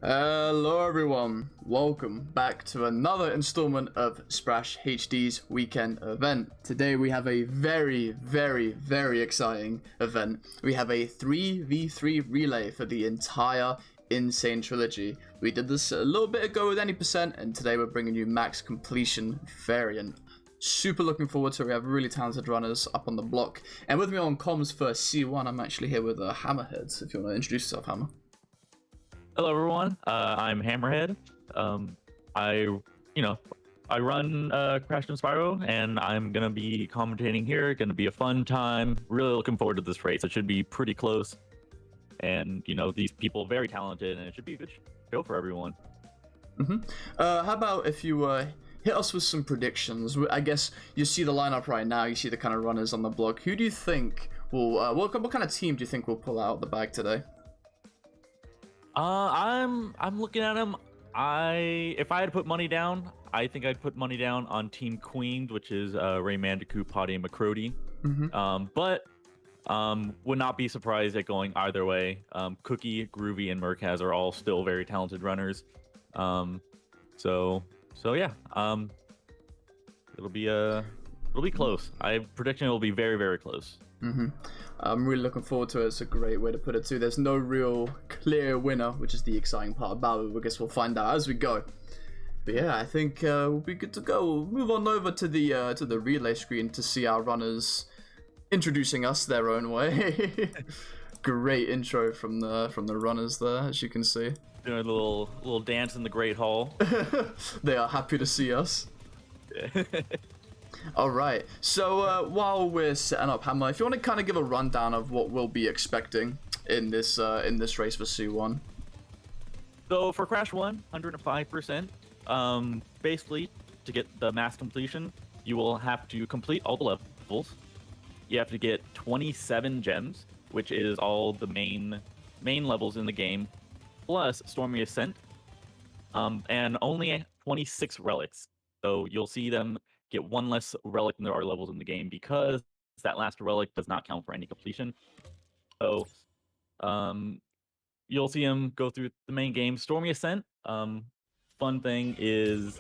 Hello everyone, welcome back to another installment of Splash HD's weekend event. Today we have a very exciting event. We have a 3v3 relay for the entire N.Sane Trilogy. We did this a little bit ago with any percent, and today we're bringing you max completion variant. Super looking forward to it. We have really talented runners up on the block. And with me on comms for C1, I'm actually here with Hammerhead, if you want to introduce yourself, Hammer. Hello everyone, I'm Hammerhead. I run Crash and Spyro, and I'm gonna be commentating here. Gonna be a fun time. Really looking forward to this race. It should be pretty close, and these people very talented, and it should be a good show for everyone. How about if you hit us with some predictions? I guess you see the lineup right now. You see the kind of runners on the block. Who do you think will? What kind of team do you think will pull out the bag today? I'm looking at him. If I had to put money down, I think I'd put money down on Team Queen, which is Raymandicoot, Potty, and McCrodi. But would not be surprised at going either way. Cookie, Groovy, and Murcaz are all still very talented runners. So yeah. It'll be close. I'm predicting it'll be very close. I'm really looking forward to it. It's a great way to put it too. There's no real clear winner, which is the exciting part about it. I guess we'll find out as we go. But yeah, I think we'll be good to go. We'll move on over to the relay screen to see our runners introducing us their own way. Great intro from the runners there, as you can see. Doing a little dance in the Great Hall. They are happy to see us. Alright, so while we're setting up, Hammer, if you want to kind of give a rundown of what we'll be expecting in this race for C1. So for Crash 1, 105%. Basically, to get the mass completion, you will have to complete all the levels. You have to get 27 gems, which is all the main levels in the game, plus Stormy Ascent, and only 26 relics. So you'll see them get one less relic than there are levels in the game because that last relic does not count for any completion. So you'll see him go through the main game. Stormy Ascent, fun thing is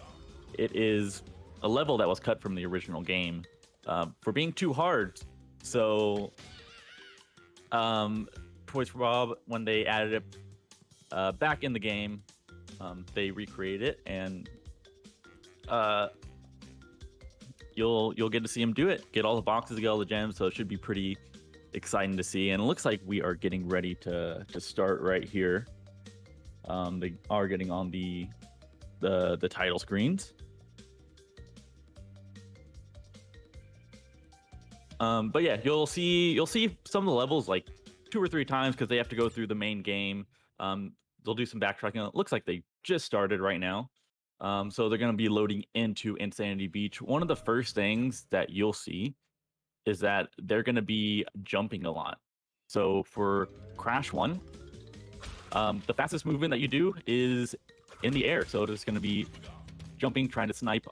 it is a level that was cut from the original game for being too hard. So Toys for Bob, when they added it back in the game, they recreated it, and you'll get to see him do it, get all the boxes, get all the gems, so it should be pretty exciting to see. And it looks like we are getting ready to start right here. They are getting on the title screens. But yeah, you'll see some of the levels like 2 or 3 times because they have to go through the main game. They'll do some backtracking. It looks like they just started right now. So they're going to be loading into Insanity Beach. One of the first things that you'll see is that they're going to be jumping a lot. So for Crash 1, the fastest movement that you do is in the air. So it's going to be jumping, trying to snipe,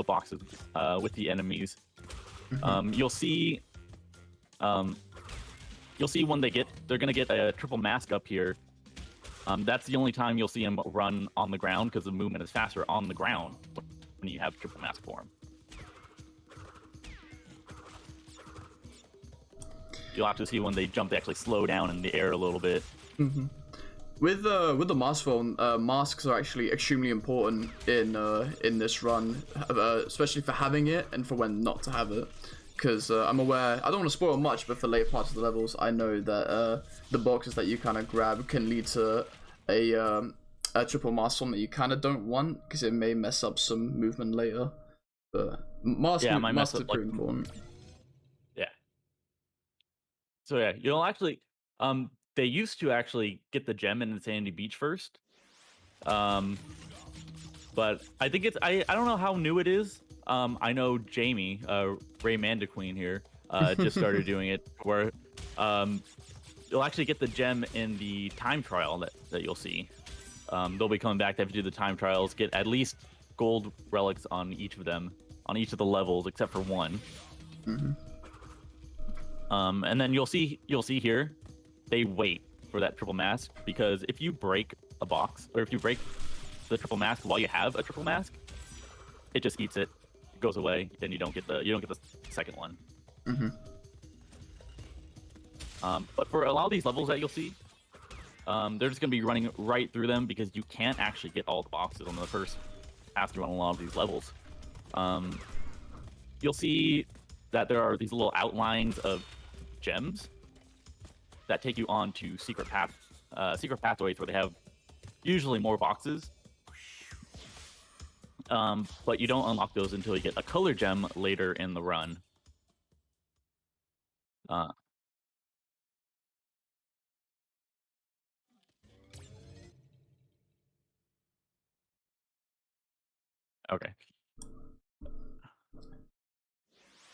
boxes with the enemies. You'll see when they're going to get a triple mask up here. That's the only time you'll see him run on the ground because the movement is faster on the ground when you have triple mask form. You'll have to see when they jump, they actually slow down in the air a little bit. With the mask form, masks are actually extremely important in this run, especially for having it and for when not to have it. Because I'm aware, I don't want to spoil much, but for late parts of the levels, I know that the boxes that you kind of grab can lead to a triple mask form that you kind of don't want, because it may mess up some movement later. But masks are pretty important. Yeah. So yeah, you'll actually, they used to actually get the gem in Insanity Beach first. But I think I don't know how new it is. I know Jamie, Raymandicoot here, just started doing it, where you'll actually get the gem in the time trial that you'll see. They'll be coming back to have to do the time trials, get at least gold relics on each of them, on each of the levels, except for one. And then you'll see here, they wait for that triple mask, because if you break a box, or if you break the triple mask while you have a triple mask, it just eats it, goes away, then you don't get the second one. But for a lot of these levels that you'll see, they're just gonna be running right through them because you can't actually get all the boxes on the first pass through on a lot of these levels. You'll see that there are these little outlines of gems that take you on to secret pathways where they have usually more boxes. But you don't unlock those until you get a color gem later in the run. Okay.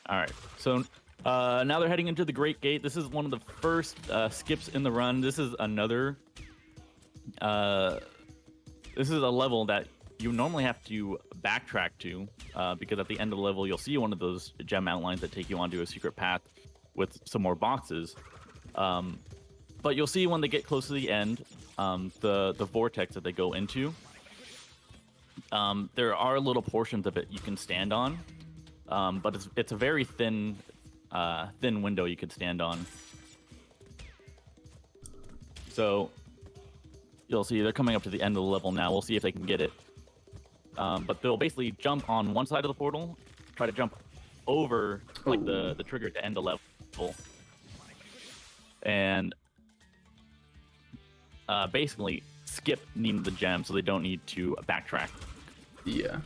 All right. So now they're heading into the Great Gate. This is one of the first skips in the run. This is another. This is a level that you normally have to backtrack to because at the end of the level you'll see one of those gem outlines that take you onto a secret path with some more boxes. But you'll see when they get close to the end, the vortex that they go into. There are little portions of it you can stand on, but it's a very thin window you could stand on. So you'll see they're coming up to the end of the level now. We'll see if they can get it. But they'll basically jump on one side of the portal, try to jump over like the trigger to end the level, and basically skip needing the gem so they don't need to backtrack. Yeah.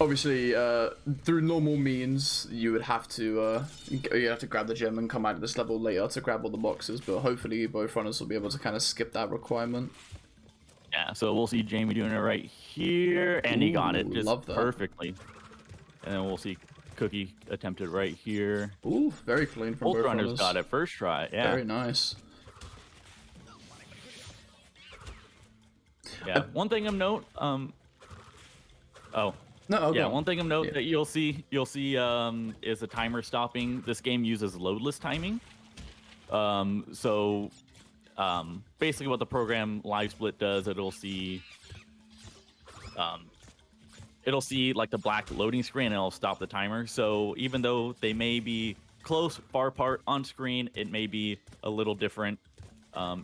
Obviously, through normal means, you would have to grab the gem and come out of this level later to grab all the boxes, but hopefully both runners will be able to kind of skip that requirement. Yeah, so we'll see Jamie doing it right here, and he got it just perfectly. And then we'll see Cookie attempted right here. Ooh, very clean from both runners. Got it first try. Yeah. Very nice. Yeah. One thing of note. One thing of note that you'll see is a timer stopping. This game uses loadless timing. Basically what the program live split does, it'll see like the black loading screen and it'll stop the timer. So even though they may be close, far apart on screen, it may be a little different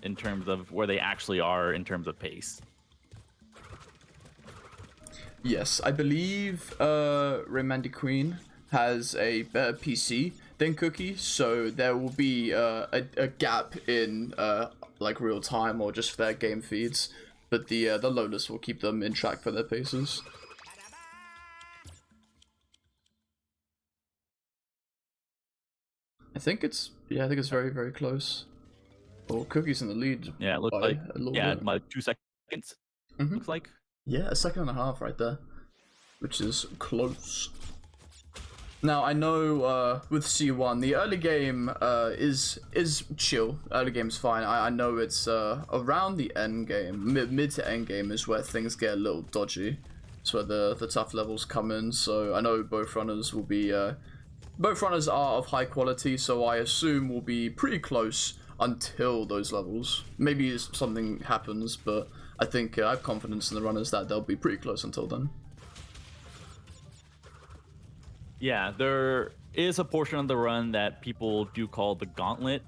in terms of where they actually are in terms of pace. Yes, I believe Raymandicoot has a better PC than Cookie, so there will be a gap in like real time or just their game feeds, but the loadless will keep them in track for their paces. I think it's very, very close. Well, Cookie's in the lead. Yeah, it looks like by 2 seconds. Looks like. Yeah, a second and a half right there, which is close. Now I know with C1 the early game is chill. Early game's fine. I know it's around the end game, mid to end game is where things get a little dodgy. It's where the tough levels come in. So I know both runners will be both runners are of high quality. So I assume we'll be pretty close until those levels. Maybe something happens, but I think I have confidence in the runners that they'll be pretty close until then. Yeah, there is a portion of the run that people do call the Gauntlet,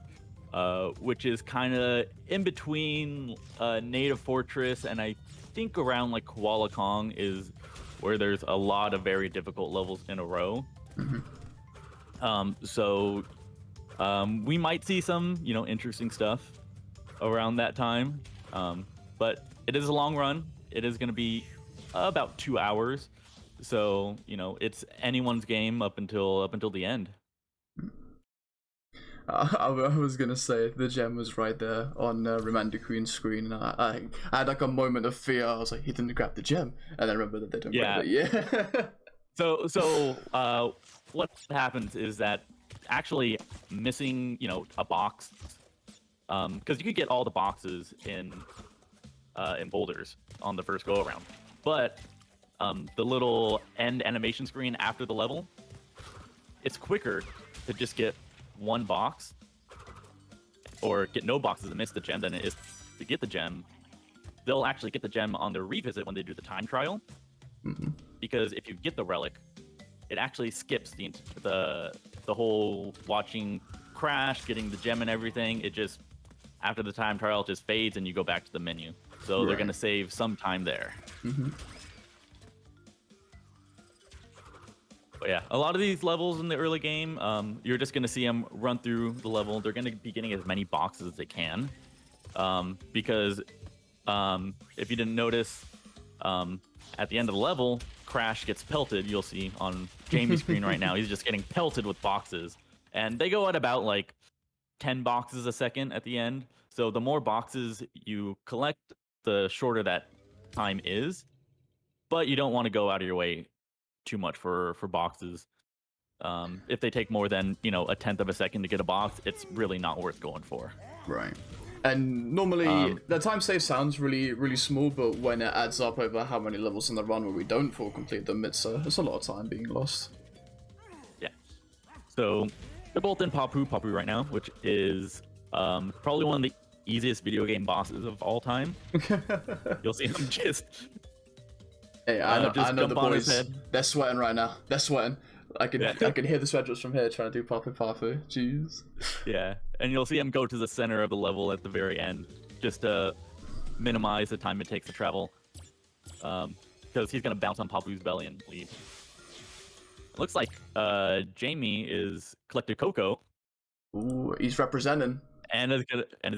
which is kind of in between Native Fortress and I think around like Kuala Kong is where there's a lot of very difficult levels in a row. We might see some, interesting stuff around that time. But it is a long run. It is going to be about 2 hours. So, it's anyone's game up until the end. I was gonna say the gem was right there on Raymandicoot's screen, and I had like a moment of fear. I was like, he didn't grab the gem, and I remember that they don't grab it. Yeah. So what happens is that actually missing, a box, because you could get all the boxes in boulders on the first go around, but the little end animation screen after the level, it's quicker to just get one box or get no boxes and miss the gem than it is to get the gem. They'll actually get the gem on their revisit when they do the time trial. Because if you get the relic, it actually skips the whole watching crash, getting the gem and everything. It just, after the time trial, it just fades and you go back to the menu. So they're going to save some time there. But yeah, a lot of these levels in the early game, you're just going to see them run through the level. They're going to be getting as many boxes as they can. Because if you didn't notice, at the end of the level, Crash gets pelted. You'll see on Jamie's screen right now. He's just getting pelted with boxes. And they go at about like 10 boxes a second at the end. So the more boxes you collect, the shorter that time is. But you don't want to go out of your way too much for boxes. If they take more than, a tenth of a second to get a box, it's really not worth going for. Right. And normally, the time save sounds really, really small, but when it adds up over how many levels in the run where we don't full complete them, it's a lot of time being lost. Yeah. So they're both in Papu right now, which is probably one of the easiest video game bosses of all time. You'll see him just... Hey, I know the boys. They're sweating right now. They're sweating. I can hear the sweat drops from here trying to do Papu. Jeez. Yeah, and you'll see him go to the center of the level at the very end, just to minimize the time it takes to travel. Because he's gonna bounce on Papu's belly and leave. Looks like Jamie is collected Coco. Ooh, he's representing. And is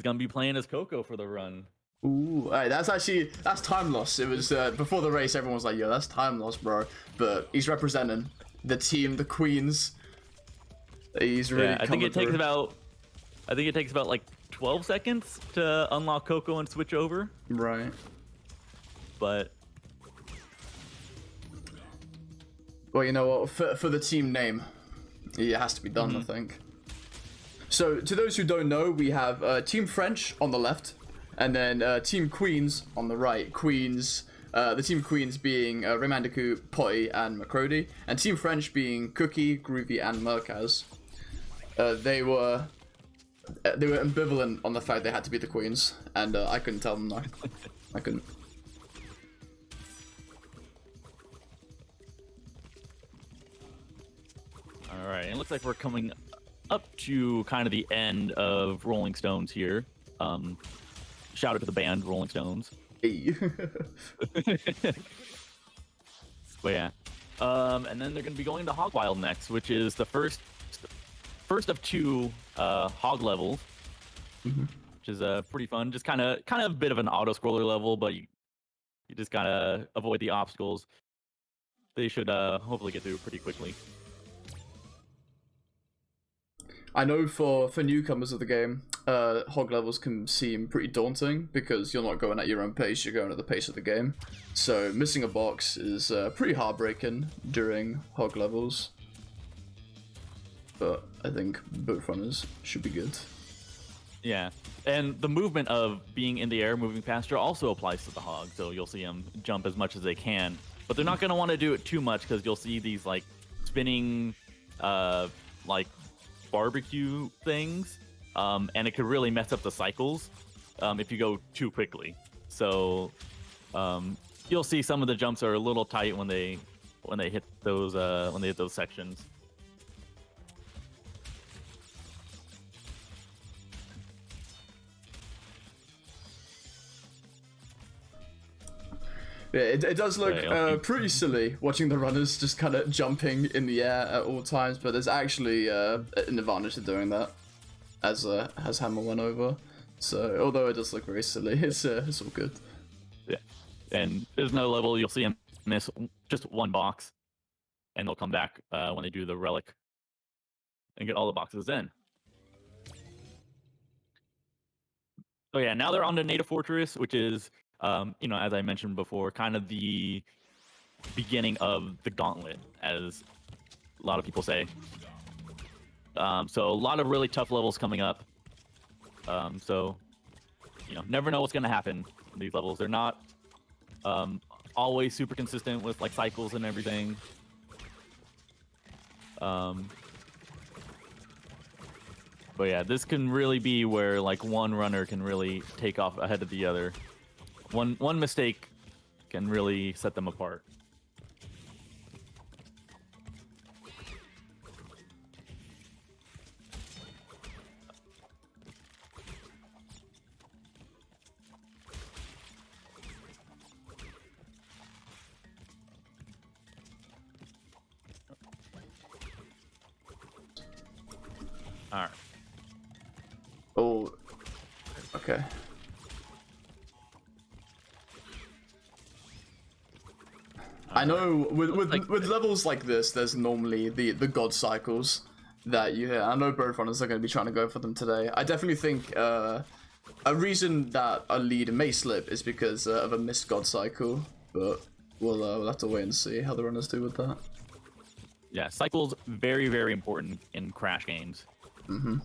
gonna be playing as Coco for the run. Ooh, alright, that's time loss. It was before the race, everyone was like, "Yo, that's time loss, bro." But he's representing the team, the Queens. He's really. I think it takes about like 12 seconds to unlock Coco and switch over. Right. But. Well, you know what? For the team name, it has to be done. I think. So, to those who don't know, we have Team French on the left, and then Team Queens on the right. The Team Queens being Raymandicoot, Potty, and McCrodi, and Team French being Cookie, Groovy, and Murcaz. They were ambivalent on the fact they had to be the Queens, and I couldn't tell them no. I couldn't. All right, it looks like we're coming up to kind of the end of Rolling Stones here. Shout out to the band Rolling Stones. Hey. But yeah, and then they're going to be going to Hogwild next, which is the first of two hog levels, which is pretty fun. Just kind of a bit of an auto scroller level, but you just gotta avoid the obstacles. They should hopefully get through pretty quickly. I know for newcomers of the game, hog levels can seem pretty daunting because you're not going at your own pace, you're going at the pace of the game. So missing a box is pretty heartbreaking during hog levels. But I think both runners should be good. Yeah, and the movement of being in the air, moving faster, also applies to the hog. So you'll see them jump as much as they can, but they're not going to want to do it too much because you'll see these like spinning, like barbecue things, and it could really mess up the cycles if you go too quickly. So you'll see some of the jumps are a little tight when they hit those sections. Yeah, it does look pretty silly watching the runners just kind of jumping in the air at all times, but there's actually an advantage to doing that, as Hammer went over. So although it does look very silly, it's all good. Yeah, and there's no level you'll see him miss just one box, and they'll come back when they do the relic and get all the boxes in. So yeah, now they're on the Native Fortress, which is as I mentioned before, kind of the beginning of the gauntlet, as a lot of people say. So a lot of really tough levels coming up. So never know what's going to happen in these levels. They're not always super consistent with like cycles and everything. But yeah, this can really be where like one runner can really take off ahead of the other. One mistake can really set them apart. All right. Oh, okay. I know with levels like this, there's normally the god cycles that you hit. I know both runners are going to be trying to go for them today. I definitely think a reason that a lead may slip is because of a missed god cycle, but we'll have to wait and see how the runners do with that. Yeah, cycles very, very important in Crash games. Mm-hmm.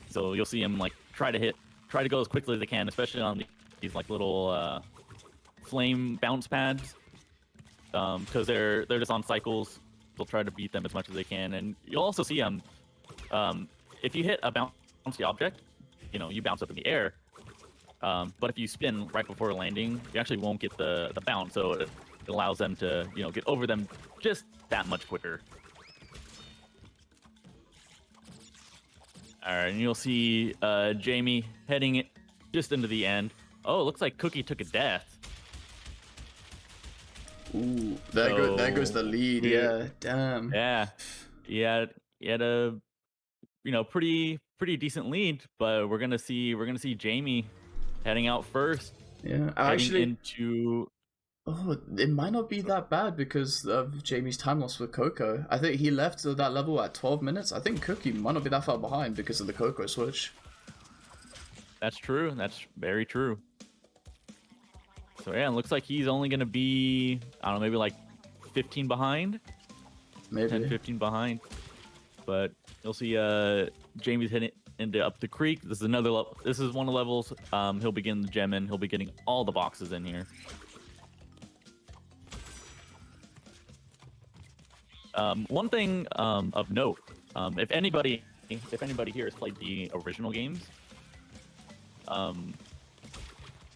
So you'll see them like try to go as quickly as they can, especially on these like little flame bounce pads, because they're just on cycles. They'll try to beat them as much as they can, and you'll also see them. If you hit a bouncy object, you know you bounce up in the air. But if you spin right before landing, you actually won't get the bounce. So it allows them to get over them just that much quicker. All right, and you'll see Jamie heading just into the end. Oh, it looks like Cookie took a death. Ooh, there goes the lead. Yeah, damn. Yeah, he had a pretty decent lead, but we're gonna see Jamie heading out first. Yeah, actually into. Oh, it might not be that bad because of Jamie's time loss with Coco. I think he left that level at 12 minutes. I think Cookie might not be that far behind because of the Coco switch. That's true. That's very true. So yeah, it looks like he's only going to be, I don't know, maybe like 15 behind? Maybe. 10, 15 behind. But you'll see Jamie's heading into up the creek. This is another level. This is one of the levels. He'll begin the gem in. He'll be getting all the boxes in here. One thing of note, if anybody here has played the original games,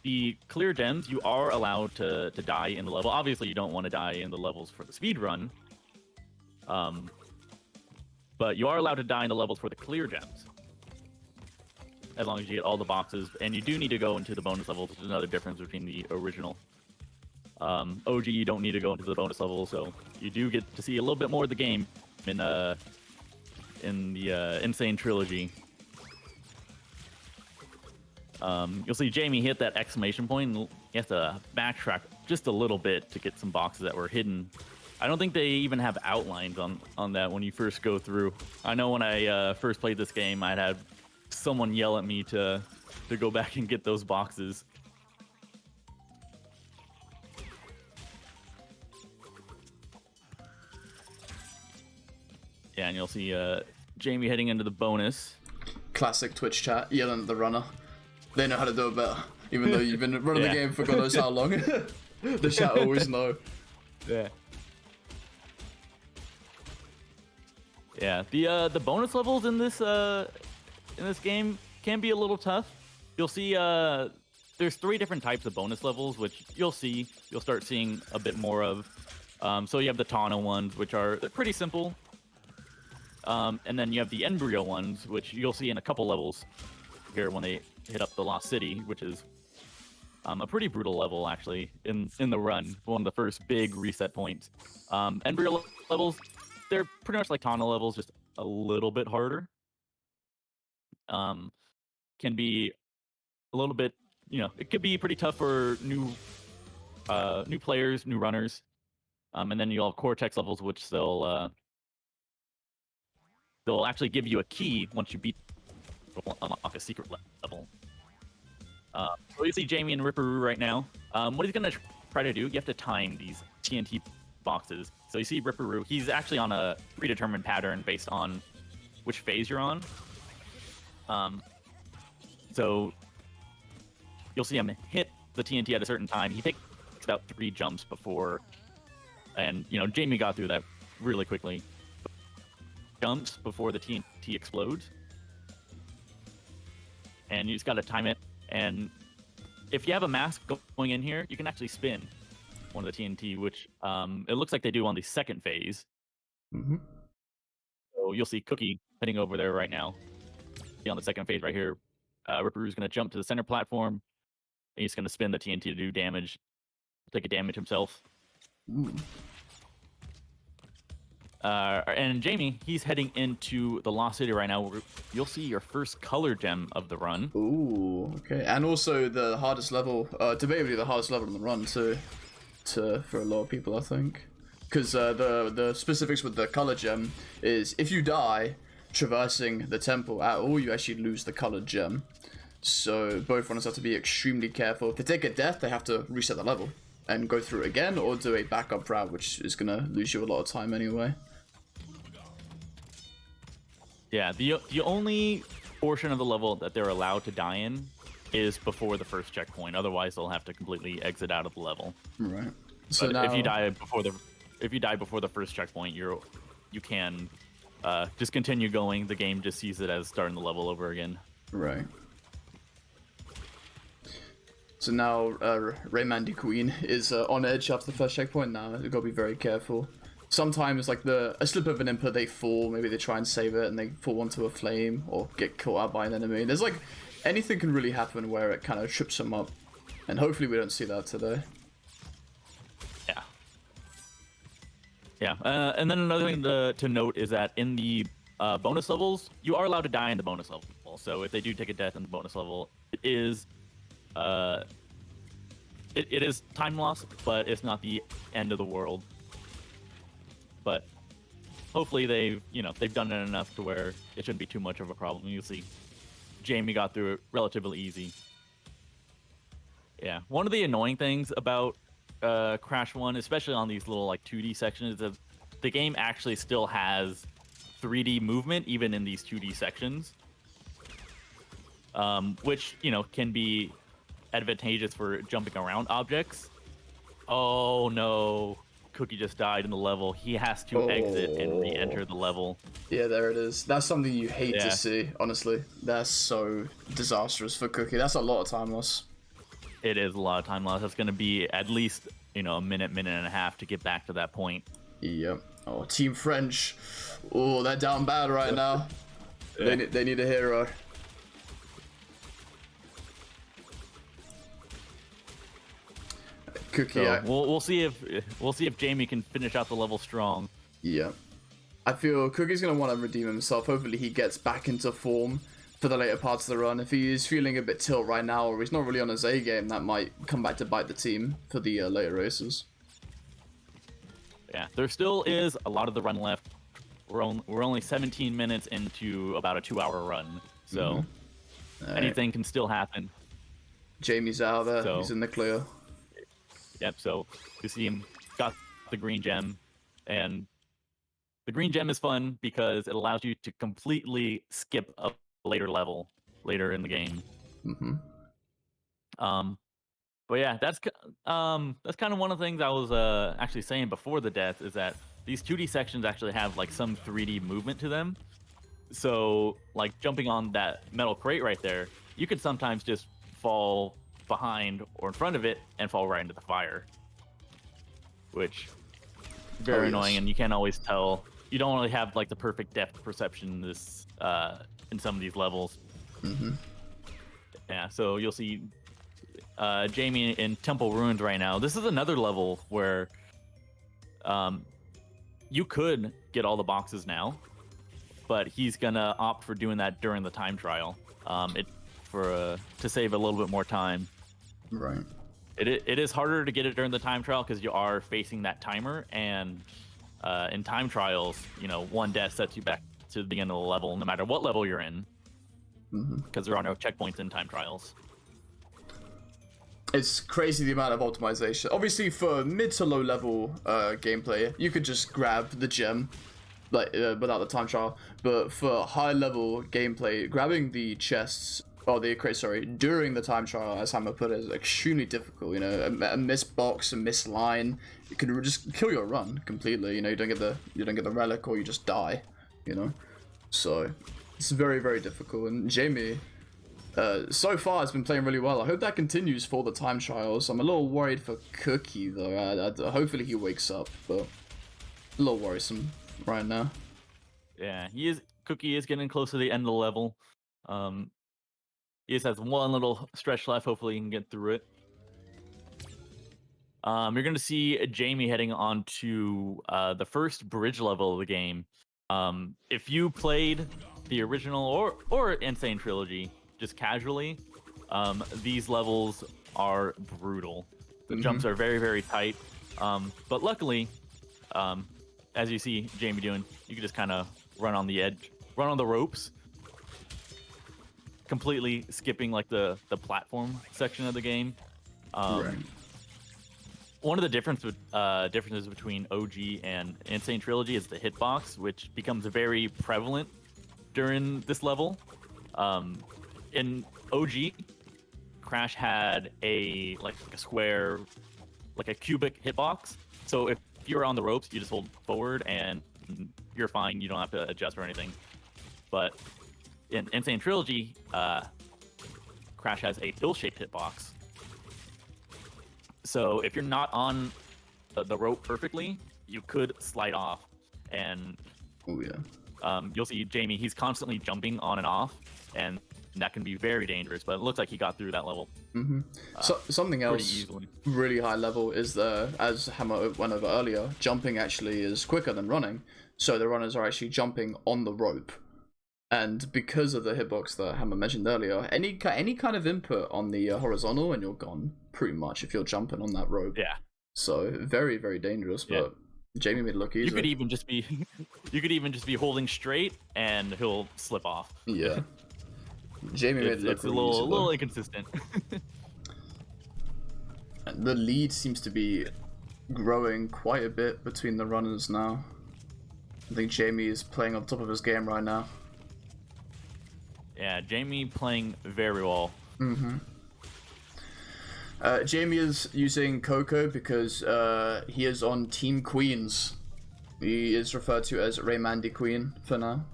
the clear gems, you are allowed to die in the level. Obviously, you don't want to die in the levels for the speed run, but you are allowed to die in the levels for the clear gems, as long as you get all the boxes. And you do need to go into the bonus levels, which is another difference between the original. OG, you don't need to go into the bonus level, so you do get to see a little bit more of the game in the N.Sane Trilogy. You'll see Jamie hit that exclamation point, and he has to backtrack just a little bit to get some boxes that were hidden. I don't think they even have outlines on that when you first go through. I know when I first played this game, I'd have someone yell at me to go back and get those boxes. Yeah, and you'll see Jamie heading into the bonus. Classic Twitch chat, yelling at the runner. They know how to do it better, even though you've been running the game for God knows how long. The chat always know. Yeah. Yeah. The bonus levels in this game can be a little tough. You'll see there's 3 different types of bonus levels, which you'll start seeing a bit more of. So you have the Tana ones, which they're pretty simple. And then you have the embryo ones, which you'll see in a couple levels here when they hit up the Lost City, which is a pretty brutal level actually in the run, one of the first big reset points. Embryo levels, they're pretty much like Tana levels, just a little bit harder. Can be a little bit, it could be pretty tough for new players, new runners. And then you'll have Cortex levels, which they'll actually give you a key once you unlock a secret level. So you see Jamie and Ripperoo right now. What he's gonna try to do, you have to time these TNT boxes. So you see Ripperoo, he's actually on a predetermined pattern based on which phase you're on. So you'll see him hit the TNT at a certain time. He takes about 3 jumps before, and Jamie got through that really quickly. jumps before the TNT explodes, and you just got to time it. And if you have a mask going in here, you can actually spin one of the TNT, which it looks like they do on the second phase. Mm-hmm. So you'll see Cookie heading over there right now. On the second phase right here, Ripperoo's going to jump to the center platform, and he's going to spin the TNT to do damage, take a damage himself. Ooh. And Jamie, he's heading into the Lost City right now, where you'll see your first color gem of the run. Ooh, okay. And also the hardest level, debatably the hardest level in the run too, for a lot of people, I think. Because the specifics with the color gem is if you die traversing the temple at all, you actually lose the colored gem. So both runners have to be extremely careful. If they take a death, they have to reset the level and go through it again, or do a backup route, which is gonna lose you a lot of time anyway. Yeah, the only portion of the level that they're allowed to die in is before the first checkpoint. Otherwise, they'll have to completely exit out of the level. Right. So but now, if you die before the first checkpoint, you can just continue going. The game just sees it as starting the level over again. Right. So now Raymandicoot is on edge after the first checkpoint. Now you've got to be very careful. Sometimes, like a slip of an input, they fall. Maybe they try and save it, and they fall onto a flame or get caught out by an enemy. There's like anything can really happen where it kind of trips them up, and hopefully we don't see that today. Yeah. Yeah, and then another thing to note is that in the bonus levels, you are allowed to die in the bonus level. So if they do take a death in the bonus level, it is time loss, but it's not the end of the world. But hopefully they've done it enough to where it shouldn't be too much of a problem. You'll see Jamie got through it relatively easy. Yeah, one of the annoying things about Crash 1, especially on these little like 2D sections, is that the game actually still has 3D movement even in these 2D sections, which can be advantageous for jumping around objects. Oh no, Cookie just died in the level. He has to exit and re-enter the level. Yeah, there it is. That's something you hate to see, honestly. That's so disastrous for Cookie. That's a lot of time loss. It is a lot of time loss. That's going to be at least a minute and a half to get back to that point. Yep. Oh, Team French. Oh, they're down bad right now. Yeah. They need a hero. Cookie. So we'll see if Jamie can finish out the level strong. Yeah. I feel Cookie's gonna want to redeem himself. Hopefully he gets back into form for the later parts of the run. If he is feeling a bit tilt right now, or he's not really on his A game, that might come back to bite the team for the later races. Yeah, there still is a lot of the run left. We're only 17 minutes into about a 2-hour run, so anything can still happen. Jamie's out there. So, he's in the clear. Yep. So you see him got the green gem, and the green gem is fun because it allows you to completely skip a later level later in the game. Mm-hmm. But yeah, that's kind of one of the things I was actually saying before the death, is that these 2D sections actually have like some 3D movement to them. So like jumping on that metal crate right there, you could sometimes just fall behind or in front of it and fall right into the fire, which is very annoying, and you can't always tell. You don't really have like the perfect depth perception in some of these levels. Mm-hmm. Yeah, so you'll see Jamie in Temple Ruins right now. This is another level where you could get all the boxes now, but he's gonna opt for doing that during the time trial. To save a little bit more time. Right. It is harder to get it during the time trial because you are facing that timer, and in time trials, one death sets you back to the beginning of the level, no matter what level you're in, because there are no checkpoints in time trials. It's crazy the amount of optimization. Obviously, for mid to low level gameplay, you could just grab the gem, like without the time trial. But for high level gameplay, grabbing the chests the crate, during the time trial, as Hammer put it, is extremely difficult. A missed box, a missed line, it can just kill your run completely. You don't get the relic, or you just die. you know. So it's very, very difficult. And Jamie, so far has been playing really well. I hope that continues for the time trials. I'm a little worried for Cookie though. Hopefully he wakes up, but a little worrisome right now. Yeah, Cookie is getting close to the end of the level. He just has one little stretch left. Hopefully he can get through it. You're going to see Jamie heading on to the first bridge level of the game. If you played the original or N.Sane Trilogy just casually, these levels are brutal. The jumps are very, very tight. But luckily, as you see Jamie doing, you can just kind of run on the edge, run on the ropes, completely skipping like the platform section of the game. Right. One of the differences between OG and N.Sane Trilogy is the hitbox, which becomes very prevalent during this level. In OG, Crash had a square, like a cubic hitbox. So if you're on the ropes, you just hold forward and you're fine. You don't have to adjust or anything. But in N.Sane Trilogy, Crash has a hill-shaped hitbox. So if you're not on the rope perfectly, you could slide off, and you'll see Jamie. He's constantly jumping on and off, and that can be very dangerous. But it looks like he got through that level. So something else really high level is as Hammer went over earlier, jumping actually is quicker than running. So the runners are actually jumping on the rope. And because of the hitbox that Hammer mentioned earlier, any kind of input on the horizontal and you're gone, pretty much, if you're jumping on that rope. Yeah. So very, very dangerous, but Jamie made it look easy. You could even just be holding straight and he'll slip off. Yeah. Jamie made it look it's a little inconsistent. And the lead seems to be growing quite a bit between the runners now. I think Jamie is playing on top of his game right now. Yeah, Jamie playing very well. Jamie is using Coco because he is on Team Queens. He is referred to as Raymandicoot for now.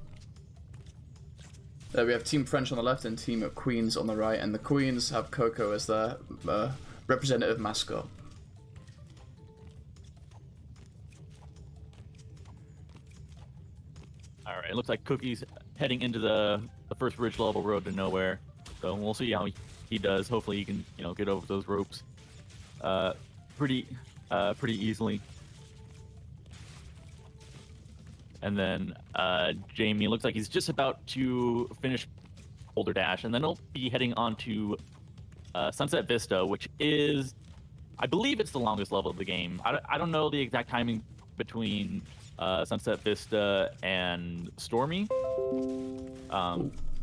We have Team French on the left and Team Queens on the right, and the Queens have Coco as their representative mascot. All right, it looks like Cookie's heading into the first bridge level, road to nowhere. So we'll see how he does. Hopefully he can get over those ropes pretty easily. And then Jamie looks like he's just about to finish Boulder Dash, and then he'll be heading on to Sunset Vista, which is, I believe it's the longest level of the game. I don't know the exact timing between Sunset Vista and Stormy,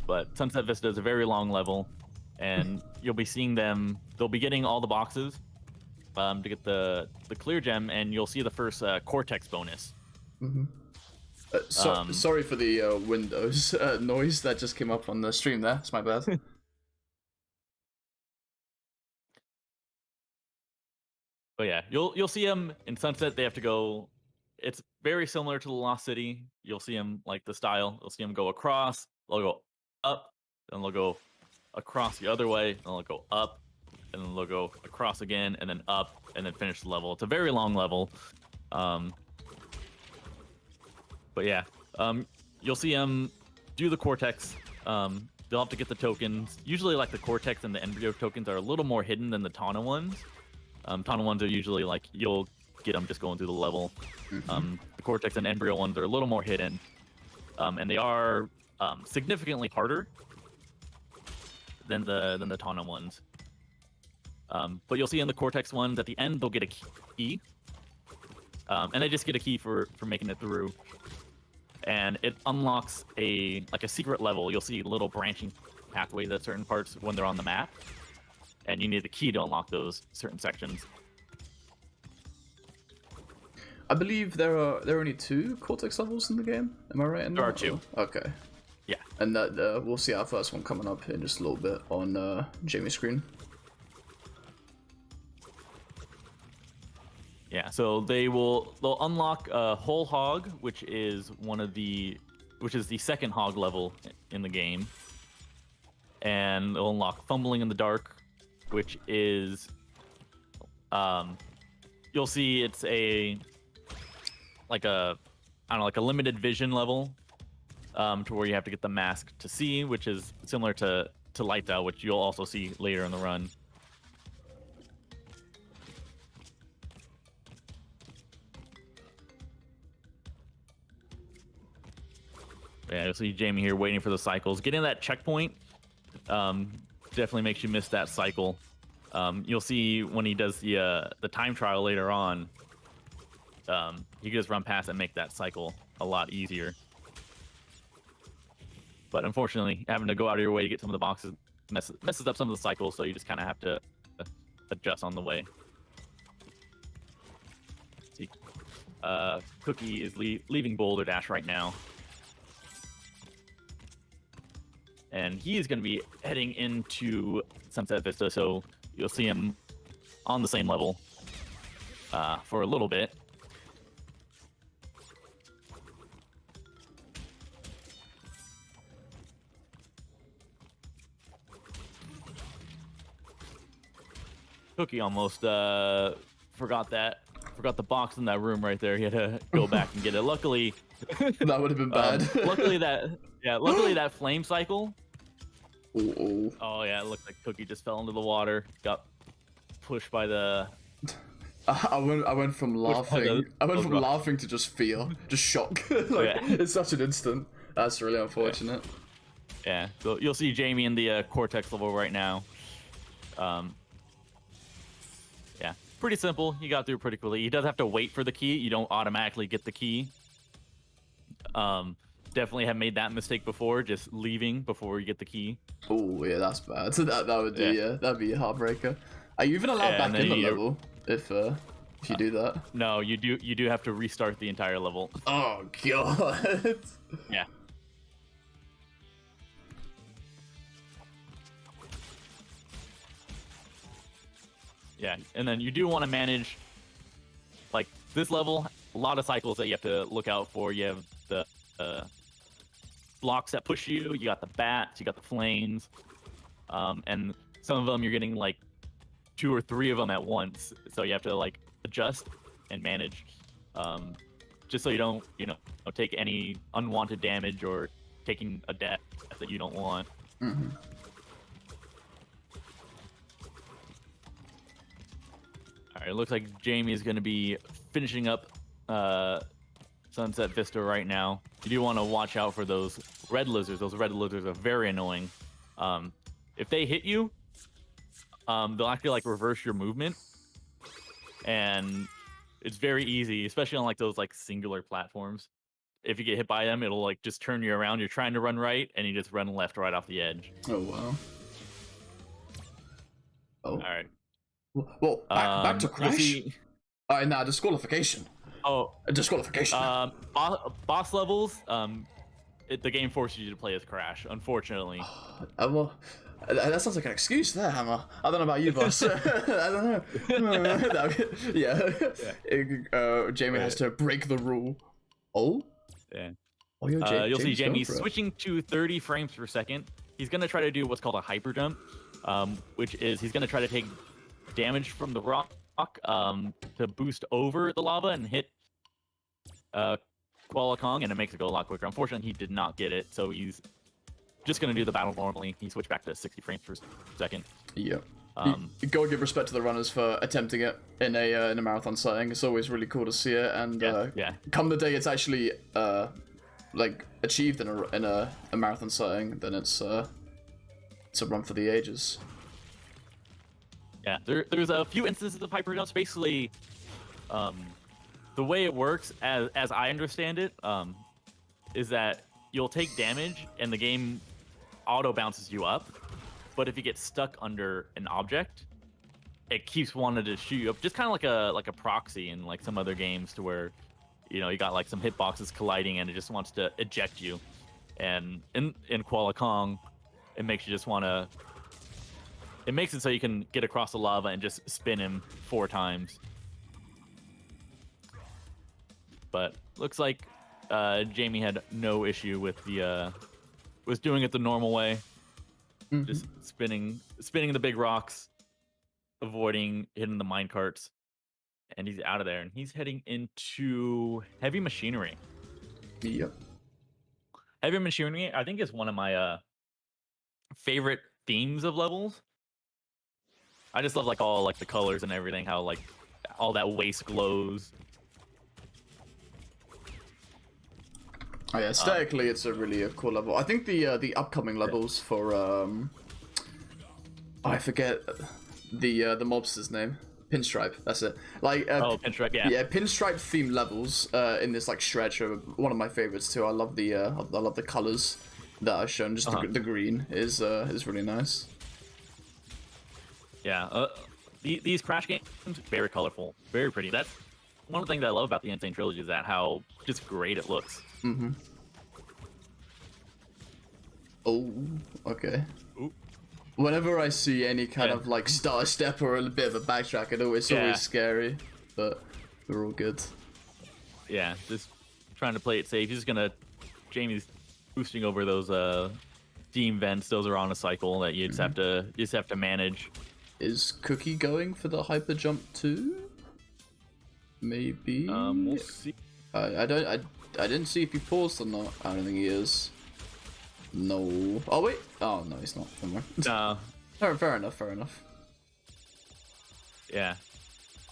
but Sunset Vista is a very long level, and you'll be seeing them. They'll be getting all the boxes to get the clear gem, and you'll see the first Cortex bonus. Sorry for the Windows noise that just came up on the stream there. It's my bad. But yeah, you'll see them in Sunset. They have to go. It's very similar to the Lost City. You'll see them like the style. You'll see them go across. They'll go up, then they'll go across the other way, and they'll go up, and then they'll go across again, and then up, and then finish the level. It's a very long level. But yeah, you'll see them do the Cortex. They'll have to get the tokens. Usually, like the Cortex and the Embryo tokens are a little more hidden than the Tana ones. Tana ones are usually like you'll get them just going through the level. The Cortex and Embryo ones are a little more hidden, and they are significantly harder than the Tana ones. But you'll see in the Cortex ones at the end they'll get a key, and they just get a key for making it through, and it unlocks a secret level. You'll see little branching pathways at certain parts when they're on the map, and you need the key to unlock those certain sections. I believe there are only 2 Cortex levels in the game. Am I right? There are 2. Okay. Yeah. And that we'll see our first one coming up in just a little bit on Jamie's screen. Yeah. So they'll unlock Whole Hog, which is one of the which is the second hog level in the game. And it'll unlock Fumbling in the Dark, which is, you'll see it's like a limited vision level, to where you have to get the mask to see, which is similar to Lights Out, which you'll also see later in the run. Yeah, you'll see Jamie here waiting for the cycles. Getting that checkpoint definitely makes you miss that cycle. You'll see when he does the time trial later on, he can just run past and make that cycle a lot easier. But unfortunately, having to go out of your way to get some of the boxes messes up some of the cycles, so you just kind of have to adjust on the way. See, Cookie is leaving Boulder Dash right now. And he is going to be heading into Sunset Vista, so you'll see him on the same level for a little bit. Cookie almost forgot the box in that room right there. He had to go back and get it. Luckily, that would have been bad. luckily that flame cycle. Ooh. Oh yeah, it looked like Cookie just fell into the water. Got pushed by the. I went from laughing. Laughing to just fear, just shock. It's such an instant. That's really unfortunate. Yeah. So you'll see Jamie in the Cortex level right now. Yeah, pretty simple. He got through pretty quickly. He does have to wait for the key. You don't automatically get the key. Definitely have made that mistake before, just leaving before you get the key. Oh yeah, that's bad. So that would be that'd be a heartbreaker. Are you even allowed back in the level if you do that? No, you do have to restart the entire level. Oh god. Yeah. Yeah, and then you do want to manage, like, this level, a lot of cycles that you have to look out for. You have the blocks that push you, you got the bats, you got the flames, and some of them you're getting, like, 2 or 3 of them at once, so you have to, like, adjust and manage, just so you don't, take any unwanted damage or taking a death that you don't want. Mm-hmm. All right, it looks like Jamie is going to be finishing up Sunset Vista right now. You do want to watch out for those red lizards. Those red lizards are very annoying. If they hit you, they'll actually, like, reverse your movement, and it's very easy, especially on, like, those, like, singular platforms. If you get hit by them, it'll, like, just turn you around. You're trying to run right, and you just run left right off the edge. Oh wow. Oh. All right. Well, back to Crash. Nah, disqualification. Oh, disqualification. Boss levels. The game forces you to play as Crash, unfortunately. Well, that sounds like an excuse there, Hammer. I don't know about you, boss. I don't know. Yeah. Jamie has to break the rule. Oh. Yeah. Oh, you'll see Jamie switching to 30 frames per second. He's gonna try to do what's called a hyper jump, which is he's gonna try to take damage from the rock to boost over the lava and hit Kuala Kong, and it makes it go a lot quicker. Unfortunately, he did not get it, so he's just going to do the battle normally. He switched back to 60 frames per second. Yeah. You gotta give respect to the runners for attempting it in a marathon setting. It's always really cool to see it, and come the day it's actually like achieved in a marathon setting, then it's a run for the ages. Yeah, there's a few instances of hyper jumps. Basically, the way it works, as I understand it, is that you'll take damage and the game auto bounces you up. But if you get stuck under an object, it keeps wanting to shoot you up, just kind of like a proxy in like some other games, to where you got like some hitboxes colliding and it just wants to eject you. And in Kuala Kong, it makes you just want to. It makes it so you can get across the lava and just spin him 4 times. But looks like Jamie had no issue with the was doing it the normal way, just spinning the big rocks, avoiding hitting the mine carts, and he's out of there. And he's heading into heavy machinery. Yep. Heavy machinery, I think, is one of my favorite themes of levels. I just love like all like the colors and everything, how like all that waste glows. Oh yeah, aesthetically it's a really cool level. I think the upcoming levels for I forget the mobster's name. Pinstripe, that's it. Like Pinstripe, yeah. Yeah, Pinstripe themed levels in this like stretch are one of my favorites too. I love the colors that are shown. Just the green is really nice. Yeah, these Crash games, very colorful, very pretty. That's one of the things I love about the N.Sane Trilogy, is that how just great it looks. Oh, okay. Ooh. Whenever I see any kind of like star step or a bit of a backtrack, it's always scary, but we're all good. Yeah, just trying to play it safe. Jamie's boosting over those steam vents. Those are on a cycle that you just have to manage. Is Cookie going for the hyper jump too? Maybe. We'll see. I didn't see if he paused or not. I don't think he is. No. Oh wait. Oh no, he's not. Never mind. No. Fair enough. Yeah.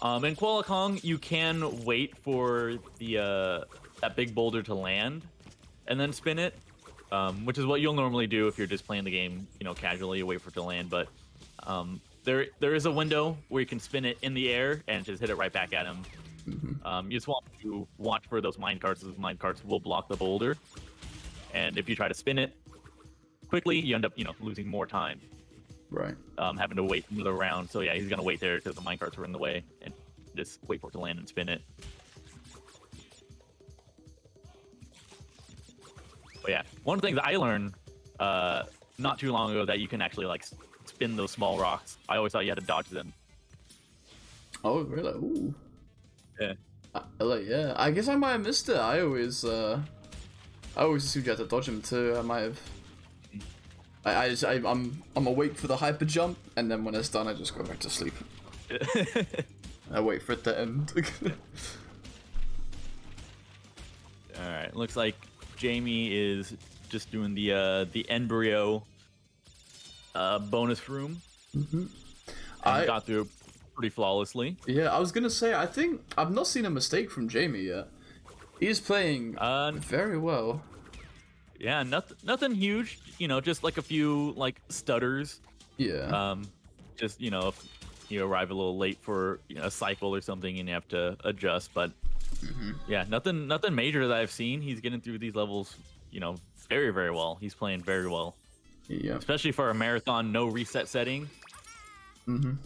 In Kuala Kong, you can wait for the that big boulder to land, and then spin it, which is what you'll normally do if you're just playing the game, casually. You wait for it to land, but there is a window where you can spin it in the air and just hit it right back at him. You just want to watch for those mine carts. Those mine carts will block the boulder, and if you try to spin it quickly, you end up losing more time. Right. Having to wait another round. So yeah, he's gonna wait there because the mine carts are in the way, and just wait for it to land and spin it. But yeah, one of the things I learned not too long ago, that you can actually like spin those small rocks. I always thought you had to dodge them. Oh really? Ooh. Yeah. Yeah. I guess I might have missed it. I always assumed you had to dodge him too. I might have. I'm awake for the hyper jump, and then when it's done, I just go back to sleep. I wait for it to end. All right. Looks like Jamie is just doing the embryo bonus room. I got through pretty flawlessly. Yeah, I was gonna say, I think I've not seen a mistake from Jamie yet. He's playing very well. Yeah, nothing huge. Just like a few like stutters. Yeah. Just if you arrive a little late for a cycle or something and you have to adjust, but yeah, nothing major that I've seen. He's getting through these levels, very, very well. He's playing very well. Yeah. Especially for a marathon, no reset setting. Doing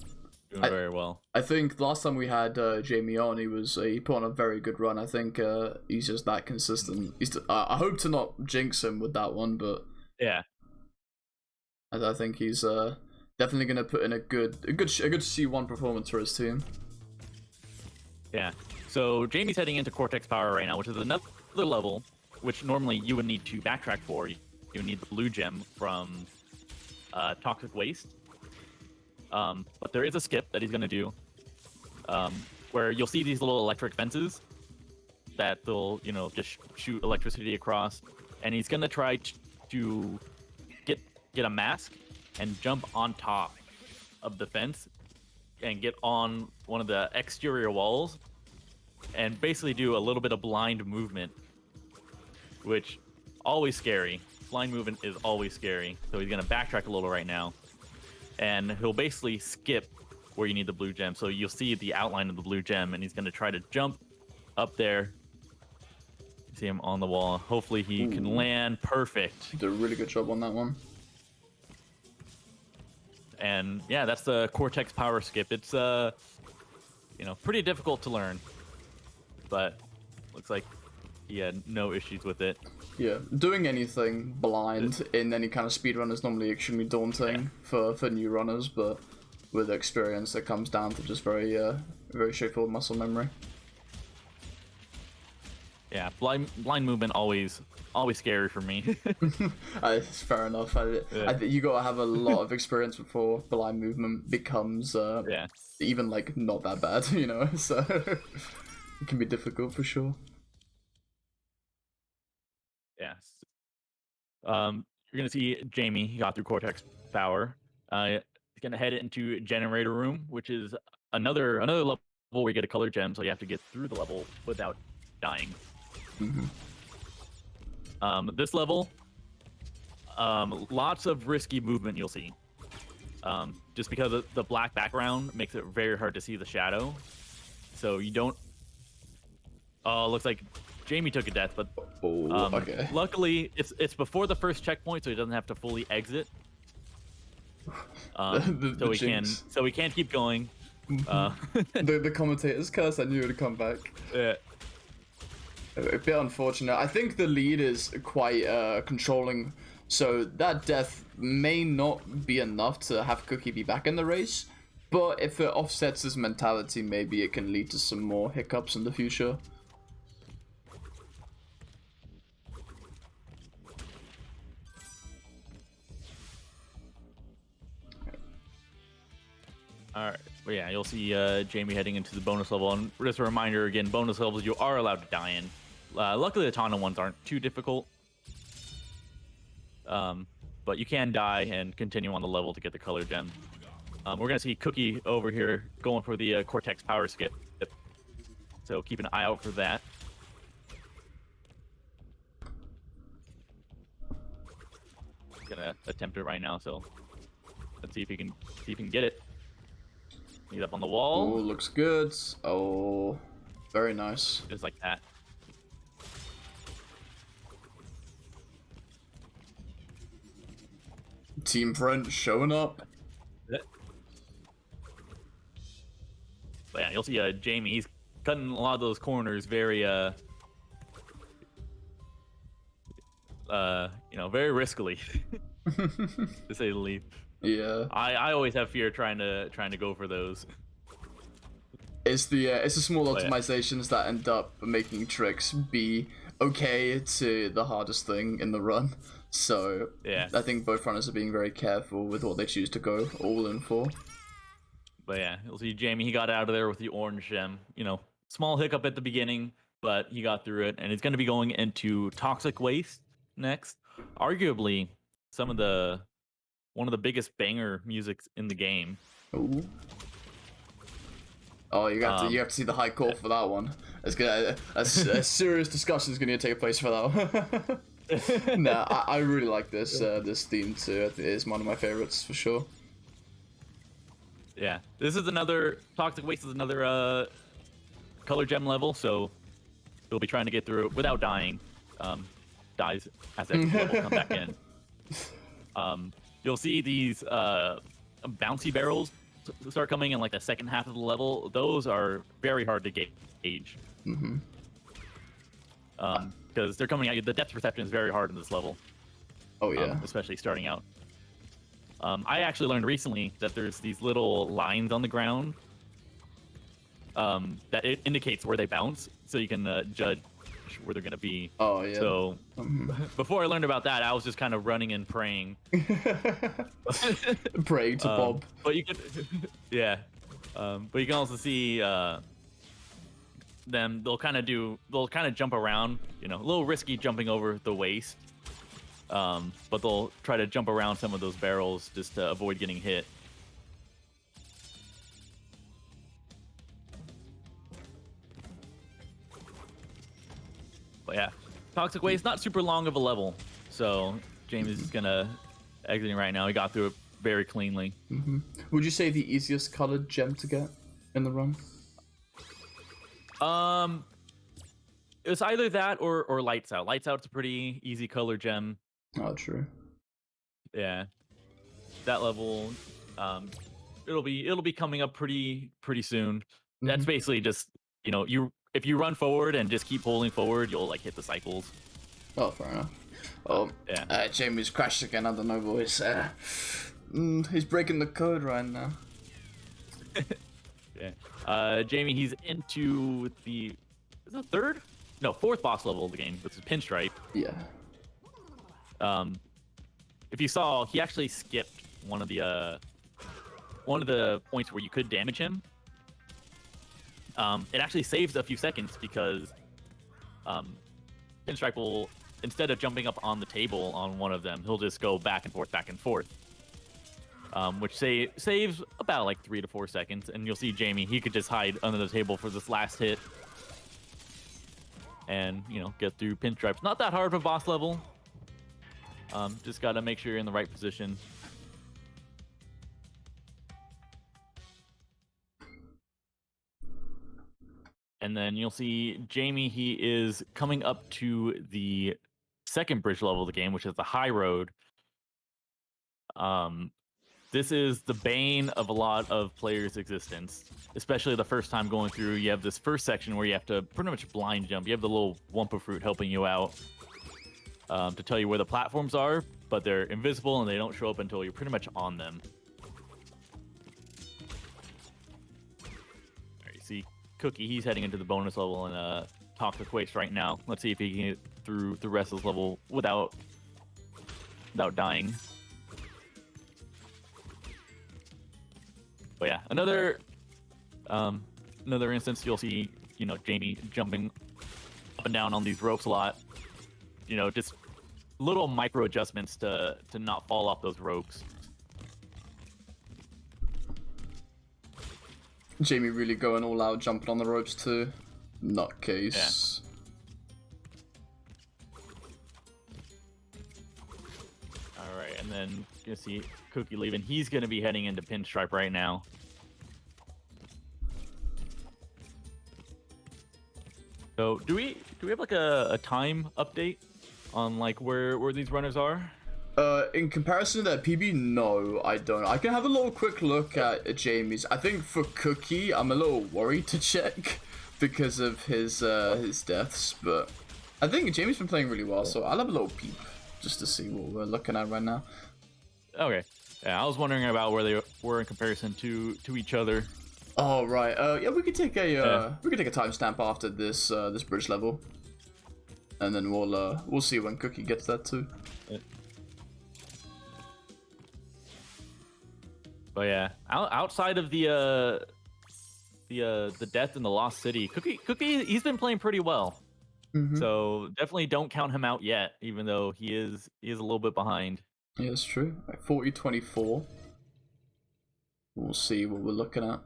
very well. I think last time we had Jamie on, he put on a very good run. I think he's just that consistent. I hope to not jinx him with that one, but yeah, I think he's definitely gonna put in a good C1 performance for his team. Yeah. So Jamie's heading into Cortex Power right now, which is another level which normally you would need to backtrack for. You would need the blue gem from Toxic Waste. But there is a skip that he's going to do where you'll see these little electric fences that they'll, just shoot electricity across. And he's going to try to get a mask and jump on top of the fence and get on one of the exterior walls and basically do a little bit of blind movement, which always scary. Blind movement is always scary. So he's going to backtrack a little right now. And he'll basically skip where you need the blue gem. So you'll see the outline of the blue gem, and he's going to try to jump up there. You see him on the wall. Hopefully he can land perfect. He did a really good job on that one. And yeah, that's the Cortex Power skip. It's pretty difficult to learn, but looks like he had no issues with it. Yeah, doing anything blind in any kind of speedrun is normally extremely daunting for new runners, but with experience it comes down to just very straightforward muscle memory. Yeah, blind movement always scary for me. It's fair enough. I think you gotta have a lot of experience before blind movement becomes Yeah. even like not that bad, you know. So it can be difficult for sure. Yes. You're gonna see Jamie. He got through Cortex Power. He's gonna head into Generator Room, which is another level where you get a color gem, so you have to get through the level without dying. This level, lots of risky movement you'll see. Just because the black background makes it very hard to see the shadow. So you don't. Oh, looks like Jamie took a death, but Okay. luckily it's before the first checkpoint, so he doesn't have to fully exit. So we can keep going. The commentator's curse. I knew it would come back. Yeah. A bit unfortunate. I think the lead is quite controlling, so that death may not be enough to have Cookie be back in the race. But if it offsets his mentality, maybe it can lead to some more hiccups in the future. All right. Well, yeah, you'll see Jamie heading into the bonus level. And just a reminder again, bonus levels you are allowed to die in. Luckily, the Tana ones aren't too difficult. But you can die and continue on the level to get the color gem. We're going to see Cookie over here going for the Cortex Power skip. So keep an eye out for that. He's going to attempt it right now, so let's see if he can get it. He's up on the wall. Oh, looks good. Oh, very nice. Just like that. Team French showing up. But yeah, you'll see Jamie. He's cutting a lot of those corners very, very riskily, to say the least. Yeah. I always have fear trying to go for those. It's the small optimizations that end up making tricks be okay to the hardest thing in the run. So yeah, I think both runners are being very careful with what they choose to go all in for. But yeah, you'll see Jamie. He got out of there with the orange gem. Small hiccup at the beginning, but he got through it, and he's going to be going into Toxic Waste next. Arguably, one of the biggest banger musics in the game. Ooh. Oh, you have to see the high call for that one. It's gonna a serious discussion is gonna take place for that one. Nah, I really like this theme too. It's one of my favorites for sure. Yeah, this is another Toxic Waste is another color gem level, so you'll be trying to get through it without dying. Dies as that level come back in. You'll see these bouncy barrels start coming in like the second half of the level. Those are very hard to gauge. Because they're coming at you. The depth perception is very hard in this level. Oh yeah. Especially starting out. I actually learned recently that there's these little lines on the ground that it indicates where they bounce, so you can judge where they're gonna be. Oh yeah. So before I learned about that, I was just kind of running and praying. Praying to Bob. But you could, yeah. But you can also see them. They'll kind of jump around. A little risky jumping over the waist. But they'll try to jump around some of those barrels just to avoid getting hit. But yeah, Toxic Waste, not super long of a level. So James is gonna exiting right now. He got through it very cleanly. Would you say the easiest colored gem to get in the run? It was either that or Lights Out. Lights Out's a pretty easy color gem. Oh, true. Yeah, that level, it'll be coming up pretty soon. That's basically just if you run forward and just keep holding forward, you'll like hit the cycles. Oh, fair enough. Oh, yeah. Jamie's crashed again. I don't know, boys. He's breaking the code right now. Yeah. Jamie, he's into the third? fourth boss level of the game, which is Pinstripe. Yeah. If you saw, he actually skipped one of the points where you could damage him. It actually saves a few seconds because Pinstripe will, instead of jumping up on the table on one of them, he'll just go back and forth, which saves about like 3 to 4 seconds. And you'll see Jamie, he could just hide under the table for this last hit and, you know, get through Pinstripe. Not that hard of a boss level. Just got to make sure you're in the right position. And then you'll see Jamie, he is coming up to the second bridge level of the game, which is the high road. This is the bane of a lot of players' existence, especially the first time going through. You have this first section where you have to pretty much blind jump. You have the little Wumpa fruit helping you out to tell you where the platforms are, but they're invisible and they don't show up until you're pretty much on them. All right, you see Cookie, he's heading into the bonus level and Toxic Waste right now. Let's see if he can get through the rest of this level without dying. But yeah, another instance, you'll see, you know, Jamie jumping up and down on these ropes a lot. You know, just little micro adjustments to not fall off those ropes. Jamie really going all out, jumping on the ropes too. Nutcase. Yeah. All right, and then you see Cookie leaving. He's going to be heading into Pinstripe right now. So, do we have like a time update on like where these runners are? In comparison to that PB, no, I don't. I can have a little quick look at Jamie's. I think for Cookie, I'm a little worried to check because of his deaths, but I think Jamie's been playing really well, so I'll have a little peep just to see what we're looking at right now. Okay. Yeah, I was wondering about where they were in comparison to each other. Oh right. Yeah, we could take a timestamp after this this bridge level, and then we'll see when Cookie gets that too. Yeah. But yeah, outside of the death in the Lost City, Cookie he's been playing pretty well. Mm-hmm. So definitely don't count him out yet, even though he is a little bit behind. Yeah, it's true. Like 40-24. We'll see what we're looking at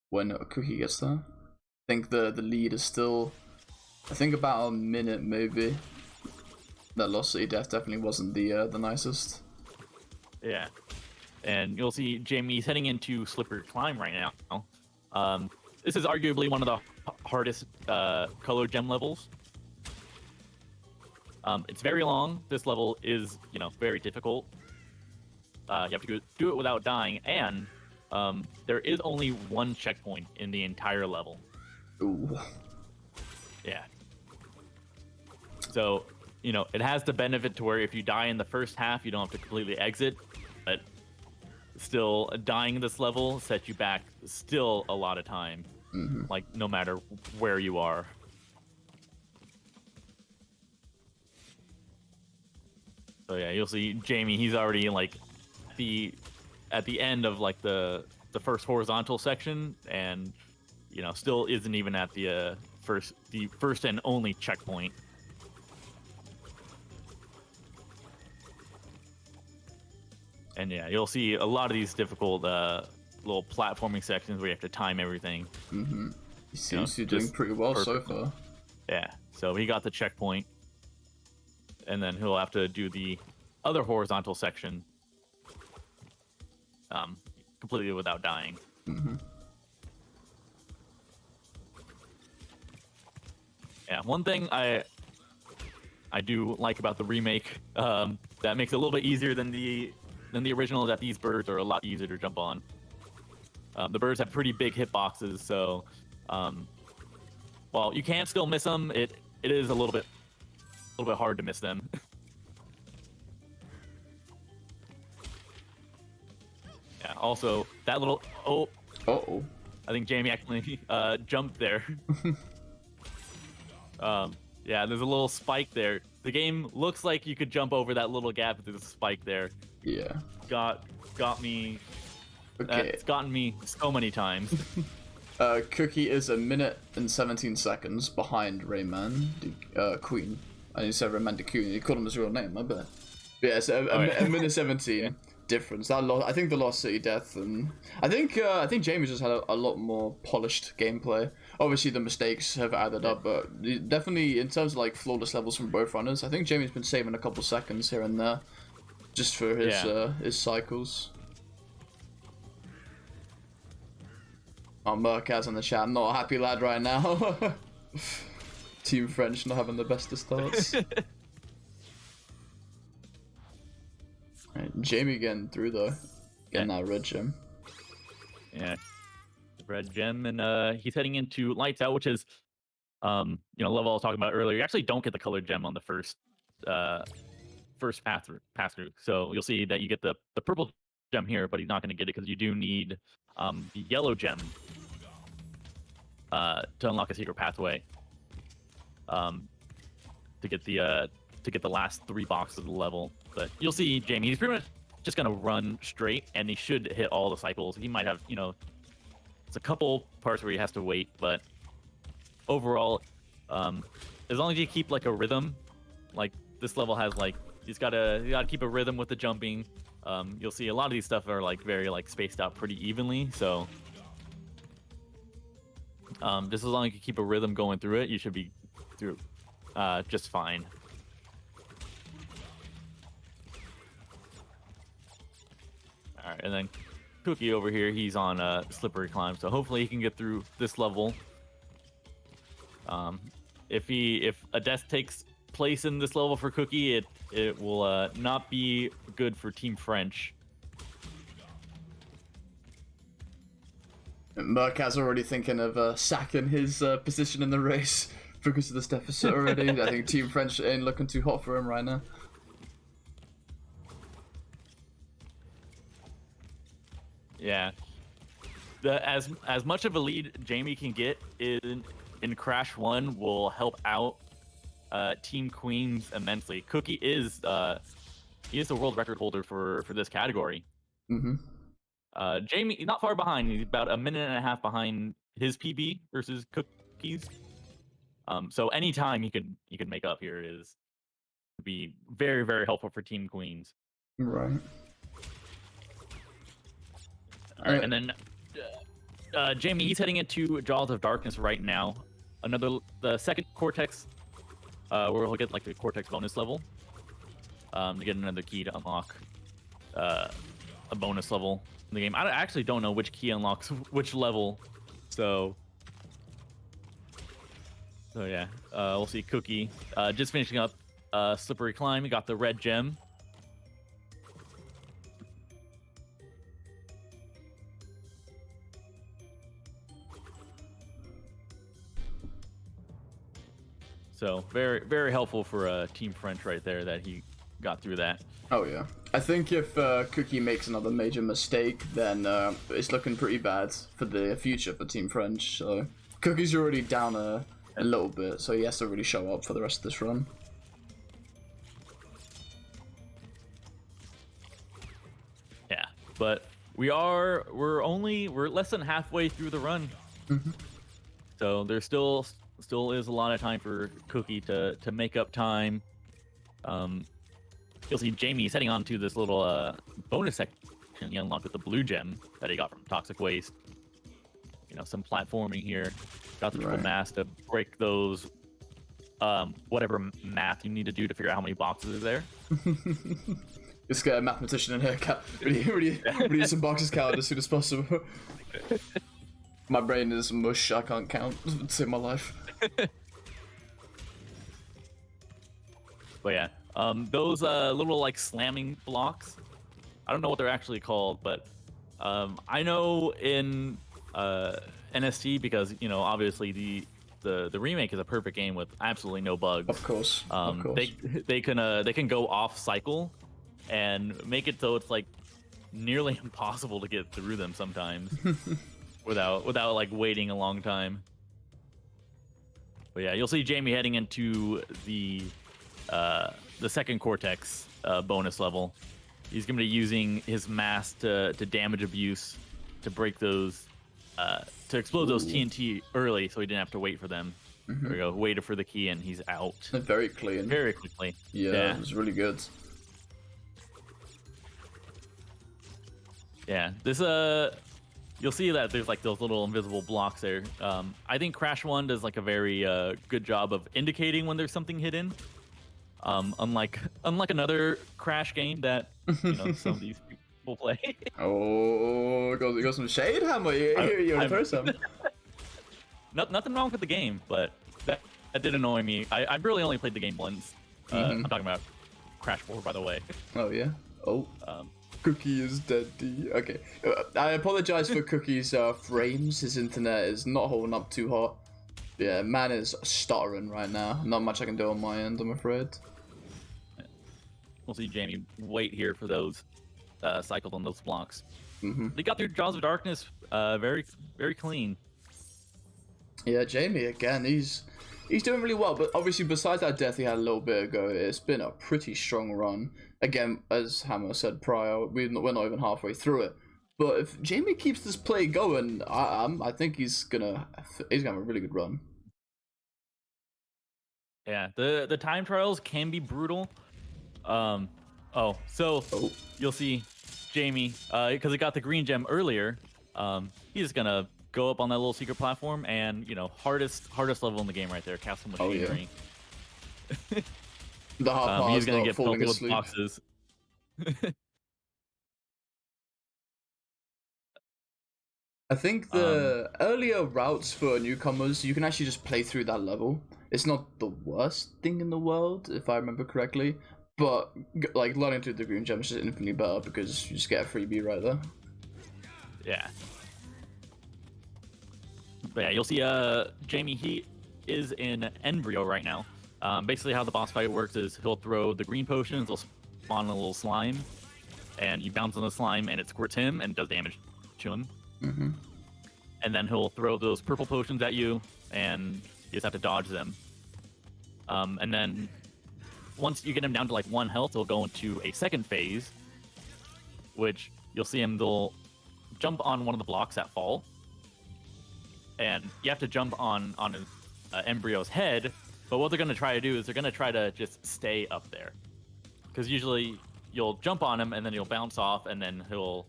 when Cookie gets there. I think the lead is still, I think, about a minute maybe. That Lost City death definitely wasn't the nicest. Yeah. And you'll see Jamie's heading into Slippery Climb right now. This is arguably one of the hardest color gem levels. It's very long. This level is, you know, very difficult. You have to do it without dying, and there is only one checkpoint in the entire level. Ooh. Yeah. So, you know, it has the benefit to where if you die in the first half, you don't have to completely exit, but still dying this level sets you back still a lot of time, like no matter where you are. So yeah, you'll see Jamie, he's already like at the end of like the first horizontal section, and you know, still isn't even at the first and only checkpoint. And yeah, you'll see a lot of these difficult little platforming sections where you have to time everything. Mm-hmm. He seems to be doing pretty well so far. Yeah, so he got the checkpoint. And then he'll have to do the other horizontal section completely without dying. Mm-hmm. Yeah, one thing I do like about the remake that makes it a little bit easier than the original is that these birds are a lot easier to jump on. The birds have pretty big hitboxes, so while you can still miss them, it is a little bit hard to miss them. Yeah, also that little I think Jamie actually jumped there. Yeah, there's a little spike there. The game looks like you could jump over that little gap, but there's a spike there. Yeah. Got me. Okay. It's gotten me so many times. Cookie is 1 minute and 17 seconds behind Queen. I didn't say Raymandicoot. You called him his real name, I bet. But yeah, so a minute 17 yeah. difference. I think the Lost City Death, and I think Jamie just had a lot more polished gameplay. Obviously, the mistakes have added up, but definitely in terms of like flawless levels from both runners, I think Jamie's been saving a couple seconds here and there, just for his cycles. Oh, Murcaz in the chat, not a happy lad right now. Team French not having the best of starts. Right, Jamie getting through though, getting that red gem. Yeah, red gem, and he's heading into Lights Out, which is, level I was talking about earlier. You actually don't get the colored gem on the first pass through. So you'll see that you get the purple gem here, but you're not going to get it because you do need the yellow gem to unlock a secret pathway. To get the last 3 boxes of the level. But you'll see Jamie, he's pretty much just gonna run straight, and he should hit all the cycles. He might have, it's a couple parts where he has to wait, but overall, as long as you keep like a rhythm, like this level has like you gotta keep a rhythm with the jumping. You'll see a lot of these stuff are like very like spaced out pretty evenly, so just as long as you keep a rhythm going through it, you should be through just fine. All right, and then Cookie over here, he's on a slippery climb, so hopefully he can get through this level. If a death takes place in this level for Cookie, it will not be good for Team French. Murcaz already thinking of sacking his position in the race because of this deficit already. I think Team French ain't looking too hot for him right now. Yeah. As much of a lead Jamie can get in Crash 1 will help out Team Queens immensely. Cookie is he is the world record holder for this category. Mm-hmm. Jamie, not far behind. He's about 1.5 minutes behind his PB versus Cookie's. So anytime he could make up here is be very, very helpful for Team Queens. Right. All right, and then Jamie, he's heading into Jaws of Darkness right now. The second Cortex, where we'll get like the Cortex bonus level, to get another key to unlock a bonus level in the game. I actually don't know which key unlocks which level, so yeah, we'll see. Cookie just finishing up Slippery Climb. He got the red gem. So very, very helpful for Team French right there that he got through that. Oh yeah. I think if Cookie makes another major mistake, then it's looking pretty bad for the future for Team French. So Cookie's already down a little bit, so he has to really show up for the rest of this run. Yeah, but we're less than halfway through the run. Mm-hmm. So there's still is a lot of time for Cookie to make up time. You'll see Jamie's heading on to this little bonus section he unlocked with the blue gem that he got from Toxic Waste. Some platforming here. Got the triple mass to break those whatever math you need to do to figure out how many boxes are there. Just get a mathematician in here. Really need some boxes counted as soon as possible. My brain is mush. I can't count to save my life. But yeah, those little like slamming blocks, I don't know what they're actually called, but I know in NST, because obviously the remake is a perfect game with absolutely no bugs. Of course. They can go off cycle and make it so it's like nearly impossible to get through them sometimes without like waiting a long time. But yeah, you'll see Jamie heading into the second Cortex bonus level. He's going to be using his mass to damage abuse, to break those, to explode those TNT early, so he didn't have to wait for them. There we go. Waited for the key, and he's out. Very clean. Very quickly. Yeah, it was really good. Yeah, this you'll see that there's like those little invisible blocks there. I think Crash 1 does like a very good job of indicating when there's something hidden. Unlike another Crash game that some of these people play. Oh, got some shade, Hammer. You're throw some. Nothing wrong with the game, but that did annoy me. I really only played the game once. I'm talking about Crash 4, by the way. Oh yeah. Oh. Cookie is dead. Okay. I apologize for Cookie's frames. His internet is not holding up too hot. Yeah, man is stuttering right now. Not much I can do on my end, I'm afraid. We'll see Jamie wait here for those cycles on those blocks. They got through Jaws of Darkness very, very clean. Yeah, Jamie again. He's doing really well, but obviously besides that death he had a little bit ago, it's been a pretty strong run. Again, as Hammer said prior, we're not even halfway through it. But if Jamie keeps this play going, I think he's gonna have a really good run. Yeah, the time trials can be brutal. You'll see Jamie, because he got the green gem earlier. He's gonna go up on that little secret platform, and hardest level in the game right there, Castle Machinery. Oh, yeah. The hard part he's is gonna not get falling pelted with asleep. boxes. I think the earlier routes for newcomers, you can actually just play through that level. It's not the worst thing in the world, if I remember correctly. But like learning through the green gem is just infinitely better because you just get a freebie right there. Yeah. But yeah, you'll see Jamie, he is in Embryo right now. Basically how the boss fight works is he'll throw the green potions, they'll spawn a little slime, and you bounce on the slime and it squirts him and does damage to him. And then he'll throw those purple potions at you, and you just have to dodge them. And then once you get him down to like 1 health, he'll go into a second phase, which you'll see him, they'll jump on one of the blocks that fall, and you have to jump on his embryo's head. But what they're going to try to do is they're going to try to just stay up there, because usually you'll jump on him and then he'll bounce off, and then he'll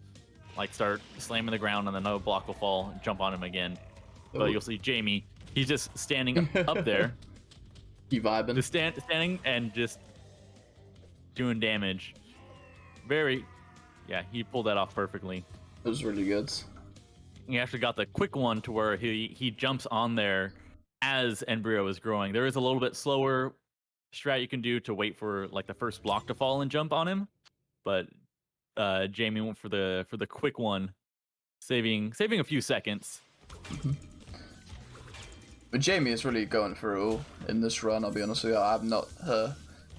like start slamming the ground, and then another block will fall and jump on him again. But you'll see Jamie, he's just standing up there. He vibing. Just standing and just doing damage. Yeah, he pulled that off perfectly. It was really good. He actually got the quick one to where he jumps on there as embryo is growing. There is a little bit slower strat you can do to wait for like the first block to fall and jump on him, but Jamie went for the quick one, saving a few seconds. But Jamie is really going through in this run. I'll be honest with you. I've not.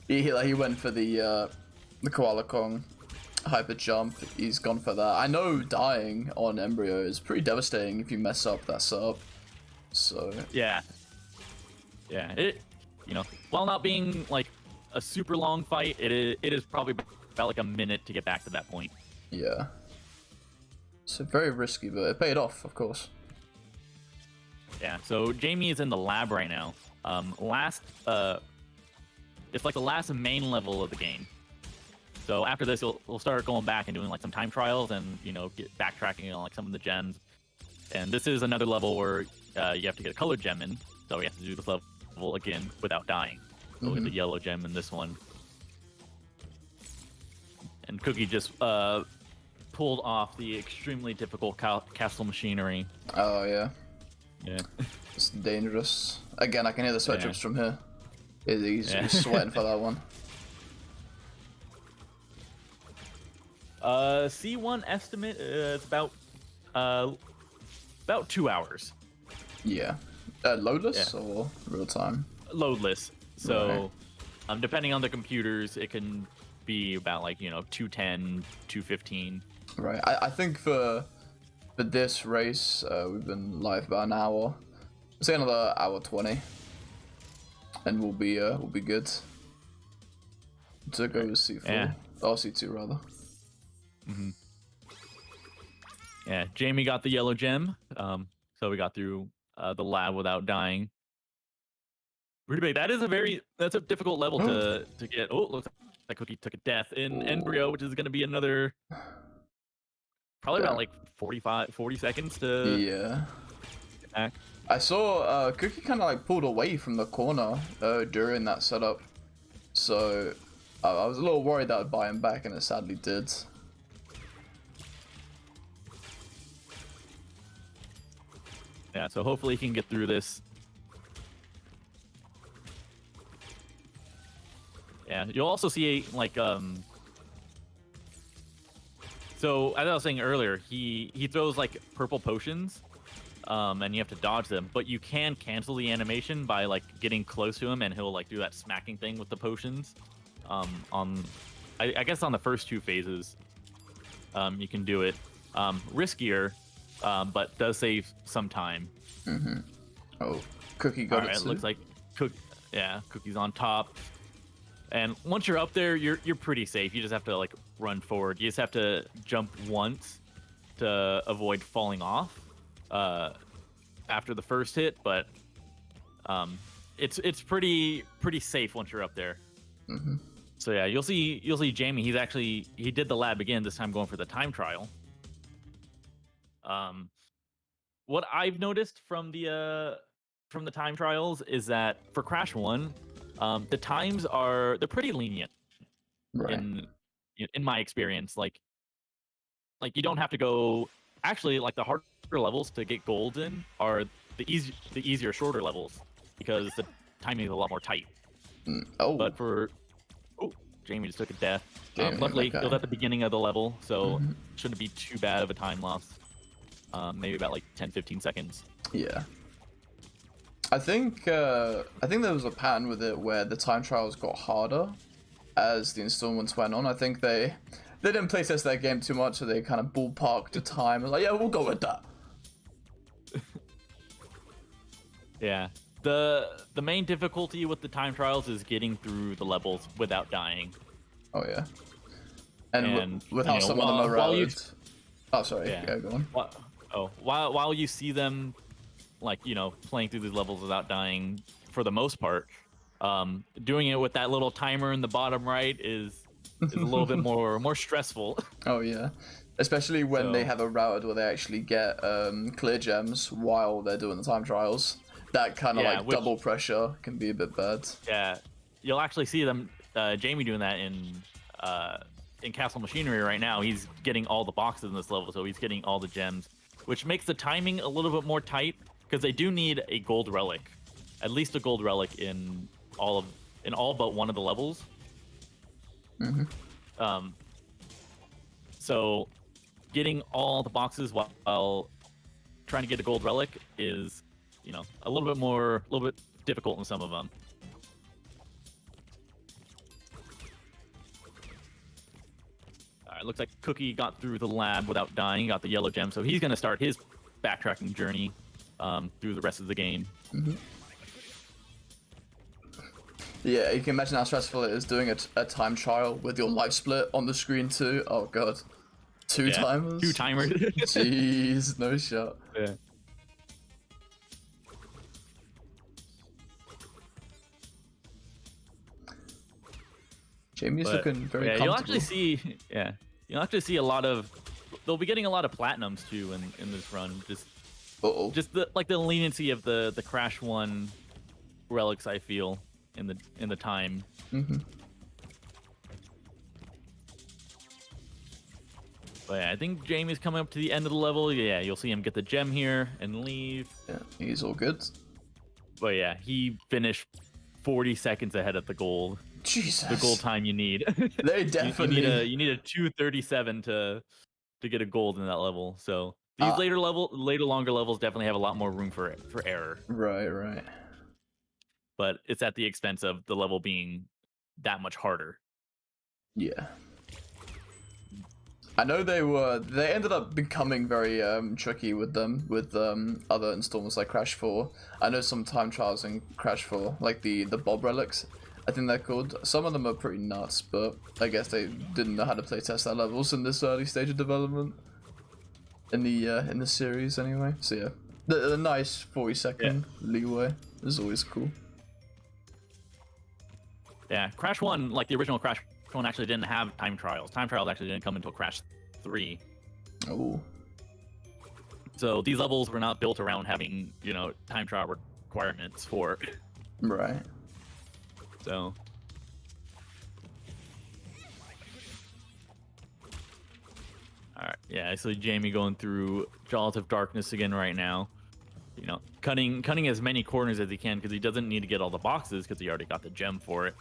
He went for the Kuala Kong hyper jump. He's gone for that. I know dying on embryo is pretty devastating if you mess up that setup. So yeah. It while not being like a super long fight, it is probably about like a minute to get back to that point. Yeah. So very risky, but it paid off, of course. Yeah. So Jamie is in the lab right now. It's like the last main level of the game. So after this, we'll start going back and doing like some time trials and get backtracking on like some of the gems. And this is another level where you have to get a colored gem in. So we have to do this level again without dying. So we get the yellow gem in this one. And Cookie just pulled off the extremely difficult castle machinery. Oh yeah. Yeah. It's dangerous. Again, I can hear the sweat drips from here. He's sweating for that one. C1 estimate is about 2 hours. Yeah. Loadless or real time? Loadless. So, depending on the computers, it can be about like 210, 215. Right. I think for this race, we've been live about an hour. Say another hour 20. and we'll be good to go with C4. Yeah. Oh, C2 rather. Mm-hmm. Yeah, Jamie got the yellow gem, so we got through the lab without dying. Pretty big. That's a difficult level to get. Oh, looks like Cookie took a death in Embryo, which is going to be another probably about like 40 seconds to Yeah. get back. I saw Cookie kind of like pulled away from the corner during that setup, so I was a little worried that would buy him back, and it sadly did. Yeah, so hopefully he can get through this. Yeah, you'll also see like so as I was saying earlier, he throws like purple potions, and you have to dodge them, but you can cancel the animation by like getting close to him, and he'll like do that smacking thing with the potions. I guess on the first two phases, you can do it. Riskier, but does save some time. Mm-hmm. Oh, Cookie got it. It looks like Cookie's on top. And once you're up there, you're pretty safe. You just have to like run forward. You just have to jump once to avoid falling off after the first hit, but it's pretty safe once you're up there. Mm-hmm. So yeah, you'll see Jamie. He did the lab again, this time going for the time trial. What I've noticed from the time trials is that for Crash 1, the times they're pretty lenient. Right. In my experience, like you don't have to go. Actually, like the harder levels to get gold in are the easier shorter levels because the timing is a lot more tight. But Jamie just took a death. Luckily, it was at the beginning of the level, so shouldn't be too bad of a time loss. Maybe about like 10-15 seconds. Yeah. I think there was a pattern with it where the time trials got harder as the installments went on. I think they didn't playtest their game too much, so they kind of ballparked the time. Like, yeah, we'll go with that. Yeah. The main difficulty with the time trials is getting through the levels without dying. Oh yeah. And with how some of them are routed. Oh, sorry. Yeah, go on. While you see them, like, playing through these levels without dying for the most part, doing it with that little timer in the bottom right is a little bit more stressful. Oh yeah, especially when they have a routed where they actually get clear gems while they're doing the time trials. That kind of double pressure can be a bit bad. Yeah, you'll actually see them, Jamie doing that in Castle Machinery right now. He's getting all the boxes in this level, so he's getting all the gems, which makes the timing a little bit more tight because they do need a gold relic, at least a gold relic in all but one of the levels. Mm-hmm. So getting all the boxes while trying to get a gold relic is, a little bit difficult in some of them. All right, looks like Cookie got through the lab without dying. He got the yellow gem, so he's going to start his backtracking journey through the rest of the game. Mm-hmm. Yeah, you can imagine how stressful it is doing a time trial with your life split on the screen too. Oh god. Two timers? 2 timers. Jeez, no shot. Yeah. Jamie's looking very comfortable. You'll actually see a lot of. They'll be getting a lot of platinums too in this run. Just the leniency of the Crash 1 relics, I feel, in the time. Mm-hmm. But yeah, I think Jamie's coming up to the end of the level. Yeah, you'll see him get the gem here and leave. Yeah, he's all good. But yeah, he finished 40 seconds ahead of the gold. Jesus. The gold time you need. They definitely. you need a 2:37 to get a gold in that level. So these later longer levels definitely have a lot more room for error. Right. But it's at the expense of the level being that much harder. Yeah. I know they ended up becoming very tricky with them with other installments like Crash 4. I know some time trials in Crash 4, like the Bob relics, I think they're called. Some of them are pretty nuts, but I guess they didn't know how to playtest their levels in this early stage of development. In the series anyway. So yeah, the nice 40-second leeway is always cool. Yeah, Crash 1, like the original Crash 1, actually didn't have time trials. Time trials actually didn't come until Crash 3. Oh. So these levels were not built around having, you know, time trial requirements for. Right. So. Alright, yeah, I see Jamie going through Jaws of Darkness again right now. You know, cutting as many corners as he can because he doesn't need to get all the boxes because he already got the gem for it.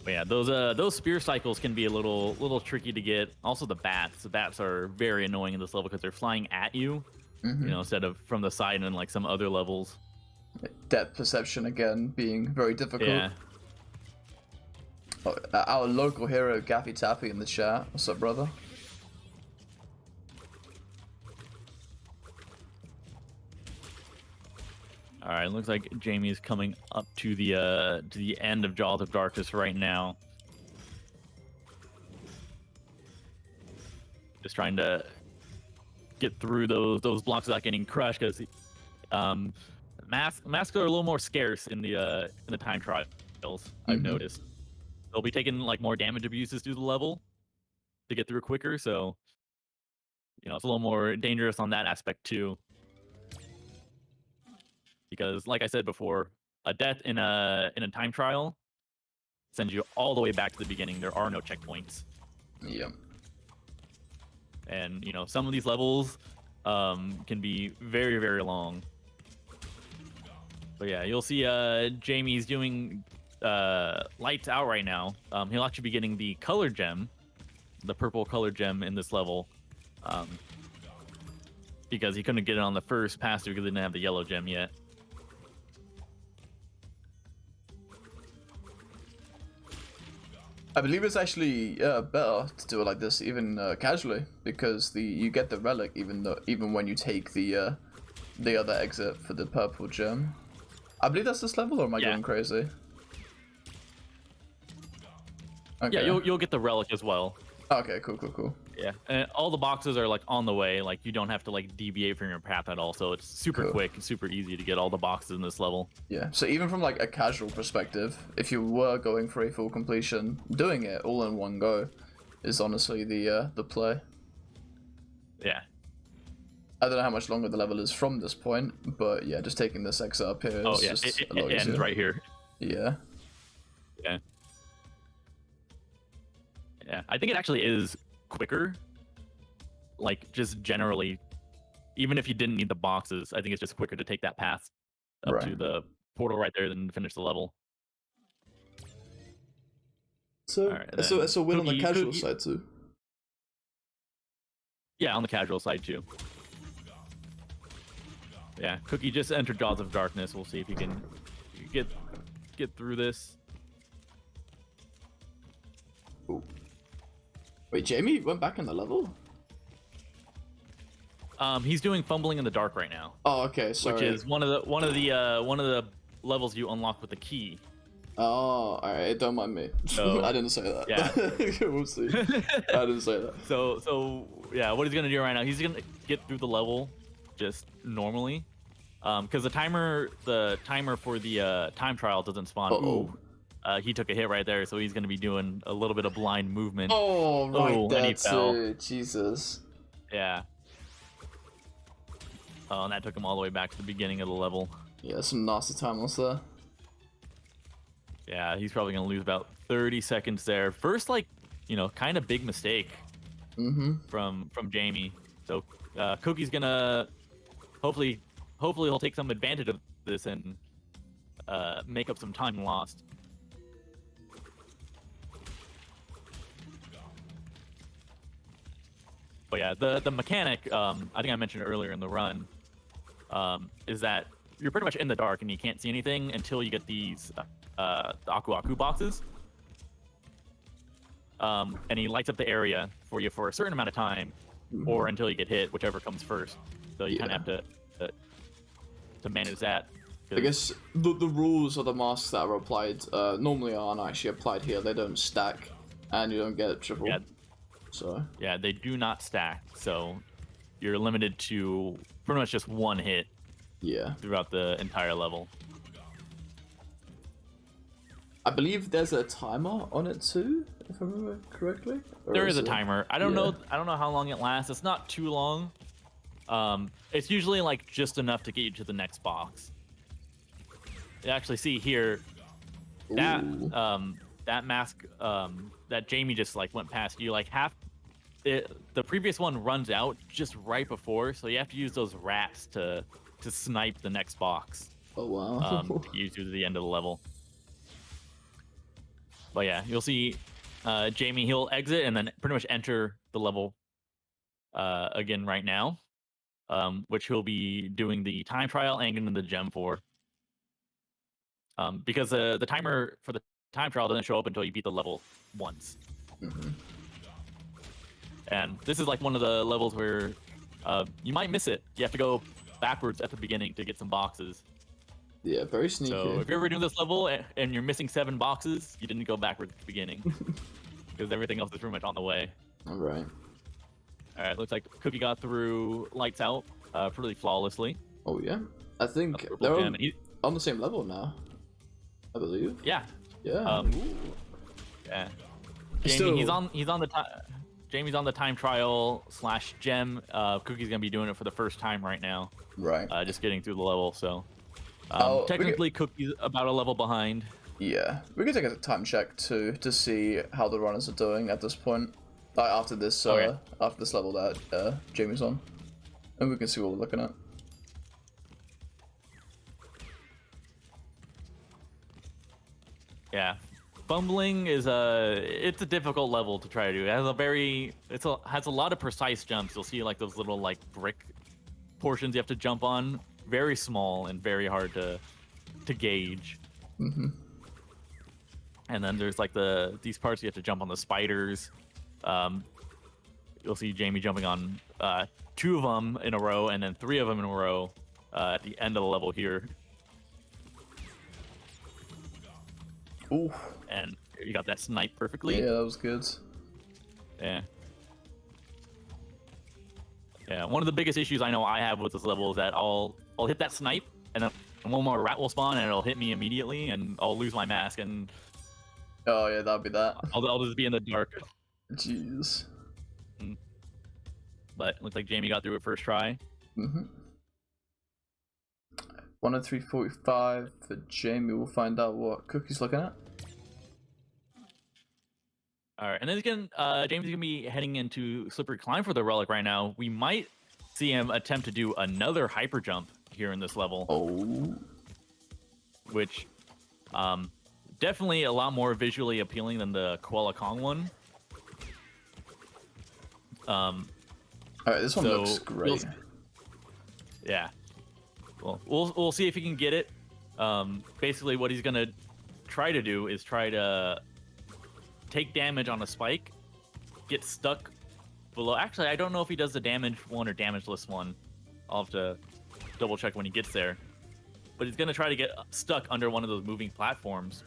But yeah, those spear cycles can be a little tricky to get. Also the bats. The bats are very annoying in this level because they're flying at you, you know, instead of from the side in like some other levels. Depth perception again being very difficult. Yeah. Oh, our local hero Gaffy Taffy in the chat. What's up, brother? All right, looks like Jamie's coming up to the end of Jaws of Darkness right now. Just trying to get through those blocks without getting crushed because masks are a little more scarce in the time trials. I've noticed they'll be taking like more damage abuses through the level to get through quicker, so you know it's a little more dangerous on that aspect too. Because, like I said before, a death in a time trial sends you all the way back to the beginning. There are no checkpoints. Yep. And you know some of these levels can be very, very long. But yeah, you'll see Jamie's doing lights out right now. He'll actually be getting the color gem, the purple color gem in this level, because he couldn't get it on the first pass through because he didn't have the yellow gem yet. I believe it's actually better to do it like this, even casually, because you get the relic even when you take the other exit for the purple gem. I believe that's this level, or am I going crazy? Okay. Yeah, you'll get the relic as well. Okay, cool. Yeah, and all the boxes are like on the way. Like you don't have to like deviate from your path at all. So it's super quick and super easy to get all the boxes in this level. Yeah. So even from like a casual perspective, if you were going for a full completion, doing it all in one go is honestly the play. Yeah. I don't know how much longer the level is from this point, but yeah, just taking this exit up here is just a lot it easier. ends right here. Yeah. Yeah. Yeah, I think it actually is quicker. Like, just generally, even if you didn't need the boxes, I think it's just quicker to take that path up to the portal right there than finish the level. So, right, it's a win on the casual side too. Yeah, on the casual side too. Yeah, Cookie just entered Jaws of Darkness. We'll see if he can get through this. Ooh. Wait, Jamie went back in the level? He's doing Fumbling in the Dark right now. Oh, okay, sorry. Which is one of the levels you unlock with the key. Oh, alright, don't mind me. So, I didn't say that. Yeah. We'll see. I didn't say that. So yeah, what he's gonna do right now, he's gonna get through the level just normally. Because the timer for the time trial doesn't spawn. Ooh. He took a hit right there, so he's going to be doing a little bit of blind movement. Oh, right there and he fell. too. Jesus. Yeah. Oh, and that took him all the way back to the beginning of the level. Yeah, some nasty time loss there. Yeah, he's probably going to lose about 30 seconds there. First, like, you know, kind of big mistake from Jamie. So Cookie's going to hopefully he'll take some advantage of this and make up some time lost. But yeah, the mechanic, I think I mentioned earlier in the run, is that you're pretty much in the dark and you can't see anything until you get these the Aku Aku boxes. And he lights up the area for you for a certain amount of time, or until you get hit, whichever comes first. So you kind of have to manage that. I guess the rules of the masks that are applied normally aren't actually applied here. They don't stack, and you don't get triple. Yeah. So yeah, they do not stack. So you're limited to pretty much just one hit. Yeah. Throughout the entire level. I believe there's a timer on it too, if I remember correctly. There is a timer. I don't know. I don't know how long it lasts. It's not too long. It's usually like just enough to get you to the next box. You actually see here that that mask that Jamie just like went past you, like the previous one runs out just right before, so you have to use those rats to snipe the next box. Oh wow. To use to the end of the level. But yeah, you'll see Jamie, he'll exit and then pretty much enter the level again right now, which he'll be doing the time trial and getting the gem for. Because the timer for the time trial doesn't show up until you beat the level once. And this is like one of the levels where you might miss it. You have to go backwards at the beginning to get some boxes. Yeah, very sneaky. So if you're ever doing this level and you're missing 7 boxes, you didn't go backwards at the beginning. Because everything else is pretty much on the way. Alright. Alright, looks like Cookie got through Lights Out pretty flawlessly. Oh yeah? I think they're on the same level now, I believe. Yeah. Yeah. Yeah. Jamie, he's on the Jamie's on the time trial / gem. Cookie's gonna be doing it for the first time right now. Right. Just getting through the level, so technically Cookie's about a level behind. Yeah, we can take a time check too to see how the runners are doing at this point. Like after this after this level that Jamie's on, and we can see what we're looking at. Yeah, fumbling is it's a difficult level to try to do. It has has a lot of precise jumps. You'll see like those little like brick portions you have to jump on, very small and very hard to gauge. And then there's like these parts you have to jump on the spiders. You'll see Jamie jumping on 2 of them in a row, and then 3 of them in a row at the end of the level here. Ooh. And you got that snipe perfectly. Yeah, that was good. Yeah. Yeah, one of the biggest issues I know I have with this level is that I'll hit that snipe, and then one more rat will spawn, and it'll hit me immediately, and I'll lose my mask, and oh yeah, that'd be that. I'll just be in the dark. Jeez. But it looks like Jamie got through it first try. 103.45 for Jamie. We'll find out what Cookie's looking at. All right, and then Jamie's gonna be heading into Slippery Climb for the relic right now. We might see him attempt to do another hyper jump here in this level. Oh. Which, definitely a lot more visually appealing than the Kuala Kong one. All right, this one looks great. Yeah. Well, we'll see if he can get it. Basically, what he's gonna try to do is try to take damage on a spike, get stuck below. Actually, I don't know if he does the damage one or damageless one. I'll have to double check when he gets there. But he's gonna try to get stuck under one of those moving platforms,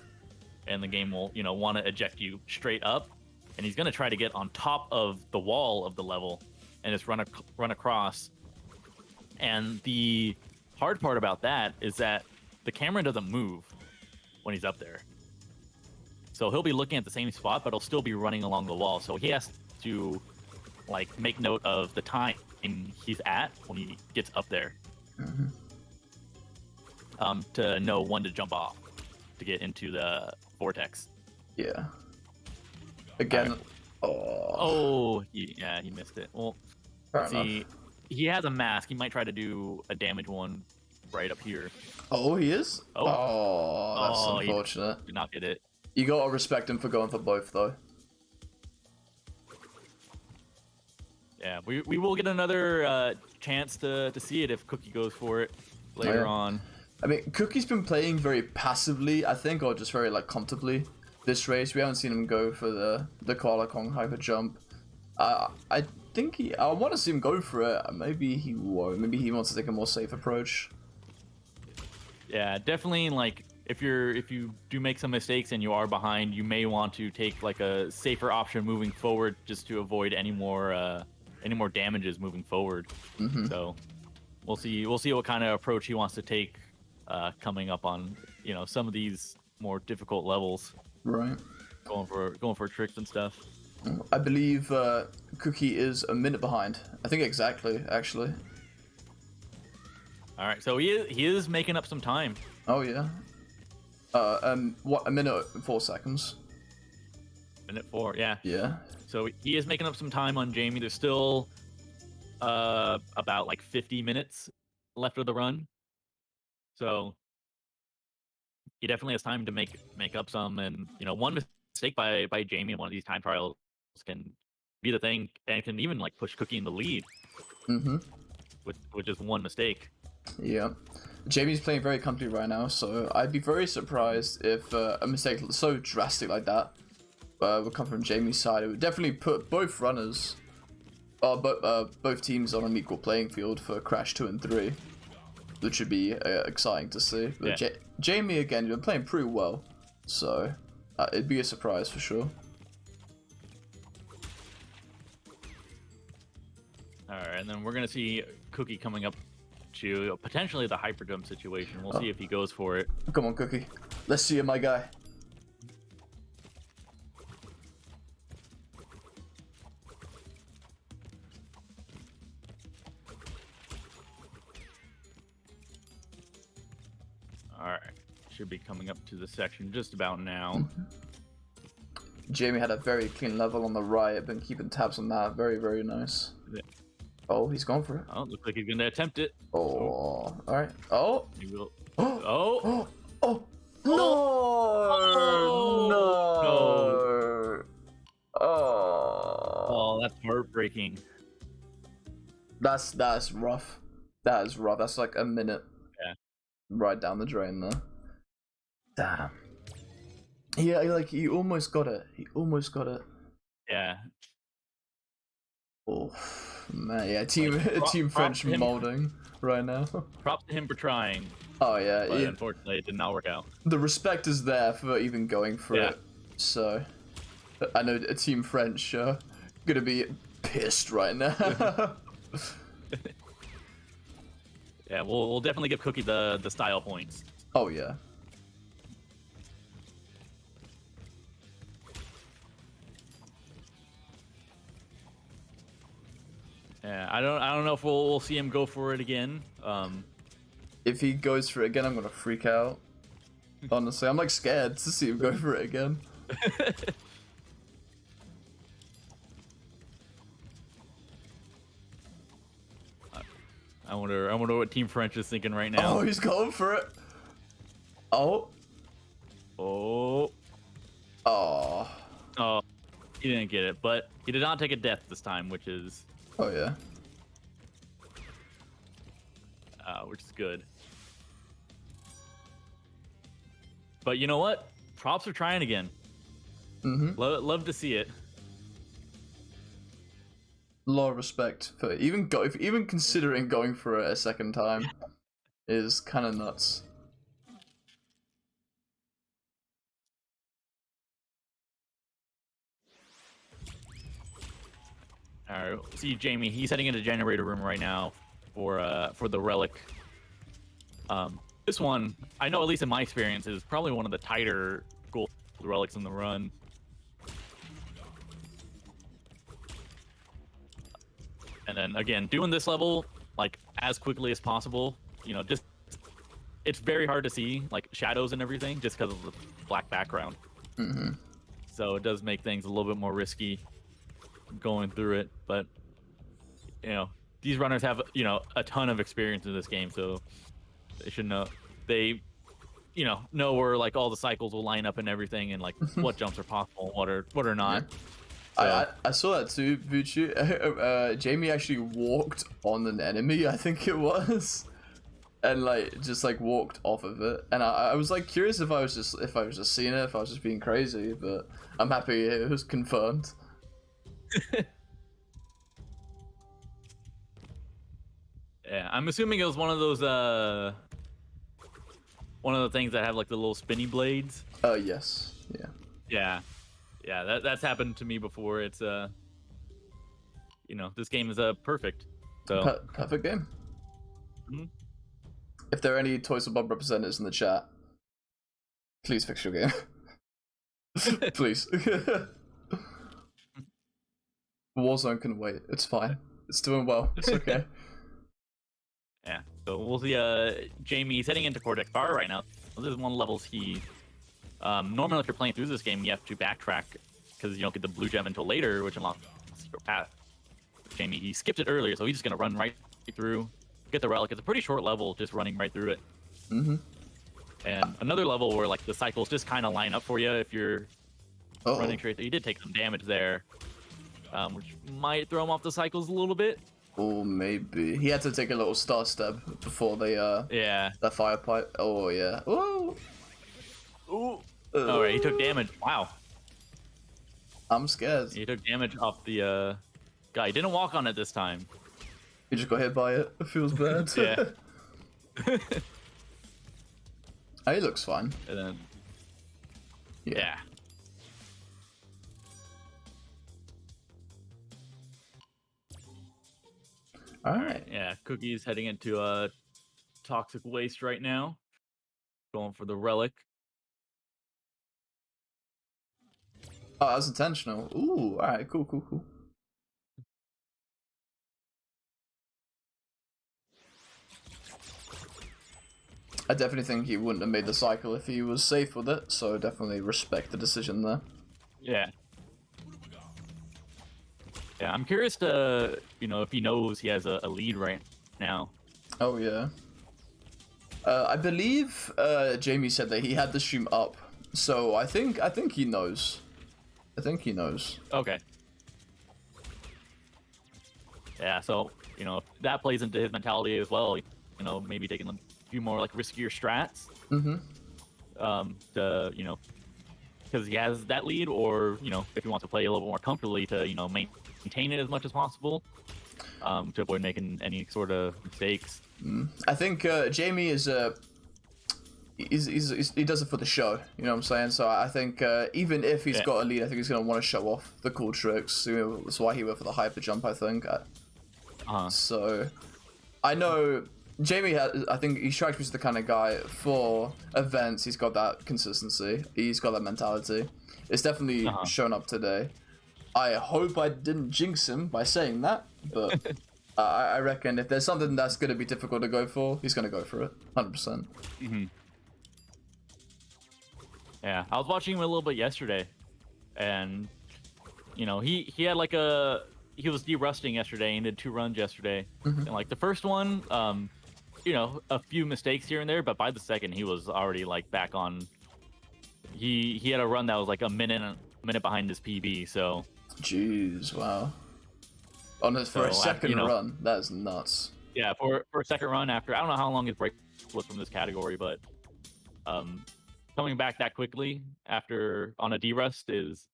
and the game will, want to eject you straight up. And he's gonna try to get on top of the wall of the level and just run across. And the hard part about that is that the camera doesn't move when he's up there. So he'll be looking at the same spot, but he'll still be running along the wall. So he has to make note of the time he's at when he gets up there. To know when to jump off to get into the vortex. Yeah. Again. Right. He missed it. Well, let's see. He has a mask. He might try to do a damage one right up here. Oh, he is? Oh, that's unfortunate. He did not get it. You gotta respect him for going for both, though. Yeah, we will get another chance to see it if Cookie goes for it later on. I mean, Cookie's been playing very passively, I think, or just very like comfortably this race. We haven't seen him go for the Kuala Kong hyper jump. I think I want to see him go for it. Maybe he won't. Maybe he wants to take a more safe approach. Yeah, definitely. Like if you do make some mistakes and you are behind, you may want to take like a safer option moving forward, just to avoid any more damages moving forward. So we'll see what kind of approach he wants to take coming up on some of these more difficult levels. Right. Going for tricks and stuff. I believe Cookie is a minute behind. I think exactly, actually. All right, so he is making up some time. Oh yeah. What, a minute and 4 seconds? Minute 4, yeah. Yeah. So he is making up some time on Jamie. There's still about like 50 minutes left of the run. So he definitely has time to make up some, and one mistake by Jamie in one of these time trials can be the thing, and can even like push Cookie in the lead. With just one mistake. Yeah. Jamie's playing very comfortably right now, so I'd be very surprised if a mistake so drastic like that would come from Jamie's side. It would definitely put both runners, both teams on an equal playing field for Crash 2 and 3, which would be exciting to see. But yeah. Jamie, again, you're playing pretty well, so it'd be a surprise for sure. Alright, and then we're going to see Cookie coming up to potentially the hyper jump situation. We'll see if he goes for it. Come on, Cookie. Let's see it, my guy. Alright. Should be coming up to the section just about now. Jamie had a very clean level on the right. Been keeping tabs on that. Very, very nice. Yeah. Oh, he's gone for it. Oh, looks like he's gonna attempt it. Oh, alright. Oh! He will. Oh! Oh! No! No! Oh! Oh, that's heartbreaking. That's rough. That is rough. That's like a minute. Yeah. Right down the drain there. Damn. Yeah, like he almost got it. He almost got it. Yeah. Oh man, yeah. Team French molding right now. Props to him for trying. Oh yeah. But unfortunately, it did not work out. The respect is there for even going for it. So I know Team French gonna be pissed right now. Yeah, we'll definitely give Cookie the style points. Oh yeah. Yeah, I don't know if we'll see him go for it again. If he goes for it again, I'm gonna freak out. Honestly, I'm like scared to see him go for it again. I wonder what Team French is thinking right now. Oh, he's going for it. Oh. Oh. Oh. Oh. He didn't get it, but he did not take a death this time, which is. Oh yeah. Which is good. But you know what? Props for trying again. Love to see it. A lot of respect for even considering going for it a second time is kind of nuts. All right, see Jamie. He's heading into generator room right now for the relic. This one, I know at least in my experience, is probably one of the tighter gold relics in the run. And then again, doing this level like as quickly as possible. Just it's very hard to see like shadows and everything just because of the black background. So it does make things a little bit more risky going through it, but these runners have a ton of experience in this game, so they should know know where like all the cycles will line up and everything, and like what jumps are possible and what are not. I saw that too, Vuchu. Jamie actually walked on an enemy, I think it was. and like just like walked off of it. And I was like curious if I was just seeing it, if I was just being crazy, but I'm happy it was confirmed. Yeah, I'm assuming it was one of those one of the things that have like the little spinny blades. Yes. Yeah. Yeah, that's happened to me before. It's you know, this game is perfect. So Perfect game. Mhm. If there are any Toys for Bob representatives in the chat, please fix your game. Please. Warzone can wait. It's fine. It's doing well. It's okay. Yeah, so we'll see. Jamie's heading into Cortex Power right now. This is one of the levels he. Normally, if you're playing through this game, you have to backtrack because you don't get the blue gem until later, which unlocks the secret path. Jamie, he skipped it earlier, so he's just gonna run right through, get the relic. It's a pretty short level, just running right through it. Mm-hmm. And another level where like the cycles just kind of line up for you if you're running straight through. You did take some damage there, which might throw him off the cycles a little bit. Oh, maybe he had to take a little star step before they Yeah. the fire pipe. Oh yeah. Ooh. Ooh. All right, he took damage. Wow. I'm scared. He took damage off the guy. He didn't walk on it this time. He just got hit by it. It feels bad. Yeah. Oh, he looks fine. And then. Yeah. Yeah. All right. Yeah, Cookie's heading into toxic waste right now. Going for the relic. Oh, that's intentional. Ooh. All right. Cool. I definitely think he wouldn't have made the cycle if he was safe with it, so definitely respect the decision there. Yeah. Yeah, I'm curious to, you know, if he knows he has a lead right now. Oh yeah. I believe Jamie said that he had the stream up, so I think he knows. I think he knows. Okay. Yeah, so, you know, if that plays into his mentality as well, you know, maybe taking a few more like riskier strats. To, you know, because he has that lead, or, you know, if he wants to play a little more comfortably to, you know, maintain it as much as possible, to avoid making any sort of mistakes. I think Jamie is he does it for the show, you know what I'm saying? So I think even if he's got a lead, I think he's gonna want to show off the cool tricks. You know, that's why he went for the hyper jump, I think. So I know Jamie has, I think he strikes me as the kind of guy for events. He's got that consistency. He's got that mentality. It's definitely shown up today. I hope I didn't jinx him by saying that, but I reckon if there's something that's going to be difficult to go for, he's going to go for it, 100%. Yeah, I was watching him a little bit yesterday, and you know, he had like he was de-rusting yesterday and did 2 runs yesterday, and like the first one, you know, a few mistakes here and there, but by the second he was already like back on. He had a run that was like a minute behind his PB, so. Jeez, wow. For a second run, that is nuts. Yeah, for a second run after, I don't know how long his break was from this category, but coming back that quickly after on a D-rust is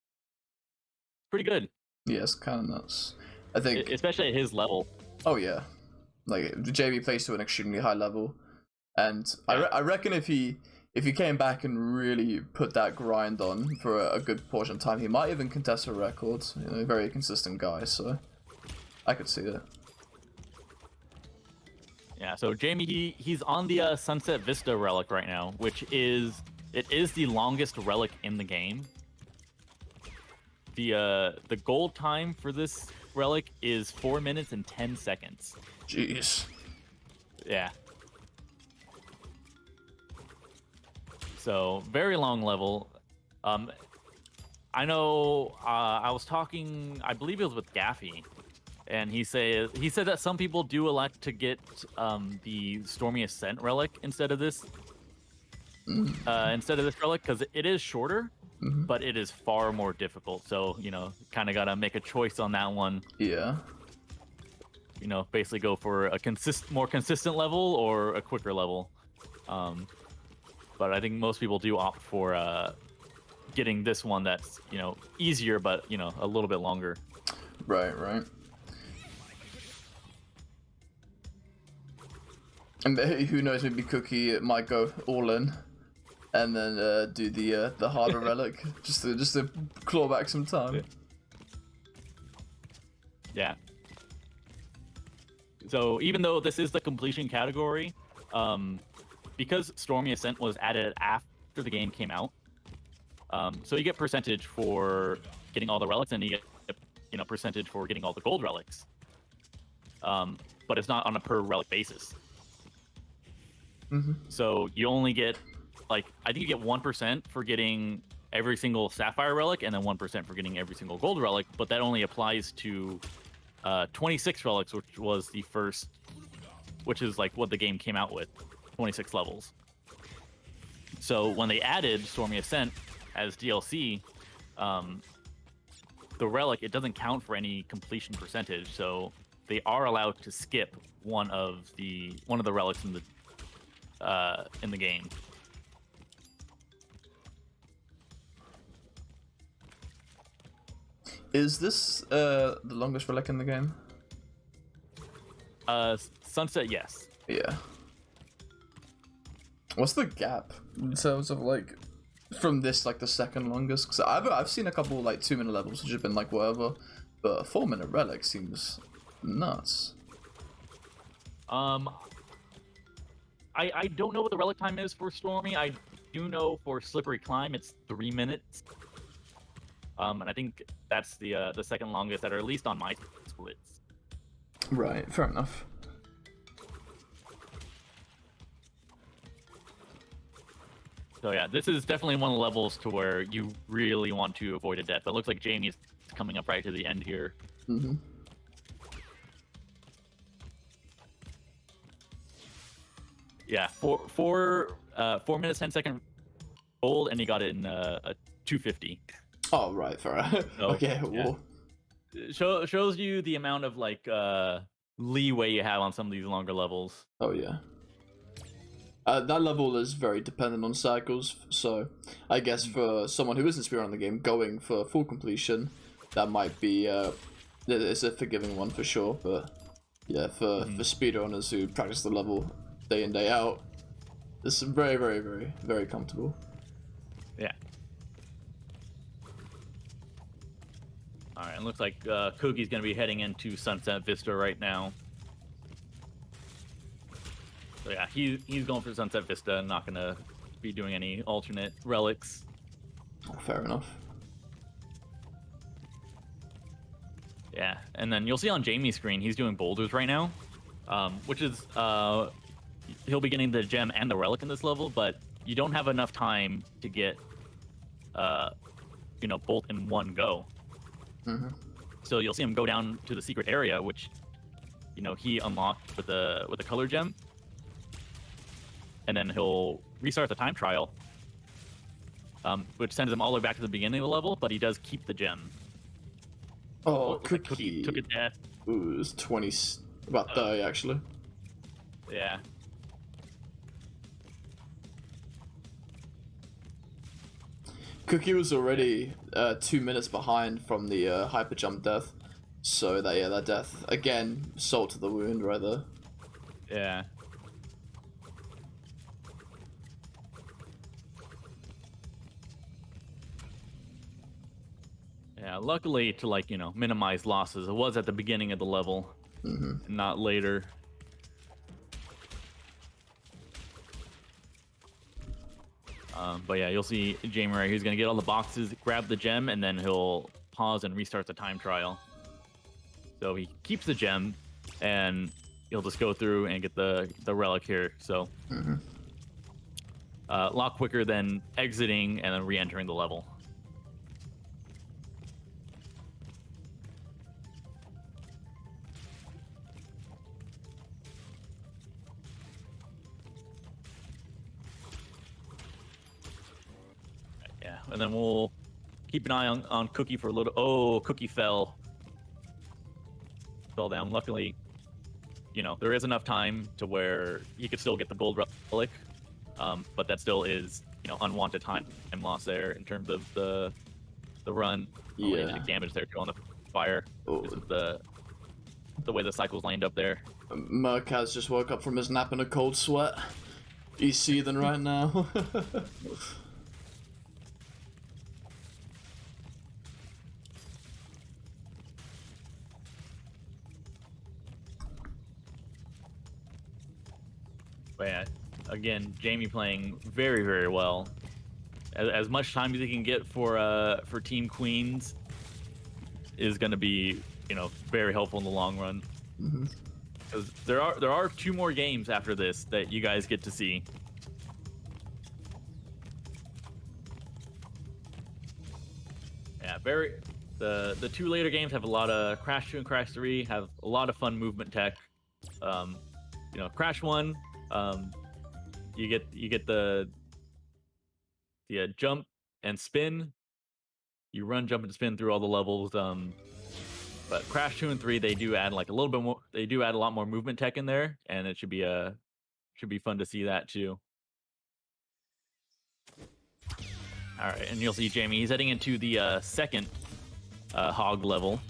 pretty good. Yes, kind of nuts. I think, especially at his level. Oh yeah, like JB plays to an extremely high level, and I reckon if he came back and really put that grind on for a good portion of time, he might even contest a record. You know, a very consistent guy, so I could see it. Yeah, so Jamie, he's on the Sunset Vista relic right now, which is the longest relic in the game. The gold time for this relic is 4 minutes and 10 seconds. Jeez. Yeah. So very long level. I know. I was talking. I believe it was with Gaffy, and he said that some people do elect to get the Stormy Ascent relic instead of this. Instead of this relic, because it is shorter, but it is far more difficult. So, you know, kind of gotta make a choice on that one. Yeah. you know, basically go for a more consistent level or a quicker level. But I think most people do opt for getting this one that's, you know, easier, but, you know, a little bit longer. Right. And who knows, maybe Cookie might go all in, and then do the harder relic just to claw back some time. Yeah. So even though this is the completion category, because Stormy Ascent was added after the game came out, so you get percentage for getting all the relics, and you get, you know, percentage for getting all the gold relics. But it's not on a per relic basis. So you only get, like, I think you get 1% for getting every single sapphire relic, and then 1% for getting every single gold relic. But that only applies to 26 relics, which was the first, which is like what the game came out with, 26 levels. So when they added Stormy Ascent as DLC, the relic, it doesn't count for any completion percentage. So they are allowed to skip one of the relics in the game. Is this the longest relic in the game? Sunset, yes. Yeah. What's the gap in terms of, like, from this, like, the second longest? Because I've seen a couple, like, 2-minute levels which have been like whatever, but a 4-minute relic seems nuts. I don't know what the relic time is for Stormy. I do know for Slippery Climb it's 3 minutes. And I think that's the second longest, that are at least on my splits. Right, fair enough. So yeah, this is definitely one of the levels to where you really want to avoid a death. It looks like Jamie's coming up right to the end here. Yeah, 4 minutes 10-second hold, and he got it in a 250. Oh right, fair enough. So, okay, yeah. Shows you the amount of, like, leeway you have on some of these longer levels. Oh yeah. That level is very dependent on cycles, so I guess for someone who isn't speedrunning the game, going for full completion, that might be it's a forgiving one for sure. But yeah, for speedrunners who practice the level day in day out, it's very, very, very, very comfortable. Yeah. All right, it looks like Koogie's gonna be heading into Sunset Vista right now. So yeah, he's going for Sunset Vista, not gonna be doing any alternate relics. Oh, fair enough. Yeah, and then you'll see on Jamie's screen, he's doing boulders right now, which is, he'll be getting the gem and the relic in this level, but you don't have enough time to get, you know, both in one go. So you'll see him go down to the secret area, which, you know, he unlocked with the color gem. And then he'll restart the time trial, which sends him all the way back to the beginning of the level, but he does keep the gem. Oh, Cookie took a death. Ooh, it was 20, about 30 actually. Yeah. Cookie was already 2 minutes behind from the hyper jump death, so that death again, salt to the wound right there. Yeah. Yeah, luckily to, like, you know, minimize losses, it was at the beginning of the level, not later. But yeah, you'll see Jamie right here. He's gonna get all the boxes, grab the gem, and then he'll pause and restart the time trial. So he keeps the gem, and he'll just go through and get the relic here. So a lot quicker than exiting and then re-entering the level. Yeah, and then we'll keep an eye on Cookie for a little. Oh, Cookie fell down. Luckily, there is enough time to where he could still get the gold relic, but that still is unwanted time loss there in terms of the run. Yeah. Take damage there too on the fire. This is the way the cycle's lined up there. Murcaz just woke up from his nap in a cold sweat. He's seething right now. But yeah, again, Jamie playing very, very well. As much time as he can get for Team Queens is going to be, very helpful in the long run. Because there are 2 more games after this that you guys get to see. Yeah, the 2 later games have a lot of Crash 2 and Crash 3 have a lot of fun movement tech. Crash 1, you get the jump and spin. You run, jump, and spin through all the levels. But Crash 2 and 3, they do add like a little bit more. They do add a lot more movement tech in there, and it should be fun to see that too. All right, and you'll see Jamie. He's heading into the second hog level.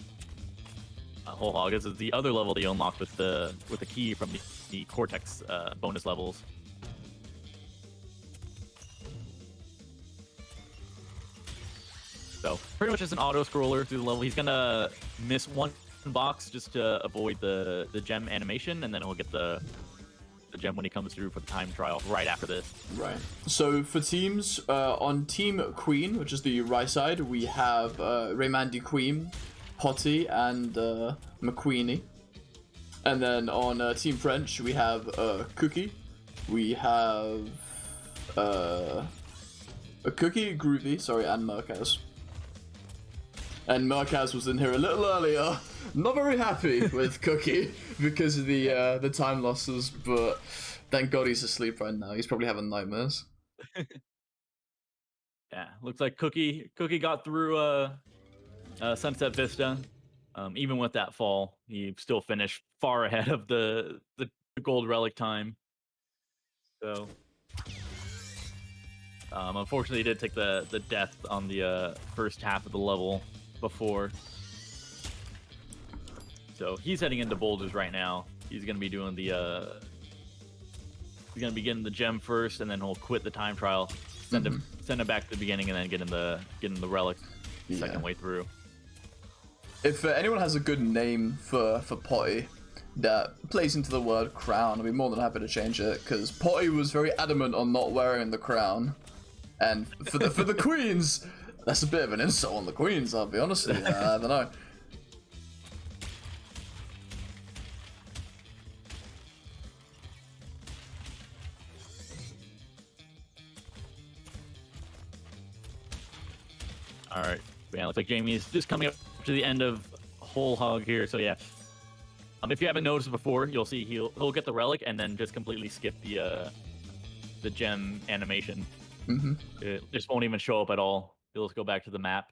Whole hog. This is the other level that you unlock with the key from the Cortex bonus levels. So pretty much just an auto scroller through the level. He's gonna miss one box just to avoid the gem animation, and then he'll get the gem when he comes through for the time trial right after this. Right. So for teams, on Team Queen, which is the right side, we have Raymandicoot, Potty, and McCrodi. And then on Team French, we have Cookie. We have a Cookie, Groovy, sorry, and Murcaz. And Murcaz was in here a little earlier, not very happy with Cookie because of the time losses, but thank God he's asleep right now. He's probably having nightmares. Yeah, looks like Cookie got through Sunset Vista. Even with that fall, he still finished far ahead of the gold relic time. So unfortunately, he did take the death on the first half of the level before. So he's heading into boulders right now. He's gonna be doing he's gonna be getting the gem first, and then he'll quit the time trial, send him back to the beginning, and then get in the relic second way through. If anyone has a good name for Potty that plays into the word crown, I'd be more than happy to change it, because Potty was very adamant on not wearing the crown, and for the queens, that's a bit of an insult on the queens. I'll be honest with you. I don't know. All right, yeah, looks like Jamie's just coming up to the end of whole hog here. So yeah, if you haven't noticed before, you'll see he'll get the relic and then just completely skip the gem animation. It just won't even show up at all. He'll just go back to the map.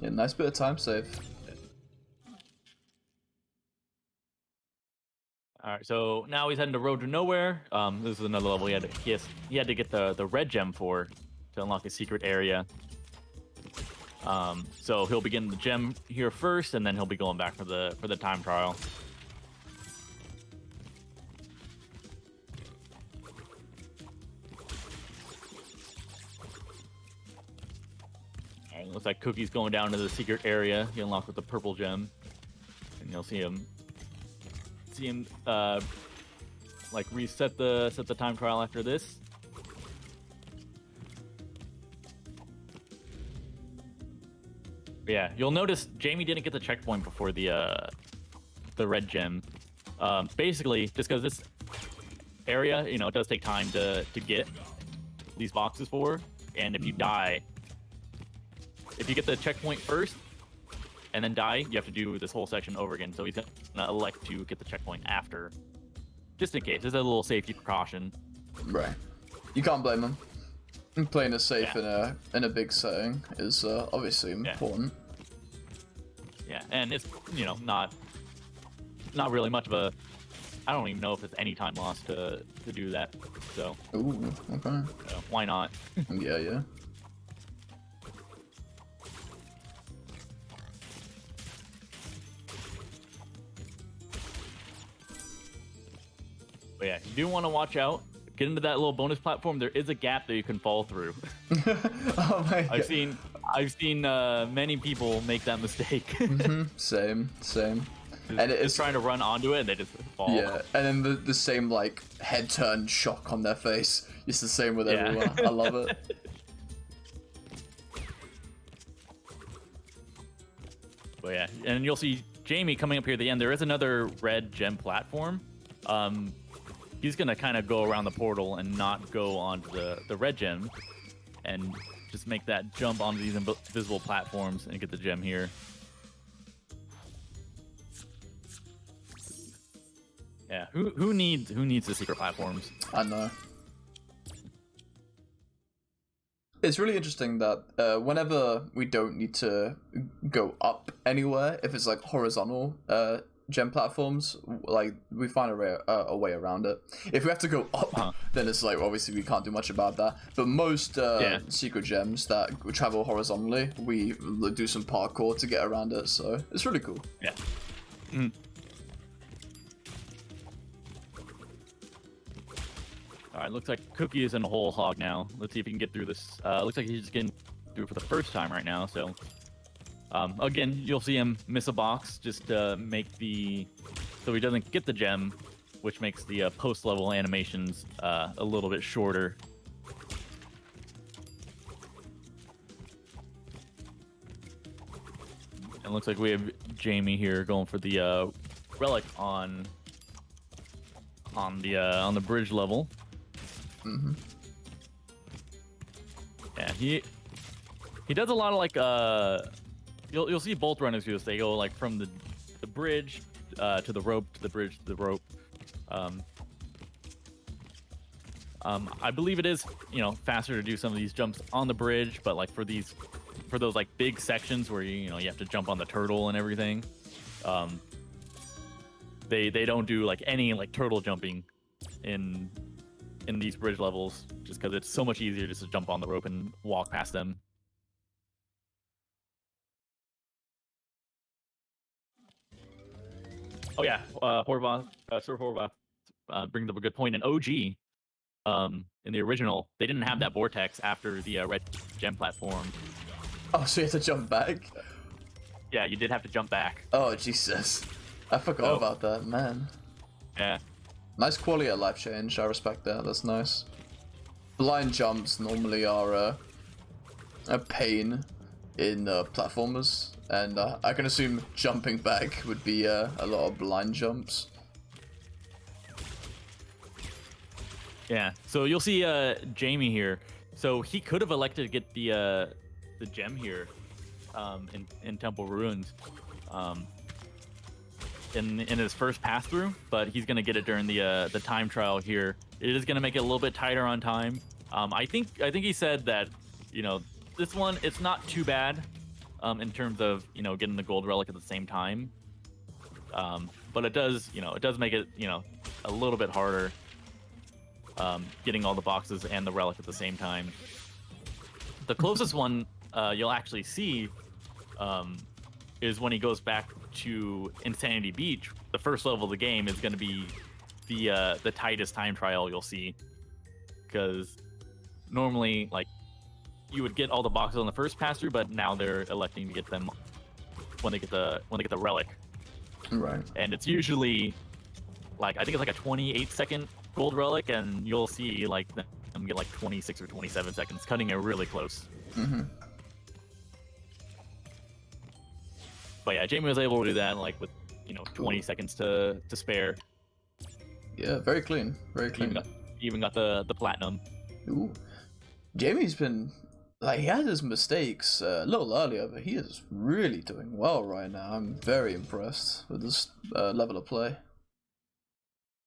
Yeah, nice bit of time save. All right, so now he's heading to Road to Nowhere. This is another level he had to get the red gem for to unlock a secret area. So he'll begin the gem here first, and then he'll be going back for the time trial. Alright, looks like Cookie's going down to the secret area. He unlocked with the purple gem, and you'll see him like set the time trial after this. But yeah, you'll notice Jamie didn't get the checkpoint before the red gem. Basically, just because this area, it does take time to get these boxes for, and if you die, if you get the checkpoint first and then die, you have to do this whole section over again. So he's gonna elect to get the checkpoint after, just in case. There's a little safety precaution. Right. You can't blame him. Playing it safe in a big setting is obviously important. Yeah, and it's not not really much of a. I don't even know if it's any time lost to do that. So. Ooh, okay. Why not? Yeah, yeah. But yeah, you do want to watch out. Get into that little bonus platform. There is a gap that you can fall through. Oh my God. I've seen many people make that mistake. Same. And it's trying to run onto it and they just fall. Yeah, and then the same like head turn shock on their face. It's the same with everyone. I love it. But yeah, and you'll see Jamie coming up here at the end. There is another red gem platform. He's gonna kind of go around the portal and not go onto the red gem, and just make that jump onto these invisible platforms and get the gem here. Yeah, who needs the secret platforms? I know. It's really interesting that whenever we don't need to go up anywhere, if it's like horizontal gem platforms, like we find a way around it. If we have to go up, then it's like obviously we can't do much about that. But most secret gems that travel horizontally, we do some parkour to get around it. So it's really cool. Yeah. All right, looks like Cookie is in a whole hog now. Let's see if he can get through this. Looks like he's just getting through for the first time right now. So, again, you'll see him miss a box just to make so he doesn't get the gem, which makes the post-level animations a little bit shorter. And looks like we have Jamie here going for the relic on the bridge level. Yeah, he does a lot of like you'll see both runners do this. They go like from the bridge to the rope, to the bridge to the rope. I believe it is faster to do some of these jumps on the bridge, but like for those like big sections where you have to jump on the turtle and everything, they don't do like any like turtle jumping in these bridge levels, just because it's so much easier just to jump on the rope and walk past them. Oh yeah, Horvath, Sir Horvath brings up a good point. In OG, in the original, they didn't have that vortex after the red gem platform. Oh, so you have to jump back? Yeah, you did have to jump back. Oh, Jesus. I forgot about that, man. Yeah. Nice quality of life change, I respect that, that's nice. Blind jumps normally are a pain in platformers, and I can assume jumping back would be a lot of blind jumps. Yeah, so you'll see Jamie here. So he could have elected to get the gem here in Temple Ruins. In his first pass through, but he's gonna get it during the time trial here. It is gonna make it a little bit tighter on time. I think he said that this one it's not too bad in terms of getting the gold relic at the same time, but it does make it a little bit harder getting all the boxes and the relic at the same time. The closest one you'll actually see is when he goes back to Insanity Beach. The first level of the game is going to be the tightest time trial you'll see, because normally like you would get all the boxes on the first pass through, but now they're electing to get them when they get the relic. Right. And it's usually like, I think it's like a 28-second gold relic, and you'll see like them get like 26 or 27 seconds, cutting it really close. But yeah, Jamie was able to do that like with 20 seconds to spare. Yeah, very clean, very clean. Even got the platinum. Ooh, Jamie's been like, he had his mistakes a little earlier, but he is really doing well right now. I'm very impressed with this level of play.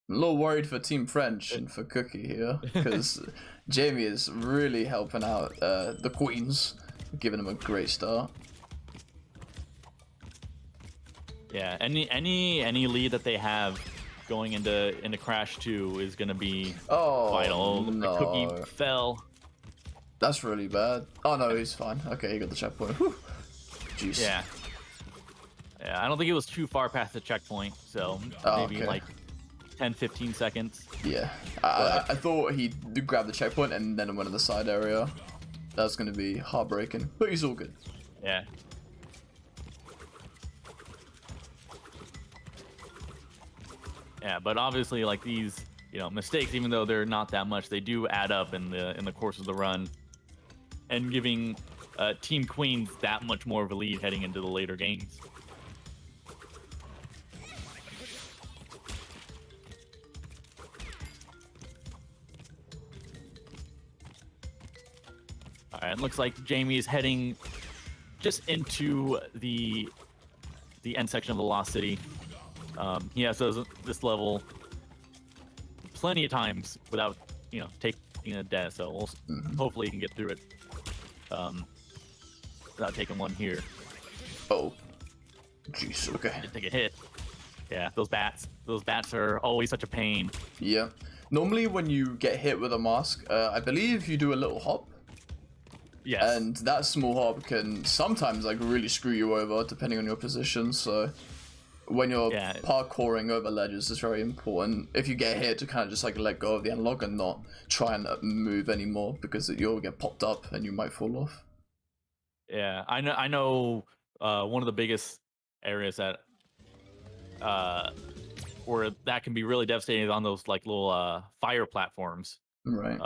I'm a little worried for Team French and for Cookie here, because Jamie is really helping out the Queens, giving them a great start. Yeah, any lead that they have going into Crash 2 is gonna be vital. The Cookie no. fell. That's really bad. Oh no, he's fine. Okay, he got the checkpoint. Whew. Jeez. Yeah. Yeah, I don't think it was too far past the checkpoint, so maybe like 10-15 seconds. Yeah, I thought he'd grab the checkpoint and then went to the side area. That's going to be heartbreaking, but he's all good. Yeah. Yeah, but obviously, like these, mistakes, even though they're not that much, they do add up in the course of the run, and giving Team Queens that much more of a lead heading into the later games. All right, it looks like Jamie is heading just into the end section of the Lost City. He has this level plenty of times without, taking a death. So hopefully he can get through it without taking one here. Oh, jeez. Okay. Didn't take a hit. Yeah, those bats are always such a pain. Yeah. Normally, when you get hit with a mask, I believe you do a little hop. Yes. And that small hop can sometimes like really screw you over depending on your position. So when you're parkouring over ledges, it's very important if you get hit to kind of just like let go of the analog and not try and move anymore, because you'll get popped up and you might fall off. Yeah, I know. One of the biggest areas that where that can be really devastating on those like little fire platforms. Right.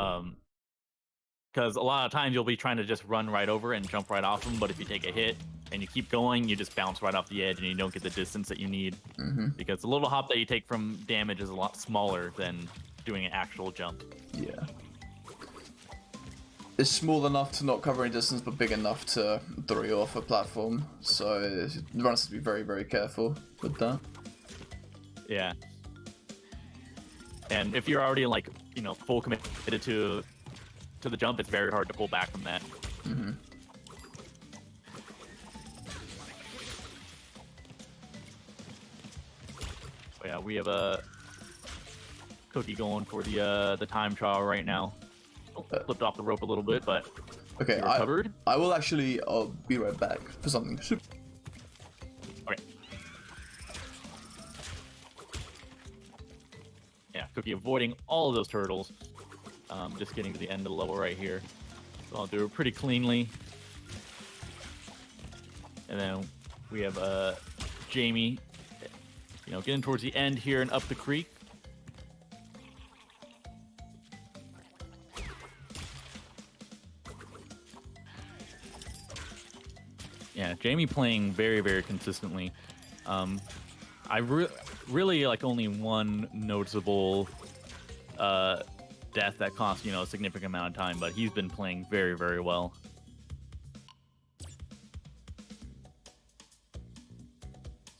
Because a lot of times you'll be trying to just run right over and jump right off them, but if you take a hit and you keep going, you just bounce right off the edge and you don't get the distance that you need. Because the little hop that you take from damage is a lot smaller than doing an actual jump. Yeah. It's small enough to not cover any distance, but big enough to throw you off a platform. So the runners have to be very, very careful with that. Yeah. And if you're already like, full committed to the jump, it's very hard to pull back from that. But yeah, we have a Cookie going for the time trial right now. Flipped off the rope a little bit, but okay, recovered. I will actually. I'll be right back for something. Okay. Yeah, Cookie avoiding all of those turtles. Just getting to the end of the level right here. So I'll do it pretty cleanly. And then we have Jamie, getting towards the end here and up the creek. Yeah, Jamie playing very, very consistently. I really like only one noticeable death that cost a significant amount of time, but he's been playing very, very well.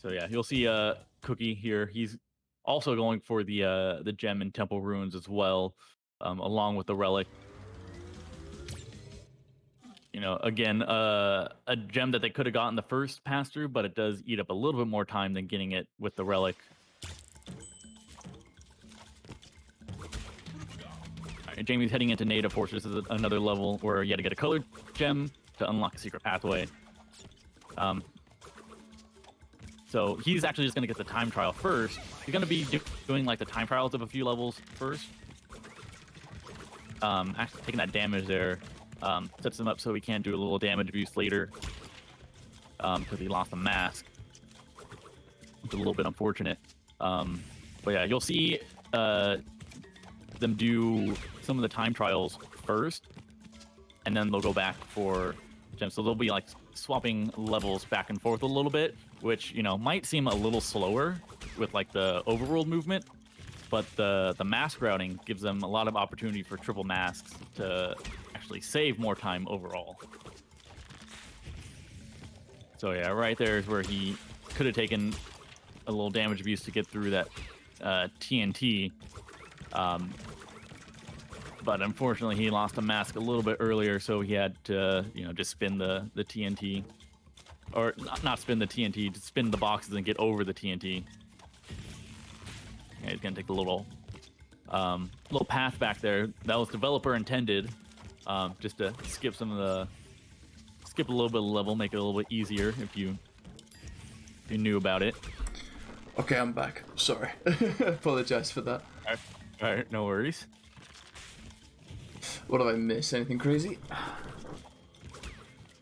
So yeah, you'll see Cookie here. He's also going for the gem in Temple Ruins as well, along with the relic. Again, a gem that they could have gotten the first pass through, but it does eat up a little bit more time than getting it with the relic. Jamie's heading into Native Fortress. This is another level where you had to get a colored gem to unlock a secret pathway. So he's actually just going to get the time trial first. He's going to be doing like the time trials of a few levels first. Actually taking that damage there sets him up so he can't do a little damage abuse later because he lost a mask. It's a little bit unfortunate. But yeah, you'll see them do some of the time trials first, and then they'll go back for gems. So they'll be like swapping levels back and forth a little bit, which might seem a little slower with like the overworld movement, but the mask routing gives them a lot of opportunity for triple masks to actually save more time overall. So yeah, right there is where he could have taken a little damage abuse to get through that TNT. But unfortunately, he lost a mask a little bit earlier, so he had to, just spin the TNT. or not spin the TNT, just spin the boxes and get over the TNT. Yeah, he's gonna take the little path back there that was developer intended, just to skip a little bit of the level, make it a little bit easier if you knew about it. Okay, I'm back. Sorry. Apologize for that. All right, no worries. What did I miss? Anything crazy?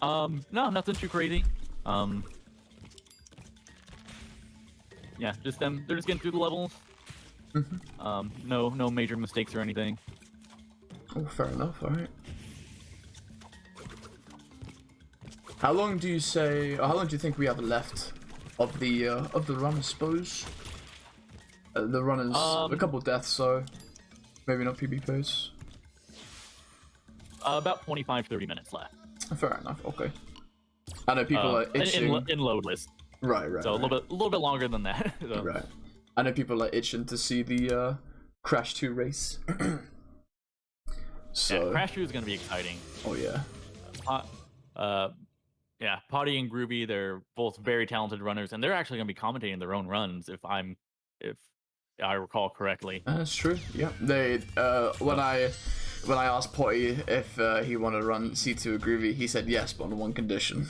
No, nothing too crazy. Yeah, just them. They're just getting through the levels. No major mistakes or anything. Oh, fair enough. All right. How long do you say? Or how long do you think we have left of the run? I suppose. The run is a couple deaths, so maybe not PB pace. About 25-30 minutes left. Fair enough. Okay. I know people are itching in load list. Right. So a little bit longer than that. So. Right. I know people are itching to see the Crash 2 race. So yeah, Crash 2 is gonna be exciting. Oh yeah. Yeah, Potty and Groovy, they're both very talented runners, and they're actually gonna be commentating their own runs if I recall correctly. That's true. Yeah. They when I asked Potty if he wanted to run C2 with Groovy, he said yes, but on one condition.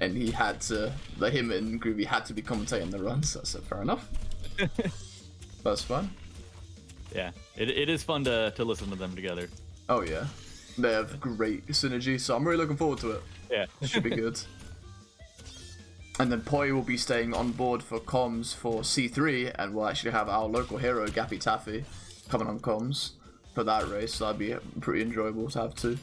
And he had to, him and Groovy had to be commentating the runs. So I said, fair enough. That's fun. Yeah, it is fun to listen to them together. Oh yeah, they have great synergy, so I'm really looking forward to it. Yeah, it should be good. And then Potty will be staying on board for comms for C3, and we'll actually have our local hero Gappy Taffy coming on comms for that race. So that'd be pretty enjoyable to have too.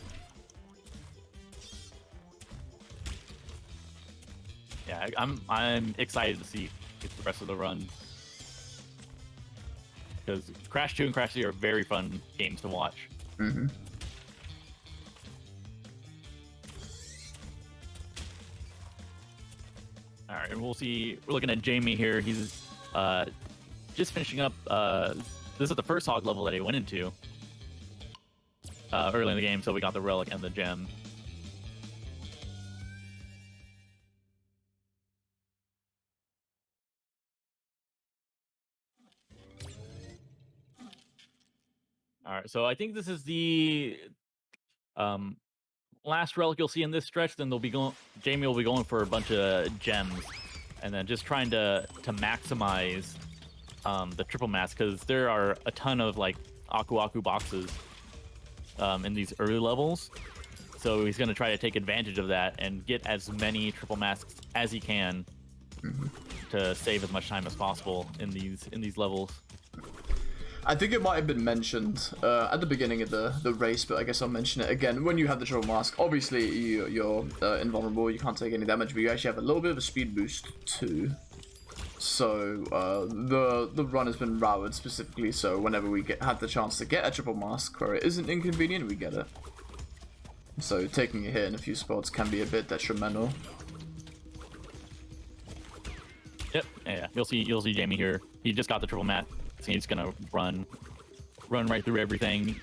Yeah, I'm excited to see the rest of the run, because Crash 2 and Crash 3 are very fun games to watch. Mm-hmm. All right, we'll see. We're looking at Jamie here. He's just finishing up. This is the first hog level that he went into early in the game, so we got the relic and the gem. All right, so I think this is the last relic you'll see in this stretch. Then Jamie will be going for a bunch of gems, and then just trying to maximize the triple mask, because there are a ton of like Aku boxes in these early levels. So he's going to try to take advantage of that and get as many triple masks as he can to save as much time as possible in these levels. I think it might have been mentioned at the beginning of the race, but I guess I'll mention it again. When you have the triple mask, obviously you're invulnerable, you can't take any damage, but you actually have a little bit of a speed boost too. So the run has been routed specifically, so whenever we have the chance to get a triple mask where it isn't inconvenient, we get it. So taking a hit in a few spots can be a bit detrimental. Yep, yeah, you'll see Jamie here. He just got the triple mat. So he's gonna run right through everything,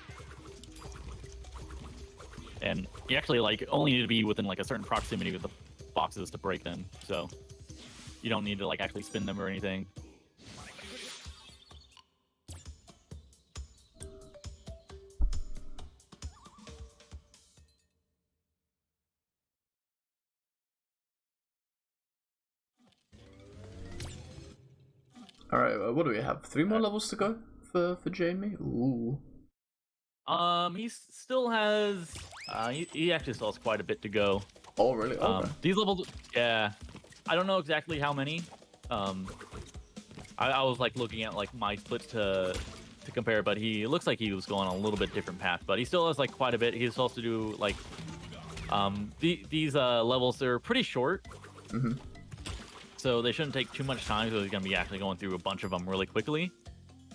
and you actually like only need to be within like a certain proximity with the boxes to break them. So you don't need to like actually spin them or anything. All right, what do we have? 3 more levels to go for Jamie. Ooh. He still has. He actually still has quite a bit to go. Oh really? Okay. These levels, yeah. I don't know exactly how many. I was like looking at like my splits to compare, but he looks like he was going on a little bit different path. But he still has like quite a bit. He's supposed to do like these levels. They're pretty short. Mm-hmm. So they shouldn't take too much time, so he's going to be actually going through a bunch of them really quickly.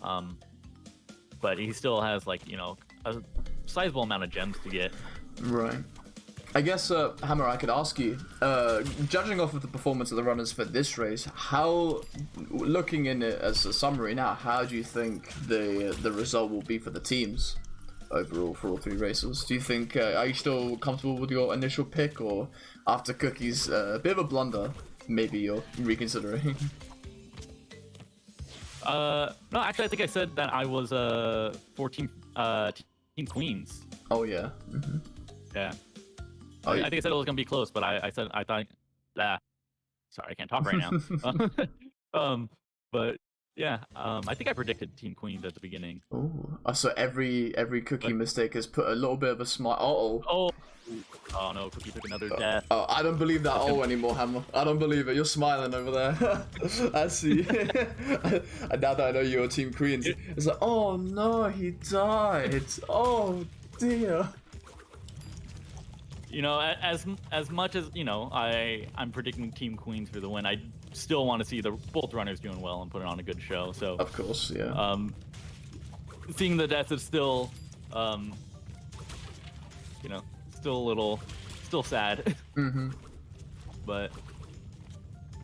But he still has, like, you know, a sizable amount of gems to get. Right. I guess, Hammer, I could ask you, judging off of the performance of the runners for this race, looking in it as a summary now, how do you think the result will be for the teams? overall for all 3 races. Do you think, are you still comfortable with your initial pick, or after Cookie's a bit of a blunder, maybe you're reconsidering? No, actually, I think I said that I was 14 Team Queens. Oh yeah. Yeah. Oh, I think I said it was gonna be close, but I thought, sorry, I can't talk right now. But yeah, I think I predicted Team Queens at the beginning. Oh, so every Cookie mistake has put a little bit of a smile. Oh no, Cookie took another death. Oh, I don't believe that anymore, Hammer. I don't believe it. You're smiling over there. I see. And now that I know you're Team Queens, it's like, oh no, he died. Oh dear. You know, as much as, you know, I'm predicting Team Queens for the win, I still want to see both runners doing well and putting on a good show. So of course, yeah. Seeing the deaths is still, you know, still sad. But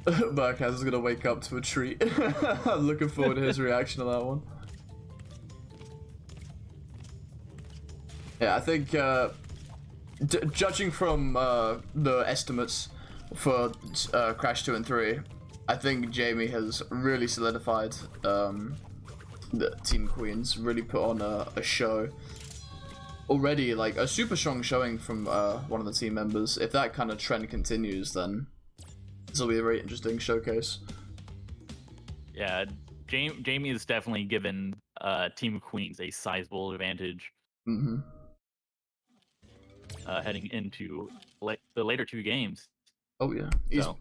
Murcaz is gonna wake up to a treat. I'm looking forward to his reaction to that one. Yeah, I think judging from the estimates for Crash 2 and 3, I think Jamie has really solidified the Team Queens, really put on a show. Already, like, a super strong showing from one of the team members. If that kind of trend continues, then this will be a very interesting showcase. Yeah, Jamie has definitely given Team Queens a sizable advantage. Heading into the later 2 games. Oh yeah,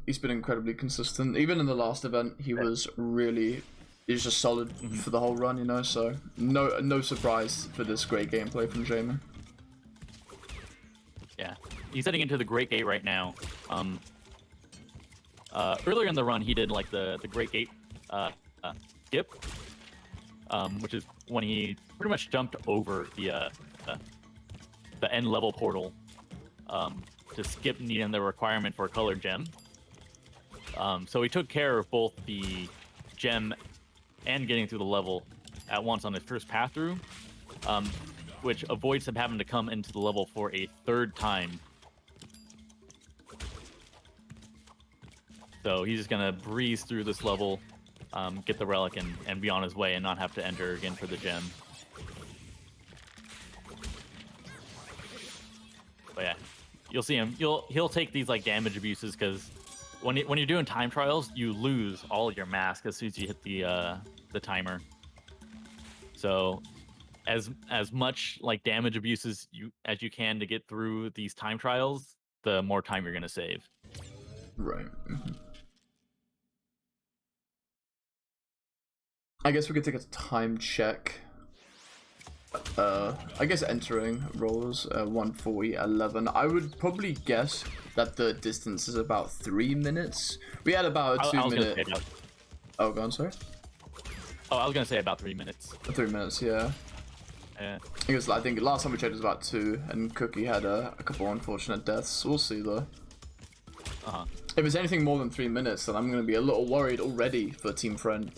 he's been incredibly consistent. Even in the last event, he's just solid for the whole run, you know. So no surprise for this great gameplay from Jamie. Yeah, he's heading into the Great Gate right now. Earlier in the run, he did like the Great Gate skip, which is when he pretty much jumped over the end level portal to skip needing the requirement for a colored gem. So he took care of both the gem and getting through the level at once on his first path through, which avoids him having to come into the level for a 3rd time. So he's just gonna breeze through this level, get the relic, and be on his way and not have to enter again for the gem. But yeah, you'll see him. He'll take these like damage abuses, because when you're doing time trials, you lose all your mask as soon as you hit the timer. So as much like damage abuses as you can to get through these time trials, the more time you're gonna save. Right. I guess we could take a time check. I guess entering rollers 1:40:11. I would probably guess that the distance is about 3 minutes. We had about a 2-minute. Oh, go on, sorry. Oh, I was gonna say about 3 minutes. 3 minutes, yeah. Yeah. I think last time we checked it was about 2, and Cookie had a couple unfortunate deaths. We'll see though. If it's anything more than 3 minutes, then I'm gonna be a little worried already for Team Friend,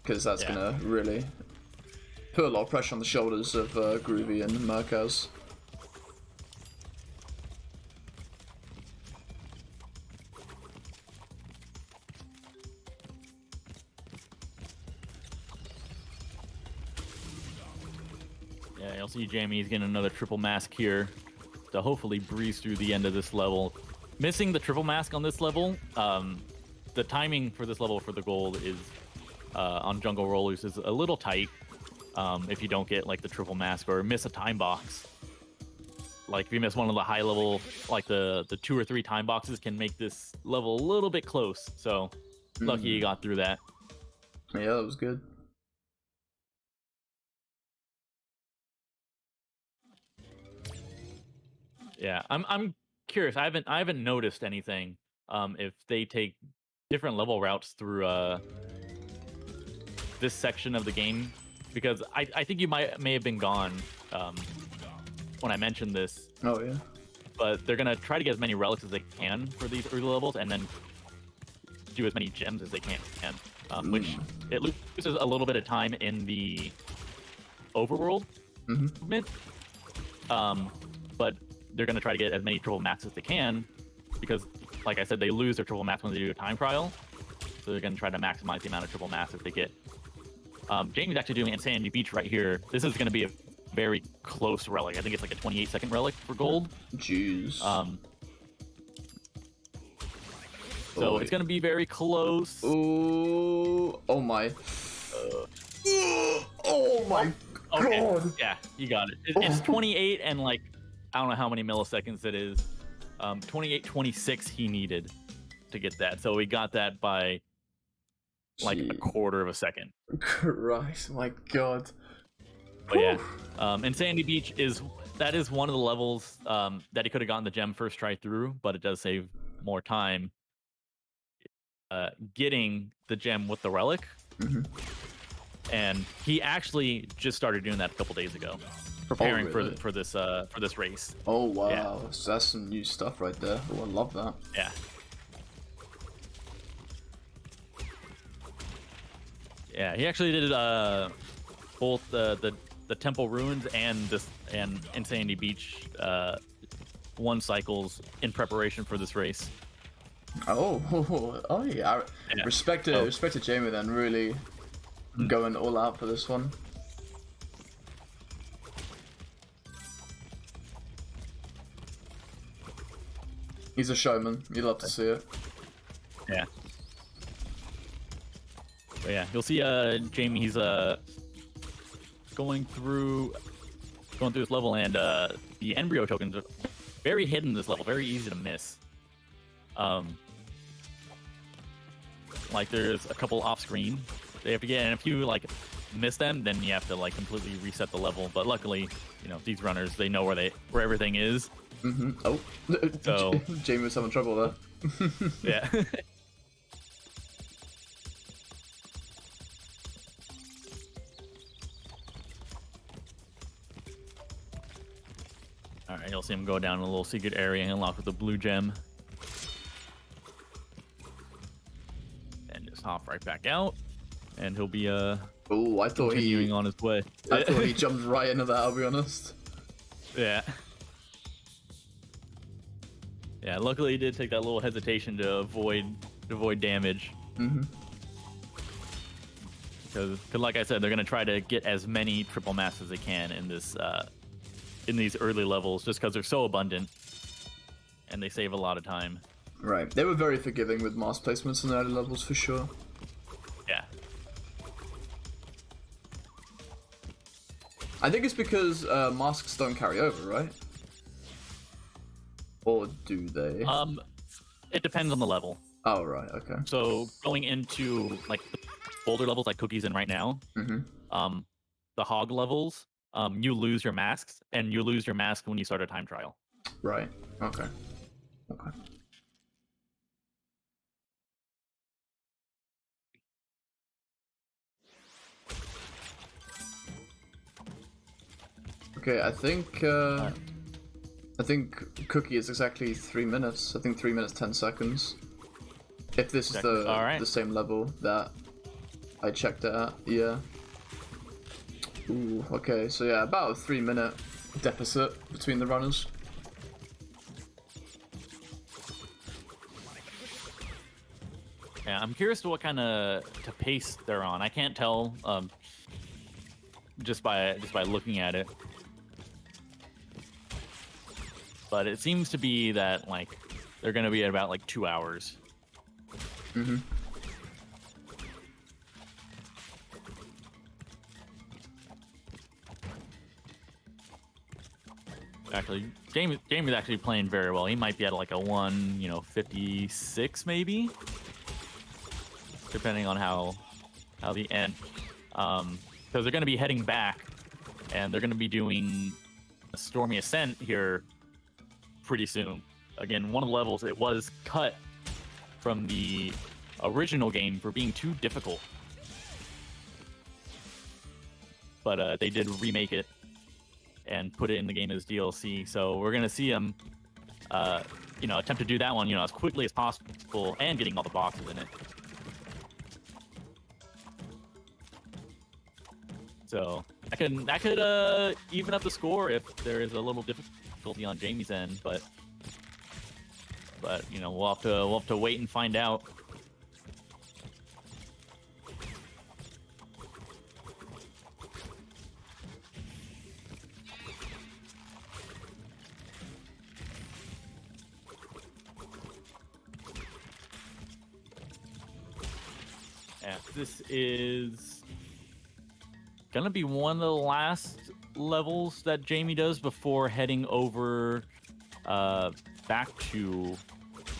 because that's gonna really put a lot of pressure on the shoulders of Groovy and Murcaz. Yeah, you'll see Jamie's getting another triple mask here to hopefully breeze through the end of this level. Missing the triple mask on this level, the timing for this level for the gold is on jungle rollers is a little tight. If you don't get like the triple mask or miss a time box, like if you miss one of the high level, like the 2 or 3 time boxes can make this level a little bit close. So lucky you got through that. Yeah, that was good. Yeah, I'm curious. I haven't noticed anything. If they take different level routes through this section of the game, because I think you may have been gone when I mentioned this. Oh yeah. But they're gonna try to get as many relics as they can for these early levels, and then do as many gems as they can, which it loses a little bit of time in the overworld, movement. But they're going to try to get as many triple mats as they can because, like I said, they lose their triple mats when they do a time trial. So they're going to try to maximize the amount of triple mats that they get. Jamie's actually doing Insanity Beach right here. This is going to be a very close relic. I think it's like a 28-second relic for gold. Jeez. So it's going to be very close. Oh my. Oh my god. Yeah, you got it. It's 28 and like, I don't know how many milliseconds it is. 28.26 he needed to get that. So he got that by like a quarter of a second. Christ, my god. But yeah, Insanity Beach is one of the levels that he could have gotten the gem first try through, but it does save more time getting the gem with the relic. And he actually just started doing that a couple days ago, preparing for this race. Oh wow, yeah. So that's some new stuff right there. Oh, I love that. Yeah. Yeah, he actually did both the Temple Ruins and Insanity Beach 1 cycles in preparation for this race. Oh yeah. Respect to Jamie then, really going all out for this one. He's a showman. You love to see it. Yeah. But yeah, you'll see Jamie, he's going through this level, and the embryo tokens are very hidden in this level, very easy to miss. Like there's a couple off screen they have to get, and if you like miss them, then you have to like completely reset the level. But luckily, you know, these runners, they know where everything is. Oh, so Jamie was having trouble there. Yeah. Alright, you'll see him go down a little secret area and unlock with the blue gem. And just hop right back out. And he'll be oh, I thought continuing on his way. I thought he jumped right into that, I'll be honest. Yeah. Yeah, luckily he did take that little hesitation to avoid damage. Because like I said, they're gonna try to get as many triple mats as they can in this in these early levels, just because they're so abundant and they save a lot of time. Right. They were very forgiving with mask placements in the early levels for sure. Yeah. I think it's because masks don't carry over, right? Or do they? It depends on the level. Oh, right, okay. So going into like the boulder levels like Cookie's in right now, the hog levels, you lose your masks, and you lose your mask when you start a time trial. Right. Okay. Okay. Okay, I think Cookie is exactly 3 minutes. I think 3 minutes 10 seconds. If this is the same level that I checked it at, yeah. Ooh, okay, so yeah, about a 3-minute deficit between the runners. Yeah, I'm curious to what kind of pace they're on. I can't tell just by looking at it. But it seems to be that like they're gonna be at about like 2 hours. Actually, Jamie's actually playing very well. He might be at like a 1:56 maybe, depending on how the end. Because they're gonna be heading back, and they're gonna be doing a Stormy Ascent here pretty soon. Again, one of the levels, it was cut from the original game for being too difficult, but they did remake it and put it in the game as DLC. So we're gonna see them, attempt to do that one, as quickly as possible and getting all the boxes in it. So I that could even up the score if there is a little difficulty on Jamie's end, but you know, we'll have to wait and find out. Yeah, this is gonna be one of the last levels that Jamie does before heading over back to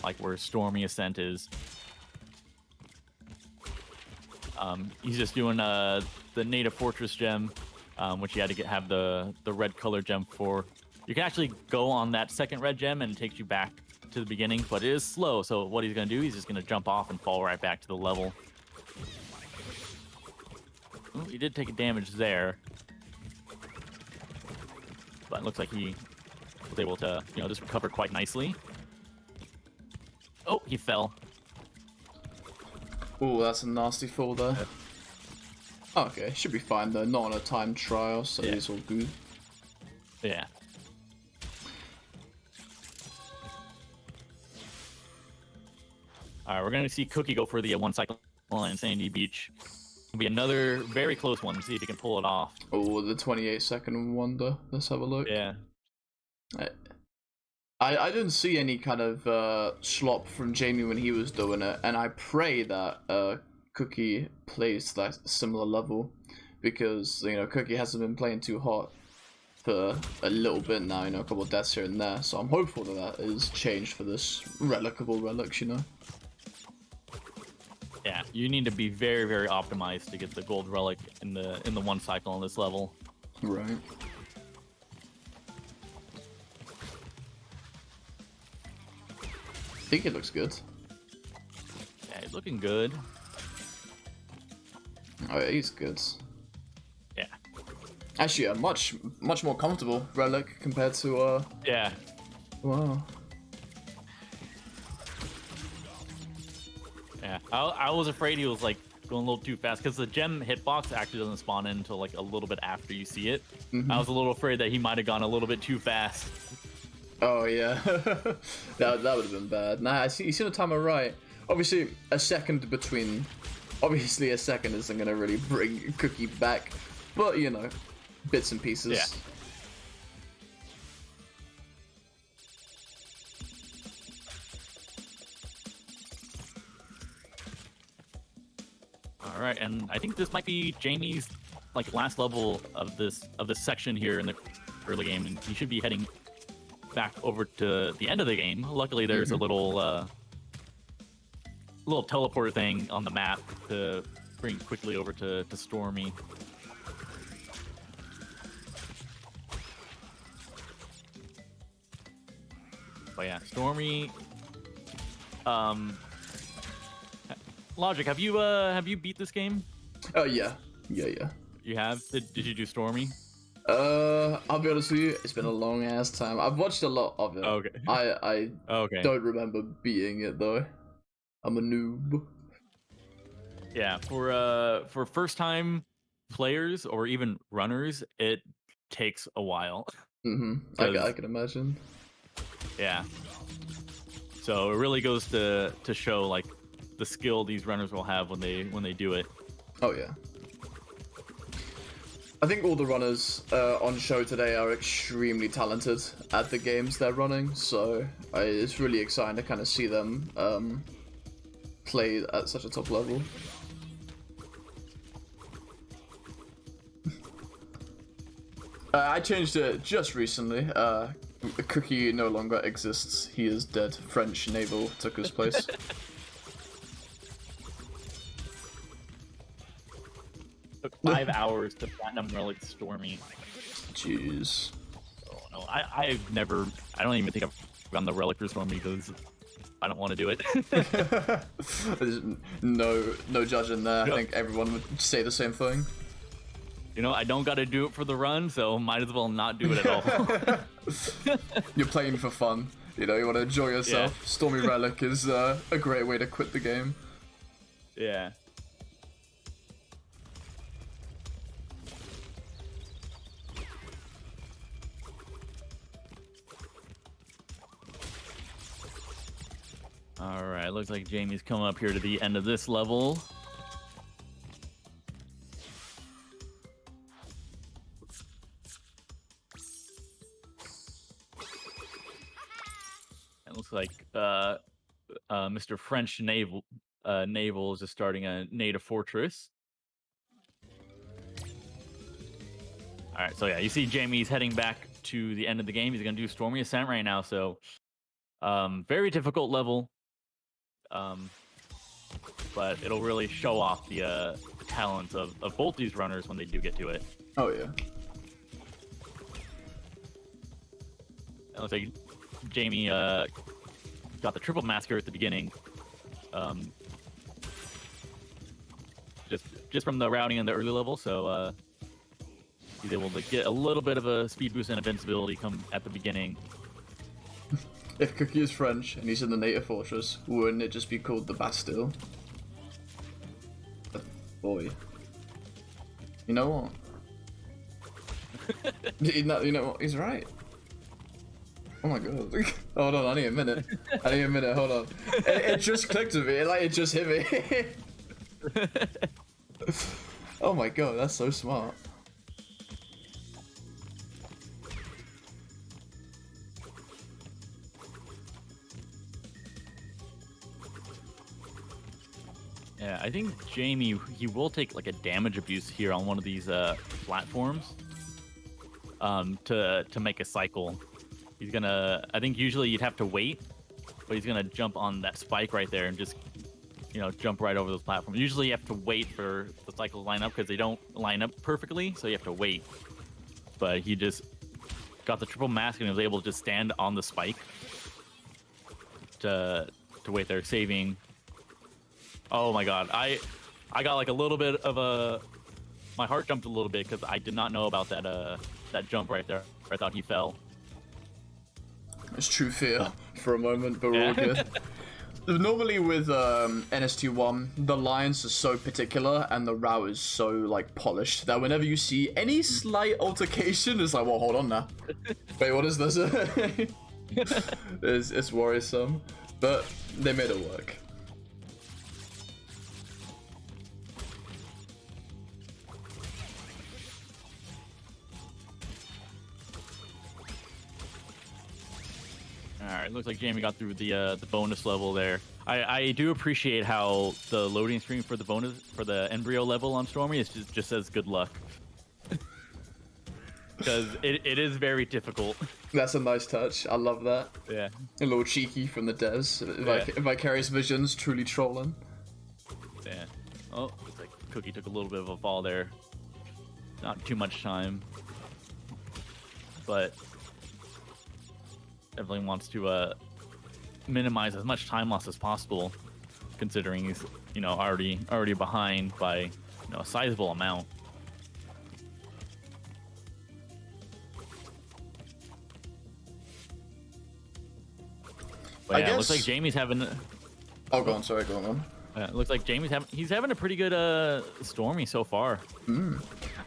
like where Stormy Ascent is. He's just doing the native fortress gem, which you had to have the red color gem for. You can actually go on that second red gem and it takes you back to the beginning, but it is slow. So what he's gonna do, he's just gonna jump off and fall right back to the level. Ooh, he did take a damage there, but it looks like he was able to, you know, just recover quite nicely. Oh, he fell. Oh, that's a nasty fall there. Okay, should be fine though. Not on a time trial, so Yeah. it's all good. Yeah. All right, we're gonna see Cookie go for the one cycle on Sandy Beach. It'll be another very close one. See if he can pull it off. Oh, the 28-second wonder. Let's have a look. Yeah. I didn't see any kind of slop from Jamie when he was doing it, and I pray that Cookie plays that similar level, because you know Cookie hasn't been playing too hot for a little bit now. You know, a couple of deaths here and there. So I'm hopeful that that is changed for this relicable relics. You know. Yeah, you need to be very, very optimized to get the gold relic in the one cycle on this level. Right. I think it looks good. Yeah, he's looking good. Oh yeah, he's good. Yeah. Actually, a much more comfortable relic compared to Yeah. Wow. Yeah. I was afraid he was like going a little too fast because the gem hitbox actually doesn't spawn in until like a little bit after you see it. Mm-hmm. I was a little afraid that he might have gone a little bit too fast. Oh yeah, that would have been bad. Nah, you see the timer right. Obviously, a second between. Obviously, a second isn't gonna really bring Cookie back, but you know, bits and pieces. Yeah. All right, and I think this might be Jamie's like last level of this section here in the early game, and he should be heading back over to the end of the game. Luckily, there's a little teleporter thing on the map to bring quickly over to Stormy. But yeah, Stormy. Logic, have you beat this game? Oh yeah. You have? Did you do Stormy? I'll be honest with you, it's been a long ass time. I've watched a lot of it. Okay. I Okay. don't remember beating it though. I'm a noob. Yeah, for first time players or even runners, it takes a while. I can imagine. Yeah. So it really goes to show like the skill these runners will have when they do it. Oh yeah. I think all the runners on show today are extremely talented at the games they're running, so it's really exciting to kind of see them play at such a top level. I changed it just recently. Cookie no longer exists. He is dead. French naval took his place. Took 5 hours to platinum relic Stormy. Jeez. Oh no, I don't even think I've gotten the relic for Stormy because I don't want to do it. There's no judging there. Yep. I think everyone would say the same thing. You know, I don't got to do it for the run, so might as well not do it at all. You're playing for fun. You know, you want to enjoy yourself. Yeah. Stormy Relic is a great way to quit the game. Yeah. All right, looks like Jamie's coming up here to the end of this level. It looks like Mr. French Naval is just starting a native fortress. All right, so yeah, you see Jamie's heading back to the end of the game. He's going to do Stormy Ascent right now, so very difficult level. But it'll really show off the talents of both these runners when they do get to it. Oh, yeah. It looks like Jamie got the triple masker at the beginning. Just from the routing in the early level, so he's able to get a little bit of a speed boost and invincibility come at the beginning. If Cookie is French and he's in the native fortress, wouldn't it just be called the Bastille? Boy. You know what? you know what? He's right. Oh my god. Hold on, I need a minute. Hold on. It just clicked with me, it just hit me. Oh my god, that's so smart. Yeah, I think Jamie, he will take like a damage abuse here on one of these platforms to make a cycle. He's gonna, I think usually you'd have to wait, but he's gonna jump on that spike right there and just, you know, jump right over those platforms. Usually you have to wait for the cycle to line up because they don't line up perfectly, so you have to wait. But he just got the triple mask and was able to just stand on the spike to wait there, saving. Oh my god, I got like a little bit of my heart jumped a little bit because I did not know about that jump right there. I thought he fell. It's true fear for a moment, but we're all good. Normally with NST1, the lines are so particular and the route is so like polished that whenever you see any slight altercation, it's like, well, hold on now. Wait, what is this? It's worrisome, but they made it work. Alright, looks like Jamie got through the bonus level there. I do appreciate how the loading screen for the embryo level on Stormy is just says good luck. Because it is very difficult. That's a nice touch. I love that. Yeah. A little cheeky from the devs. Vicarious Visions, truly trolling. Yeah. Oh, looks like Cookie took a little bit of a fall there. Not too much time. But definitely wants to minimize as much time loss as possible, considering he's, you know, already behind by, you know, a sizable amount. But yeah, it looks like Jamie's having. Oh, go on. Sorry, go on. It looks like Jamie's having a pretty good Stormy so far.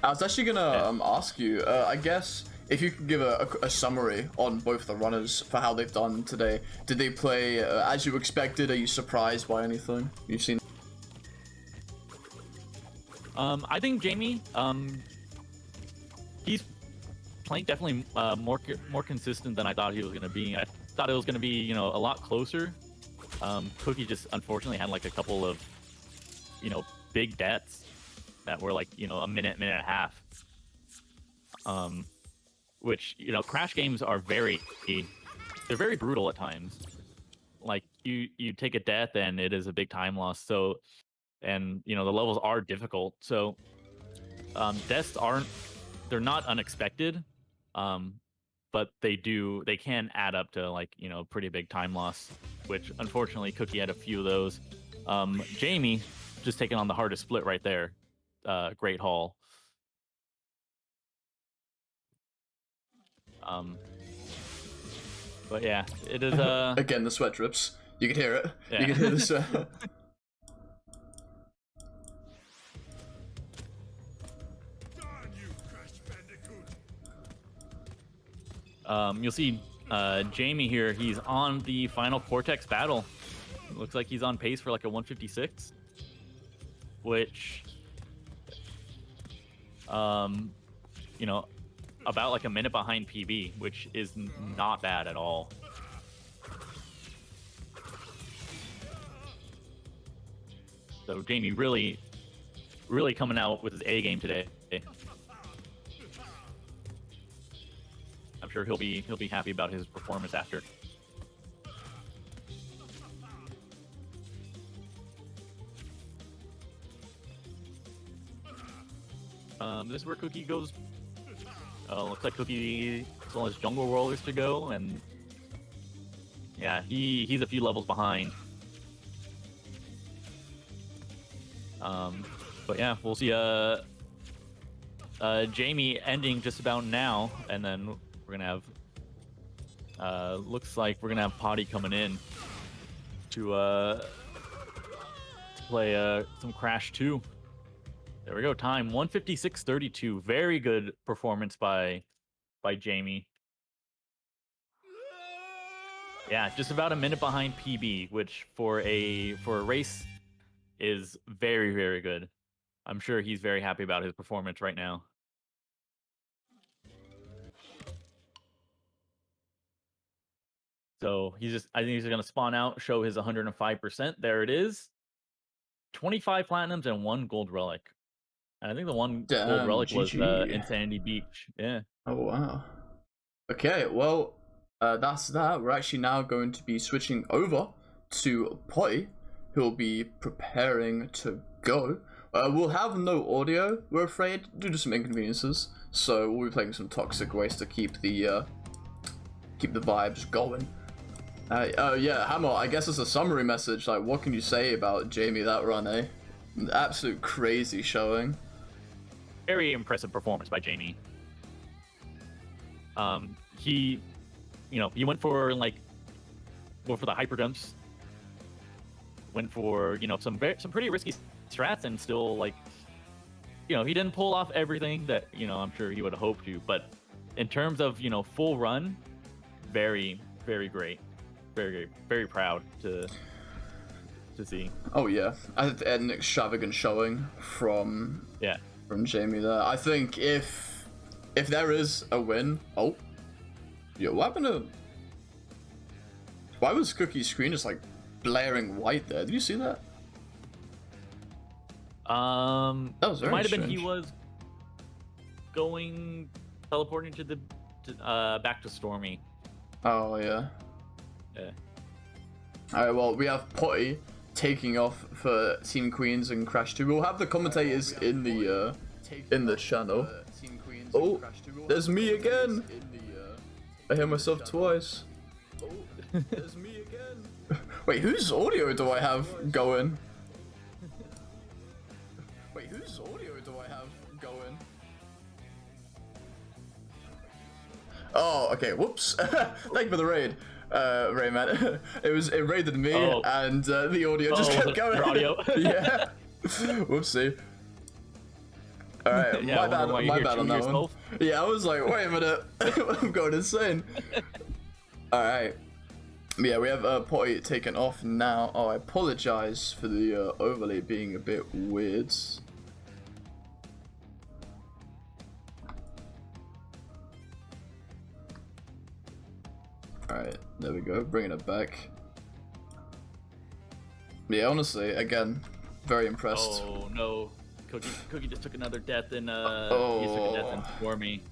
I was actually gonna ask you. I guess if you could give a summary on both the runners for how they've done today. Did they play as you expected? Are you surprised by anything you've seen? I think Jamie, he's playing definitely more consistent than I thought he was gonna be. I thought it was gonna be, you know, a lot closer. Cookie just unfortunately had like a couple of, you know, big deaths that were like, you know, a minute and a half. Which, you know, crash games are they're very brutal at times. Like you take a death and it is a big time loss. So, and you know, the levels are difficult. So, deaths they're not unexpected. But they can add up to like, you know, pretty big time loss, which unfortunately Cookie had a few of those. Jamie just taking on the hardest split right there. Great haul. But yeah, it is again, the sweat drips. You can hear it. Yeah. You can hear the sweat. You'll see Jamie here. He's on the final Cortex battle. Looks like he's on pace for like a 156, which, you know, about like a minute behind PB, which is not bad at all. So Jamie really coming out with his A game today. I'm sure he'll be happy about his performance after. This is where Cookie goes. Looks like Cookie still has Jungle Rollers to go, and yeah, he's a few levels behind. But yeah, we'll see Jamie ending just about now, and then we're gonna have looks like we're gonna have Potty coming in to play some Crash 2. There we go. Time 156.32. Very good performance by Jamie. Yeah, just about a minute behind PB, which for a race is very, very good. I'm sure he's very happy about his performance right now. So I think he's gonna spawn out, show his 105%. There it is. 25 platinums and 1 gold relic. And I think the one gold relic was Insanity Beach. Yeah. Oh wow. Okay, well, that's that. We're actually now going to be switching over to Potty, who will be preparing to go. We'll have no audio, we're afraid, due to some inconveniences. So we'll be playing some Toxic Waste to keep the vibes going. Yeah, Hammer, I guess it's a summary message. Like, what can you say about Jamie that run, eh? An absolute crazy showing. Very impressive performance by Jamie. He went for the hyper jumps. Went for some pretty risky strats, and still he didn't pull off everything that I'm sure he would have hoped to. But in terms of full run, very, very great. Very, very proud to see. Oh yeah, an extravagant showing from Jamie there. I think if there is a win, what happened to? Why was Cookie's screen just blaring white there? Did you see that? That was very might have been strange. he was teleporting to the back to Stormy. Oh yeah. Yeah. Alright, well, we have Potty taking off for Team Queens and Crash 2. We'll have the commentators in the channel. Oh, there's me again! I hear myself twice. There's me again! Wait, whose audio do I have going? Oh, okay, whoops. Thank you for the raid. Rayman. It raided me, and the audio just kept going. Audio. Yeah. Whoopsie. Alright, yeah, my bad on that one. Yeah, I was like, wait a minute. I'm going insane. Alright. Yeah, we have Potty taken off now. Oh, I apologize for the overlay being a bit weird. Alright, there we go, bringing it back. Yeah, honestly, again, very impressed. Oh no, Cookie just took another death in he took a death in Stormy.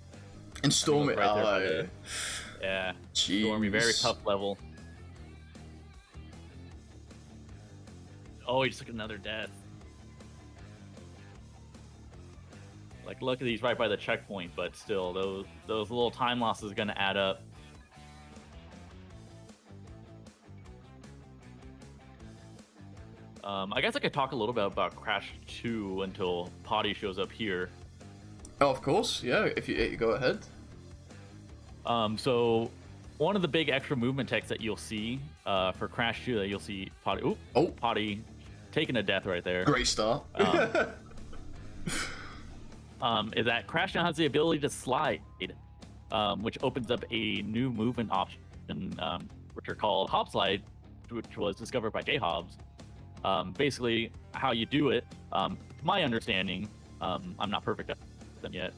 In Stormy, yeah. Jeez. Stormy, very tough level. Oh, he just took another death. Luckily he's right by the checkpoint, but still, those little time losses are gonna add up. I guess I could talk a little bit about Crash 2 until Potty shows up here. Oh, of course, yeah, if you go ahead. So one of the big extra movement techs that you'll see for Crash 2 that you'll see Potty, Potty taking a death right there. Great start. Is that Crash now has the ability to slide, which opens up a new movement option, which are called hop slide which was discovered by J Hobbs. Basically, how you do it, my understanding, I'm not perfect at them yet,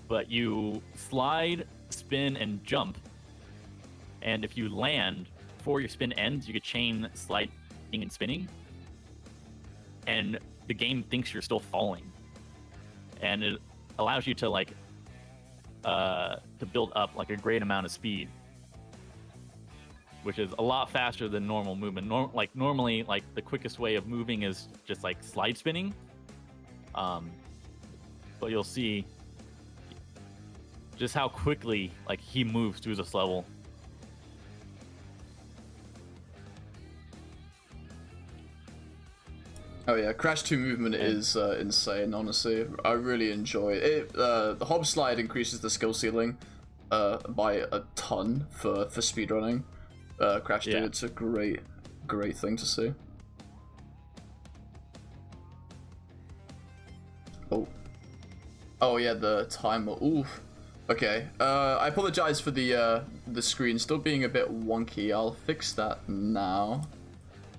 but you slide, spin, and jump, and if you land before your spin ends, you could chain sliding and spinning, and the game thinks you're still falling, and it allows you to like to build up like a great amount of speed, which is a lot faster than normal movement. Normally, like the quickest way of moving is just like slide spinning. But you'll see just how quickly like he moves through this level. Oh yeah, Crash 2 movement is insane, honestly. I really enjoy it. The Hob Slide increases the skill ceiling by a ton for speedrunning. Crash 2, it's a great thing to see. Oh yeah, the timer. Oof. Okay. I apologize for the screen still being a bit wonky. I'll fix that now.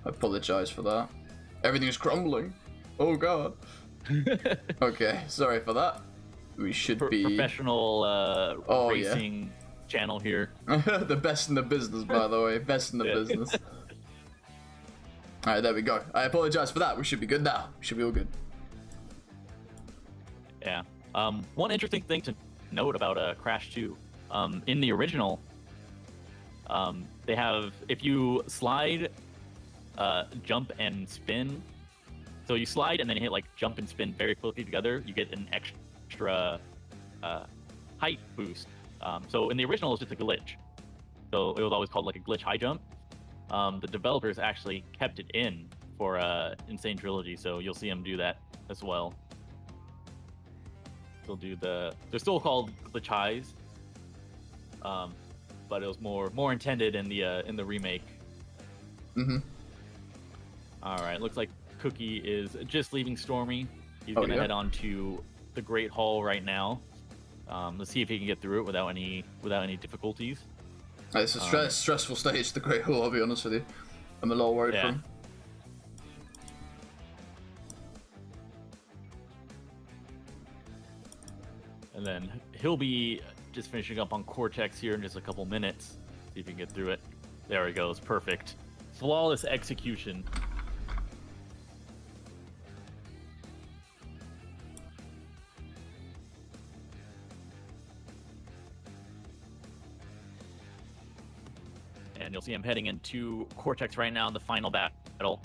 I apologize for that. Everything's crumbling. Oh god. Okay, sorry for that. We should be professional racing channel here. The best in the business, by the way. Best in the business. Alright, there we go. I apologize for that. We should be good now. We should be all good. Yeah. One interesting thing to note about Crash 2, in the original, they have, if you slide, jump and spin, so you slide and then hit like jump and spin very quickly together, you get an extra height boost. So in the original, it was just a glitch, so it was always called like a glitch high jump. The developers actually kept it in for N.Sane Trilogy, so you'll see them do that as well. They're still called glitch highs, but it was more intended in the remake. All right, looks like Cookie is just leaving Stormy. He's gonna head on to the Great Hall right now. Let's see if he can get through it without any difficulties. It's a stressful stage, the Great Hall, I'll be honest with you. I'm a little worried for him. And then he'll be just finishing up on Cortex here in just a couple minutes. See if he can get through it. There he goes, perfect. Flawless execution. And you'll see him heading into Cortex right now in the final battle.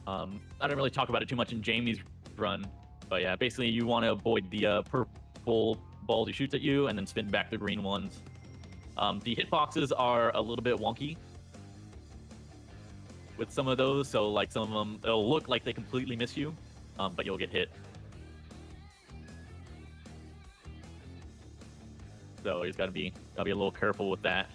I didn't really talk about it too much in Jamie's run, but yeah, basically you want to avoid the purple balls he shoots at you and then spin back the green ones. The hitboxes are a little bit wonky with some of those, so like some of them, it'll look like they completely miss you, but you'll get hit. So he's gotta be a little careful with that.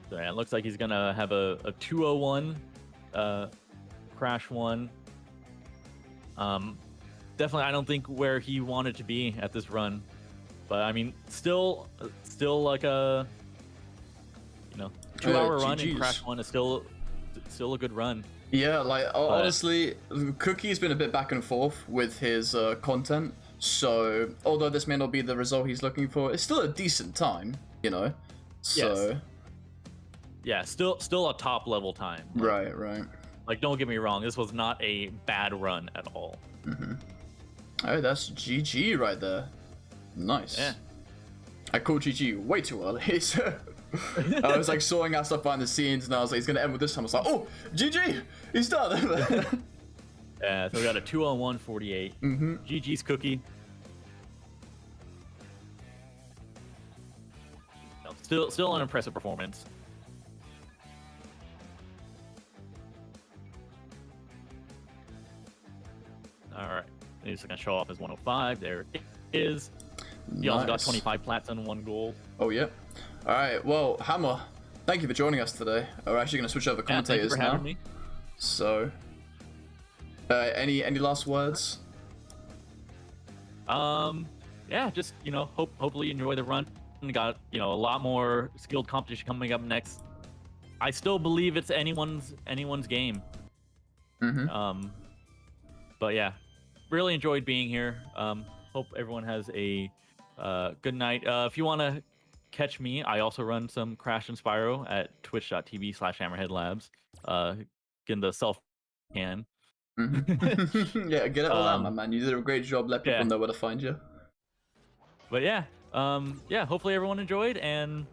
So yeah, it looks like he's gonna have a 201 Crash 1. Definitely, I don't think where he wanted to be at this run, but I mean, still like a 2-hour run in Crash 1 is still a good run. Yeah, like honestly, Cookie's been a bit back and forth with his content. So although this may not be the result he's looking for, it's still a decent time, you know. So. Yes. Yeah, still a top level time. Right. Like, don't get me wrong, this was not a bad run at all. Oh, that's GG right there. Nice. Yeah. I called GG way too early. So I was like sorting out stuff behind the scenes, and I was like, he's gonna end with this time. I was like, oh, GG, he's done. Yeah, so we got a 2-on-1 48. GG's Cookie. No, still an impressive performance. All right, he's gonna show off his 105. There it is. He also got 25 plats and 1 gold. Oh yeah. All right. Well, Hammer, thank you for joining us today. We're actually gonna switch over commentators thank you for having me. So, any last words? Yeah, just hopefully you enjoy the run. We got a lot more skilled competition coming up next. I still believe it's anyone's game. Mm-hmm. But yeah, really enjoyed being here. Hope everyone has a good night. If you want to catch me, I also run some Crash and Spyro at twitch.tv/HammerheadLabs. In the self can. Mm-hmm. Yeah, get it all out, my man. You did a great job. Let people Yeah. know where to find you. But yeah, hopefully everyone enjoyed, and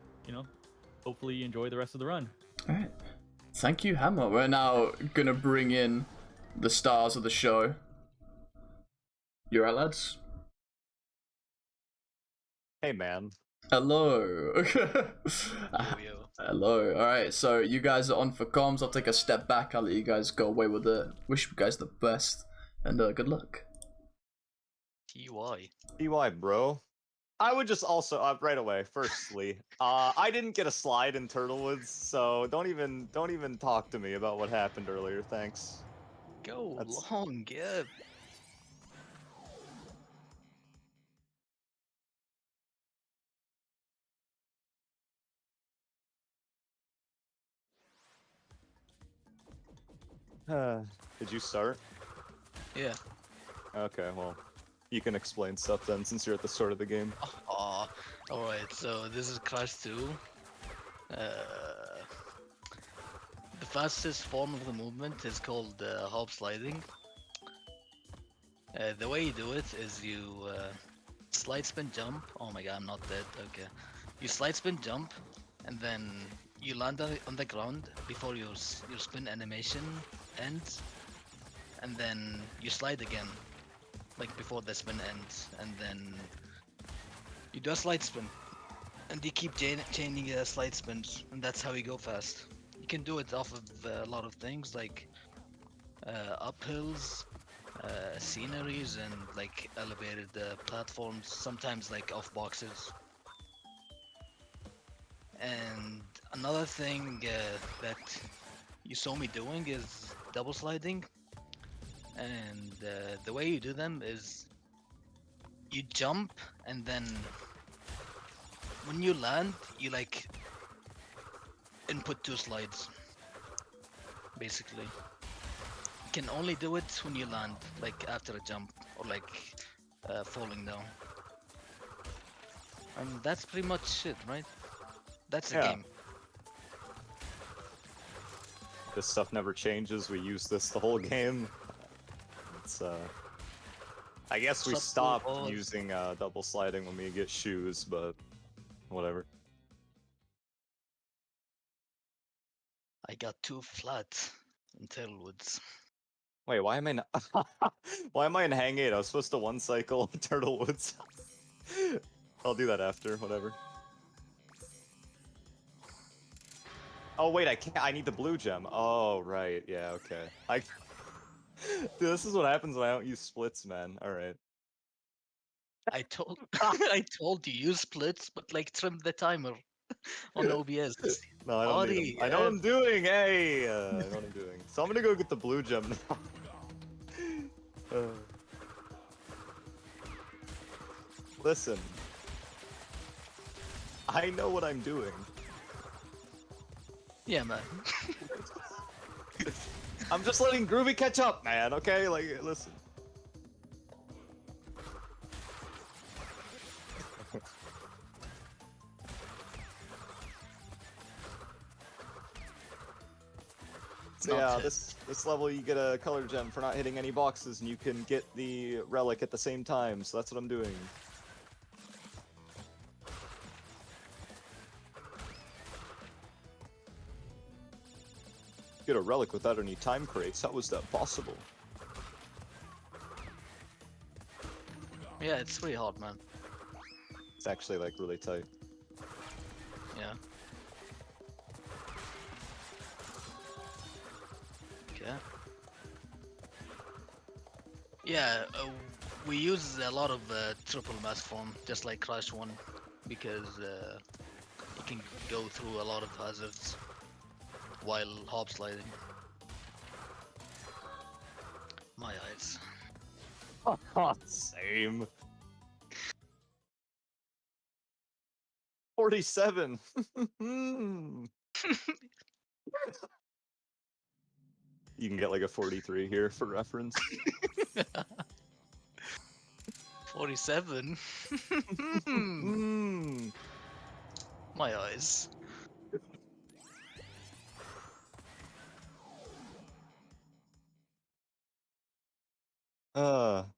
hopefully you enjoy the rest of the run. All right. Thank you, Hammer. We're now gonna bring in the stars of the show. You right, lads? Hey, man. Hello. Yo. Hello. All right. So you guys are on for comms. I'll take a step back. I'll let you guys go away with it. Wish you guys the best and good luck. TY. TY, bro. I would just also right away. Firstly, I didn't get a slide in Turtlewoods, so don't even talk to me about what happened earlier. Thanks. Go That's- long, yeah. Did you start? Yeah. Okay, well, you can explain stuff then, since you're at the start of the game. Aw. Alright, so this is Crash 2. The fastest form of the movement is called hop sliding. The way you do it is you slide spin jump. Oh my god, I'm not dead. Okay. You slide spin jump, and then you land on the ground before your spin animation ends, and then you slide again, like before the spin ends, and then you do a slide spin, and you keep chaining slide spins, and that's how you go fast. You can do it off of a lot of things like uphills, sceneries, and like elevated platforms, sometimes like off boxes. And another thing that you saw me doing is double sliding, and the way you do them is you jump, and then when you land you like input 2 slides basically. You can only do it when you land, like after a jump or like falling down, and that's pretty much it, right? That's the Yeah. game. This stuff never changes. We use this the whole game. It's I guess we Sup, stopped boys? using double sliding when we get shoes, but whatever. I got 2 flat in Tailwoods. Wait, why am I not? Why am I in Hang 8? I was supposed to one cycle Turtlewoods. I'll do that after, whatever. Oh wait, I can't. I need the blue gem. Oh right, yeah, okay. Dude, this is what happens when I don't use splits, man. All right. I told I told you use splits, but like trim the timer on OBS. No, I don't need them. I know what I'm doing. Hey, I know what I'm doing. So I'm gonna go get the blue gem now. Listen, I know what I'm doing. Yeah, man. I'm just letting Groovy catch up, man. Okay, like listen. So yeah, this level you get a color gem for not hitting any boxes, and you can get the relic at the same time. So that's what I'm doing. Get a relic without any time crates. How was that possible? Yeah, it's pretty hard, man. It's actually like really tight. Yeah. Okay. Yeah, we use a lot of triple mass form, just like Crash 1, because you can go through a lot of hazards while hop sliding. My eyes. Same. 47. You can get like a 43 here for reference. 47. My eyes.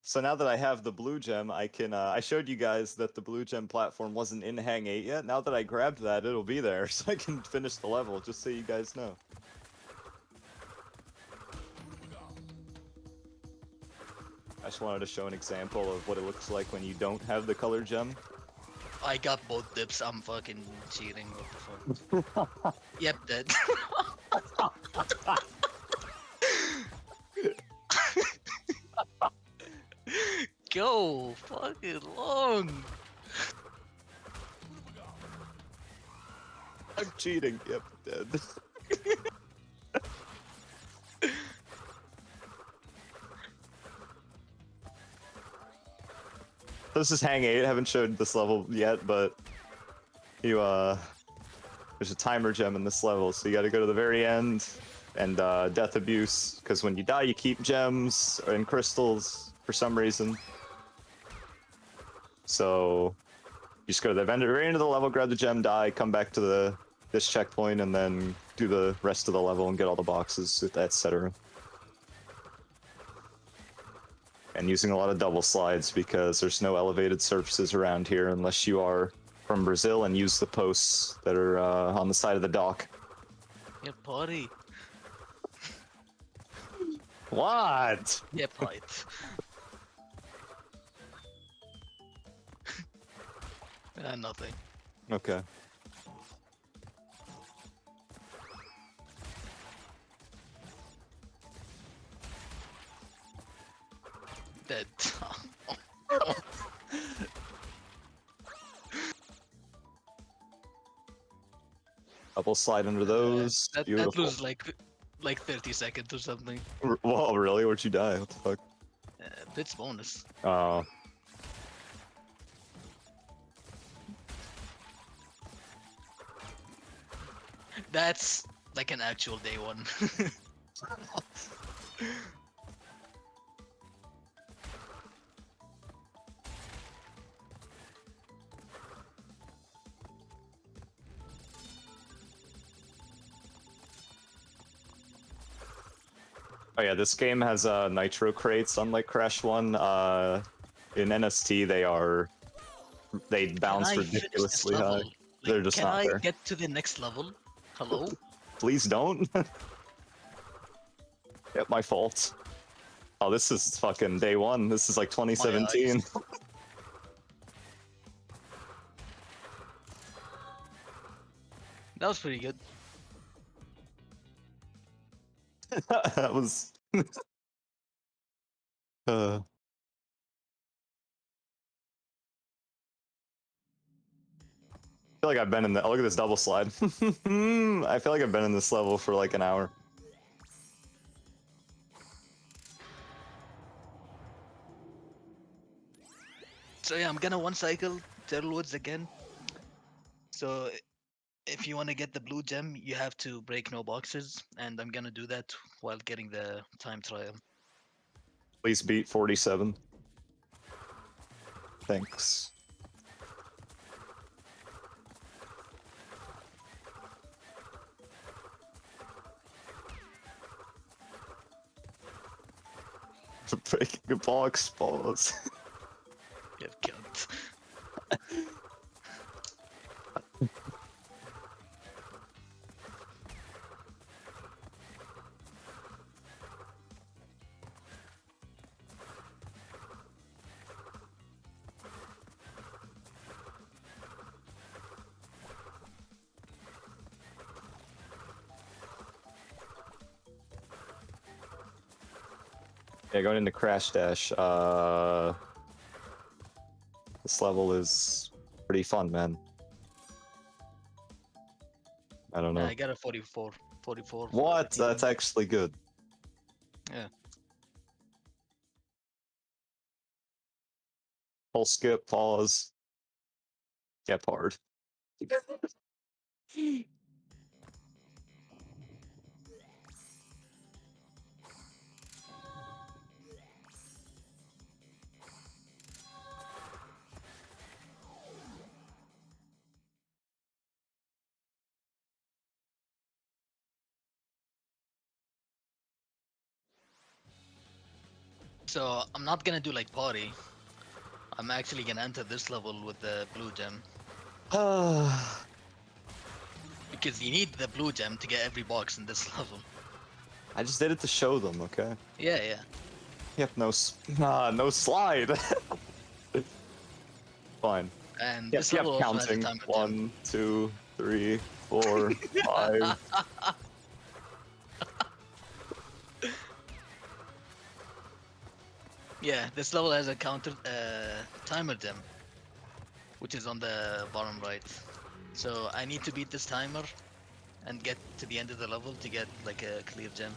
So now that I have the blue gem, I can, I showed you guys that the blue gem platform wasn't in Hang 8 yet. Now that I grabbed that, it'll be there, so I can finish the level, just so you guys know. I just wanted to show an example of what it looks like when you don't have the color gem. I got both dips. I'm fucking cheating. What the fuck? Yep, dead. Go fucking long. I'm cheating, yep, dead. This is Hang 8, I haven't showed this level yet, but you, there's a timer gem in this level, so you gotta go to the very end, and, Death Abuse, because when you die you keep gems and crystals for some reason. So, you just go to the very end of the level, grab the gem, die, come back to this checkpoint, and then do the rest of the level and get all the boxes, etc. And using a lot of double slides because there's no elevated surfaces around here unless you are from Brazil and use the posts that are on the side of the dock. Yeah, Potty. What? Yeah, Pite. Nothing. Okay. Dead. Double slide under those. That Beautiful. loses like 30 seconds or something. Whoa, really? Where'd you die? What the fuck? Bits bonus. Oh. That's like an actual day one. Oh yeah, this game has nitro crates, unlike Crash 1. In NST, they bounce Can I finish this ridiculously high. level? They're just can not I there. get to the next level? Hello? Please don't. Yep, my fault. Oh, this is fucking day one. This is like 2017. That was pretty good. That was. uh... I feel like I've been in the. Oh, look at this double slide. I feel like I've been in this level for like an hour. So yeah, I'm gonna one cycle Turtlewoods again. So if you want to get the blue gem, you have to break no boxes, and I'm gonna do that while getting the time trial. Please beat 47. Thanks. For breaking a box, balls. Get killed. Yeah, going into Crash Dash. This level is pretty fun, man. I don't know. I got a 44. 44. What? 14. That's actually good. Yeah. Full skip, pause. Get hard. So I'm not gonna do like Potty. I'm actually gonna enter this level with the blue gem. Because you need the blue gem to get every box in this level. I just did it to show them, okay? Yeah, yeah. Yep, no slide. Fine. And Yep, this level also has a counting. timer gem. 1, 2, 3, 4, 5. Yeah, this level has a counter timer gem, which is on the bottom right. So I need to beat this timer and get to the end of the level to get like a clear gem.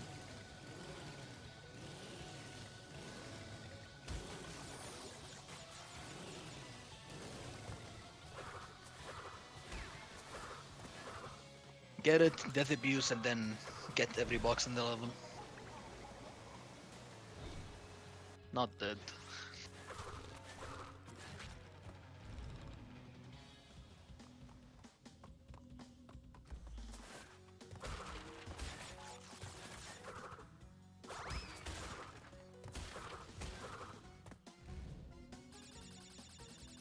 Get it, death abuse, and then get every box in the level. Not dead.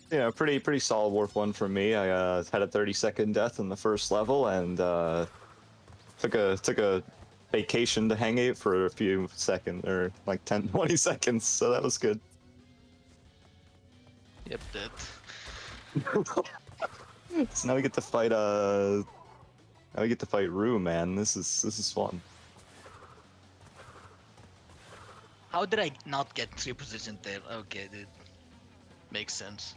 Yeah, pretty solid warp one for me. I had a 30-second death in the first level and took a vacation to hang it for a few seconds or like 10, 20 seconds. So that was good. Yep, dead. So now we get to fight Rue, man. This is fun. How did I not get 3 positioned there? Okay, dude. Makes sense.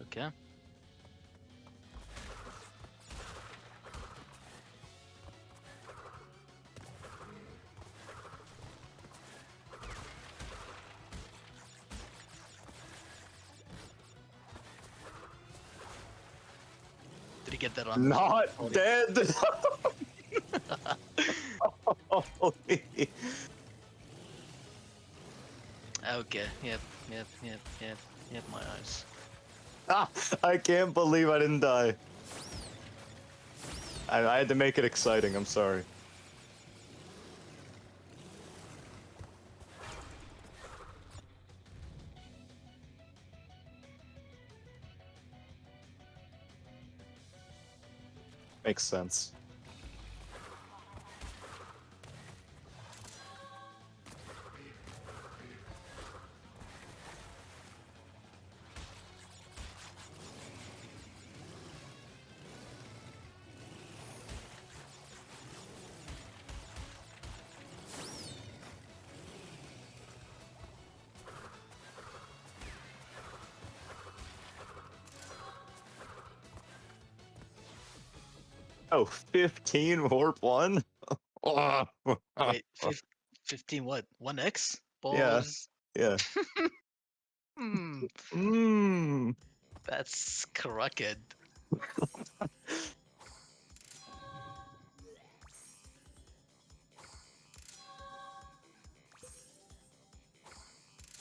Okay. Did he get that on? Not Holy- dead. Holy. Okay, yep, my eyes. Ah, I can't believe I didn't die. I had to make it exciting. I'm sorry. Makes sense. Oh, 15 warp 1? Oh. Wait, 15 what? 1x? Yeah. Pause. Yeah. Hmm, Mmm. that's crooked.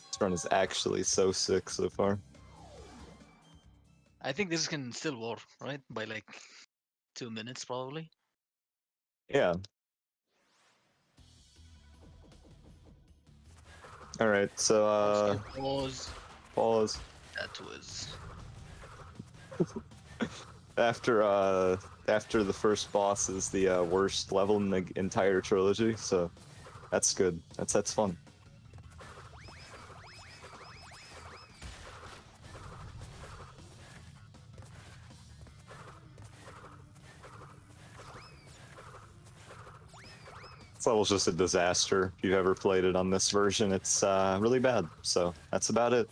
This run is actually so sick so far. I think this can still war, right? By like 2 minutes probably. Yeah. All right. So Pause. pause. That was After the first boss is the worst level in the entire trilogy, so that's good. That's fun. This level's just a disaster. If you've ever played it on this version, it's really bad. So that's about it.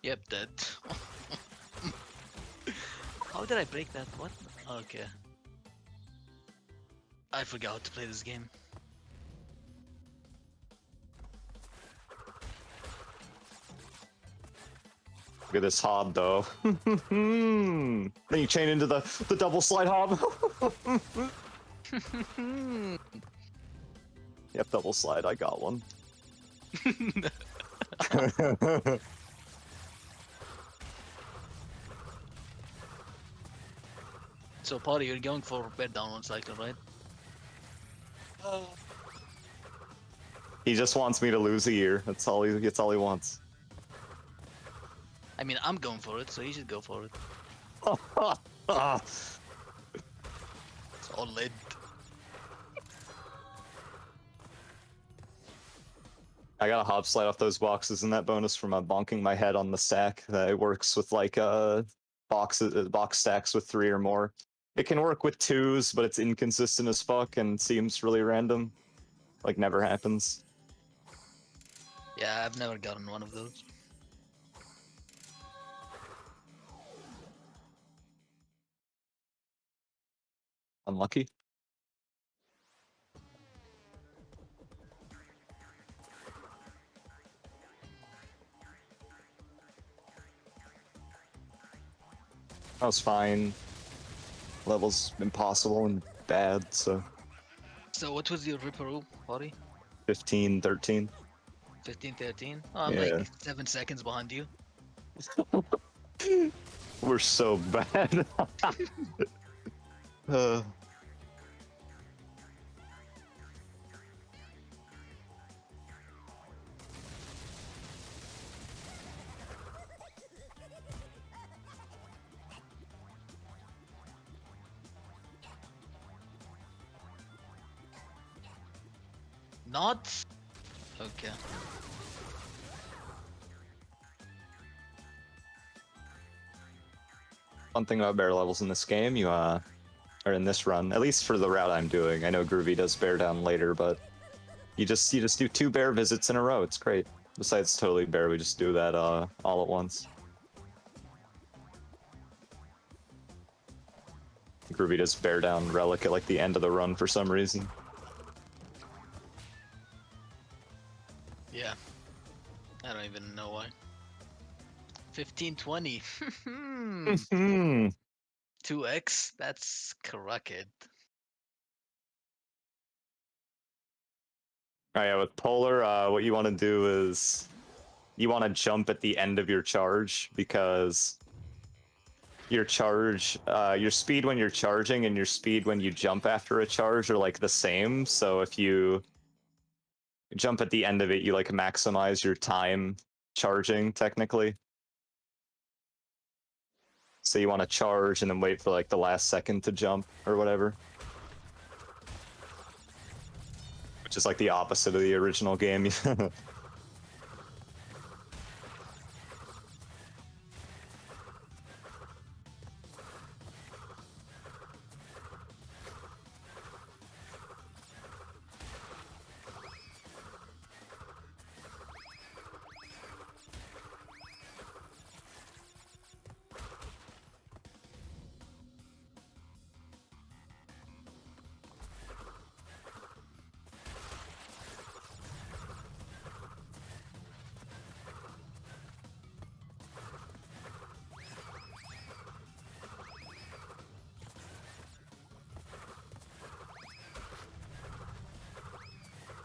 yep, dead. How did I break that? What? Okay. I forgot how to play this game. Look at this hob, though. Then you chain into the double slide hob. Yep, double slide. I got one. So, Potty, you're going for bear down one cycle, right? He just wants me to lose a year. That's all he wants. I mean, I'm going for it, so you should go for it. Ah. It's all lid. I got a hop slide off those boxes and that bonus from bonking my head on the stack. It works with like box stacks with 3 or more. It can work with 2s, but it's inconsistent as fuck and seems really random. Like never happens. Yeah, I've never gotten one of those. Unlucky. That was fine. Level's impossible and bad, so So, what was your Ripperoo, Potty? 15, 13. 15, 13? Oh, I'm Yeah. like 7 seconds behind you. We're so bad. Not? Okay. One thing about bear levels in this game, or in this run, at least for the route I'm doing. I know Groovy does bear down later, but you just do 2 bear visits in a row. It's great. Besides totally bear, we just do that all at once. Groovy does bear down relic at like the end of the run for some reason. Yeah. I don't even know why. 1520. Hmm. 2x? That's crooked. Oh yeah, with Polar, what you want to do is you want to jump at the end of your charge because your speed when you're charging and your speed when you jump after a charge are like the same. So if you jump at the end of it, you like maximize your time charging technically. So you want to charge and then wait for like the last second to jump or whatever. Which is like the opposite of the original game.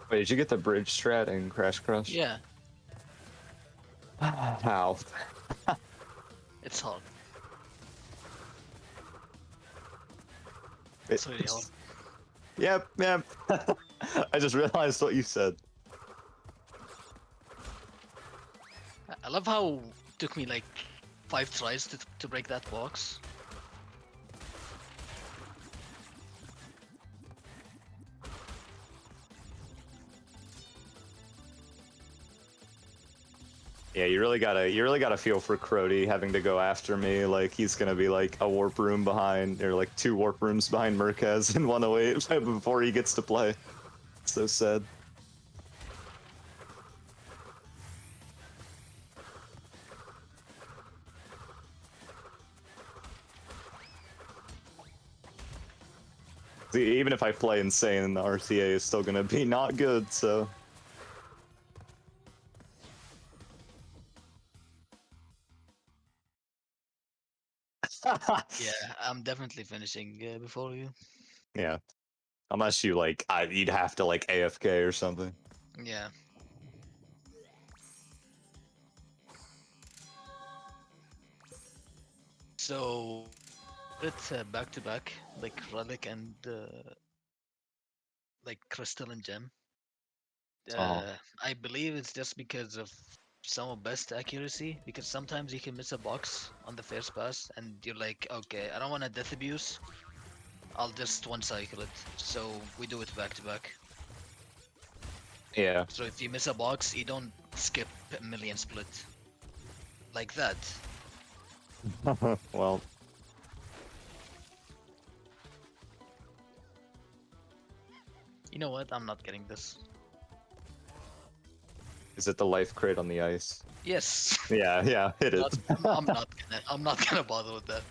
Wait, did you get the bridge strat in Crash Crush? Yeah, How? it's hard. It's really hard. Yep. I just realized what you said. I love how it took me like 5 tries to break that box. Yeah, you really gotta feel for McCrodi having to go after me. Like he's gonna be like a warp room behind, or like 2 warp rooms behind Murcaz in 108 before he gets to play. So sad. See, even if I play N.Sane, the RTA is still gonna be not good, so... Yeah, I'm definitely finishing before you. Yeah. Unless you, like, you'd have to, like, AFK or something. Yeah. So it's back to back, like Relic and like Crystal and Gem. Oh. I believe it's just because of some best accuracy, because sometimes you can miss a box on the first pass and you're like, okay, I don't want to death abuse. I'll just one cycle it. So we do it back to back. Yeah. So if you miss a box, you don't skip a million split. Like that. Well, You know what? I'm not getting this. is it the life crate on the ice? Yes. Yeah, yeah, hit it. I'm not gonna bother with that.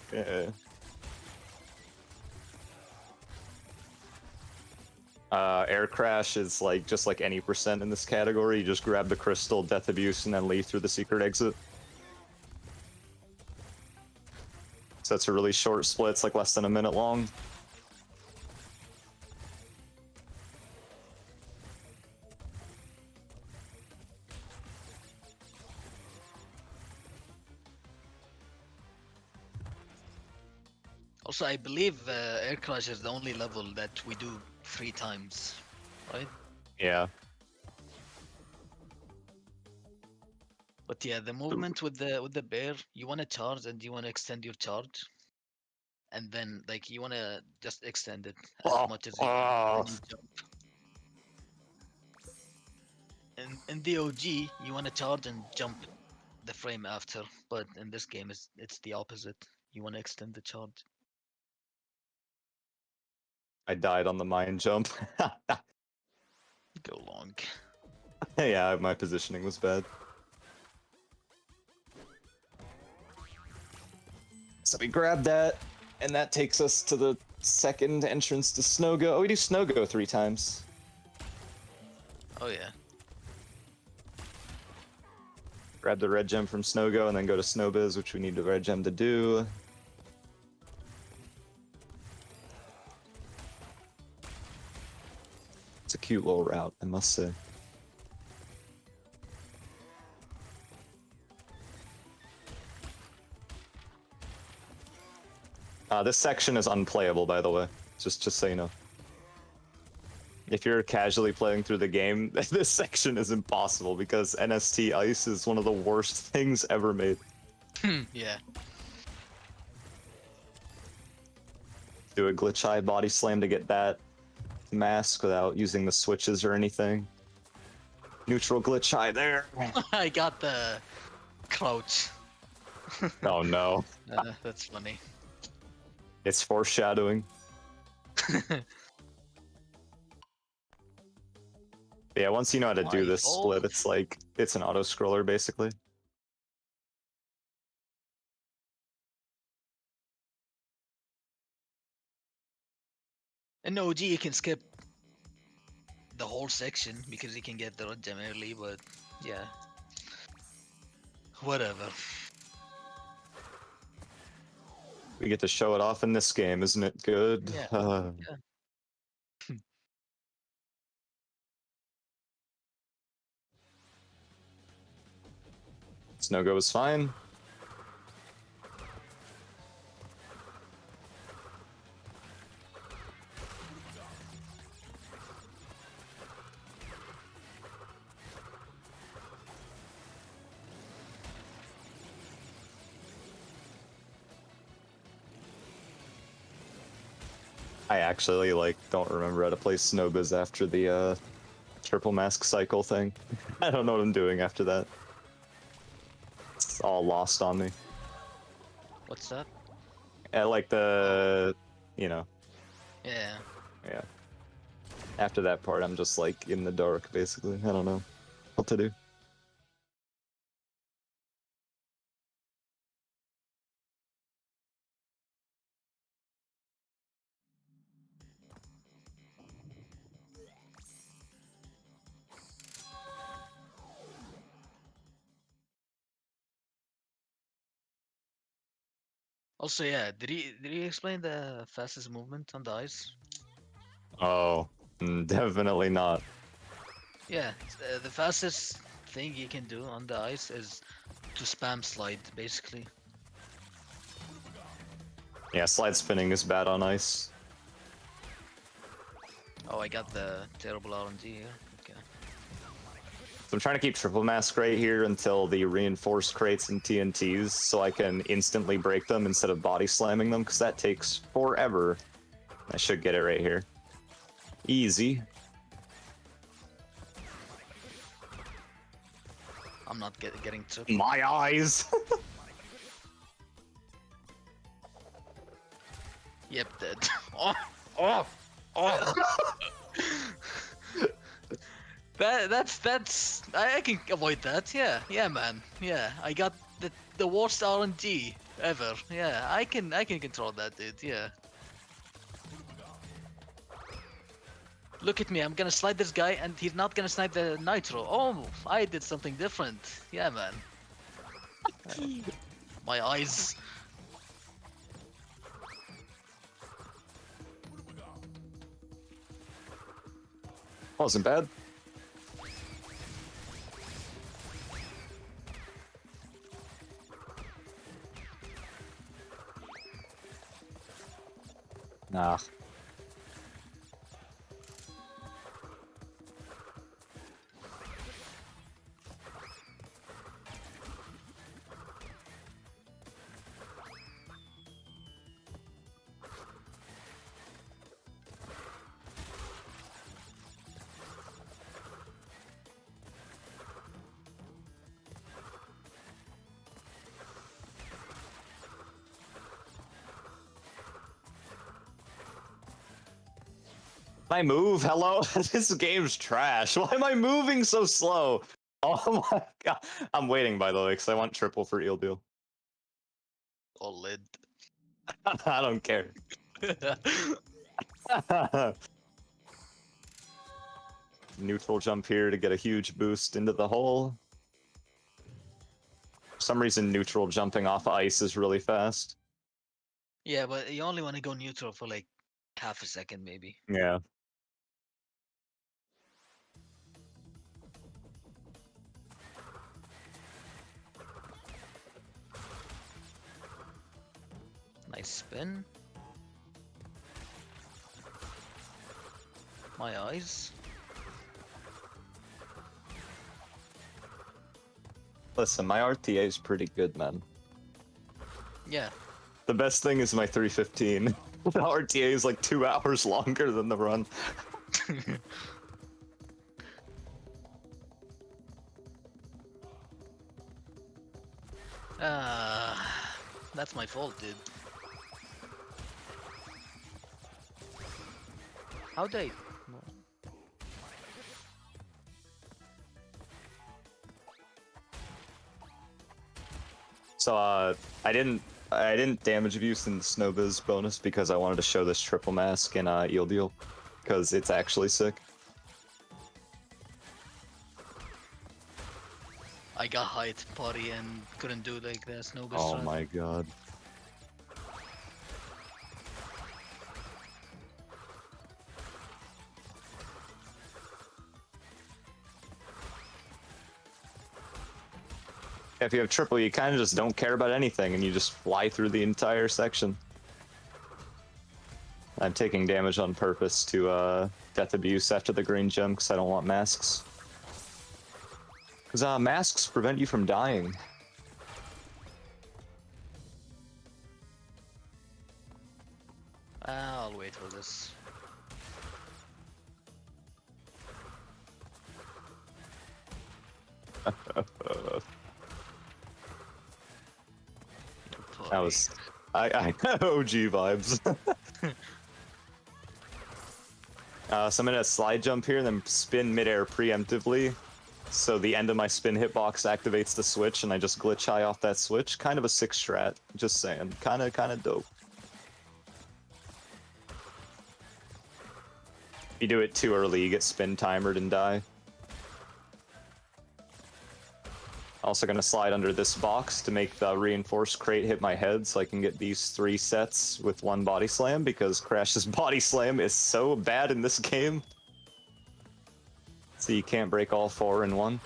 Yeah. Air crash is like just like any percent in this category. You just grab the crystal, death abuse, and then leave through the secret exit. So it's a really short split. It's like less than a minute long. Also, I believe Air Crash is the only level that we do 3 times, right? Yeah. But yeah, the movement with the bear, you want to charge and you want to extend your charge, and then like you want to just extend it as Oh, much as you can oh. when you jump. In the OG, you want to charge and jump the frame after, but in this game, it's the opposite. You want to extend the charge. I died on the mine jump. Go long. Yeah, my positioning was bad. So we grab that, and that takes us to the second entrance to Snowgo. Oh, we do Snowgo 3 times. Oh yeah. Grab the red gem from Snowgo, and then go to Snowbiz, which we need the red gem to do. It's a cute little route, I must say. This section is unplayable, by the way. Just so you know. If you're casually playing through the game, this section is impossible because NST Ice is one of the worst things ever made. Yeah. Do a glitch eye body slam to get that mask without using the switches or anything. Neutral glitch eye there. I got the crouch. Oh no. That's funny. It's foreshadowing. Yeah, once you know how to do My this split, fault. it's like, it's an auto-scroller basically. In OG, you can skip the whole section because you can get the red gem early, but yeah. Whatever. We get to show it off in this game, isn't it good? Yeah. Yeah. Snowgo is fine. I actually like don't remember how to play Snowbiz after the triple mask cycle thing. I don't know what I'm doing after that. It's all lost on me. What's that? I like the, you know, Yeah. yeah. After that part, I'm just like in the dark, basically. I don't know what to do. Also, yeah, did he explain the fastest movement on the ice? Oh, definitely not. Yeah, the fastest thing you can do on the ice is to spam slide, basically. Yeah, slide spinning is bad on ice. Oh, I got the terrible RNG here. Okay. So I'm trying to keep triple mask right here until the reinforced crates and TNTs, so I can instantly break them instead of body slamming them, because that takes forever. I should get it right here. Easy. I'm not getting triple. My eyes! Yep, dead. Oh, oh, oh. That's I can avoid that. Yeah, man. Yeah, I got the worst RNG ever. Yeah, I can control that, dude. Yeah. Look at me. I'm gonna slide this guy, and he's not gonna snipe the nitro. Oh, I did something different. Yeah, man. My eyes. Wasn't bad. Nah. I move? Hello? This game's trash. Why am I moving so slow? Oh my god. I'm waiting, by the way, because I want triple for Eel Deal. OLED. I don't care. Neutral jump here to get a huge boost into the hole. For some reason, neutral jumping off ice is really fast. Yeah, but you only want to go neutral for like half a second, maybe. Yeah. Nice spin. My eyes. Listen, my RTA is pretty good, man. Yeah. The best thing is my 315. The RTA is like 2 hours longer than the run. That's my fault, dude. How'd I? No. So I didn't damage abuse in the Snowbiz bonus because I wanted to show this triple mask in Eel Deal because it's actually sick. I got height Potty and couldn't do like the snowball. Oh my god. If you have triple, you kind of just don't care about anything and you just fly through the entire section. I'm taking damage on purpose to death abuse after the green gem because I don't want masks. Because masks prevent you from dying. I'll wait for this. That was I OG vibes. So I'm gonna slide jump here and then spin midair preemptively. So the end of my spin hitbox activates the switch and I just glitch high off that switch. Kind of a sick strat, just saying. Kinda dope. If you do it too early, you get spin timered and die. Also gonna slide under this box to make the reinforced crate hit my head so I can get these 3 sets with 1 body slam, because Crash's body slam is so bad in this game. So you can't break all 4 in one.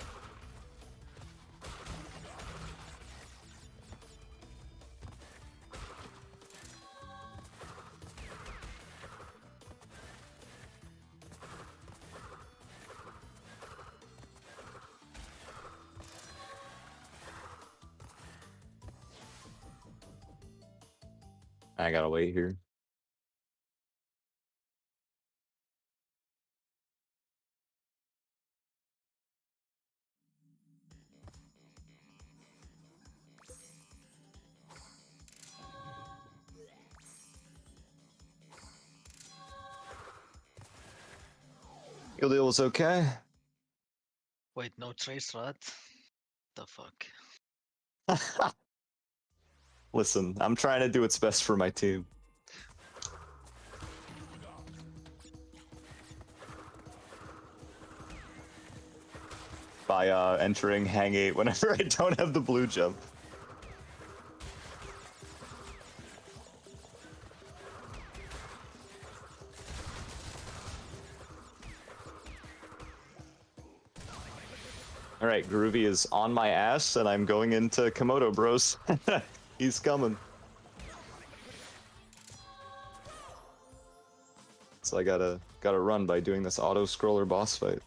I gotta wait here. Your deal was okay. Wait, no trace rat? The fuck? Listen, I'm trying to do what's best for my team. By entering hang 8 whenever I don't have the blue jump. Alright, Groovy is on my ass, and I'm going into Komodo Bros. He's coming. So I gotta run by doing this auto-scroller boss fight.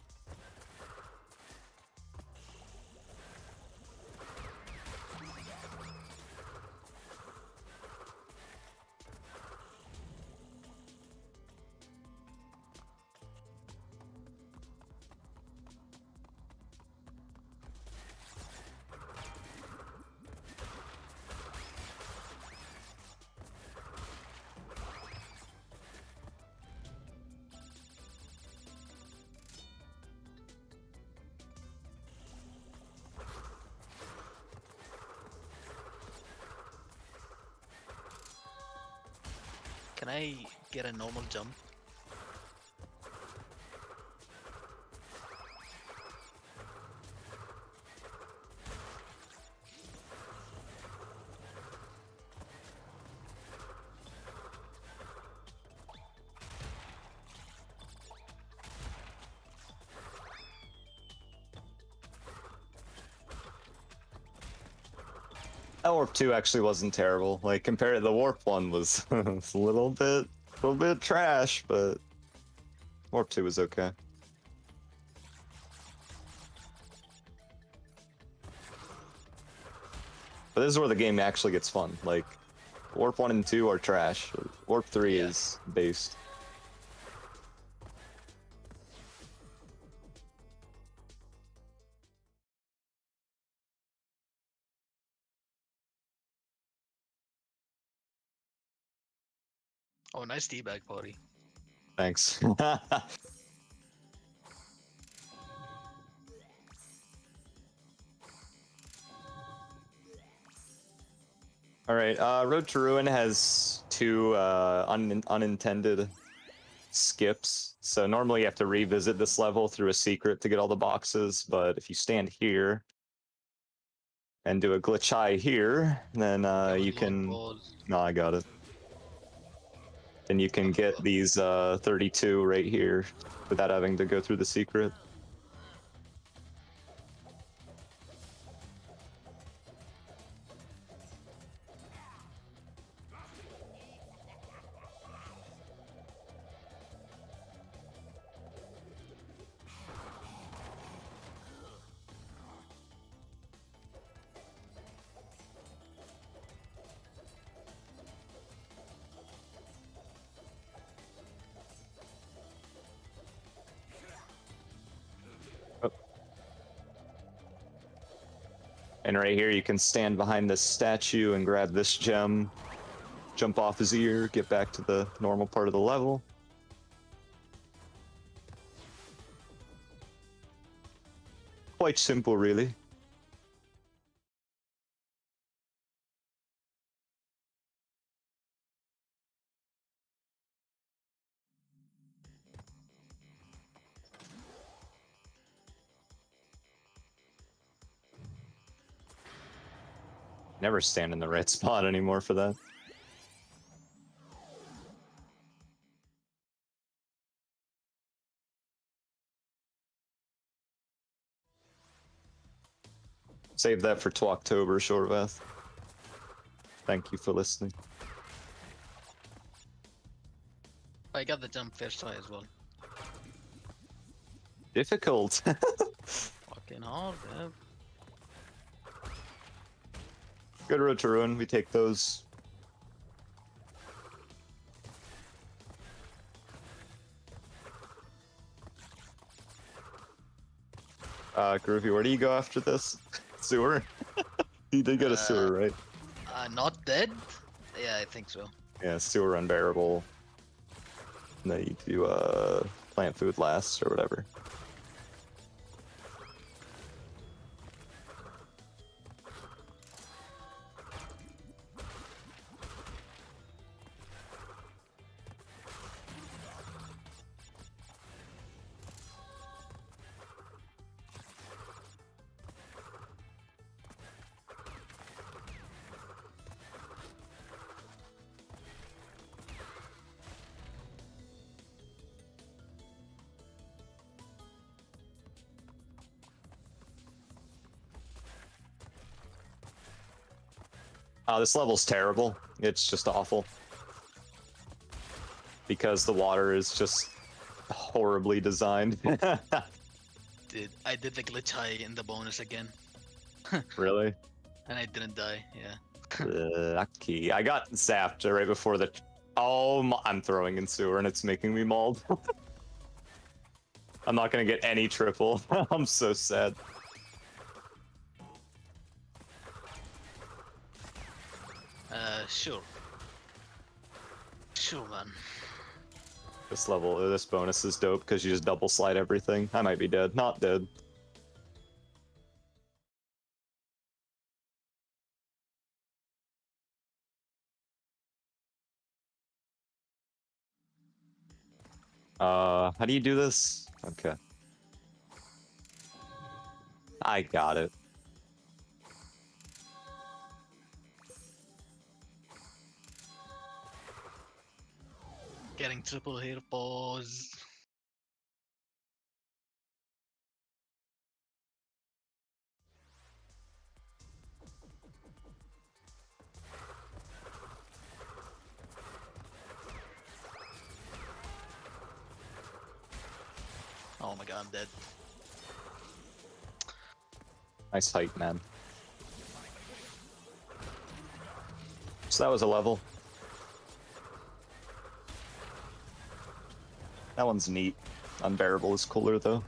Can I get a normal jump? That Warp 2 actually wasn't terrible. Like, compared to the Warp 1 was, was a little bit trash, but Warp 2 was okay. But this is where the game actually gets fun. Like, Warp 1 and 2 are trash. Warp 3 is based. Oh, nice teabag, Potty. Thanks. Alright, Road to Ruin has 2 unintended skips. So normally you have to revisit this level through a secret to get all the boxes, but if you stand here and do a glitch high here, then you can... No, I got it. Then you can get these 32 right here without having to go through the secret. And right here, you can stand behind this statue and grab this gem, jump off his ear, get back to the normal part of the level. Quite simple, really. Never stand in the right spot anymore for that. Save that for Twoctober, Shortvath. Thank you for listening. I got the jump first try as well. Difficult. Fucking hard, yeah. Good road to ruin. We take those. Groovy, where do you go after this? Sewer? You did get a sewer, right? Not dead? Yeah, I think so. Yeah, sewer unbearable. And then you do plant food last or whatever. This level's terrible. It's just awful. Because the water is just horribly designed. I did the glitch high in the bonus again. Really? And I didn't die, yeah. Lucky. I got zapped right before the... Oh, I'm throwing in sewer and it's making me mauled. I'm not gonna get any triple. I'm so sad. Sure. Sure, man. This bonus is dope because you just double slide everything. I might be dead. Not dead. How do you do this? Okay. I got it. Getting triple here, pause. Oh my god, I'm dead. Nice height, man. So that was a level. That one's neat. Unbearable is cooler, though.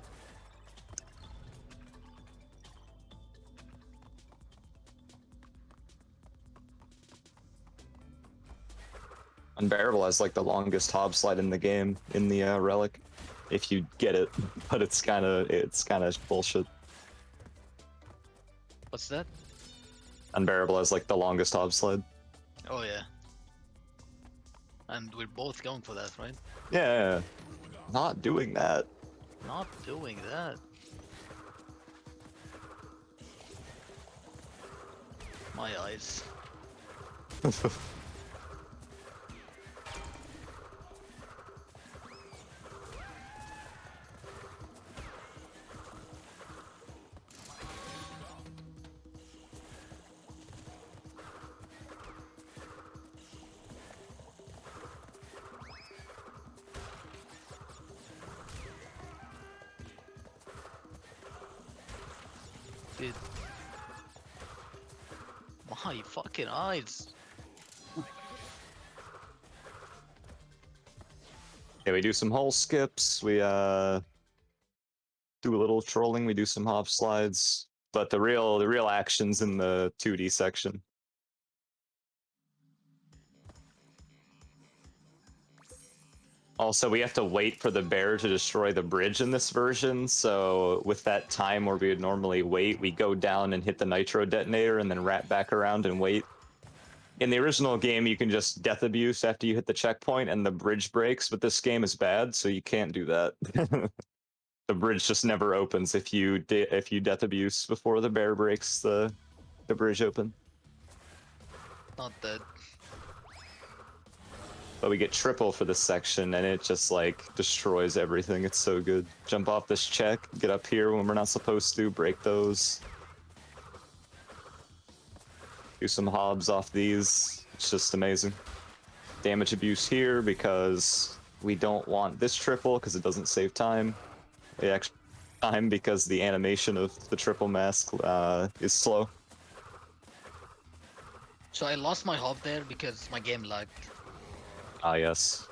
Unbearable has like the longest hob slide in the game in the relic, if you get it. But it's kind of bullshit. What's that? Unbearable has like the longest hob slide. Oh yeah. And we're both going for that, right? Yeah, not doing that. Not doing that. My eyes. Dude. My fucking eyes. Yeah, we do some hole skips. We do a little trolling. We do some hop slides, but the real action's in the 2D section. Also, we have to wait for the bear to destroy the bridge in this version, so with that time where we would normally wait, we go down and hit the nitro detonator and then wrap back around and wait. In the original game, you can just death abuse after you hit the checkpoint and the bridge breaks, but this game is bad, so you can't do that. The bridge just never opens if you death abuse before the bear breaks the bridge open. not dead. But we get triple for this section, and it just like destroys everything. It's so good. Jump off this check, get up here when we're not supposed to, break those. Do some hobs off these. It's just amazing. Damage abuse here because we don't want this triple because it doesn't save time. It actually time because the animation of the triple mask is slow. So I lost my hob there because my game lagged. Ah, yes.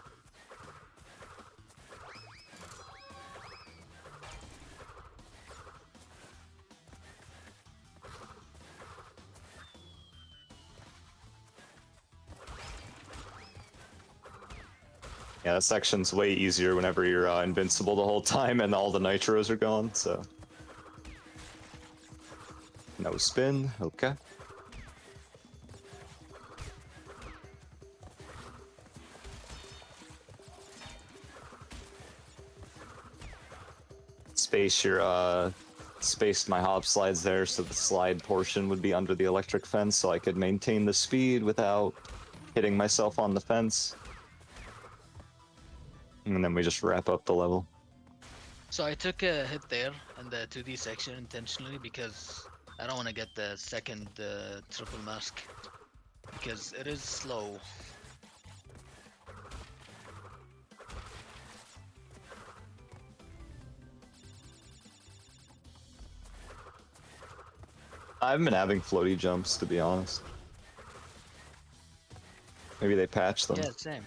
Yeah, that section's way easier whenever you're invincible the whole time and all the nitros are gone, so. No spin, okay. Spaced my hop slides there so the slide portion would be under the electric fence so I could maintain the speed without hitting myself on the fence. And then we just wrap up the level. So I took a hit there in the 2D section intentionally because I don't want to get the second triple mask because it is slow. I've been having floaty jumps, to be honest. Maybe they patched them. Yeah, same.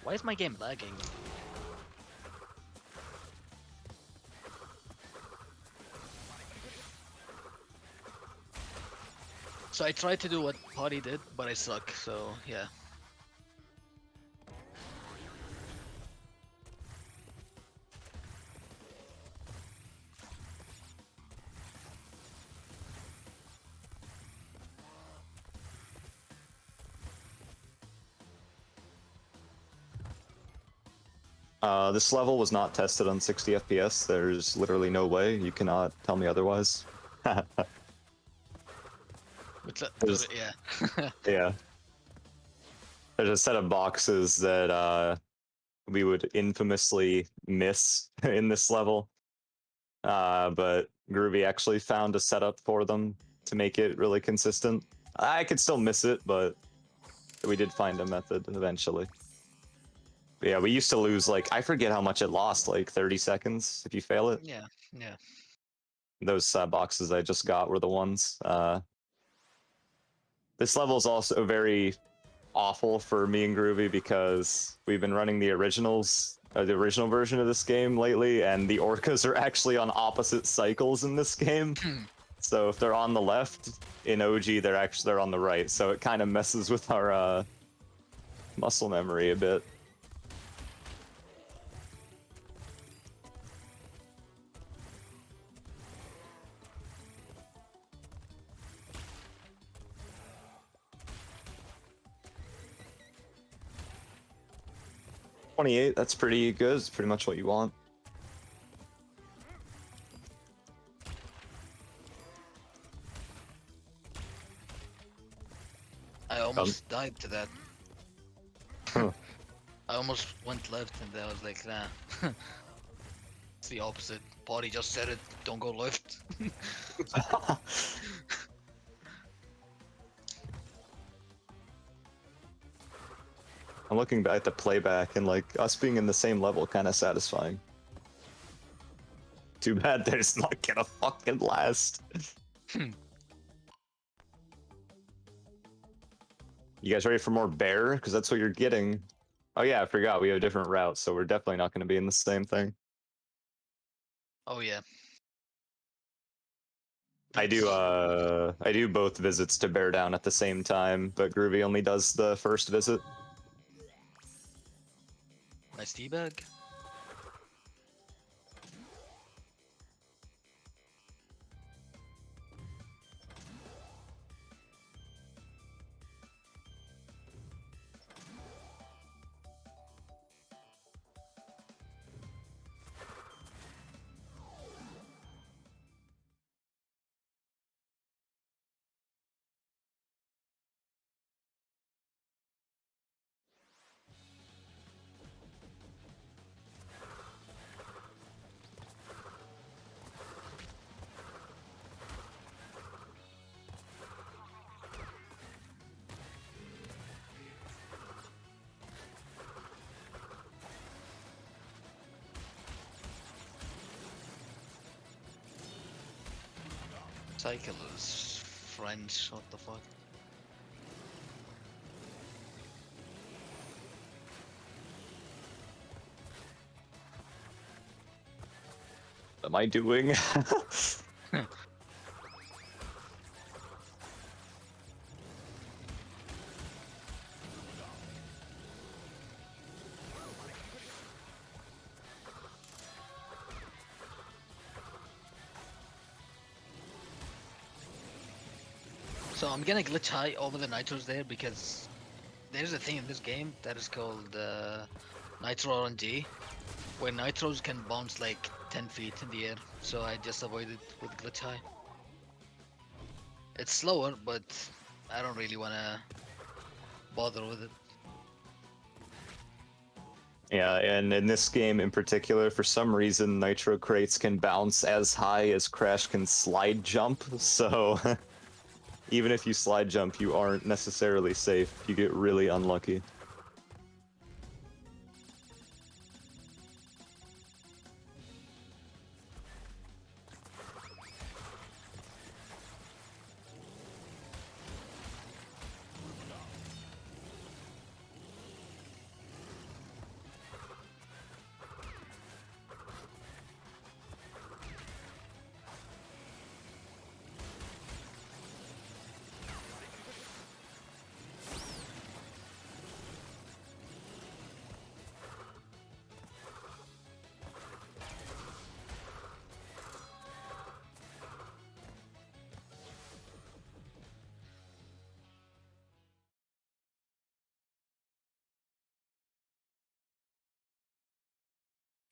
Why is my game lagging? So I tried to do what Potty did, but I suck, so yeah. This level was not tested on 60 FPS. There's literally no way. You cannot tell me otherwise. There's- Yeah. Yeah. There's a set of boxes that we would infamously miss in this level. But Groovy actually found a setup for them to make it really consistent. I could still miss it, but we did find a method eventually. But yeah, we used to lose, like, I forget how much it lost, like 30 seconds if you fail it. Yeah, yeah. Those boxes I just got were the ones. This level is also very awful for me and Groovy because we've been running the original version of this game lately, and the orcas are actually on opposite cycles in this game. So if they're on the left in OG, they're on the right. So it kind of messes with our muscle memory a bit. $28, that's pretty good. It's pretty much what you want. I almost died to that. Huh. I almost went left and then I was like, nah. It's the opposite. Potty just said it, don't go left. I'm looking back at the playback and like us being in the same level kind of satisfying. Too bad there's not gonna fucking last. You guys ready for more bear? Because that's what you're getting. Oh yeah, I forgot we have a different route, so we're definitely not gonna be in the same thing. Oh yeah. I do both visits to bear down at the same time, but Groovy only does the first visit. Nice teabag. Cycle is French. What the fuck? What am I doing? So I'm gonna glitch high over the nitros there because there's a thing in this game that is called nitro RNG, where nitros can bounce like 10 feet in the air. So I just avoid it with glitch high. It's slower, but I don't really wanna bother with it. Yeah, and in this game in particular, for some reason, nitro crates can bounce as high as Crash can slide jump, so even if you slide jump, you aren't necessarily safe. You get really unlucky.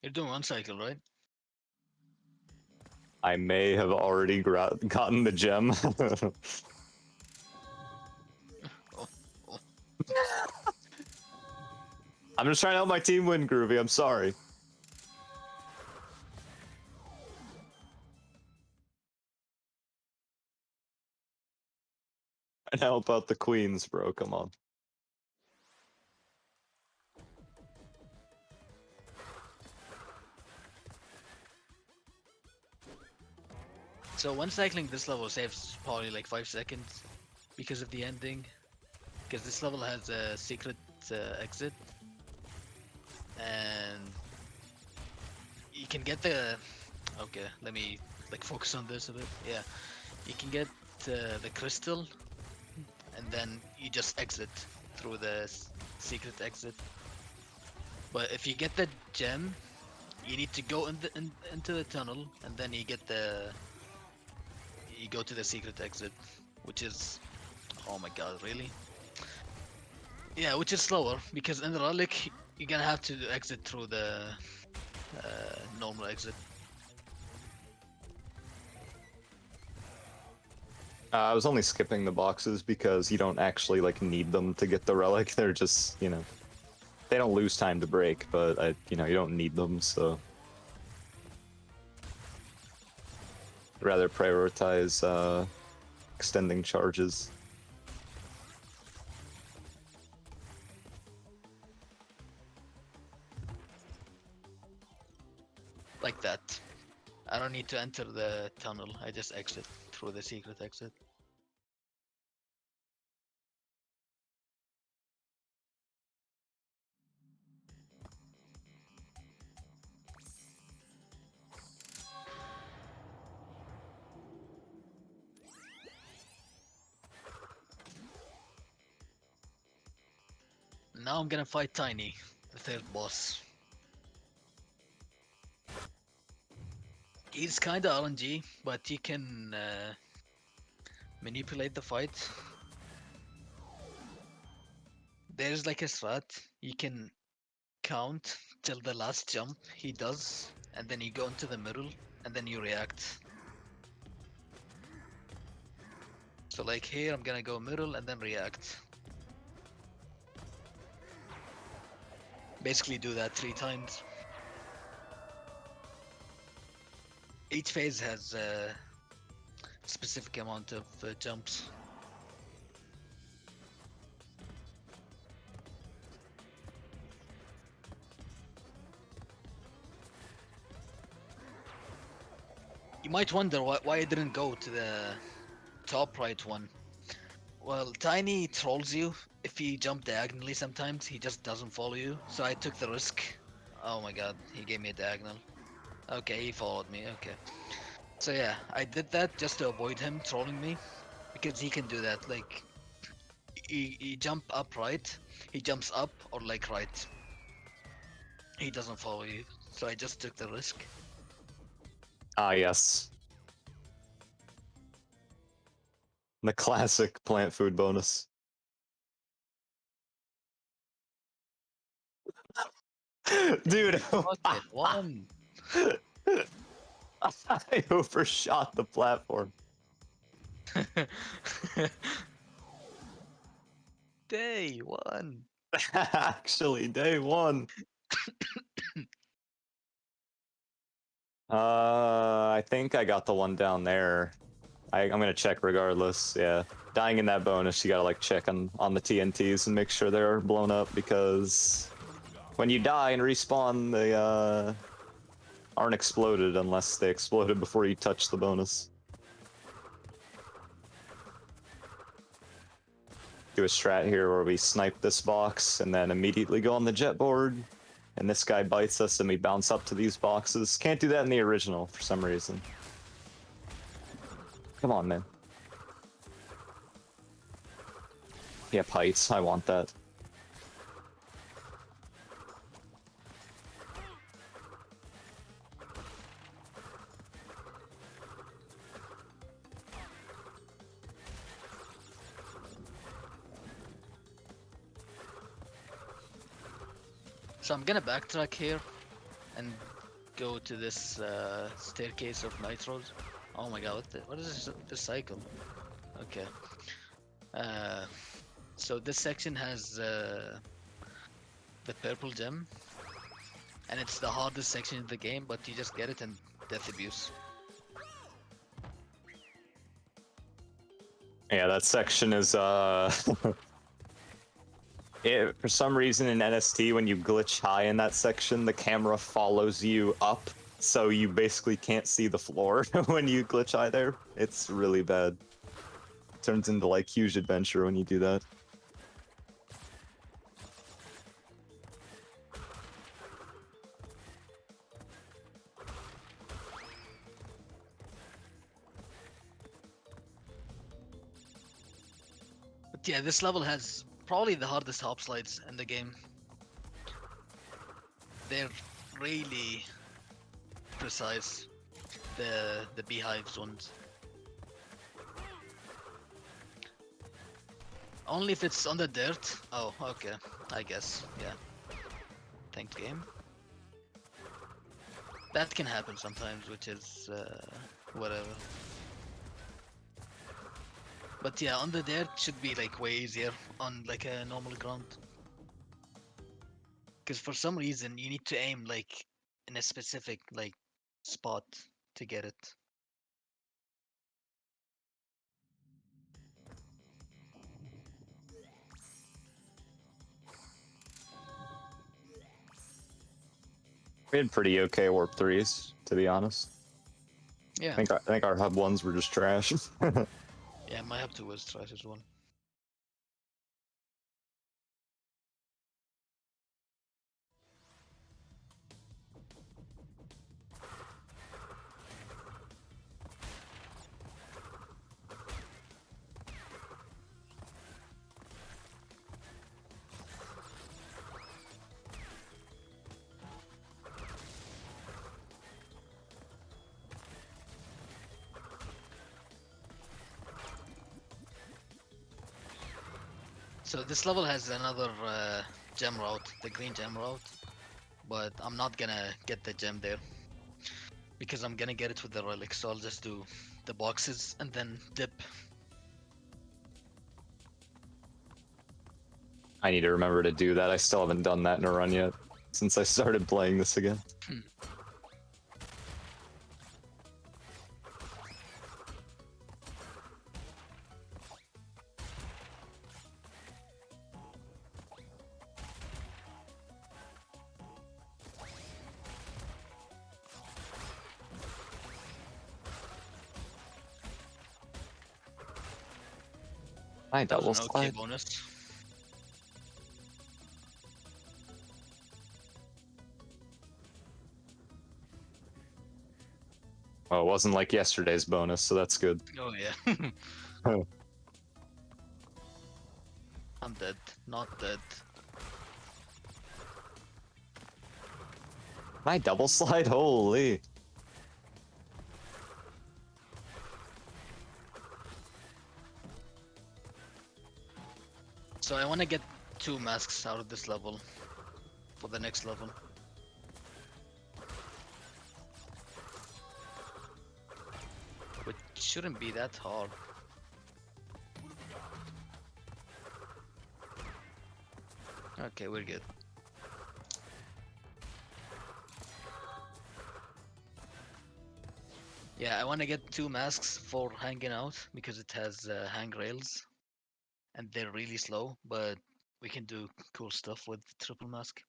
You're doing one cycle, right? I may have already gotten the gem. Oh, oh. I'm just trying to help my team win, Groovy. I'm sorry. Trying to help out the queens, bro. Come on. So one cycling this level saves probably like 5 seconds because of the ending. Because this level has a secret exit, and you can get the. Okay, let me like focus on this a bit. Yeah, you can get the crystal, and then you just exit through the secret exit. But if you get the gem, you need to go into the tunnel, and then you get you go to the secret exit, which is, oh my god, really? Yeah, which is slower because in the relic you're gonna have to exit through the normal exit. I was only skipping the boxes because you don't actually like need them to get the relic. They're just, they don't lose time to break, but you don't need them, so I'd rather prioritize extending charges. Like that. I don't need to enter the tunnel, I just exit through the secret exit. Now I'm gonna fight Tiny, the third boss. He's kinda RNG, but you can manipulate the fight. There's like a strat, you can count till the last jump he does, and then you go into the middle, and then you react. So like here, I'm gonna go middle and then react. Basically do that 3 times. Each phase has a specific amount of jumps. You might wonder why I didn't go to the top right one. Well, Tiny trolls you. If you jump diagonally sometimes, he just doesn't follow you. So I took the risk. Oh my god, he gave me a diagonal. Okay, he followed me, okay. So yeah, I did that just to avoid him trolling me. Because he can do that, like, he jump up right, he jumps up or like right. He doesn't follow you. So I just took the risk. Ah, yes. The classic plant food bonus. Dude, Okay, one. I overshot the platform. Day one. Actually, day one. I think I got the one down there. I'm gonna check regardless. Yeah, dying in that bonus, you gotta like check on the TNTs and make sure they're blown up because when you die and respawn, they aren't exploded unless they exploded before you touch the bonus. Do a strat here where we snipe this box and then immediately go on the jet board, and this guy bites us and we bounce up to these boxes. Can't do that in the original for some reason. Come on, man. Yeah, heights. I want that. So I'm gonna backtrack here and go to this staircase of nitros. Oh my god, what is this cycle? Okay. Uh, so this section has the purple gem, and it's the hardest section in the game, but you just get it in Death Abuse. Yeah, that section is for some reason in NST, when you glitch high in that section, the camera follows you up, so you basically can't see the floor when you glitch high there. It's really bad. Turns into like huge adventure when you do that. But yeah, this level has probably the hardest hop slides in the game. They're really precise. The beehives ones. Only if it's on the dirt. Oh, okay. I guess. Yeah. Thanks, game. That can happen sometimes, which is whatever. But yeah, on the dirt should be like way easier on like a normal ground. Because for some reason you need to aim like in a specific like spot to get it. We had pretty okay warp threes, to be honest. Yeah. I think our hub ones were just trash. Yeah, my hub 2 was trash as well. So this level has another gem route, the green gem route, but I'm not gonna get the gem there because I'm gonna get it with the relic. So I'll just do the boxes and then dip. I need to remember to do that. I still haven't done that in a run yet since I started playing this again. I That was double an okay slide. bonus. Oh, it wasn't like yesterday's bonus, so that's good. Oh yeah. Oh. I'm dead. Not dead. My double slide? Holy. So I want to get 2 masks out of this level for the next level. Which shouldn't be that hard. Okay, we're good. Yeah, I want to get 2 masks for hanging out because it has handrails and they're really slow, but we can do cool stuff with triple mask.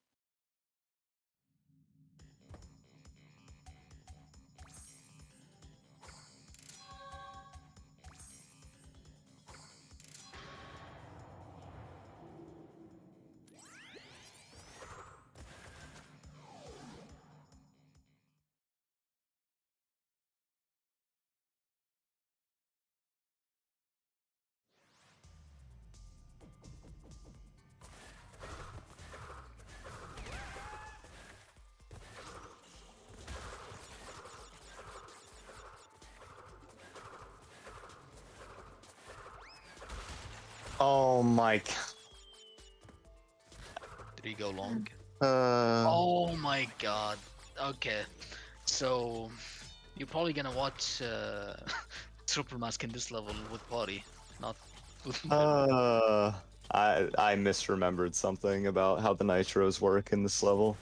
Oh my. Did he go long? Uh. Oh my god. Okay. So you're probably gonna watch triple mask in this level with Potty, not with I misremembered something about how the nitros work in this level.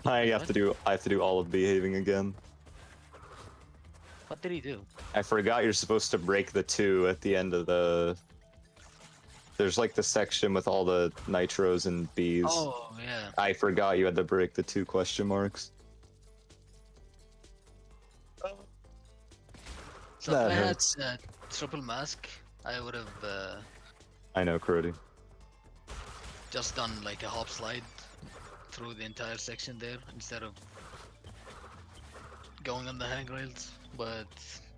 I Wait, have what? to do all of behaving again. What did he do? I forgot you're supposed to break the 2 at the end of the. There's like the section with all the nitros and bees. Oh yeah. I forgot you had to break the 2 question marks. So That if I had hurts. triple mask, I would have I know, Crody. just done like a hop slide through the entire section there instead of going on the handrails. But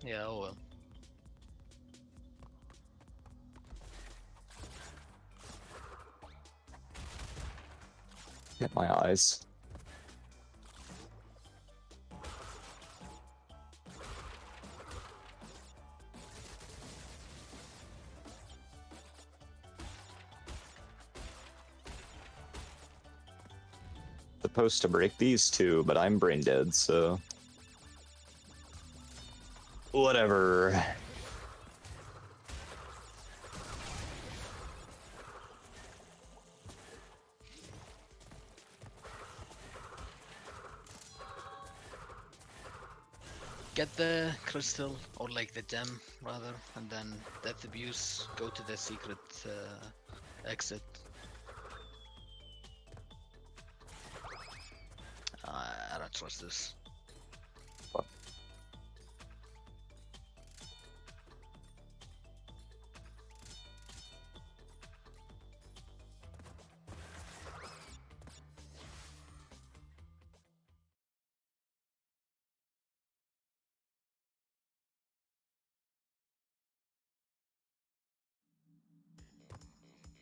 yeah, oh well. Get my eyes. Supposed to break these 2, but I'm brain dead, so. Whatever. Get the crystal, or like the gem rather, and then death abuse, go to the secret exit. I don't trust this.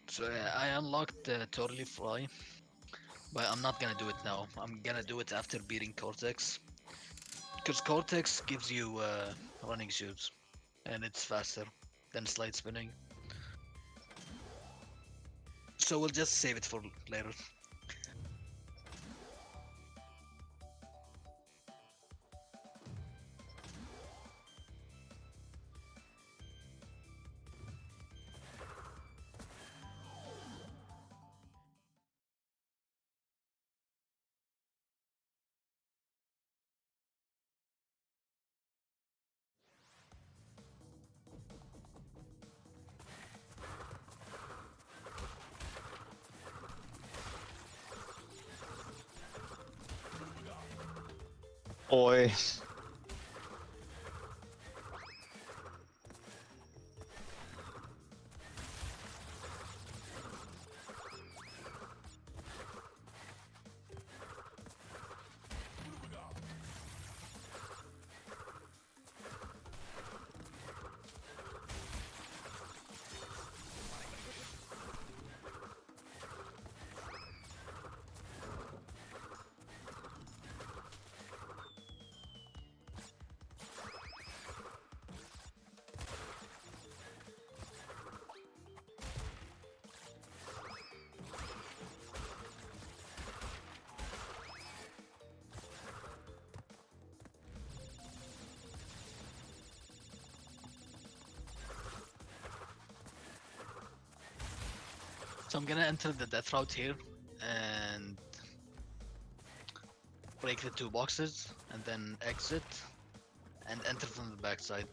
So yeah, I unlocked Totally Fly, but I'm not gonna do it now. I'm gonna do it after beating Cortex. Because Cortex gives you running shoes, and it's faster than slide spinning. So we'll just save it for later. Oi. So I'm gonna enter the death route here and break the 2 boxes and then exit and enter from the backside.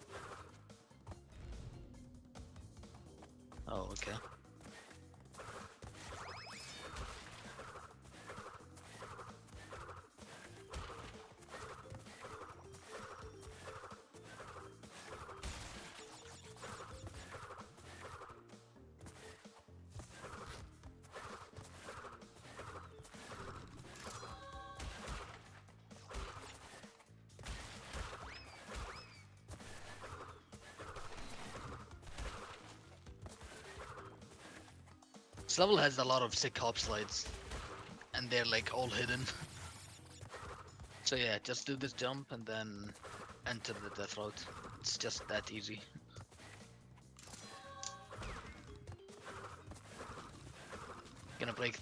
Oh, okay. This level has a lot of sick hop slides, and they're like all hidden. So yeah, just do this jump and then enter the death route. It's just that easy. Gonna break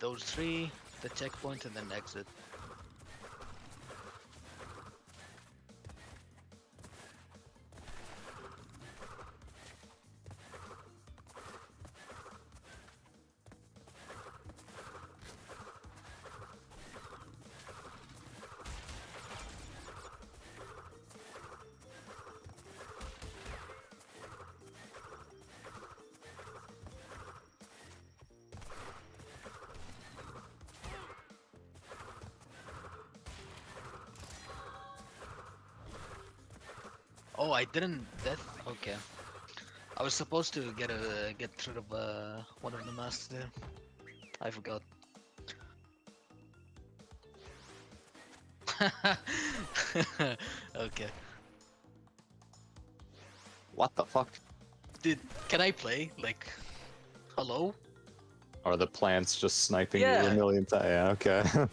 those 3, the checkpoint, and then exit. Oh, I didn't. That okay. I was supposed to get rid of one of the masks there. I forgot. Okay. What the fuck? Dude, can I play? Like, hello? Are the plants just sniping you Yeah. a million times? Yeah, okay.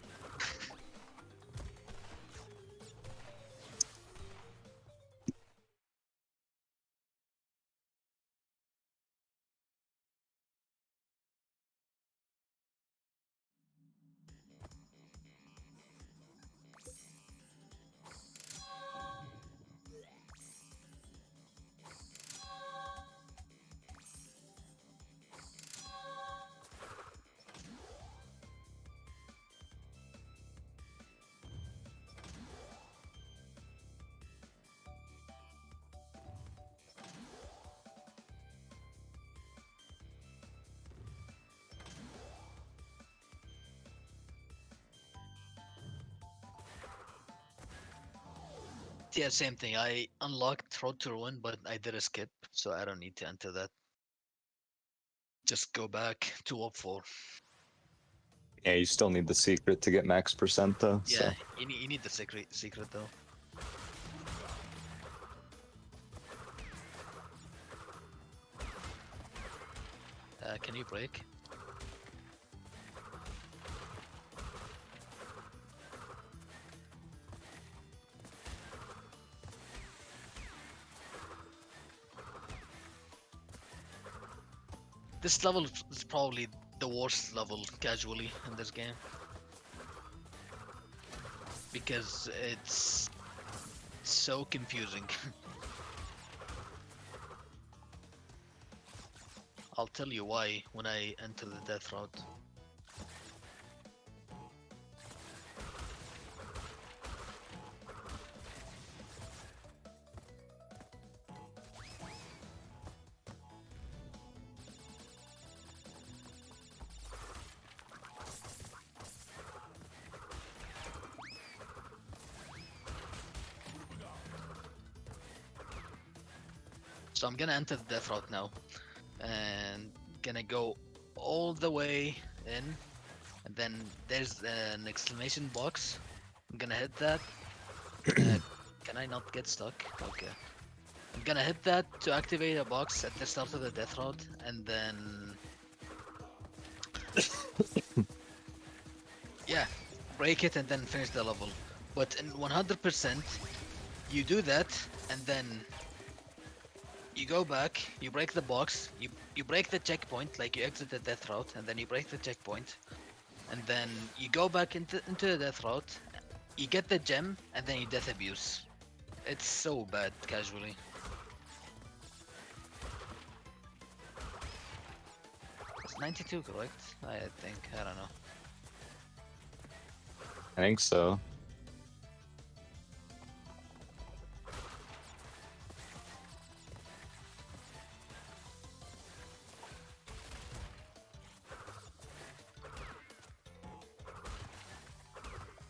Yeah, same thing. I unlocked Road to Ruin, but I did a skip, so I don't need to enter that. Just go back to Op 4. Yeah, you still need the secret to get max percent though. Yeah, So. you need the secret though. Can you break? This level is probably the worst level casually in this game. Because it's so confusing. I'll tell you why when I enter the death route. So I'm gonna enter the death route now, and gonna go all the way in, and then there's an exclamation box. I'm gonna hit that. Can I not get stuck? Okay. I'm gonna hit that to activate a box at the start of the death route, and then yeah, break it and then finish the level. But in 100%, you do that, and then you go back, you break the box, you break the checkpoint, like you exit the death route, and then you break the checkpoint, and then you go back into the death route, you get the gem, and then you death abuse. It's so bad casually. 92 correct? I think. I don't know. I think so.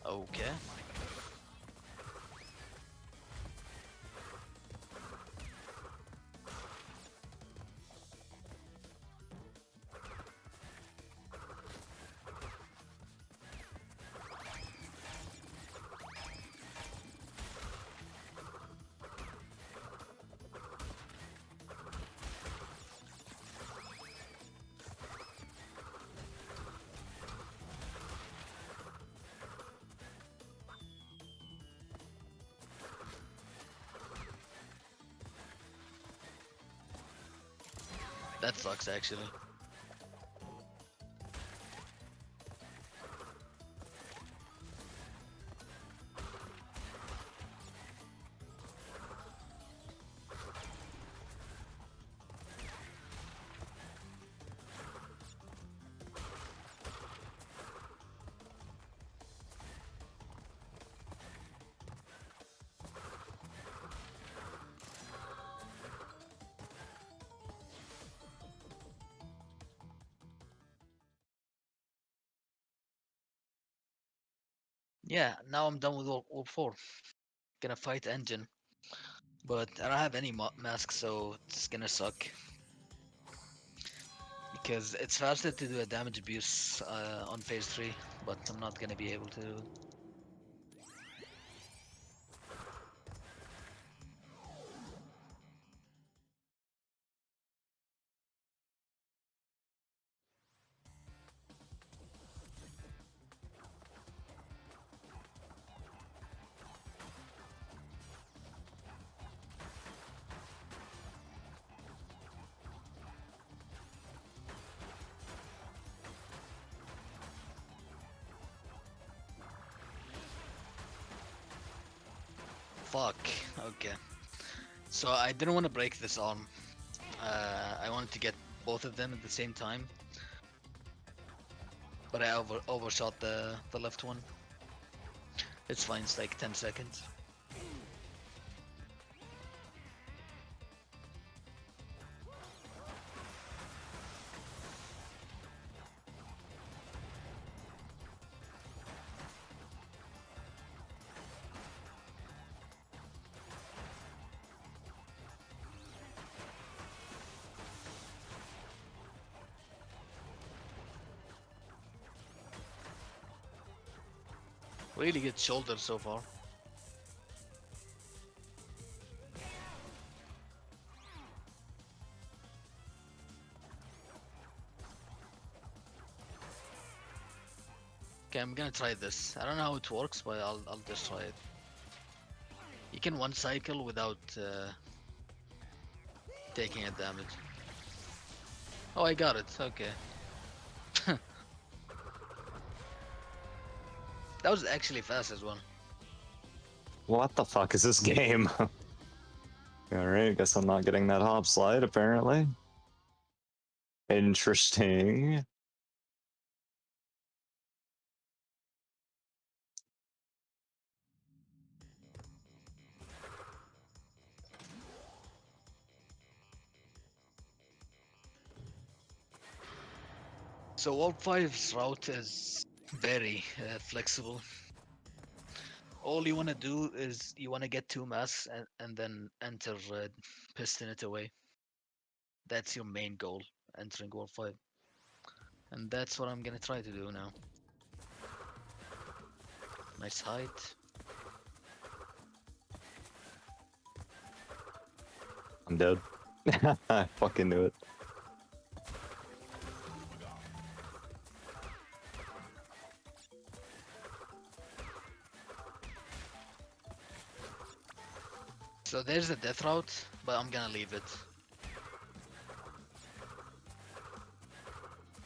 Okay. That sucks actually. Yeah, now I'm done with all 4. Gonna fight engine. But I don't have any masks, so it's gonna suck. Because it's faster to do a damage abuse on phase 3, but I'm not gonna be able to do it. Fuck. Okay. So I didn't want to break this arm. I wanted to get both of them at the same time. But I overshot the left one. It's fine, it's like 10 seconds. Really good shoulder so far. Okay, I'm gonna try this. I don't know how it works, but I'll just try it. You can one cycle without taking a damage. Oh, I got it. Okay. That was actually fast as well. What the fuck is this game? Alright, I guess I'm not getting that hop slide apparently. Interesting. So Warp 5's route is very flexible. All you want to do is you want to get 2 masks and then enter piston it away. That's your main goal, entering Warp 5. And that's what I'm gonna try to do now. Nice height. I'm dead. I fucking knew it. So there's the death route, but I'm gonna leave it.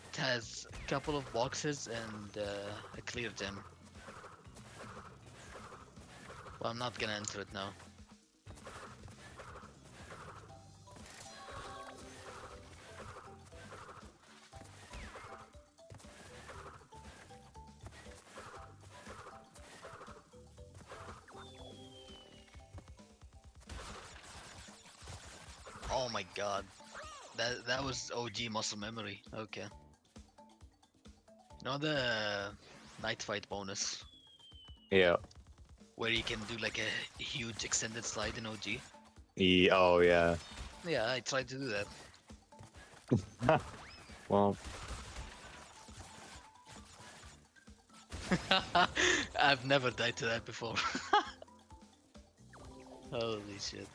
It has a couple of boxes and a clear gem. Well, I'm not gonna enter it now. Oh my god. That was OG muscle memory. Okay. You know the night fight bonus Yeah. where you can do like a huge extended slide in OG? Oh yeah. Yeah, I tried to do that. Well, I've never died to that before. Holy shit.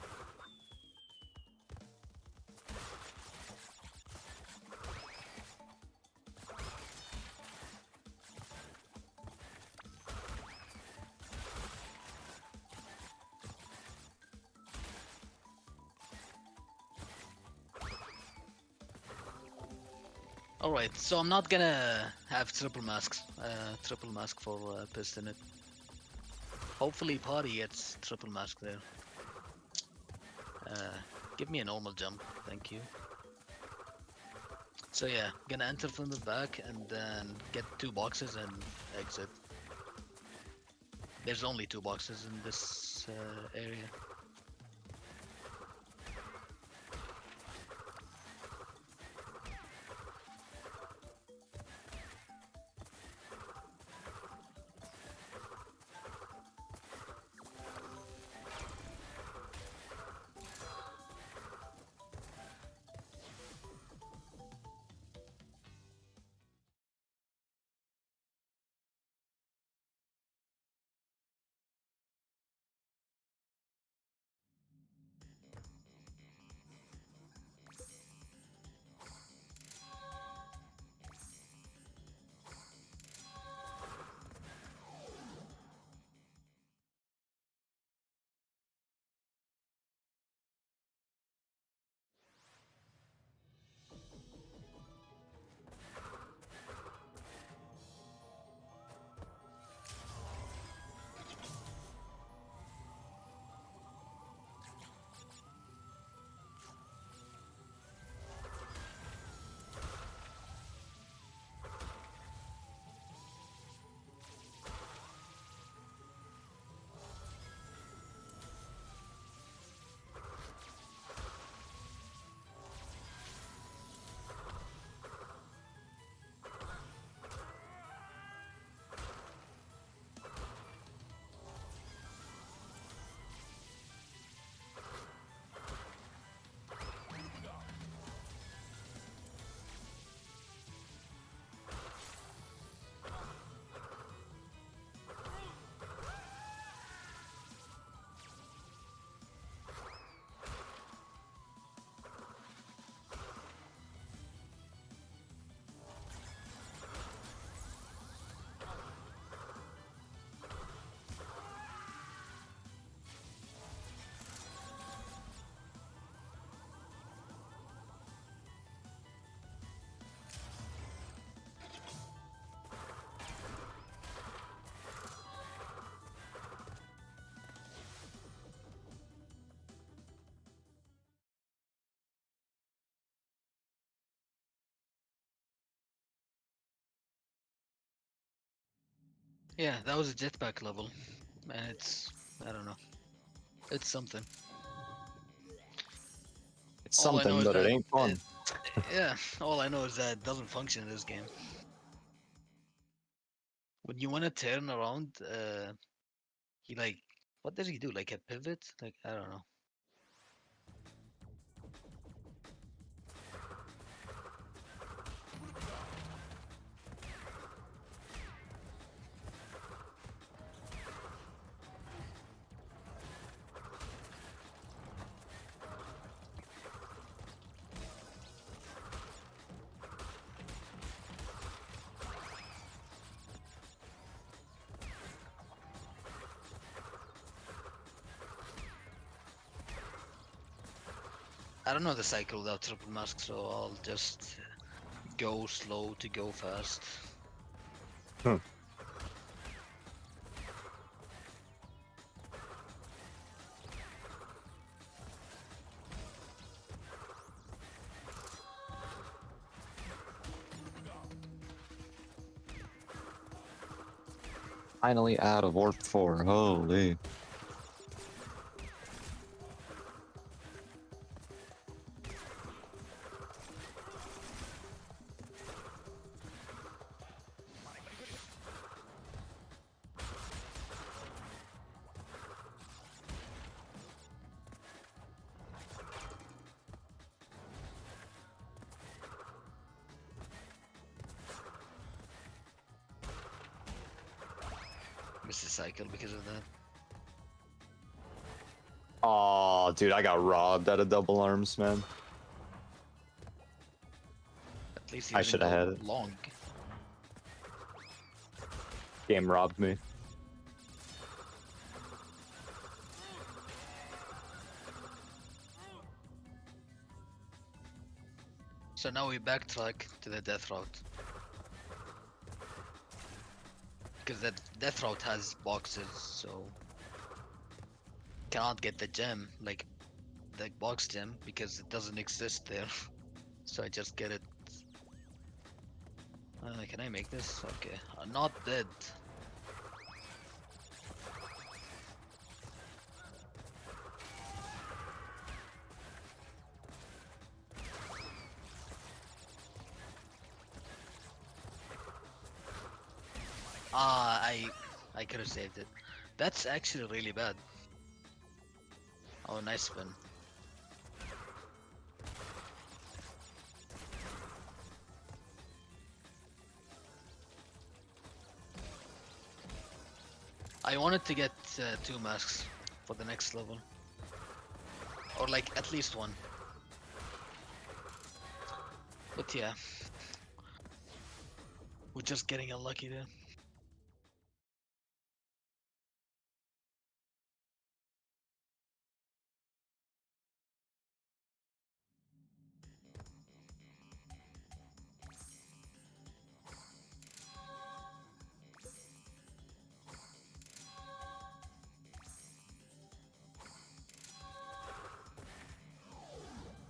Alright, so I'm not gonna have triple masks. Triple mask for Piston it. Hopefully Potty gets triple mask there. Give me a normal jump, thank you. So yeah, gonna enter from the back and then get 2 boxes and exit. There's only 2 boxes in this area. Yeah, that was a jetpack level. And it's, I don't know. It's something. it's All I know something, is but it that, ain't fun. yeah, all I know is that it doesn't function in this game. When you want to turn around, he like, what does he do? Like a pivot? Like, I don't know. I don't know the cycle without triple mask, so I'll just go slow to go fast. Hmm. Finally out of Warp 4. Holy. Missed the cycle because of that. Oh, dude, I got robbed out of double arms, man. At least he I didn't shoulda go had it. long. Game robbed me. So now we backtrack to the death route. Because that death route has boxes, so cannot get the gem, like the box gem, because it doesn't exist there. So I just get it. Can I make this? Okay, not dead. Ah, I could have saved it. That's actually really bad. Oh, nice spin. I wanted to get 2 masks for the next level. Or like at least 1. But yeah. We're just getting unlucky there.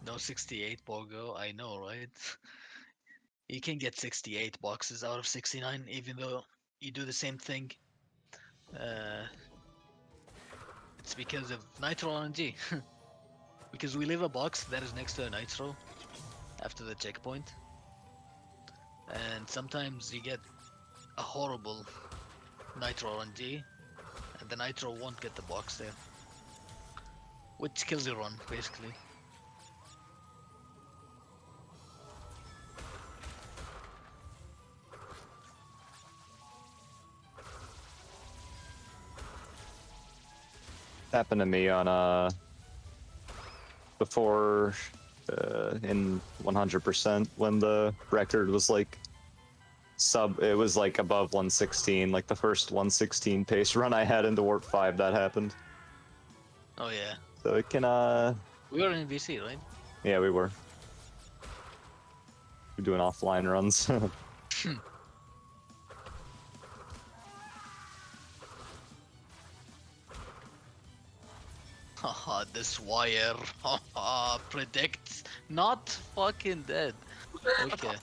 No 68 Pogo, I know, right? You can get 68 boxes out of 69, even though you do the same thing. It's because of Nitro RNG. Because we leave a box that is next to a Nitro after the checkpoint. And sometimes you get a horrible Nitro RNG, and the Nitro won't get the box there. Which kills your run, basically. Happened to me on before in 100% when the record was like it was like above 116, like the first 116 pace run I had into Warp 5 that happened. Oh yeah. So it can We were in VC, right? yeah, we were. We're doing offline runs. Haha, this wire predicts not fucking dead. Okay.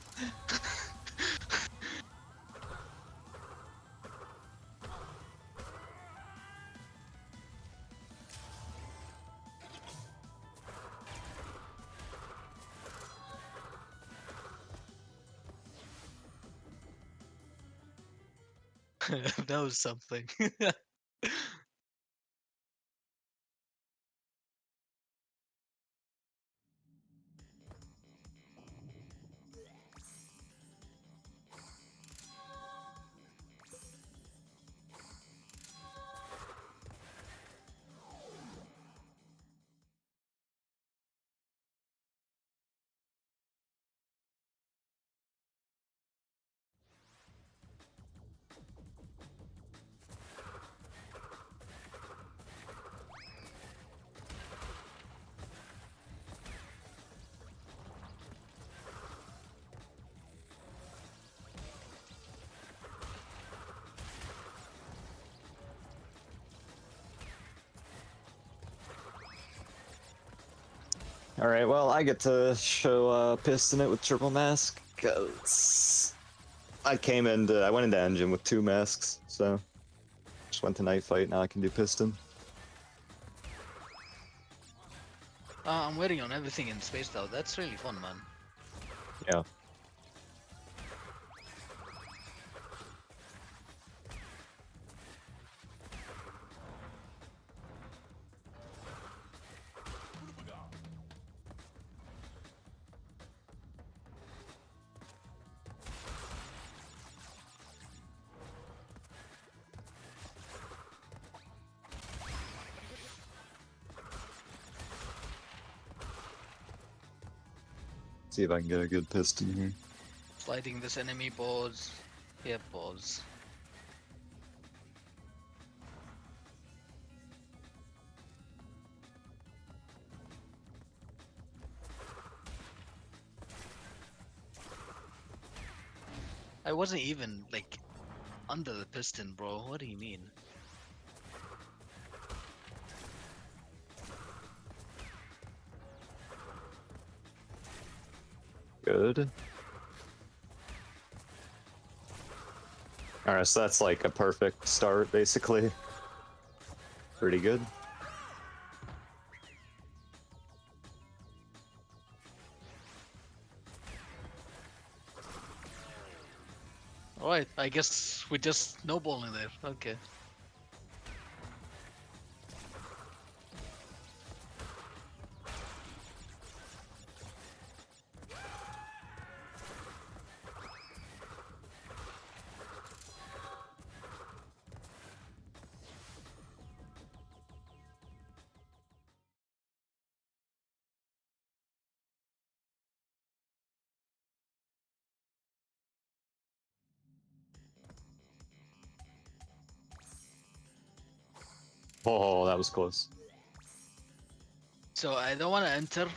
That was something. All right, well, I get to show Piston it with triple mask because I went into engine with 2 masks, so just went to night fight. Now I can do Piston. I'm waiting on everything in space though. That's really fun, man. Yeah. See if I can get a good piston here. Sliding this enemy, pause. Yeah, pause. I wasn't even like under the piston, bro. What do you mean? Good. Alright, so that's like a perfect start, basically. Pretty good. Alright, I guess we're just snowballing there. Okay. Oh, that was close. So I don't want to enter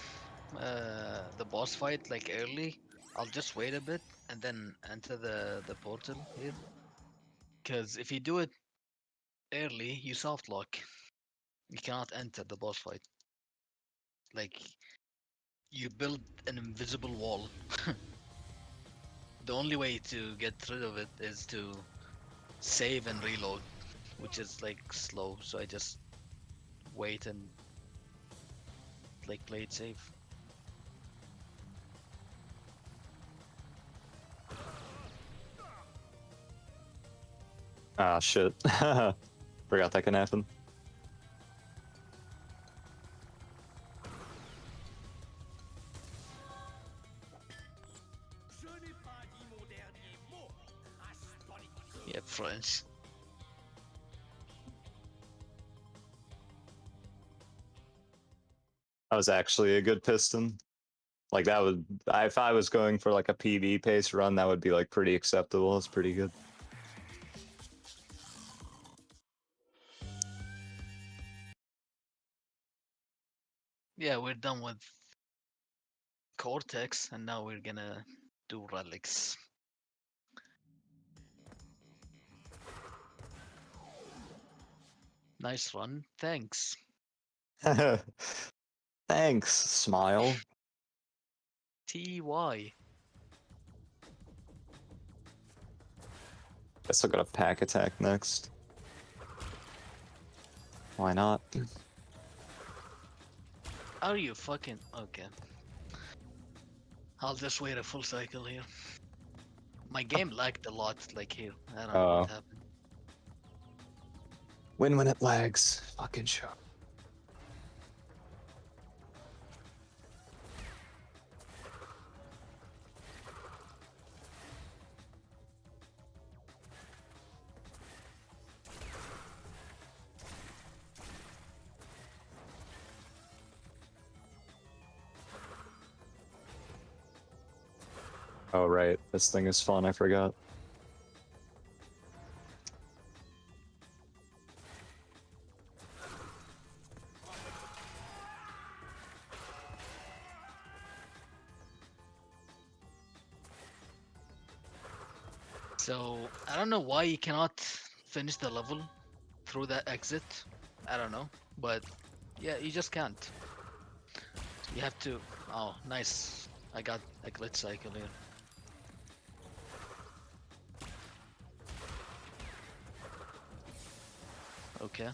the boss fight like early. I'll just wait a bit and then enter the portal here. Because if you do it early, you soft lock. You cannot enter the boss fight. Like you build an invisible wall. The only way to get rid of it is to save and reload, which is like slow. So I just wait and like play it safe. Ah, shit. Forgot that can happen. Yeah, French. That was actually a good piston. Like that would, if I was going for like a PB pace run, that would be like pretty acceptable. It's pretty good. Yeah, we're done with Cortex, and now we're gonna do relics. Nice run, thanks. Thanks, smile. TY. Guess I'll go to pack attack next. Why not? Are you fucking okay? I'll just wait a full cycle here. My game lagged a lot, like here. I don't know what happened. Win when it lags. Fucking show. Oh right, this thing is fun, I forgot. So I don't know why you cannot finish the level through that exit. I don't know, but yeah, you just can't. You have to. Oh, nice. I got a glitch cycle here. Okay.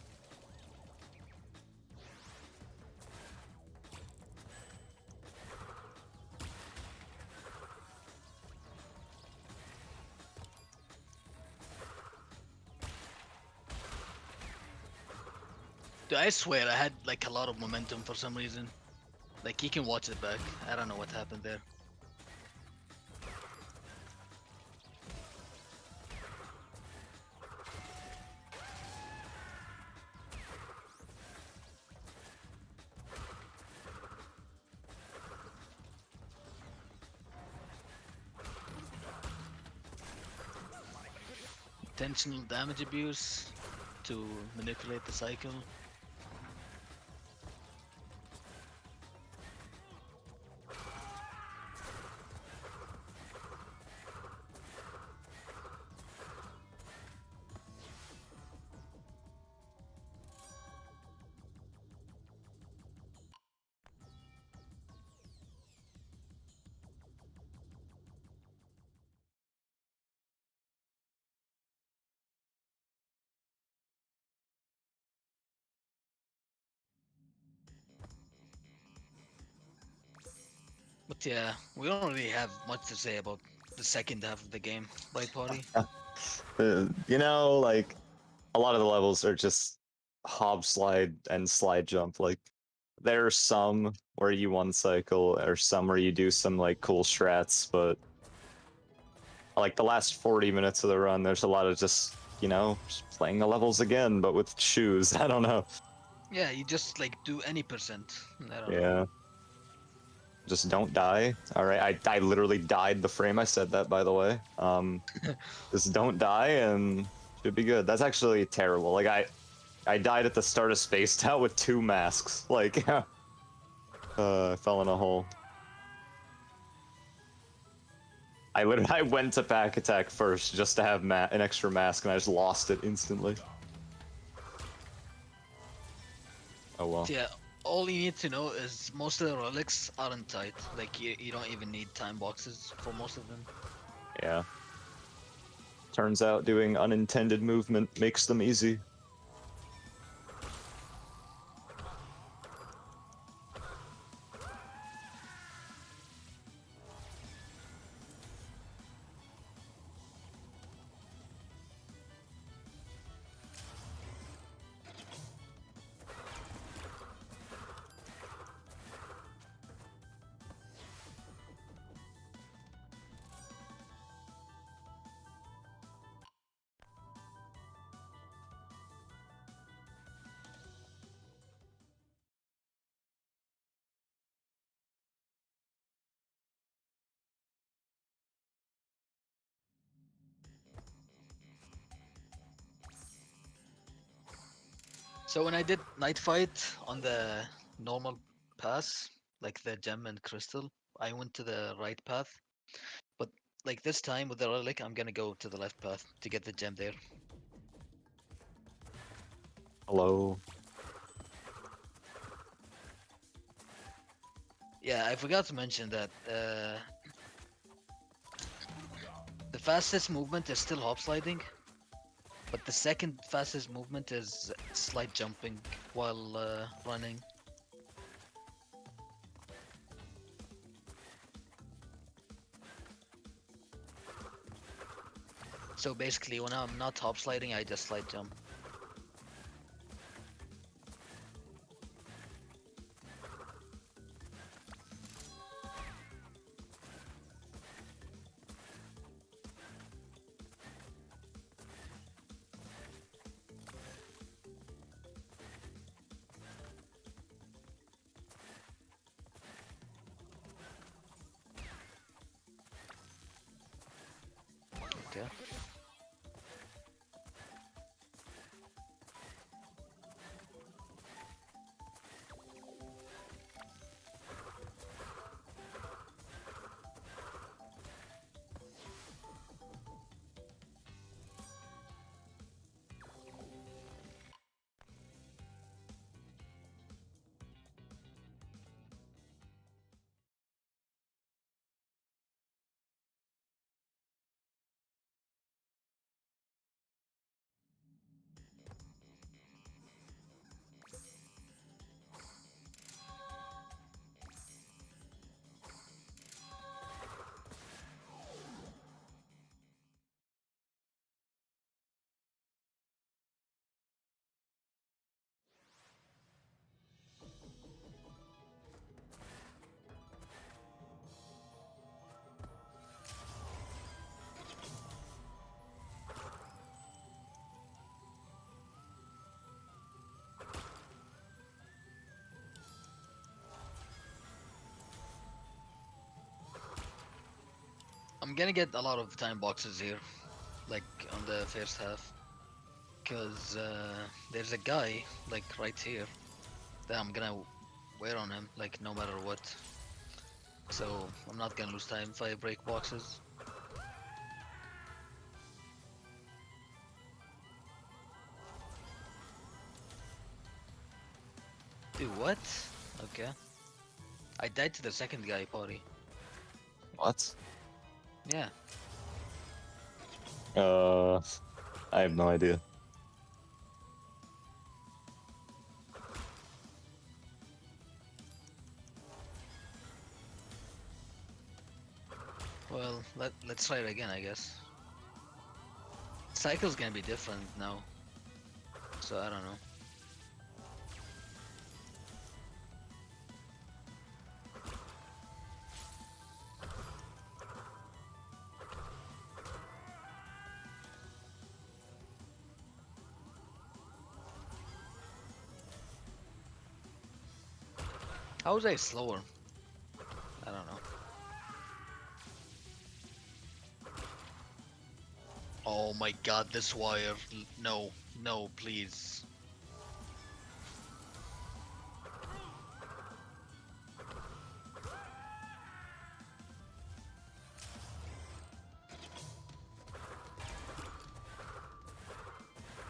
Dude, I swear I had like a lot of momentum for some reason. Like you can watch it back. I don't know what happened there. intentional damage abuse to manipulate the cycle. But yeah, we don't really have much to say about the second half of the game, right, Potty? You know, like a lot of the levels are just hob slide and slide jump. Like there are some where you one cycle, or some where you do some like cool strats, but like the last 40 minutes of the run, there's a lot of just, you know, just playing the levels again, but with shoes. I don't know. Yeah, you just like do any percent. I don't know. Yeah. Just don't die. All right, I literally died the frame I said that, by the way. Just don't die and should be good. That's actually terrible. Like I died at the start of Spaced Out with 2 masks. Like I fell in a hole. I went to pack attack first just to have an extra mask, and I just lost it instantly. Oh well. Yeah, all you need to know is most of the relics aren't tight. Like you don't even need time boxes for most of them. Yeah. Turns out doing unintended movement makes them easy. So when I did night fight on the normal pass, like the gem and crystal, I went to the right path. But like this time with the relic, I'm gonna go to the left path to get the gem there. Hello. Yeah, I forgot to mention that the fastest movement is still hop sliding, but the second fastest movement is slide jumping while running. So basically, when I'm not hop sliding, I just slide jump. Okay. I'm gonna get a lot of time boxes here. like on the first half, cause there's a guy like right here that I'm gonna wear on him like no matter what. So I'm not gonna lose time if I break boxes. Dude, what? Okay. I died to the second guy, Potty. What? Yeah. I have no idea. Well, let's try it again, I guess. Cycle's gonna be different now, so I don't know. How was I slower? I don't know. Oh my god, this wire. No, no, please.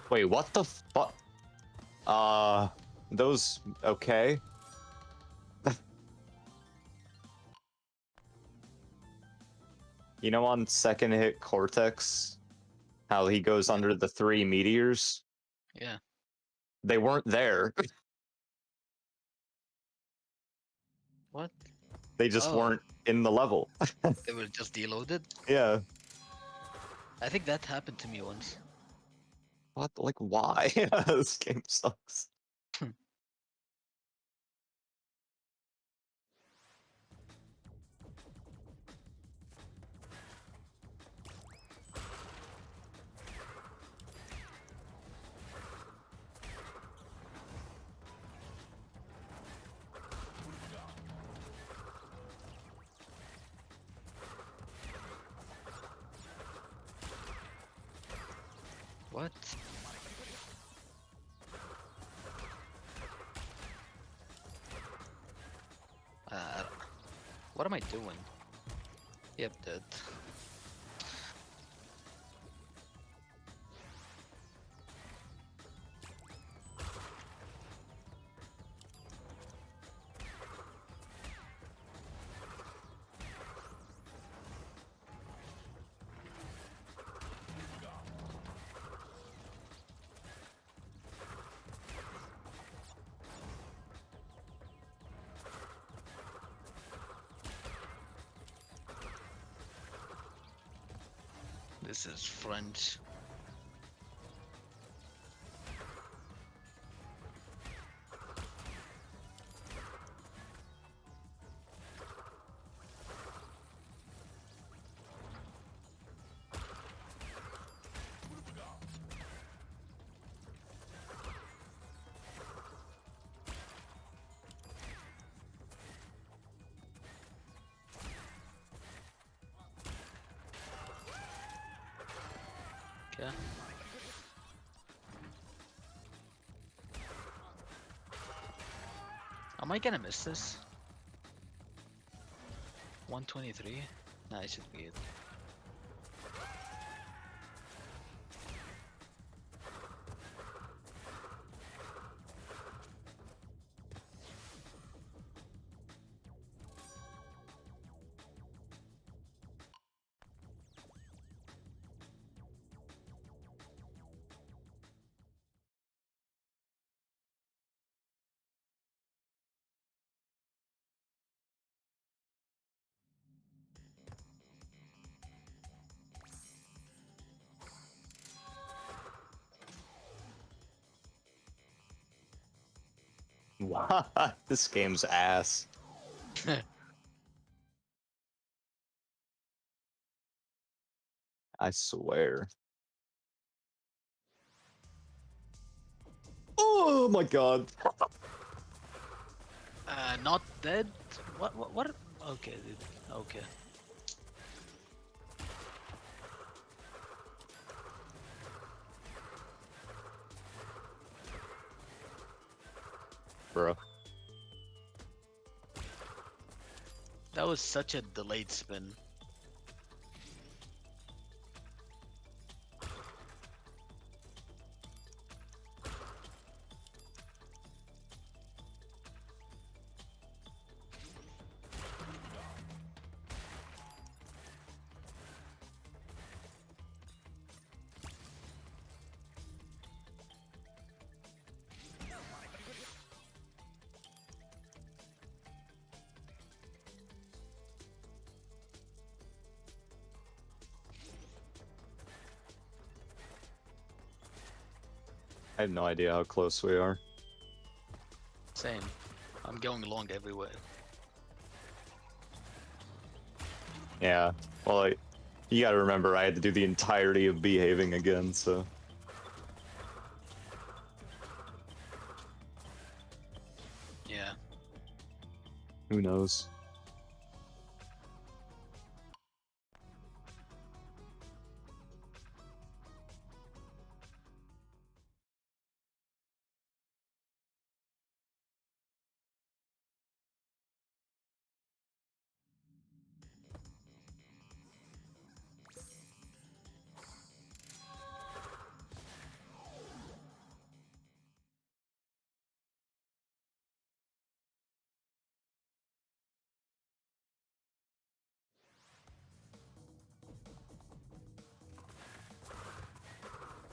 Wait, what the fuck? Those okay? You know, on second hit Cortex, how he goes under the 3 meteors? Yeah. They weren't there. What? They just Oh. weren't in the level. They were just deloaded? Yeah. I think that happened to me once. What? Like, why? This game sucks. What? Uh, what am I doing? Yep, dead. This is French. Okay. Am I gonna miss this? 123? Nah, I should be it. What? This game's ass. I swear. Oh my god. Not dead? What? Okay, dude. Okay. bro. That was such a delayed spin. I have no idea how close we are. Same. I'm going long everywhere. Yeah. Well, you gotta remember, I had to do the entirety of behaving again, so. Yeah. Who knows?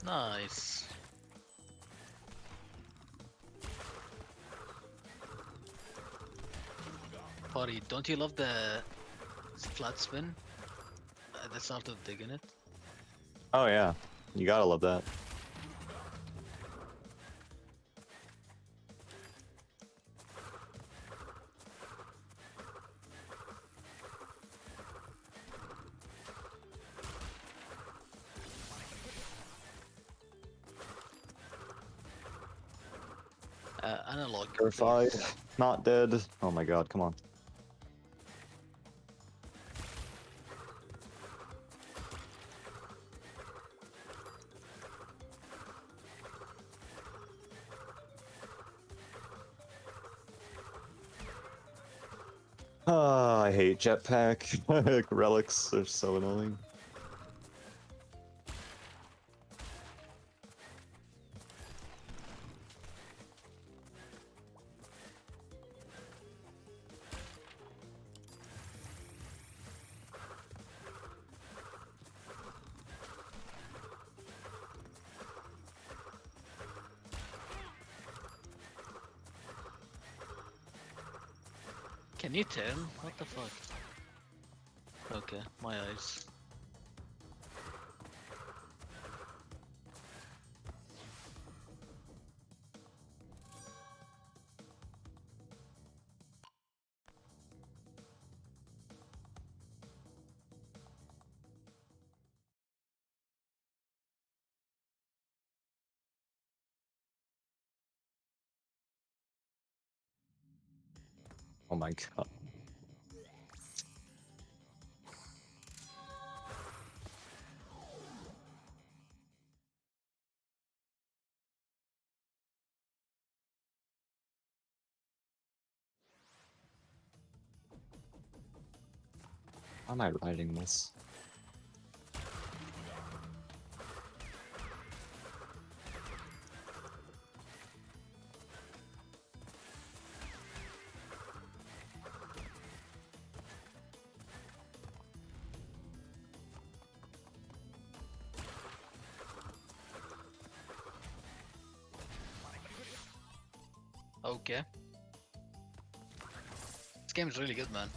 Nice. Potty, don't you love the flat spin at the start of digging it? Oh yeah, you gotta love that. Analog. Verified, not dead. Oh my god, come on. I hate jetpack. Relics are so annoying. Can you turn? What the fuck? Okay, my eyes. Oh my god. How am I writing this? Okay. This game is really good, man.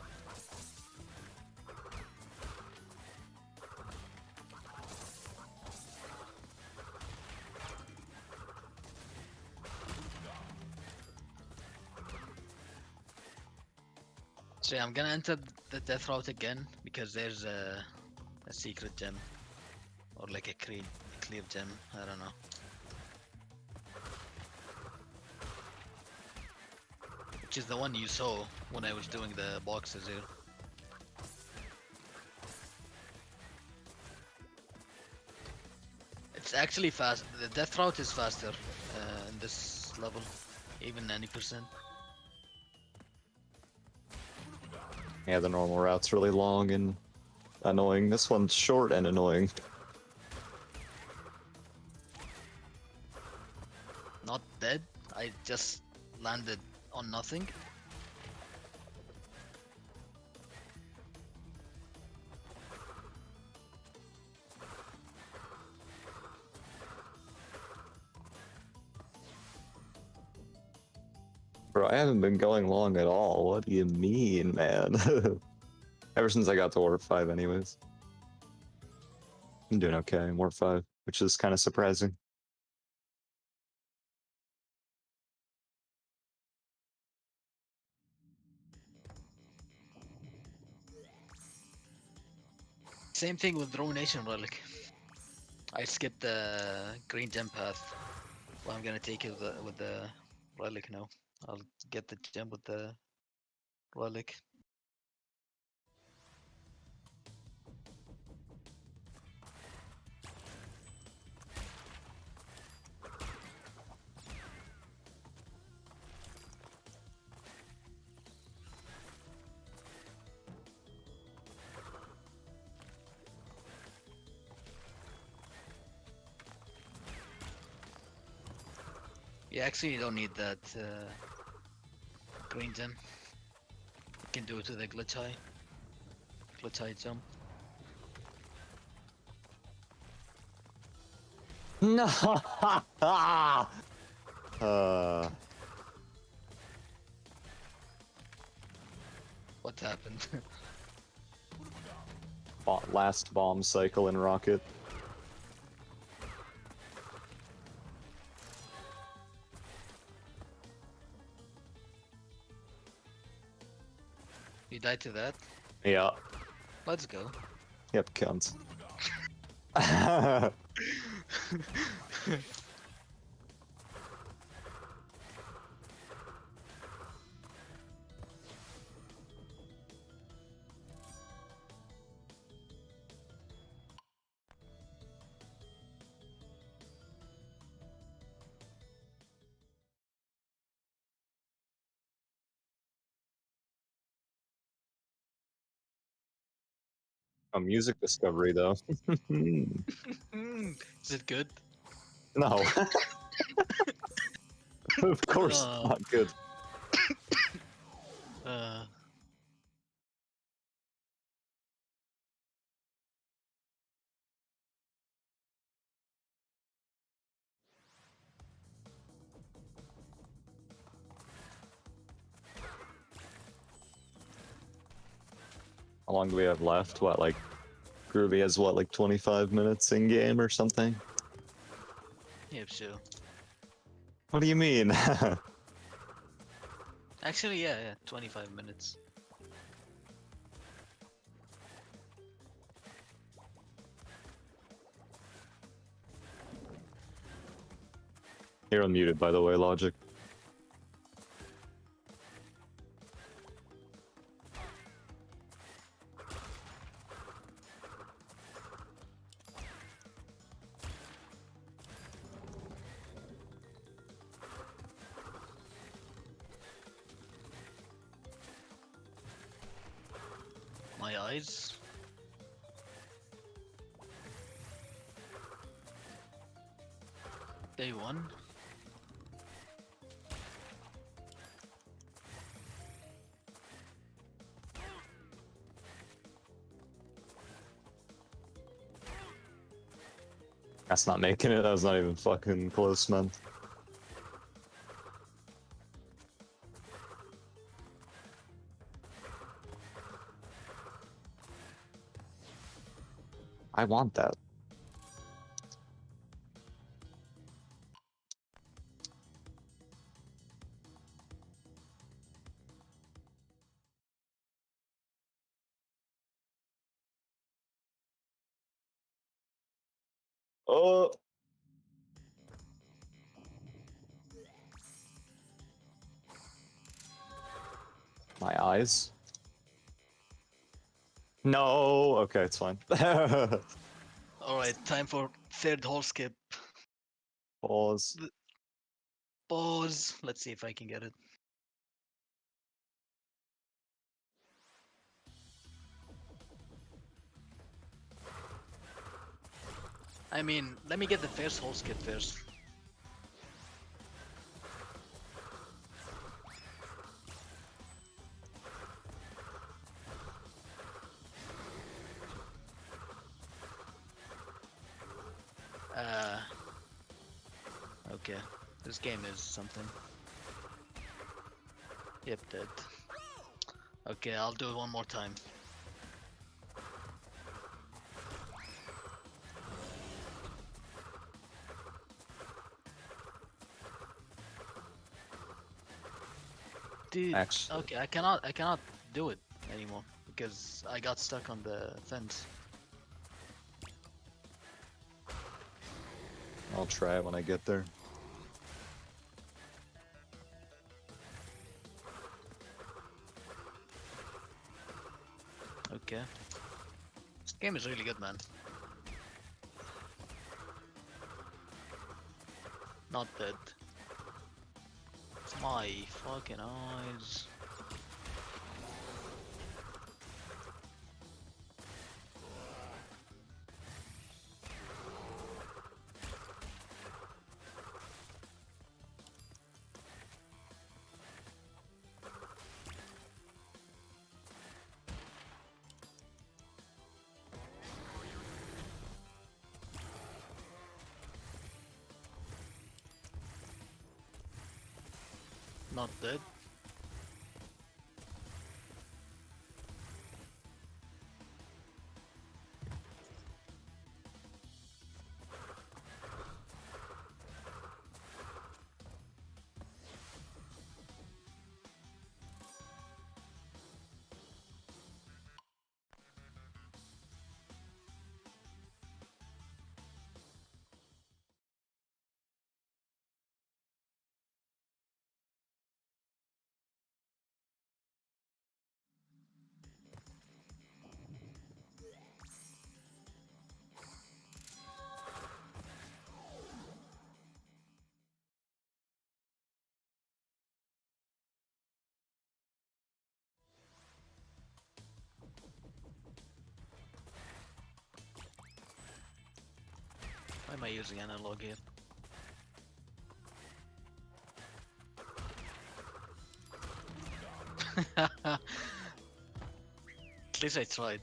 So yeah, I'm gonna enter the death route again because there's a secret gem or like a clear gem. I don't know. Which is the one you saw when I was doing the boxes here. It's actually fast. The death route is faster in this level. Even 90%. Yeah, the normal route's really long and annoying. This one's short and annoying. Not dead. I just landed on nothing. Bro, I haven't been going long at all. What do you mean, man? Ever since I got to Warp 5 anyways. I'm doing okay in Warp 5, which is kind of surprising. Same thing with Ruination Relic. I skipped the green gem path. Well, I'm gonna take it with the relic now. I'll get the gem with the relic. Yeah, actually, you don't need that green gem. You can do it with the glitch high jump. No. uh, What happened? last bomb cycle in Rocket. You died to that? Yeah. Let's go. Yep, counts. A music discovery, though. Is it good? No. Of course, Uh, not good. uh, How long do we have left? What, like, Groovy has what, like 25 minutes in game or something? yep, sure. What do you mean? Actually, yeah, 25 minutes. You're unmuted, by the way, Logic. My eyes. Day one. That's not making it. That was not even fucking close, man. I want that. Oh. My eyes. No. Okay, it's fine. Alright, time for third hole skip. Pause. Pause. Let's see if I can get it. I mean, let me get the first whole skip first. Okay. This game is something. Yep, dead. Okay, I'll do it one more time. Dude, Actually, okay, I cannot do it anymore because I got stuck on the fence. I'll try it when I get there. Okay. This game is really good, man. Not dead. My fucking eyes. Not dead. Why am I using analog here? At least I tried.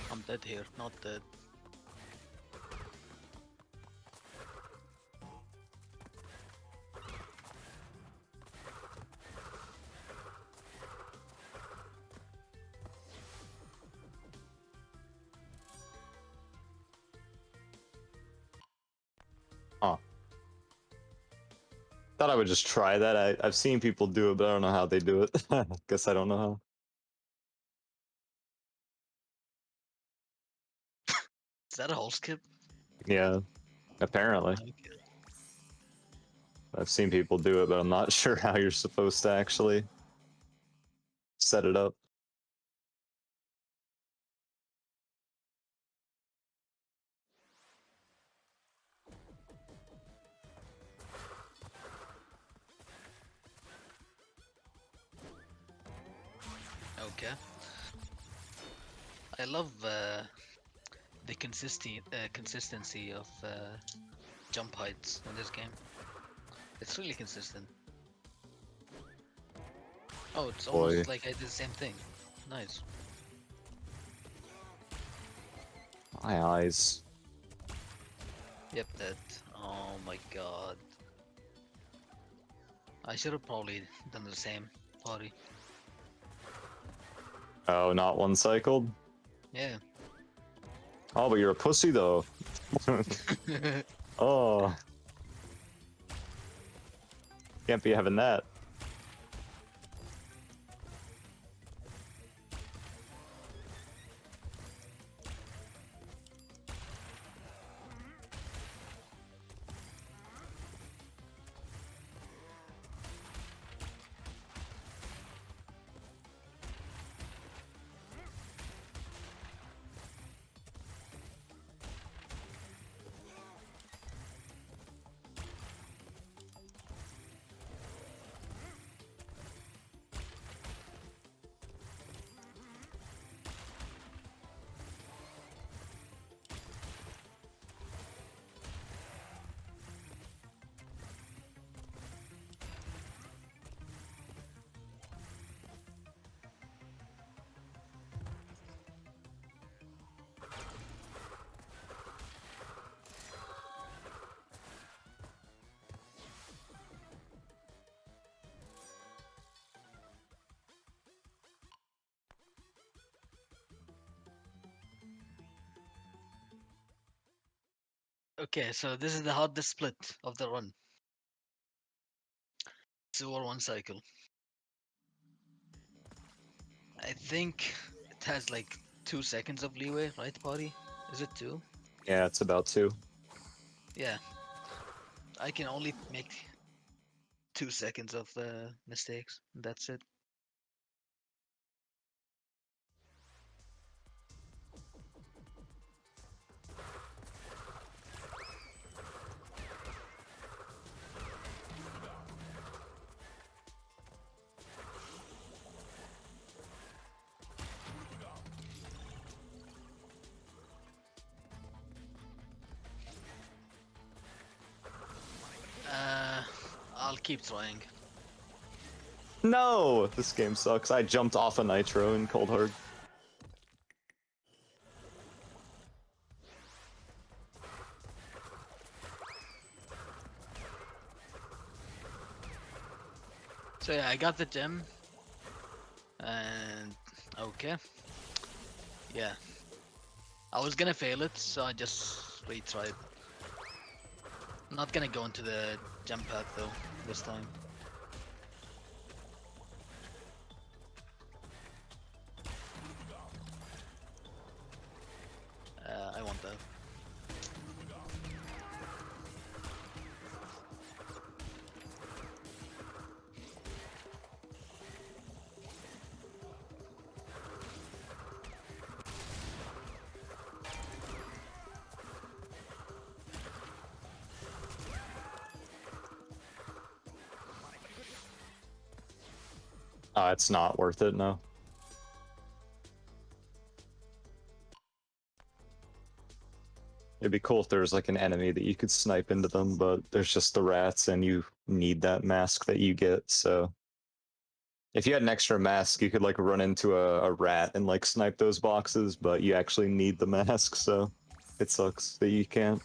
I'm dead here, not dead. Huh. Thought I would just try that. I've seen people do it, but I don't know how they do it. Guess I don't know how. Is that a whole skip? Yeah, apparently. Okay. I've seen people do it, but I'm not sure how you're supposed to actually set it up. Okay. I love the consistency of jump heights in this game. It's really consistent. Oh, it's Boy. almost like I did the same thing. Nice. My eyes. Yep, that. Oh my god. I should have probably done the same. Potty. Oh, not one cycled? Yeah. Oh, but you're a pussy though. Oh. Can't be having that. Okay, so this is the hardest split of the run. 2 or 1 cycle. I think it has like 2 seconds of leeway, right, Potty? Is it 2? Yeah, it's about 2. Yeah. I can only make 2 seconds of mistakes. That's it. I'll keep trying. No! This game sucks. I jumped off a nitro in Cold Hard. So yeah, I got the gem. And okay. Yeah. I was gonna fail it, so I just retried. I'm not gonna go into the jump path though, this time. I want that. It's not worth it, no. It'd be cool if there was like an enemy that you could snipe into them, but there's just the rats and you need that mask that you get, so. If you had an extra mask, you could like run into a rat and like snipe those boxes, but you actually need the mask, so it sucks that you can't.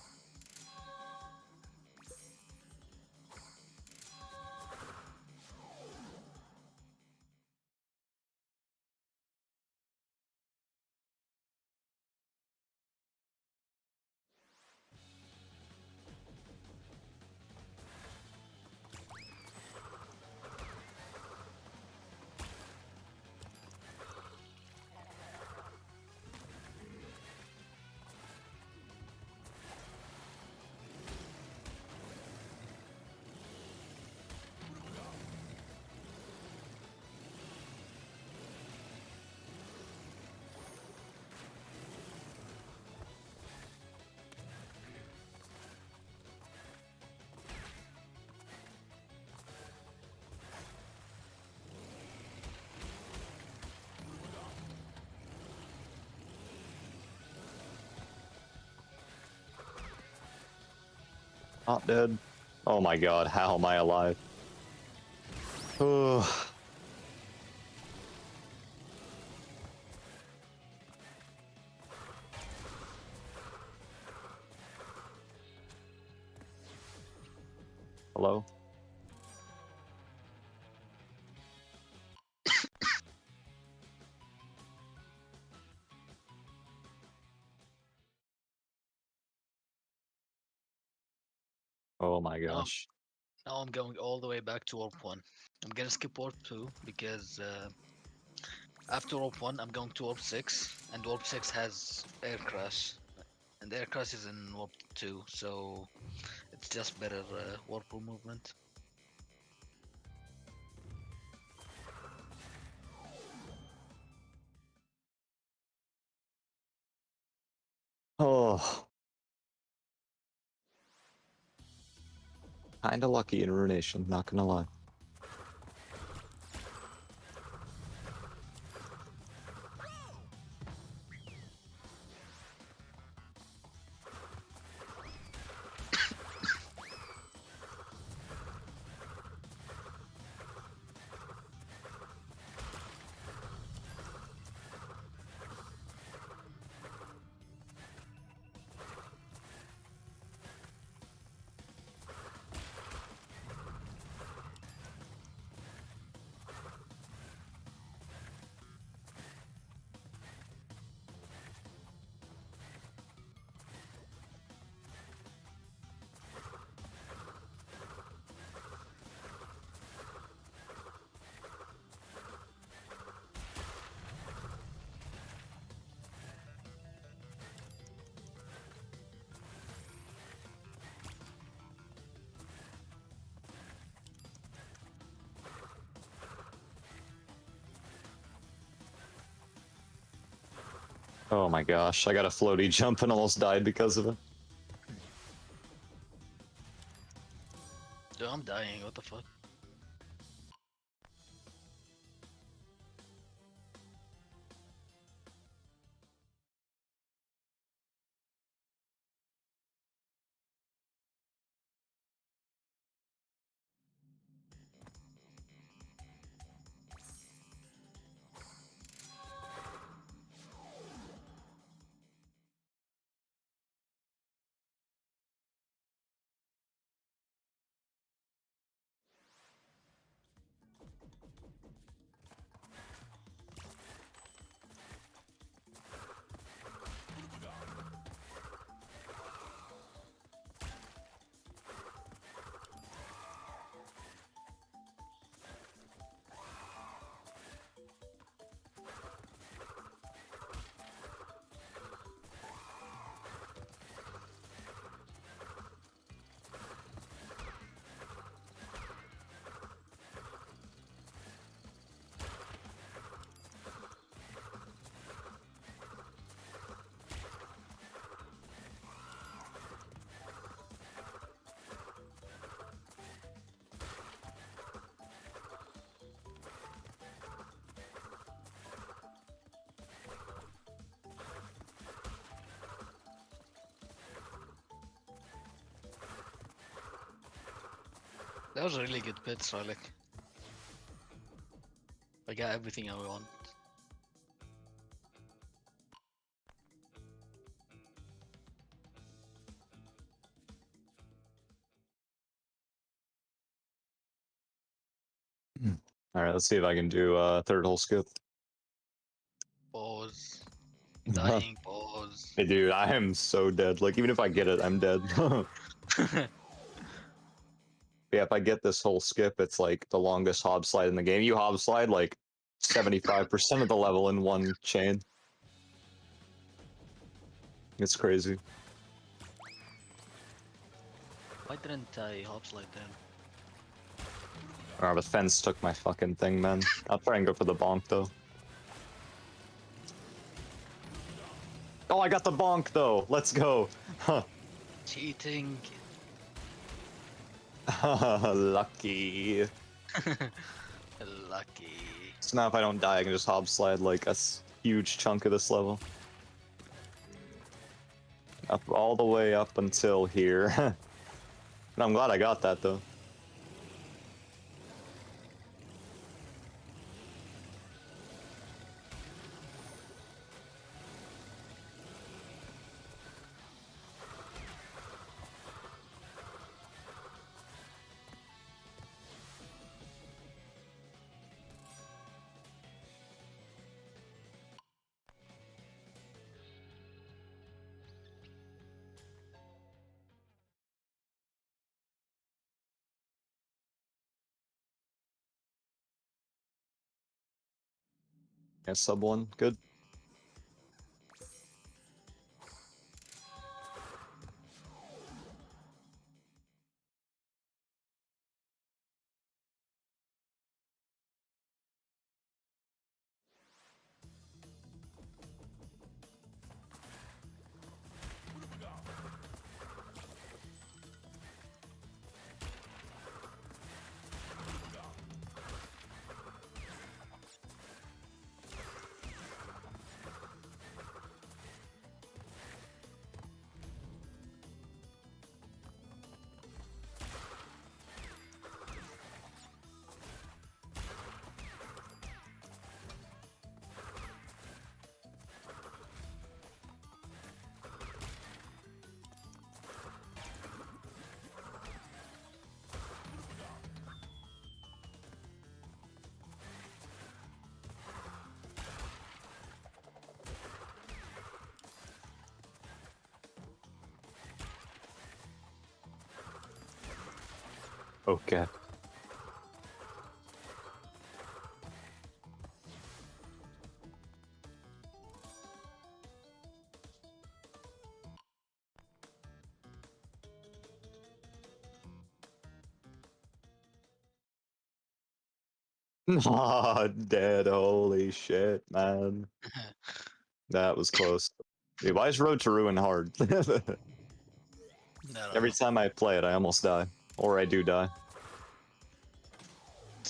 Not dead. Oh my god, how am I alive? Oh. Hello? Oh my Now, gosh. now I'm going all the way back to Warp 1. I'm gonna skip Warp 2 because after Warp 1, I'm going to Warp 6, and Warp 6 has Air Crash. And Air Crash is in Warp 2, so it's just better Warp Pool movement. Oh. Kinda lucky in Ruination, not gonna lie. Oh my gosh, I got a floaty jump and almost died because of it. Dude, I'm dying, what the fuck? That was a really good pit, Stralik. I got everything I want. Alright, let's see if I can do third hole skip. Pause. Dying, pause. Hey dude, I am so dead. Like, even if I get it, I'm dead. Yeah, if I get this whole skip, it's like the longest hob slide in the game. You hob slide like 75% of the level in one chain. It's crazy. Why didn't I hop slide then? Oh, the fence took my fucking thing, man. I'll try and go for the bonk, though. Oh, I got the bonk, though. Let's go. Huh. Cheating. Lucky. Lucky. So now if I don't die, I can just hob slide like a huge chunk of this level. Up all the way up until here. And I'm glad I got that, though. Yeah, sub 1, good. Okay. Aw, dead. Holy shit, man. That was close. Dude, why is Road to Ruin hard? No, Every time I play it, I almost die. Or I do die.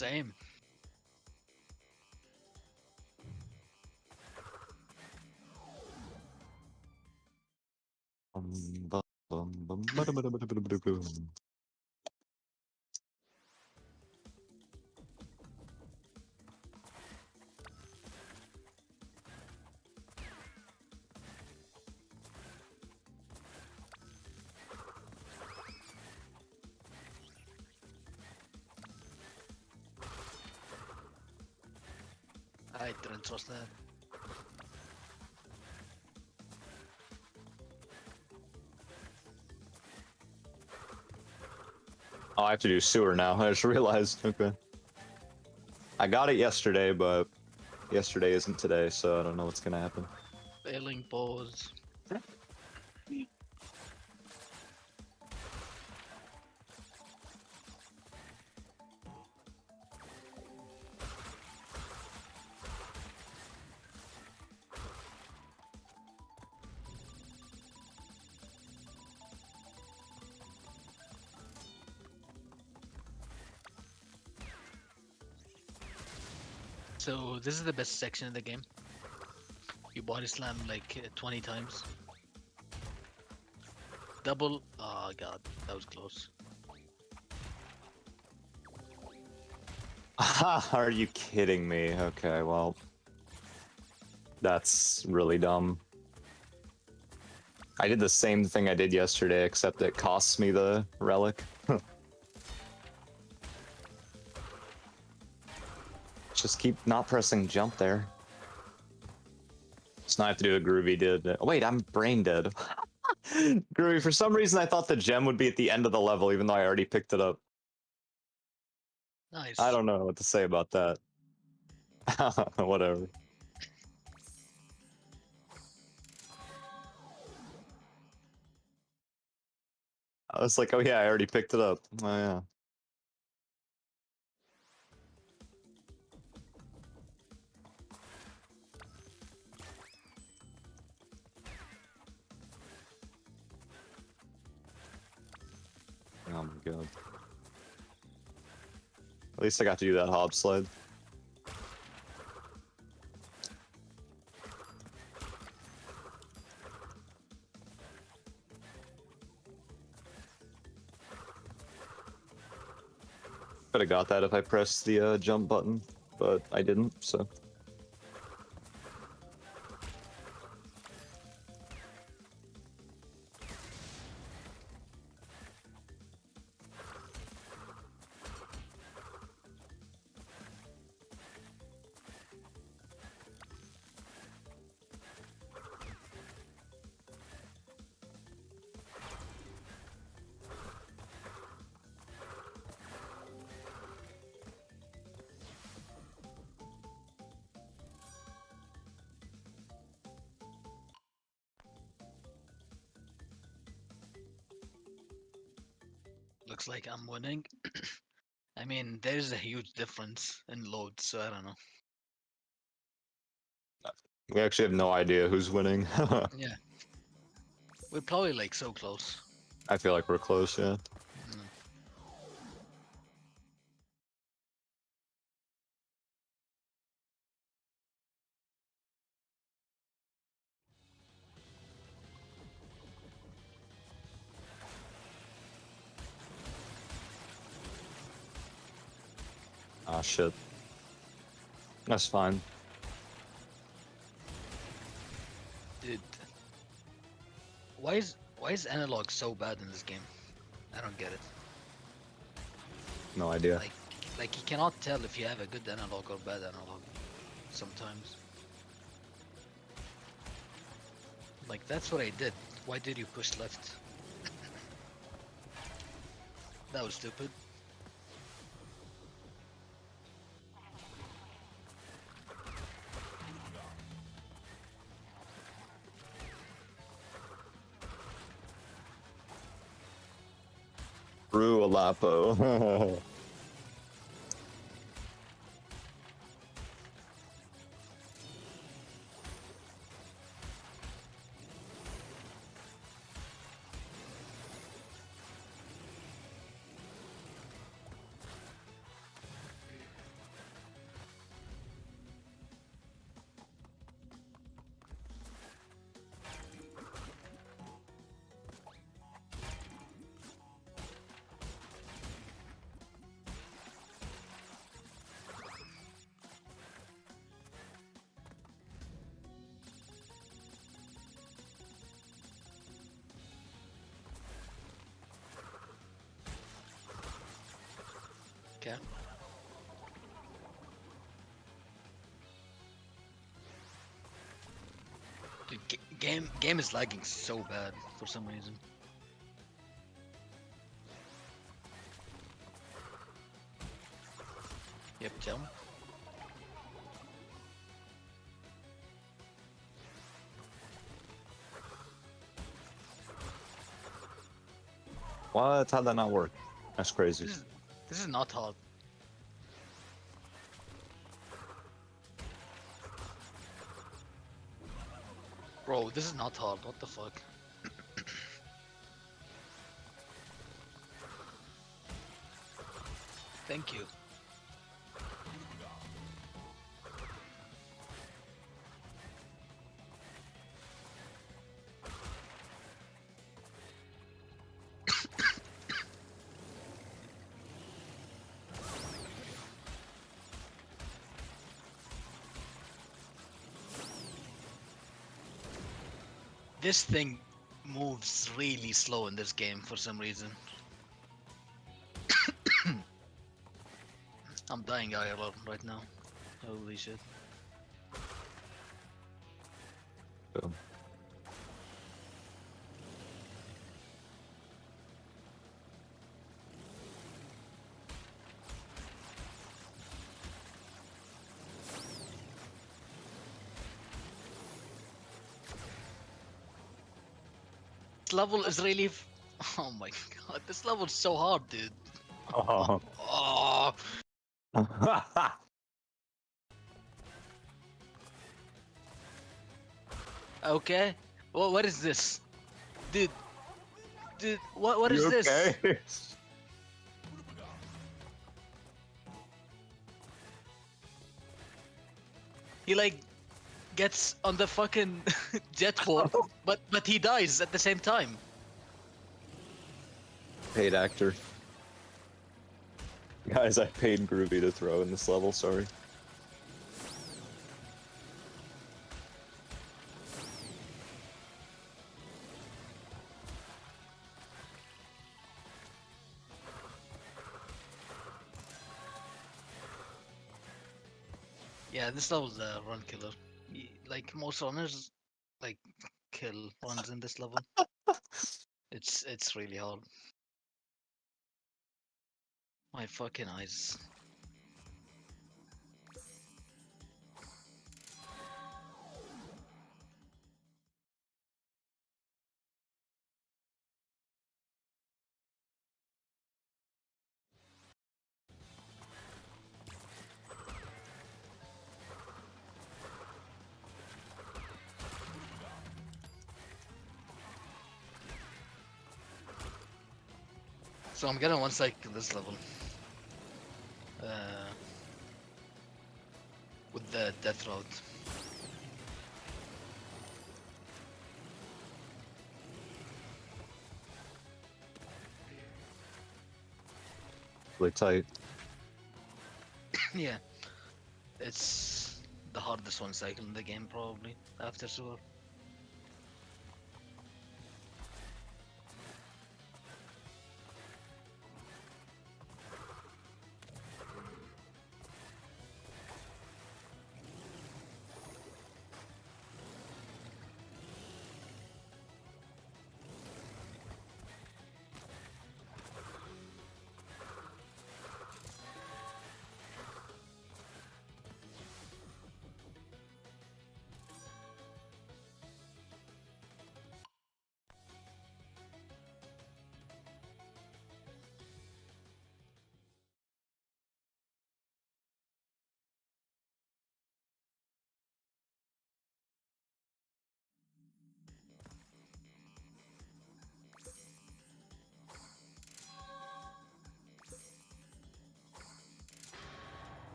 same. I didn't trust that. Oh, I have to do sewer now. I just realized. Okay. I got it yesterday, but yesterday isn't today, so I don't know what's gonna happen. Failing pause. So this is the best section in the game. You body slam like 20 times. Double. Oh god, that was close. Are you kidding me? Okay, well. That's really dumb. I did the same thing I did yesterday, except it costs me the relic. Just keep not pressing jump there. So now I have to do a Groovy did. Oh, wait, I'm brain dead. Groovy, for some reason I thought the gem would be at the end of the level, even though I already picked it up. Nice. I don't know what to say about that. Whatever. I was like, oh yeah, I already picked it up. Oh yeah. Oh my god. At least I got to do that hob sled. Could have got that if I pressed the jump button, but I didn't, so. looks like I'm winning. I mean, there's a huge difference in load, so I don't know. We actually have no idea who's winning. Yeah. We're probably like so close. I feel like we're close, yeah. Mm. Ah, shit. That's fine. Dude. Why is analog so bad in this game? I don't get it. No idea. Like you cannot tell if you have a good analog or bad analog sometimes. Like that's what I did. Why did you push left? That was stupid. Brew a Lapo. Okay. Dude, game is lagging so bad for some reason. Yep, jump. What? How'd that not work? That's crazy. This is not hard. Bro, this is not hard. What the fuck? Thank you. This thing moves really slow in this game for some reason. I'm dying IRL right now. Holy shit. Boom. This level is really. Oh my god, this level is so hard, dude. Oh. Oh, okay. Well, what is this? Dude. Dude, what is You this? okay? He like gets on the fucking jet board, but he dies at the same time. Paid actor. Guys, I paid Groovy to throw in this level, sorry. Yeah, this level's a run killer. Like most runners, like kill runs in this level. It's really hard. My fucking eyes. So I'm getting one cycle this level. Uh, with the death route. Really tight. Yeah. It's the hardest one cycle in the game probably, after Sewer.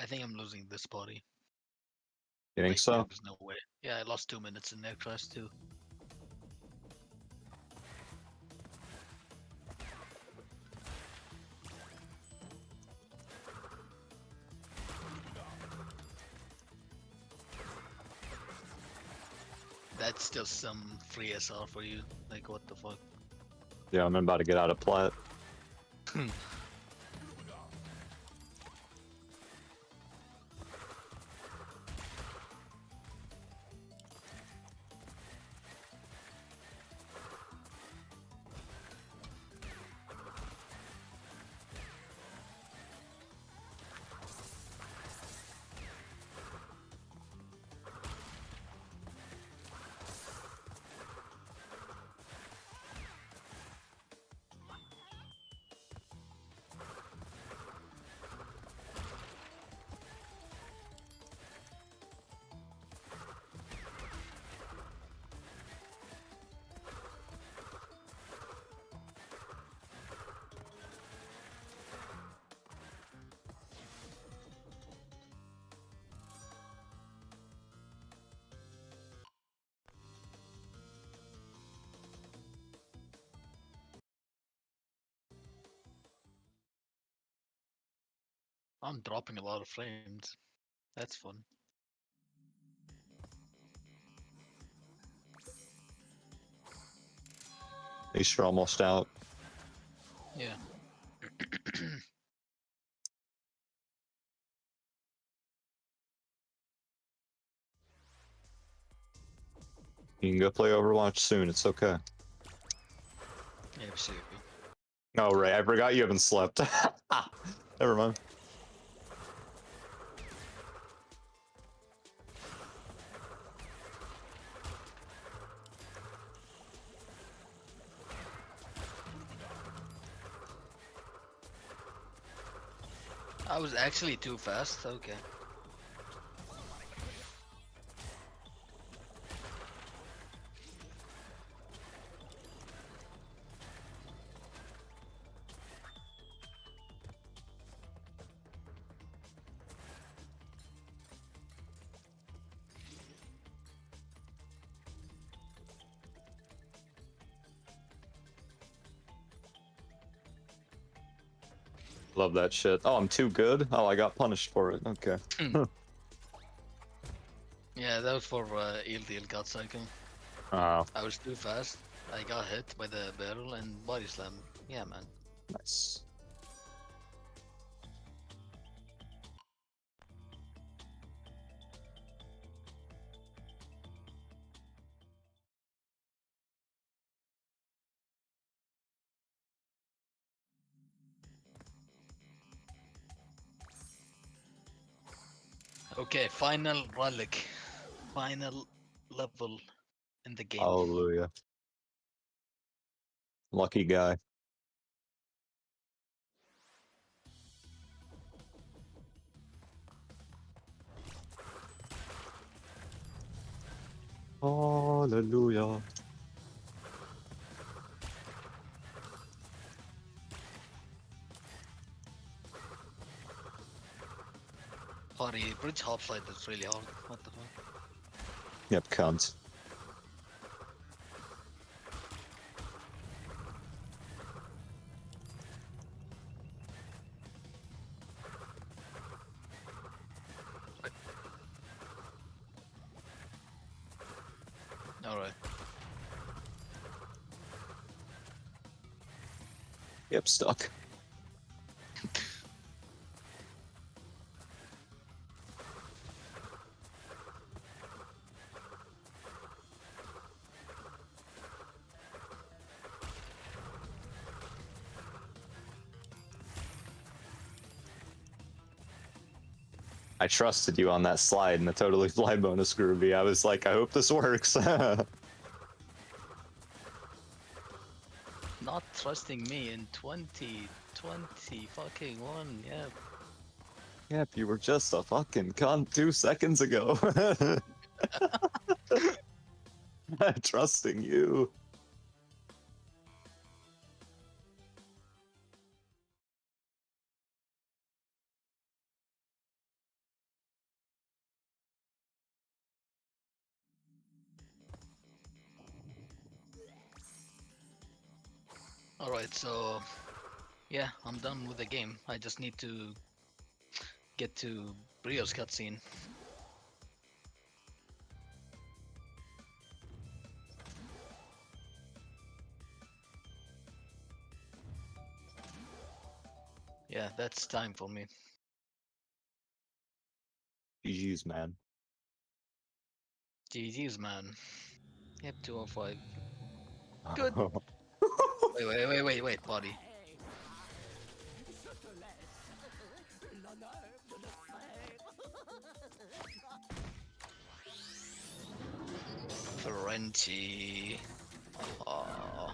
I think I'm losing this Potty. You think Like, so? there's no way. Yeah, I lost 2 minutes in their crash too. That's still some free SR for you. Like, what the fuck? Yeah, I'm about to get out of plat. I'm dropping a lot of frames. That's fun. At least you're almost out. Yeah. You can go play Overwatch soon. It's okay. Yeah, sure. Oh, right. I forgot you haven't slept. Never mind. I was actually too fast. Okay. Love that shit. Oh, I'm too good? Oh, I got punished for it. Okay. Yeah, that was for ELDL God cycle. Oh, I was too fast. I got hit by the barrel and body slam. Yeah, man. nice. Okay, final relic. Final level in the game. Hallelujah. Lucky guy. Hallelujah. Potty, bridge hop slide is really hard. What the fuck? Yep, cunt. Alright. Yep, stuck. I trusted you on that slide in the totally fly bonus, Groovy. I was like, I hope this works. Not trusting me in 2020 fucking one, yeah. Yep, you were just a fucking cunt 2 seconds ago. Trusting you. Alright, so yeah, I'm done with the game. I just need to get to Brio's cutscene. Yeah, that's time for me. GG's, man. GG's, man. Yep, 205. Good. Wait, Potty. Frenchy. Aww.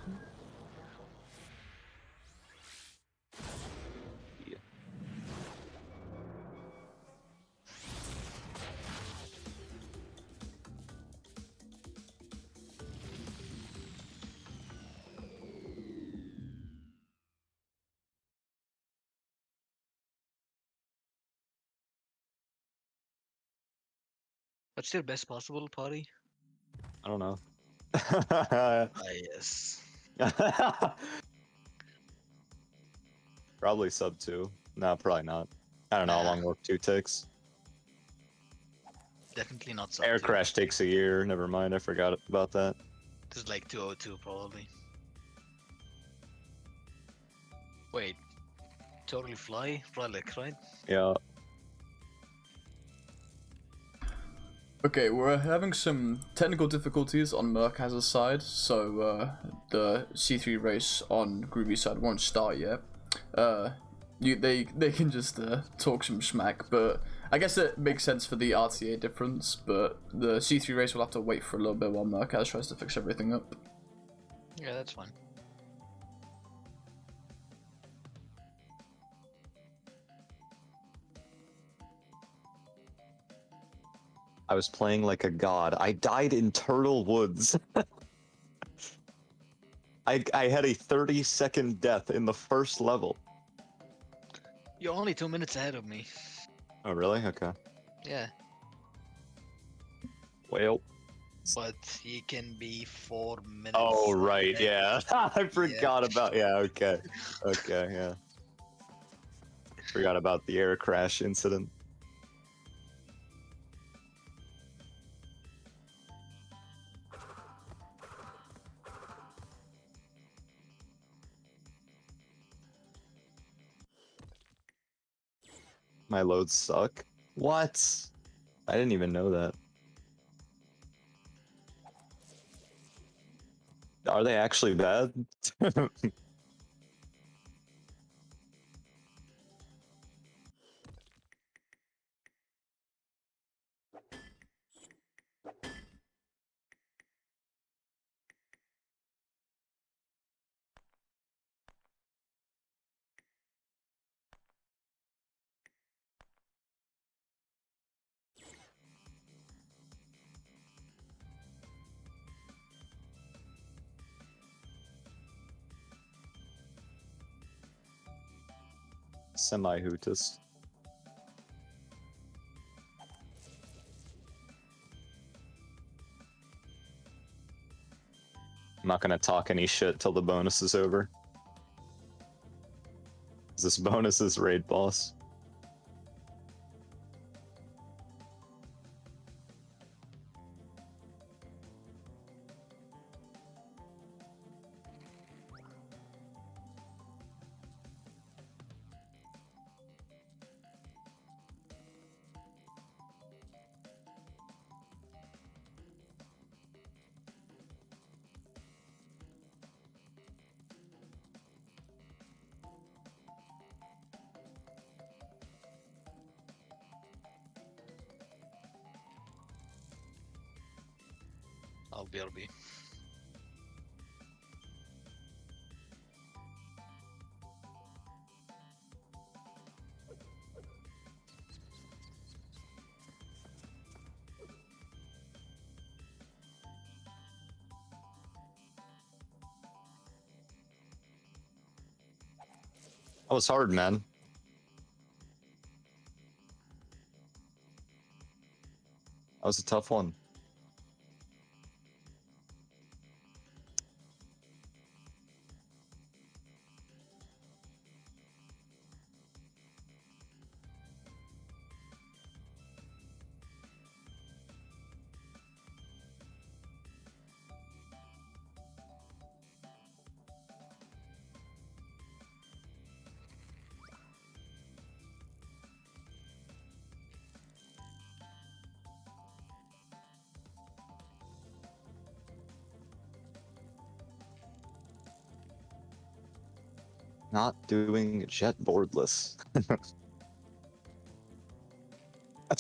What's your best possible, Potty? I don't know. Ah, yes. Probably sub 2. No, probably not. I don't know how Nah. long work 2 takes. Definitely not sub Air 2. crash takes a year. Never mind, I forgot about that. This is like 202 probably. Wait. Totally fly? Relic, right? Yeah. Okay, we're having some technical difficulties on Murcaz's side, so the C3 race on Groovy's side won't start yet. They can just talk some smack, but I guess it makes sense for the RTA difference, but the C3 race will have to wait for a little bit while Murcaz tries to fix everything up. Yeah, that's fine. I was playing like a god. I died in Turtle Woods. I had a 30-second death in the first level. You're only 2 minutes ahead of me. Oh, really? Okay. Yeah, Well. but he can be 4 minutes. Oh, right. ahead. Yeah. I forgot about. Yeah. Okay. Okay. Yeah. Forgot about the air crash incident. My loads suck. What? I didn't even know that. Are they actually bad? semi-hootist. I'm not gonna talk any shit till the bonus is over. This bonus is raid boss. I'll BRB. That was hard, man. That was a tough one. Not doing jet boardless.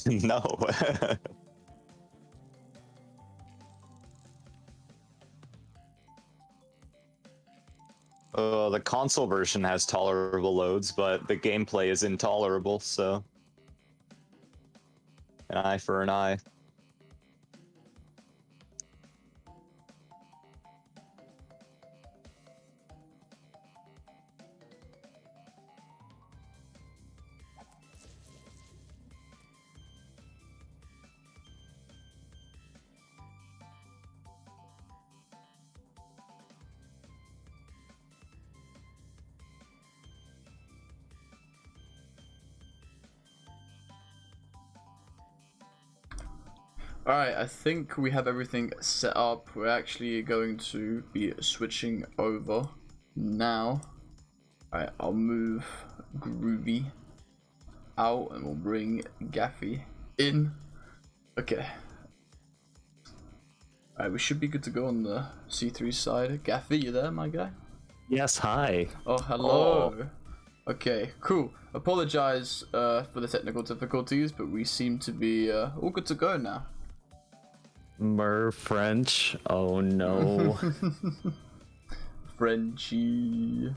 No. The console version has tolerable loads, but the gameplay is intolerable, so an eye for an eye. Alright, I think we have everything set up. We're actually going to be switching over now. Alright, I'll move Groovy out and we'll bring Gaffy in. Okay. Alright, we should be good to go on the C3 side. Gaffy, you there, my guy? Yes, hi. Oh, hello. Okay, cool. Apologize for the technical difficulties, but we seem to be all good to go now. French. Oh no. Frenchie.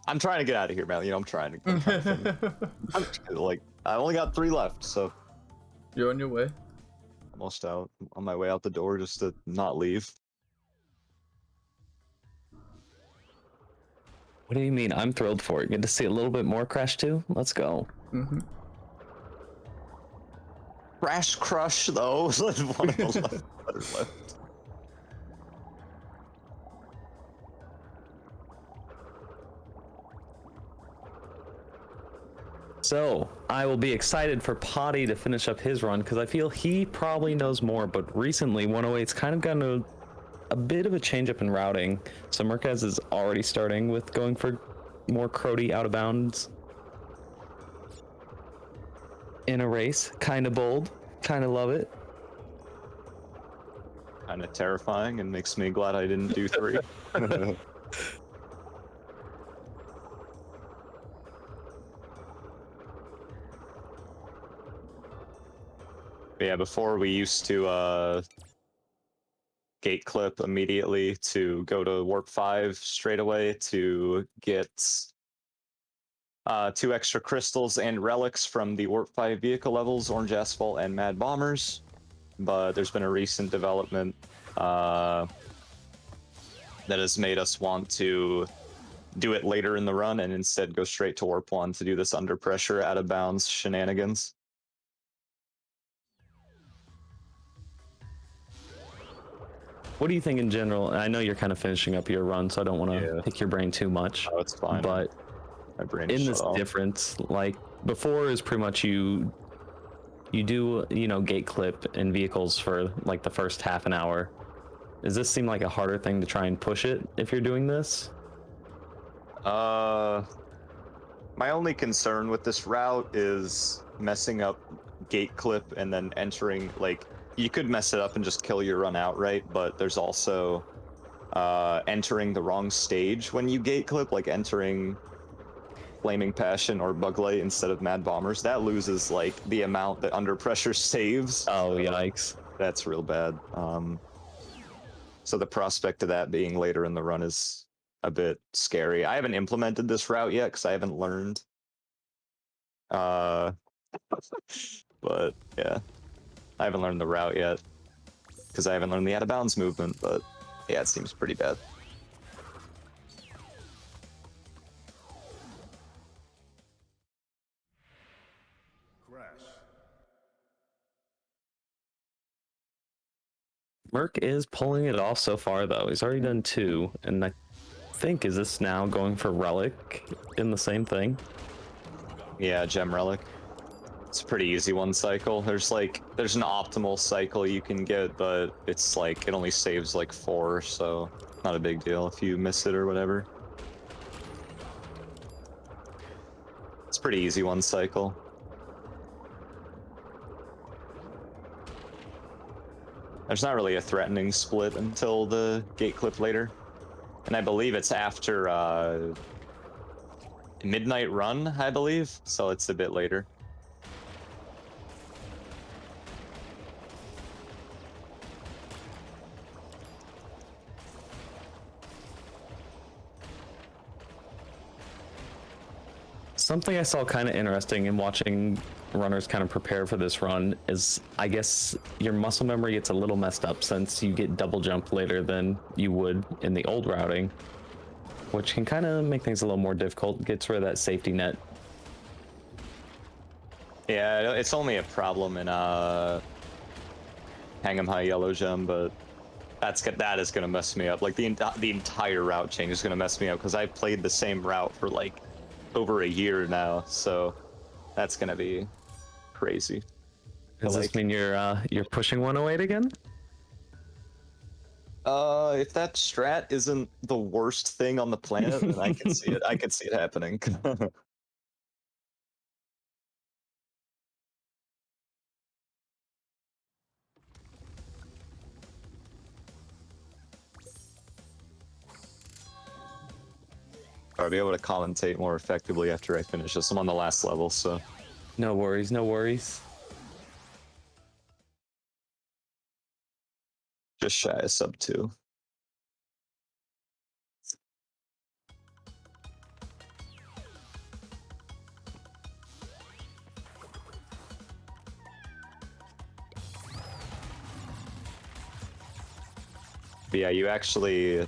I'm trying to get out of here, man. You know, I'm trying to like, I only got 3 left, so You're on your way. almost out. On my way out the door just to not leave. What do you mean? I'm thrilled for it. Get to see a little bit more Crash 2? Let's go. Crash Crush, though. One of the left. So, I will be excited for Potty to finish up his run, because I feel he probably knows more, but recently 108's kind of gotten a bit of a change up in routing. So Murcaz is already starting with going for more Crody out of bounds in a race. Kind of bold, kind of love it. Kind of terrifying and makes me glad I didn't do 3. But yeah, before we used to gate clip immediately to go to warp 5 straight away to get 2 extra crystals and relics from the warp 5 vehicle levels, Orange Asphalt and Mad Bombers. But there's been a recent development that has made us want to do it later in the run and instead go straight to Warp 1 to do this under pressure, out of bounds shenanigans. What do you think in general? I know you're kind of finishing up your run, so I don't want to pick your brain too much. Oh, it's fine. But my brain in shut this off. difference, like before is pretty much you do, you know, gate clip in vehicles for like the first half an hour. Does this seem like a harder thing to try and push it if you're doing this? My only concern with this route is messing up gate clip and then entering, like, you could mess it up and just kill your run outright, but there's also entering the wrong stage when you gate clip, like entering Flaming Passion or Bug Light instead of Mad Bombers. That loses like the amount that under pressure saves. Oh, yikes. That's real bad. So the prospect of that being later in the run is a bit scary. I haven't implemented this route yet because I haven't learned. But yeah, I haven't learned the route yet because I haven't learned the out of bounds movement, but yeah, it seems pretty bad. Merc is pulling it off so far, though. He's already done 2, and I think, is this now going for Relic in the same thing? Yeah, Gem Relic. It's a pretty easy one cycle. There's an optimal cycle you can get, but it's like, it only saves like 4, so not a big deal if you miss it or whatever. It's pretty easy one cycle. There's not really a threatening split until the gate clip later. And I believe it's after midnight run, I believe, so it's a bit later. Something I saw kind of interesting in watching runners kind of prepare for this run is, I guess, your muscle memory gets a little messed up since you get double jump later than you would in the old routing, which can kind of make things a little more difficult, gets rid of that safety net. Yeah, it's only a problem in Hang 'em High Yellow Gem, but that is gonna mess me up. Like the entire route change is gonna mess me up because I've played the same route for like over a year now, so that's gonna be crazy. Does this mean you're pushing 108 again? If that strat isn't the worst thing on the planet, then I can see it. I can see it happening. I'll be able to commentate more effectively after I finish this. I'm on the last level, so. No worries, no worries. Just shy of sub 2. But yeah, you actually,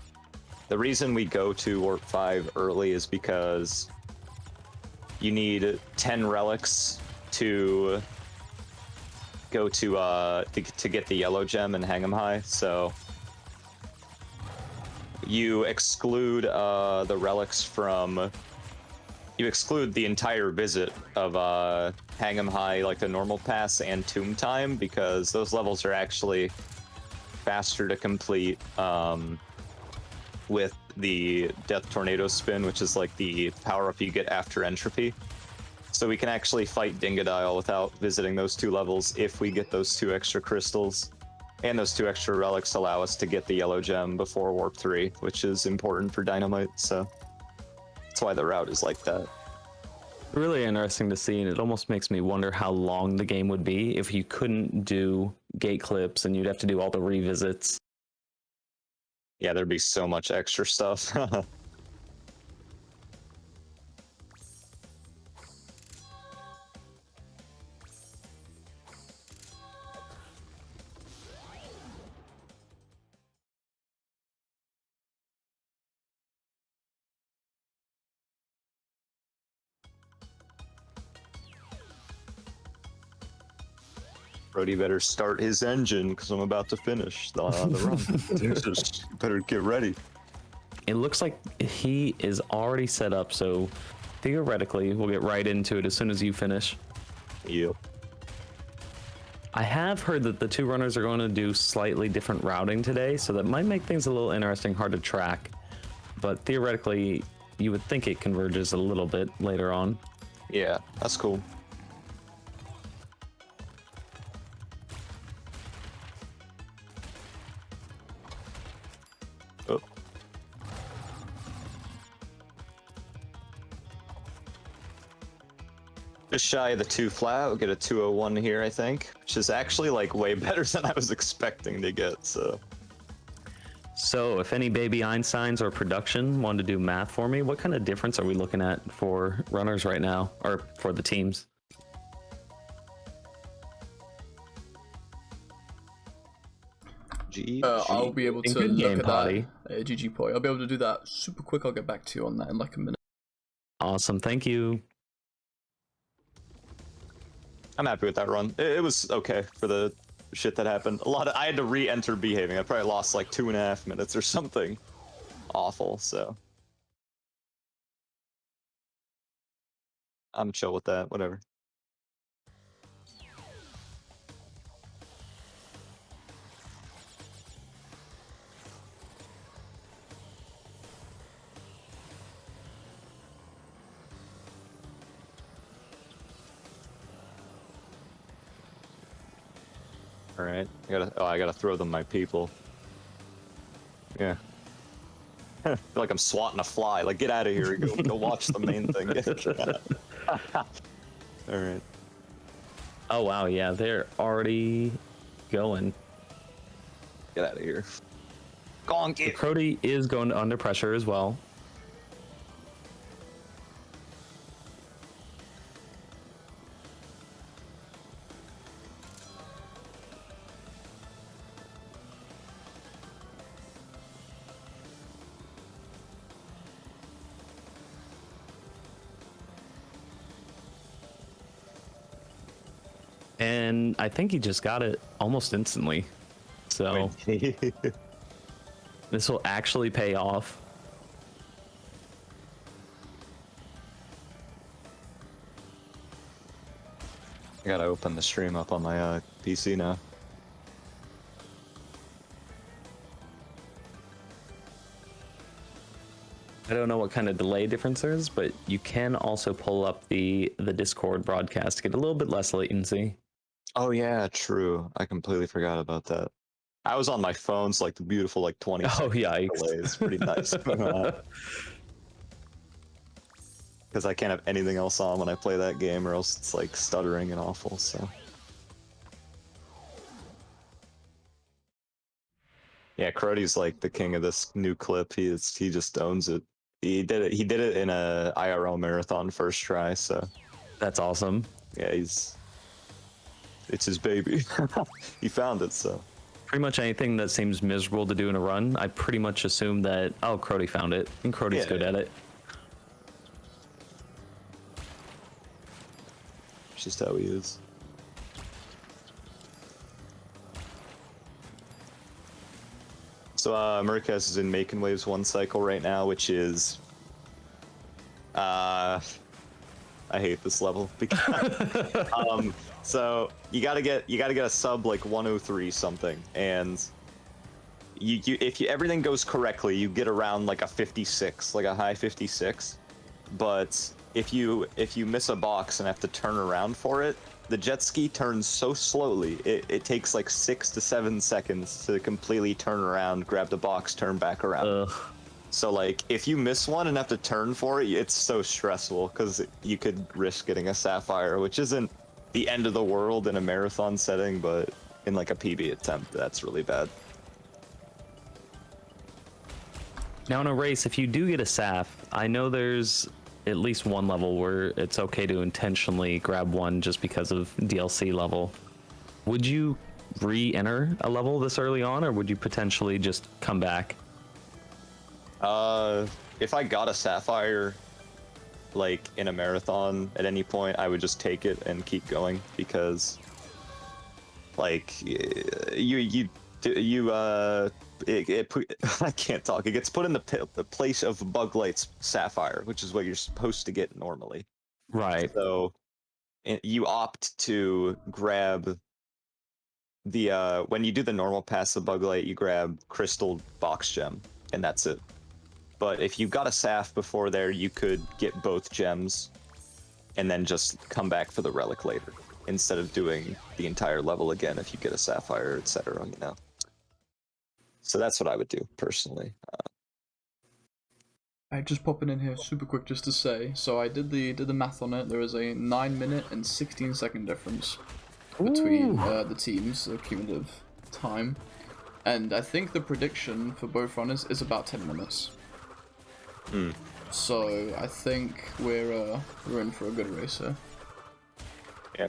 the reason we go to Warp 5 early is because you need 10 relics to go to get the yellow gem and hang 'em high. So you exclude the relics from, you exclude the entire visit of hang 'em high, like the normal pass and tomb time, because those levels are actually faster to complete with the Death Tornado Spin, which is like the power-up you get after Entropy. So we can actually fight Dingodile without visiting those 2 levels if we get those 2 extra crystals. And those 2 extra relics allow us to get the yellow gem before Warp 3, which is important for Dynamite, so that's why the route is like that. Really interesting to see, and it almost makes me wonder how long the game would be if you couldn't do gate clips and you'd have to do all the revisits. Yeah, there'd be so much extra stuff. Brody better start his engine because I'm about to finish the run. Just better get ready. It looks like he is already set up, so theoretically we'll get right into it as soon as you finish. Yep. I have heard that the two runners are going to do slightly different routing today, so that might make things a little interesting, hard to track. But theoretically, you would think it converges a little bit later on. Yeah, that's cool. Oh. Just shy of the 2 flat, we'll get a 201 here, I think, which is actually like way better than I was expecting to get, so. So if any baby Einsteins or production want to do math for me, what kind of difference are we looking at for runners right now, or for the teams? I'll be able to Good look game, at Potty. that. GG point. I'll be able to do that super quick. I'll get back to you on that in like a minute. Awesome, thank you. I'm happy with that run. It was okay for the shit that happened. I had to re-enter behaving. I probably lost like 2.5 minutes or something awful, so. I'm chill with that, whatever. All right, I gotta throw them my people. Yeah. I feel like I'm swatting a fly. Like, get out of here. Go watch the main thing. All right. Oh wow, yeah, they're already going. Get out of here. Go on, get. McCrodi is going under pressure as well. And I think he just got it almost instantly. So this will actually pay off. I gotta open the stream up on my PC now. I don't know what kind of delay difference there is, but you can also pull up the Discord broadcast to get a little bit less latency. Oh yeah, true. I completely forgot about that. I was on my phone, so like the beautiful like 20 Oh second yikes! delay is pretty nice. Because I can't have anything else on when I play that game, or else it's like stuttering and awful. So yeah, Crowdy's like the king of this new clip. He just owns it. He did it in a IRL marathon first try. So That's awesome. yeah, it's his baby. He found it, so. Pretty much anything that seems miserable to do in a run, I pretty much assume that, oh, Crody found it, and Crody's good at it. It's just how he is. So Murcaz is in Making Waves 1 cycle right now, which is I hate this level because so you gotta get a sub like 103 something, and if everything goes correctly, you get around like a 56, like a high 56. But if you miss a box and have to turn around for it, the jet ski turns so slowly, it takes like 6 to 7 seconds to completely turn around, grab the box, turn back around. Ugh. So like if you miss one and have to turn for it, it's so stressful because you could risk getting a sapphire, which isn't the end of the world in a marathon setting, but in like a PB attempt, that's really bad. Now in a race, if you do get a SAF, I know there's at least one level where it's okay to intentionally grab one just because of DLC level. Would you re-enter a level this early on, or would you potentially just come back? If I got a sapphire, like in a marathon at any point, I would just take it and keep going, because like I can't talk. It gets put in the place of Buglight's Sapphire, which is what you're supposed to get normally. Right. So you opt to grab the when you do the normal pass of Buglight, you grab Crystal Box Gem, and that's it. But if you got a Saf before there, you could get both gems and then just come back for the relic later, instead of doing the entire level again if you get a Sapphire, etc., you know. So that's what I would do, personally. I just popping in here super quick just to say, so I did the math on it. There is a 9-minute and 16-second difference between the teams, the cumulative time, and I think the prediction for both runners is about 10 minutes. So I think we're in for a good race here.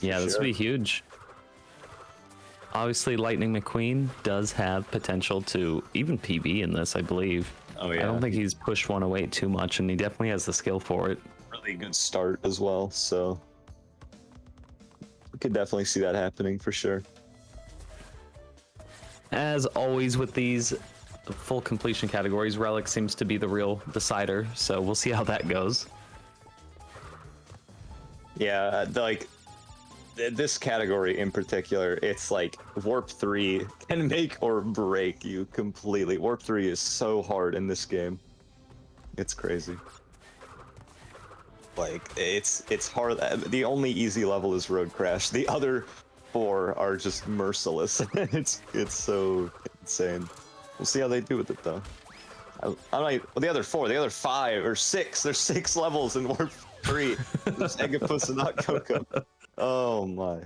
Yeah, this will be huge. Obviously, Lightning McQueen does have potential to even PB in this, I believe. Oh yeah. I don't think he's pushed 108 too much, and he definitely has the skill for it. Really good start as well, so we could definitely see that happening for sure. As always with these full completion categories, Relic seems to be the real decider, so we'll see how that goes. Yeah, like this category in particular, it's like Warp 3 can make or break you completely. Warp 3 is so hard in this game. It's crazy. Like, it's hard. The only easy level is Road Crash. The other 4 are just merciless. it's so insane. We'll see how they do with it, though. I don't know, the other 5 or 6. There's 6 levels in Warp 3. There's Eggipus and not Coco. Oh my.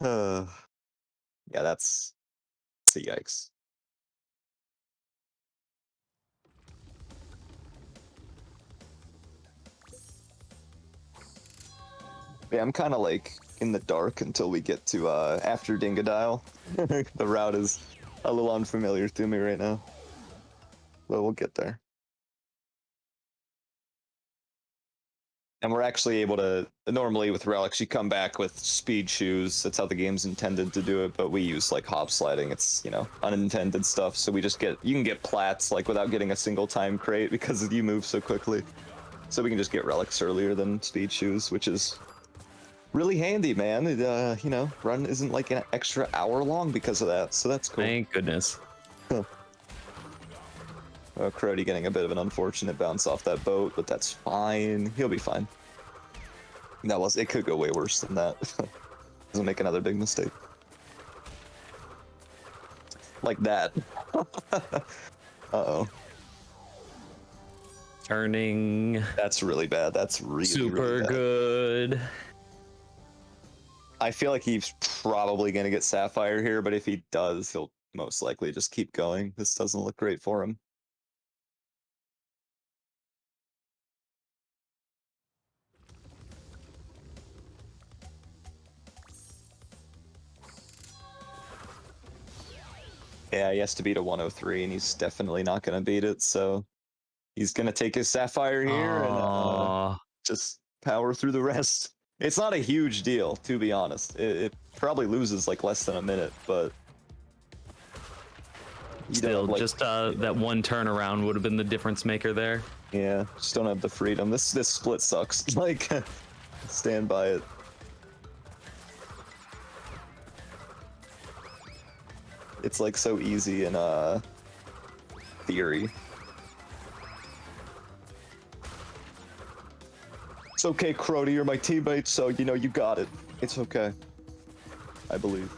Yeah, that's a yikes. Yeah, I'm kind of like in the dark until we get to after Dingodile. The route is a little unfamiliar to me right now, but we'll get there. And we're actually able to, normally with relics, you come back with speed shoes. That's how the game's intended to do it, but we use like hop sliding. It's, you know, unintended stuff. So we just you can get plats like without getting a single time crate because you move so quickly. So we can just get relics earlier than speed shoes, which is really handy, man. It, you know, run isn't like an extra hour long because of that. So that's cool. Thank goodness. McCrodi getting a bit of an unfortunate bounce off that boat, but that's fine. He'll be fine. It could go way worse than that. Doesn't make another big mistake. Like that. Uh-oh. Turning. That's really bad. That's really, super really bad. good. I feel like he's probably going to get Sapphire here, but if he does, he'll most likely just keep going. This doesn't look great for him. Yeah, he has to beat a 103, and he's definitely not going to beat it, so he's going to take his Sapphire here and just power through the rest. It's not a huge deal, to be honest. It probably loses like less than a minute, but... Still, like, just that one turnaround would have been the difference maker there. Yeah, just don't have the freedom. This split sucks. Like, stand by it. It's like so easy in theory. It's okay, Crody, you're my teammate, so you know you got it. It's okay. I believe.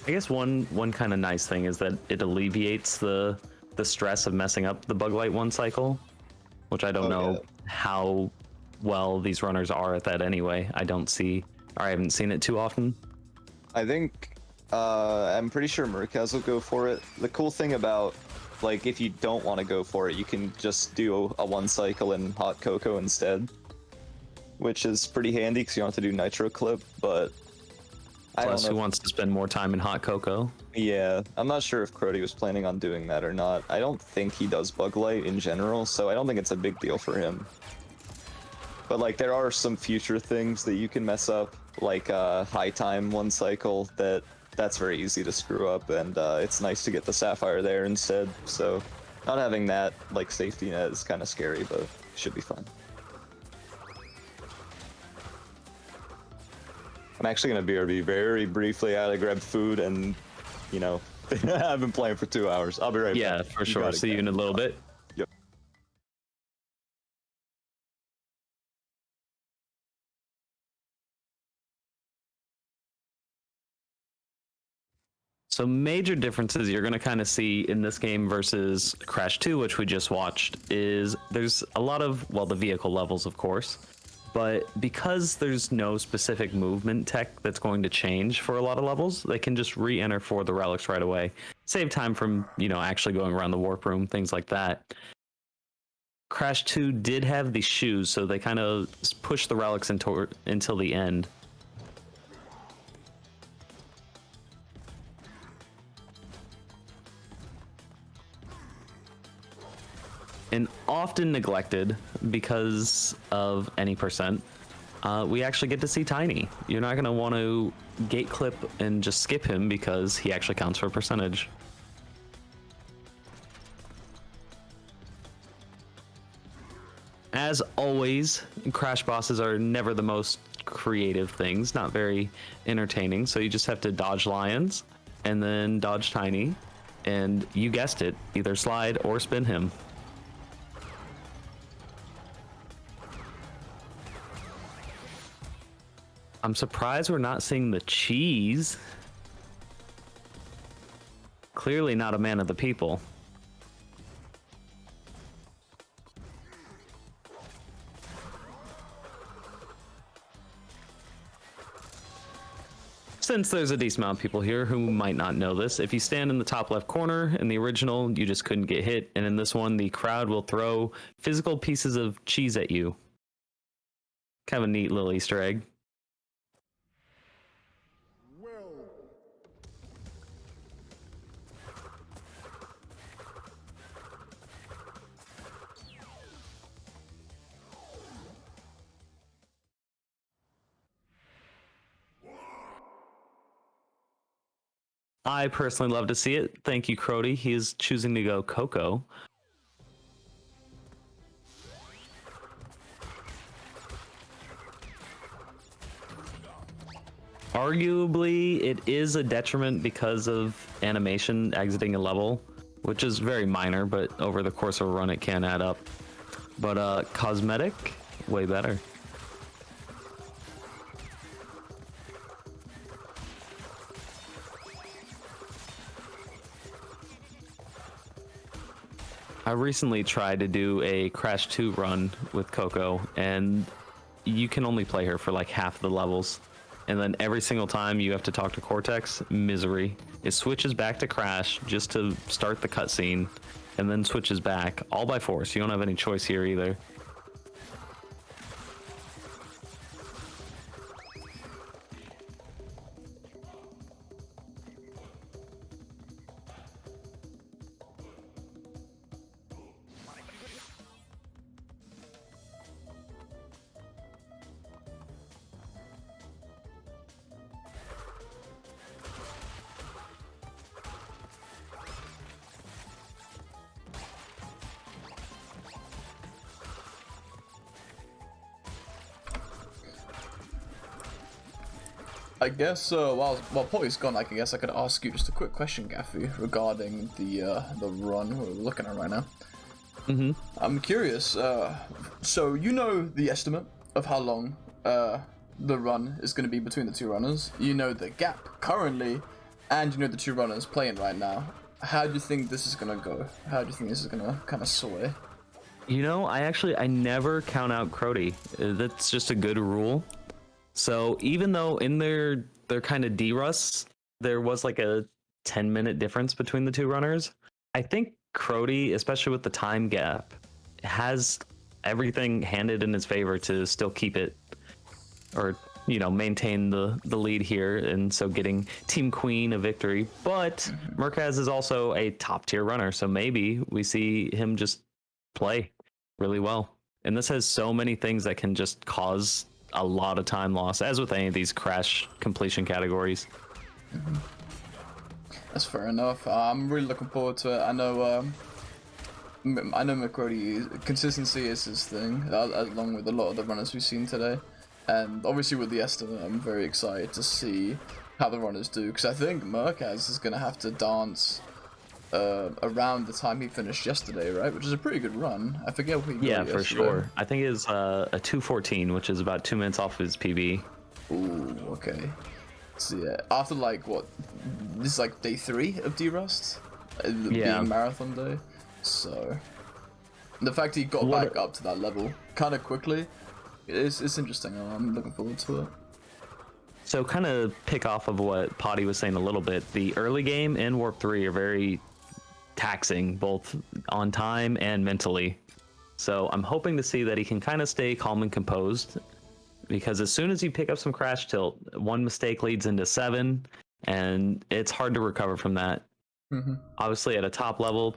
I guess one kind of nice thing is that it alleviates the stress of messing up the Buglight 1 cycle, which I don't know how well these runners are at that anyway. I haven't seen it too often. I think I'm pretty sure Murcaz will go for it. The cool thing about, like, if you don't want to go for it, you can just do a 1 cycle in Hot Cocoa instead, which is pretty handy because you don't have to do Nitro Clip, but I don't Plus, know. who wants to spend more time in hot cocoa? Yeah, I'm not sure if Crody was planning on doing that or not. I don't think he does bug light in general, so I don't think it's a big deal for him. But like, there are some future things that you can mess up, like high time 1 cycle. That's very easy to screw up, and it's nice to get the Sapphire there instead. So, not having that like safety net is kind of scary, but should be fun. I'm actually gonna BRB very briefly. I grab food, and you know, I've been playing for 2 hours. I'll be right back. Yeah, for You sure. got it, See you in a little bit. Yep. So major differences you're going to kind of see in this game versus Crash 2, which we just watched, is there's a lot of, well, the vehicle levels, of course, but because there's no specific movement tech that's going to change for a lot of levels, they can just re-enter for the relics right away. Save time from, you know, actually going around the warp room, things like that. Crash 2 did have the shoes, so they kind of pushed the relics until the end. And often neglected because of any percent, we actually get to see Tiny. You're not going to want to gate clip and just skip him because he actually counts for percentage. As always, crash bosses are never the most creative things, not very entertaining, so you just have to dodge lions and then dodge Tiny, and you guessed it, either slide or spin him. I'm surprised we're not seeing the cheese. Clearly not a man of the people. Since there's a decent amount of people here who might not know this, if you stand in the top left corner, in the original, you just couldn't get hit, and in this one, the crowd will throw physical pieces of cheese at you. Kind of a neat little Easter egg. I personally love to see it. Thank you, Crody. He is choosing to go Coco. Arguably, it is a detriment because of animation exiting a level, which is very minor, but over the course of a run, it can add up. But cosmetic, way better. I recently tried to do a Crash 2 run with Coco, and you can only play her for like half the levels. And then every single time you have to talk to Cortex, misery. It switches back to Crash just to start the cutscene, and then switches back, all by force. You don't have any choice here either. I guess while Potty's gone, I guess I could ask you just a quick question, Gaffy, regarding the run we're looking at right now. Mm-hmm. I'm curious. So you know the estimate of how long the run is going to be between the two runners. You know the gap currently, and you know the two runners playing right now. How do you think this is going to go? How do you think this is going to kind of sway? You know, I never count out Crody. That's just a good rule. So even though in their kind of D-Rusts, there was like a 10-minute difference between the two runners, I think Crody, especially with the time gap, has everything handed in his favor to still keep it, or maintain the lead here, and so getting Team Queen a victory. But Murcaz is also a top tier runner, so maybe we see him just play really well. And this has so many things that can just cause a lot of time loss, as with any of these crash completion categories. That's fair enough. I'm really looking forward to it. I know McCrodi, consistency is his thing, along with a lot of the runners we've seen today. And obviously with the estimate, I'm very excited to see how the runners do, because I think Murcaz is going to have to dance around the time he finished yesterday, right? Which is a pretty good run. I forget what he got Yeah, for yesterday. sure. I think it's a 2:14, which is about 2 minutes off his PB. Ooh, okay. So yeah, after like what? This is like day 3 of D-Rust? Yeah. Being marathon day. So the fact he got back up to that level kind of quickly, it's interesting. I'm looking forward to it. So kind of pick off of what Potty was saying a little bit. The early game and Warp 3 are very taxing, both on time and mentally. So I'm hoping to see that he can kind of stay calm and composed, because as soon as you pick up some crash tilt, one mistake leads into 7, and it's hard to recover from that. Obviously at a top level,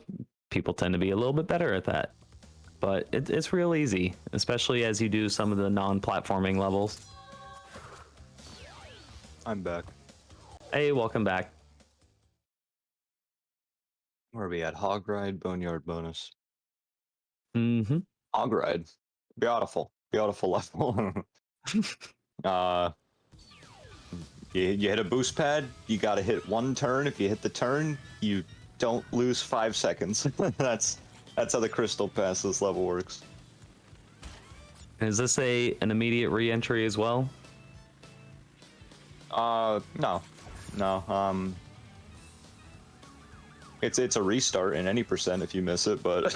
people tend to be a little bit better at that, but it's real easy, especially as you do some of the non-platforming levels. I'm back. Hey, welcome back. Where are we at? Hog ride, boneyard bonus. Mm-hmm. Hog ride. Beautiful. Beautiful level. You hit a boost pad, you gotta hit one turn. If you hit the turn, you don't lose 5 seconds. That's how the crystal pass this level works. Is this an immediate re-entry as well? No. It's a restart in any percent if you miss it, but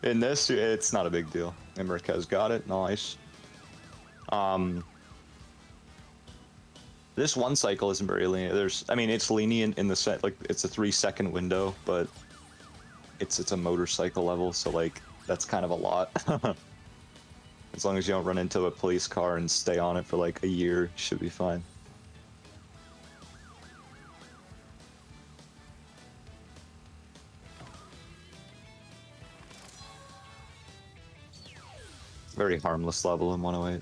in this, it's not a big deal. And Murcaz got it. Nice. This one cycle isn't very lenient. It's lenient in the set, like it's a 3-second window, but it's a motorcycle level, so like that's kind of a lot. As long as you don't run into a police car and stay on it for like a year, you should be fine. Very harmless level in 108.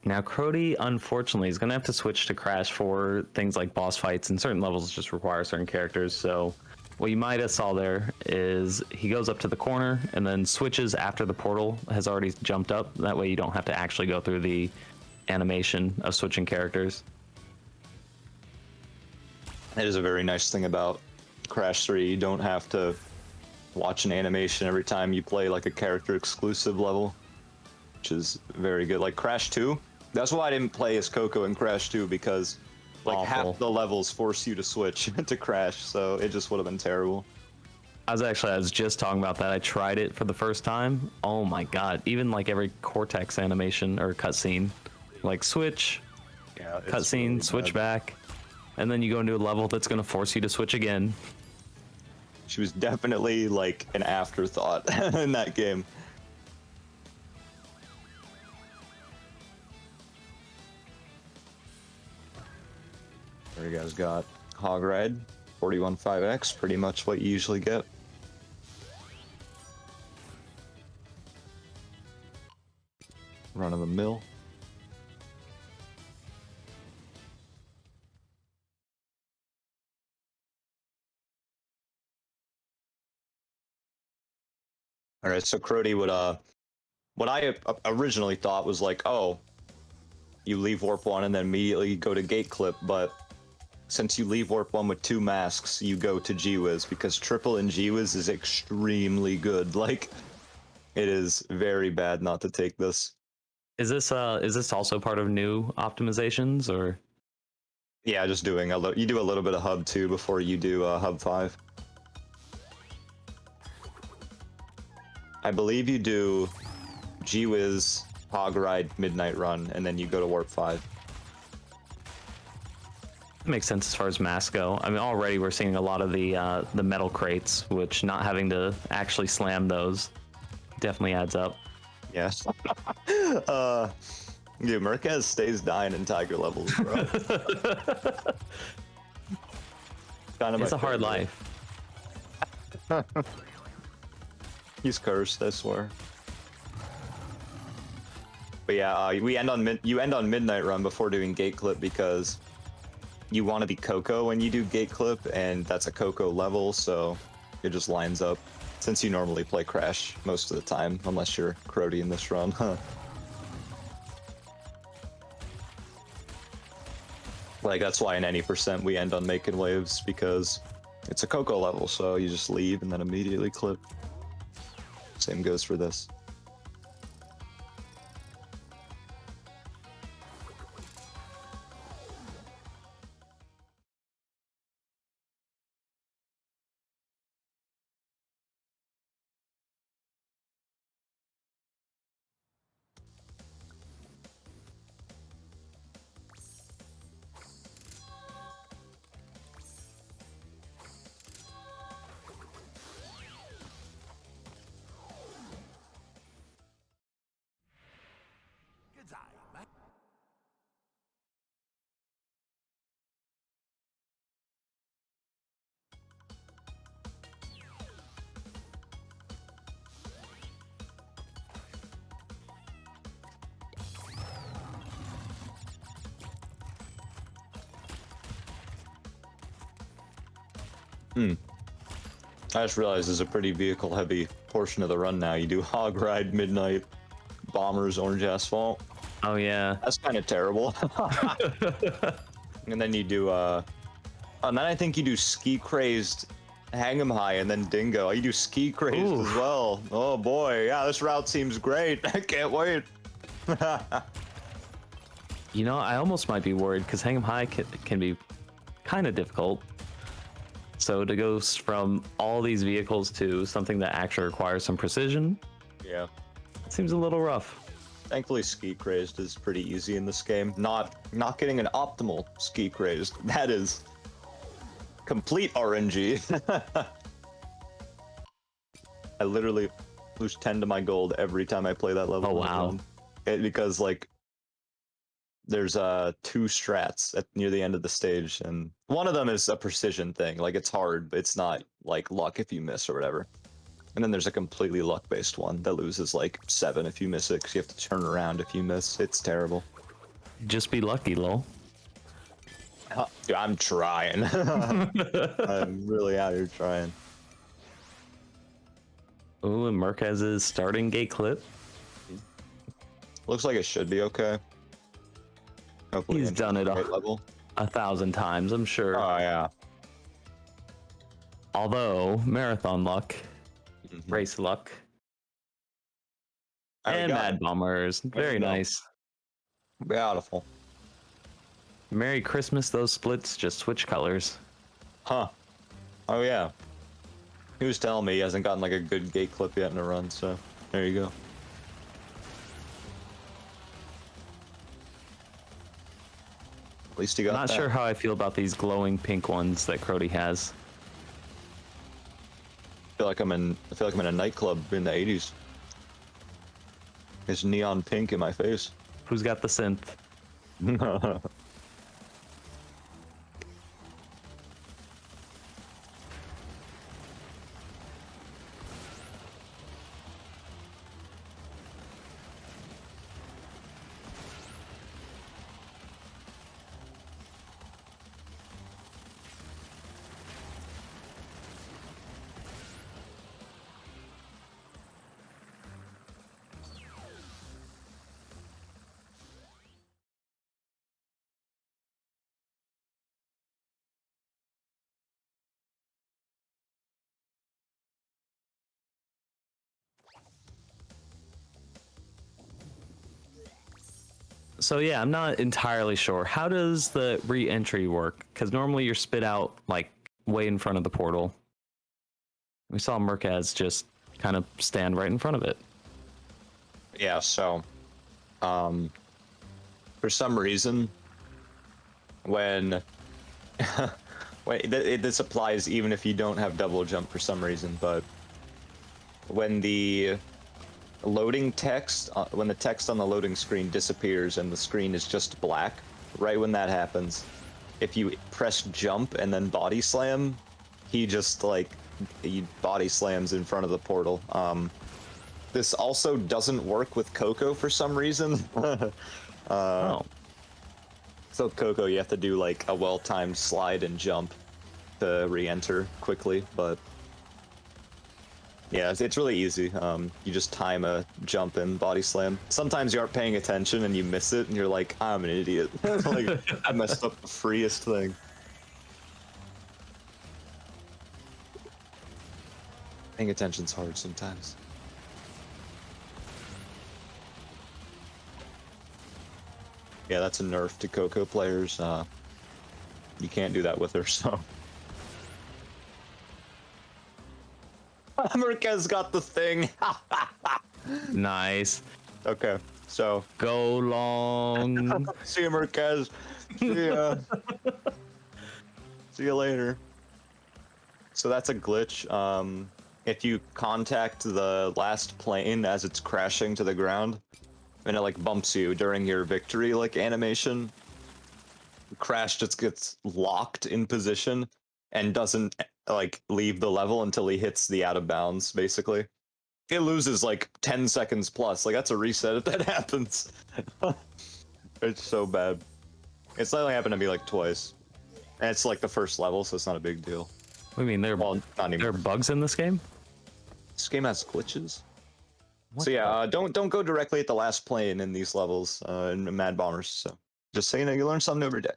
Now, Crody, unfortunately, is going to have to switch to Crash for things like boss fights, and certain levels just require certain characters. So what you might have saw there is he goes up to the corner and then switches after the portal has already jumped up. That way you don't have to actually go through the animation of switching characters. That is a very nice thing about Crash 3. You don't have to watch an animation every time you play like a character exclusive level, which is very good. Like Crash 2, that's why I didn't play as Coco in Crash 2, because like half the levels force you to switch to Crash, so it just would have been terrible. I was just talking about that. I tried it for the first time. Oh my god! Even like every Cortex animation or cutscene, like switch, cutscene, really switch bad. back, and then you go into a level that's going to force you to switch again. She was definitely like an afterthought in that game. There you guys got Hog Ride, 41.5x, pretty much what you usually get. Run of the mill. All right, so Crody would what I originally thought was like, oh, you leave Warp 1 and then immediately go to Gate Clip, but since you leave Warp 1 with 2 masks, you go to G-Wiz, because triple in G-Wiz is extremely good. Like, it is very bad not to take this. Is this also part of new optimizations, or? Yeah, just doing you do a little bit of Hub 2 before you do Hub 5. I believe you do G-Wiz, Hog Ride, Midnight Run, and then you go to Warp 5. Makes sense as far as mass go. I mean, already we're seeing a lot of the metal crates, which not having to actually slam those definitely adds up. Yes. Dude, Murcaz stays dying in Tiger levels, bro. Kind of It's a hard life. He's cursed, I swear. But yeah, you end on Midnight Run before doing Gate Clip because you want to be Coco when you do Gate Clip, and that's a Coco level, so it just lines up. Since you normally play Crash most of the time, unless you're McCrodi in this run, huh? Like, that's why in any percent we end on making waves, because it's a Coco level, so you just leave and then immediately clip. Same goes for this. I just realized there's a pretty vehicle-heavy portion of the run now. You do Hog Ride, Midnight, Bombers, Orange Asphalt. Oh yeah. That's kind of terrible. And then you do, and then I think you do Ski Crazed, Hang 'em High, and then Dingo. You do Ski Crazed Ooh. as well. Oh boy, yeah, this route seems great. I can't wait. You know, I almost might be worried because Hang 'em High can be kind of difficult. So to go from all these vehicles to something that actually requires some precision, Yeah. it seems a little rough. Thankfully, Ski Crazed is pretty easy in this game. Not getting an optimal Ski Crazed. That is complete RNG. I literally lose 10 to my gold every time I play that level. Oh, wow. Because like there's two strats near the end of the stage, and one of them is a precision thing. Like, it's hard, but it's not like luck if you miss or whatever. And then there's a completely luck-based one that loses like 7 if you miss it, because you have to turn around if you miss. It's terrible. Just be lucky, lol. Dude, I'm trying. I'm really out here trying. Ooh, and Murcaz is starting Gate Clip. Looks like it should be okay. Hopefully He's done it right level. 1,000 times, I'm sure. Oh yeah. Although marathon luck, race luck, and Mad Bombers. Very nice. Beautiful. Merry Christmas, those splits just switch colors. Huh. Oh yeah. He was telling me he hasn't gotten like a good gate clip yet in a run, so there you go. At least he got Not that. sure how I feel about these glowing pink ones that Crody has. I feel like I'm in a nightclub in the 80s. There's neon pink in my face. Who's got the synth? So yeah, I'm not entirely sure. How does the re-entry work? Because normally you're spit out like way in front of the portal. We saw Murcaz just kind of stand right in front of it. Yeah, so for some reason when this applies even if you don't have double jump for some reason, but when the loading text when the text on the loading screen disappears and the screen is just black, right when that happens, if you press jump and then body slam, he just like he body slams in front of the portal. This also doesn't work with Coco for some reason. Oh. So Coco, you have to do like a well-timed slide and jump to re-enter quickly, but yeah, it's really easy. You just time a jump and body slam. Sometimes you aren't paying attention and you miss it, and you're like, I'm an idiot. Like, I messed up the freest thing. Paying attention's hard sometimes. Yeah, that's a nerf to Coco players. You can't do that with her, so. Murcaz got the thing. Nice. Okay, so. Go long. See you, Murcaz. See ya. See you later. So that's a glitch. If you contact the last plane as it's crashing to the ground, and it like bumps you during your victory like animation, Crash just gets locked in position and doesn't like leave the level until he hits the out of bounds, basically. It loses like 10 seconds plus. Like that's a reset if that happens. It's so bad. It's only happened to me like twice. And it's like the first level, so it's not a big deal. I mean, there Well, not are anymore. bugs in this game? This game has glitches. What So yeah, don't go directly at the last plane in these levels, in Mad Bombers. So just saying that you learn something new every day.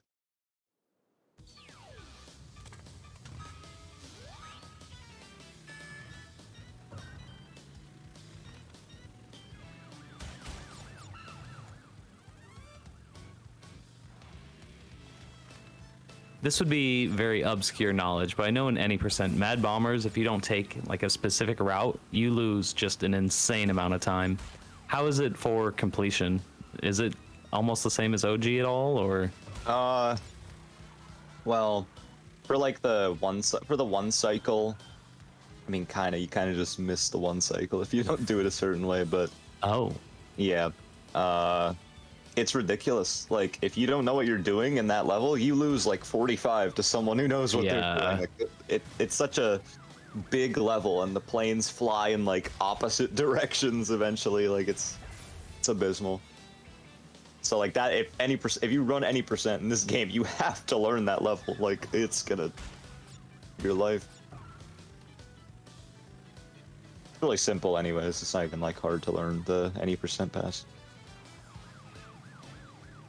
This would be very obscure knowledge, but I know in any percent Mad Bombers, if you don't take like a specific route, you lose just an insane amount of time. How is it for completion? Is it almost the same as OG at all, or? Well, for like the one cycle, I mean, you kind of just miss the one cycle if you don't do it a certain way. But Oh, yeah, it's ridiculous. Like if you don't know what you're doing in that level, you lose like 45 to someone who knows what they're Yeah. doing. Like, it's such a big level, and the planes fly in like opposite directions eventually. Like it's abysmal. So like that, if you run any percent in this game, you have to learn that level. Like it's gonna your life. It's really simple, anyways. It's not even like hard to learn the any percent pass.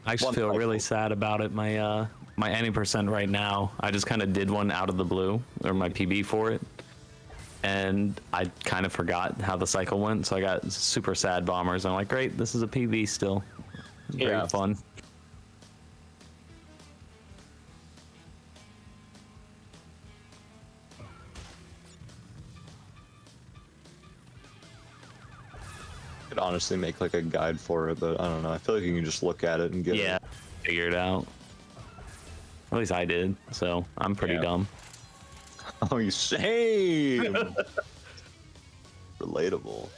I actually One feel cycle. really sad about it. My my any percent right now, I just kind of did one out of the blue, or my PB for it, and I kind of forgot how the cycle went, so I got super sad bombers. I'm like, great, this is a PB still. Very Yeah. fun. Could honestly make like a guide for it, but I don't know. I feel like you can just look at it and get Yeah, it. figure it out. At least I did, so I'm pretty Yeah. dumb. Oh, you same. Relatable.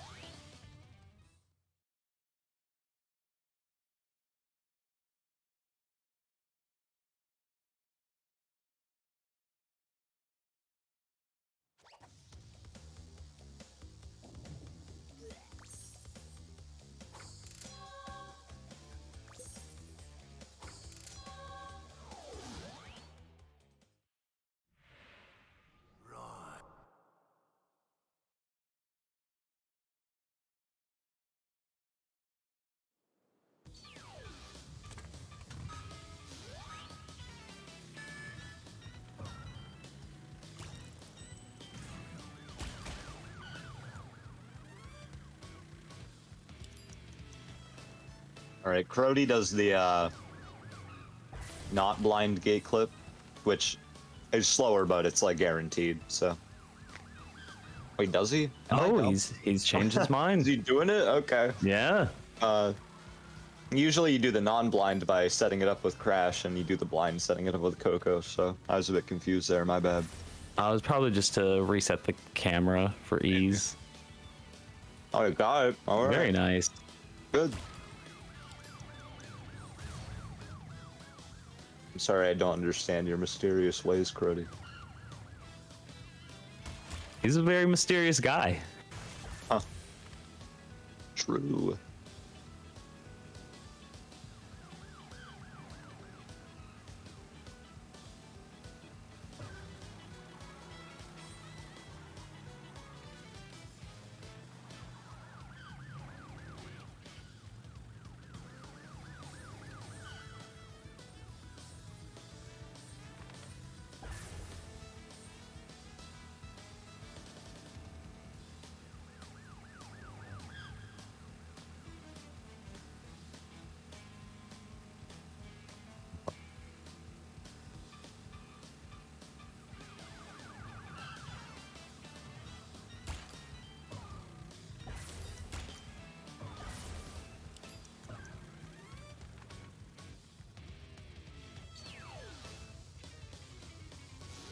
All right, McCrodi does the not blind gate clip, which is slower, but it's like guaranteed. So Wait, does he? Am I Oh, dumb? he's changed his Is mind. he doing it? Okay. Yeah. Usually you do the non-blind by setting it up with Crash, and you do the blind setting it up with Coco. So I was a bit confused there. My bad. I was probably just to reset the camera for ease. Oh, you got it. All right. Very nice. Good. I'm sorry, I don't understand your mysterious ways, Crody. He's a very mysterious guy. Huh. True.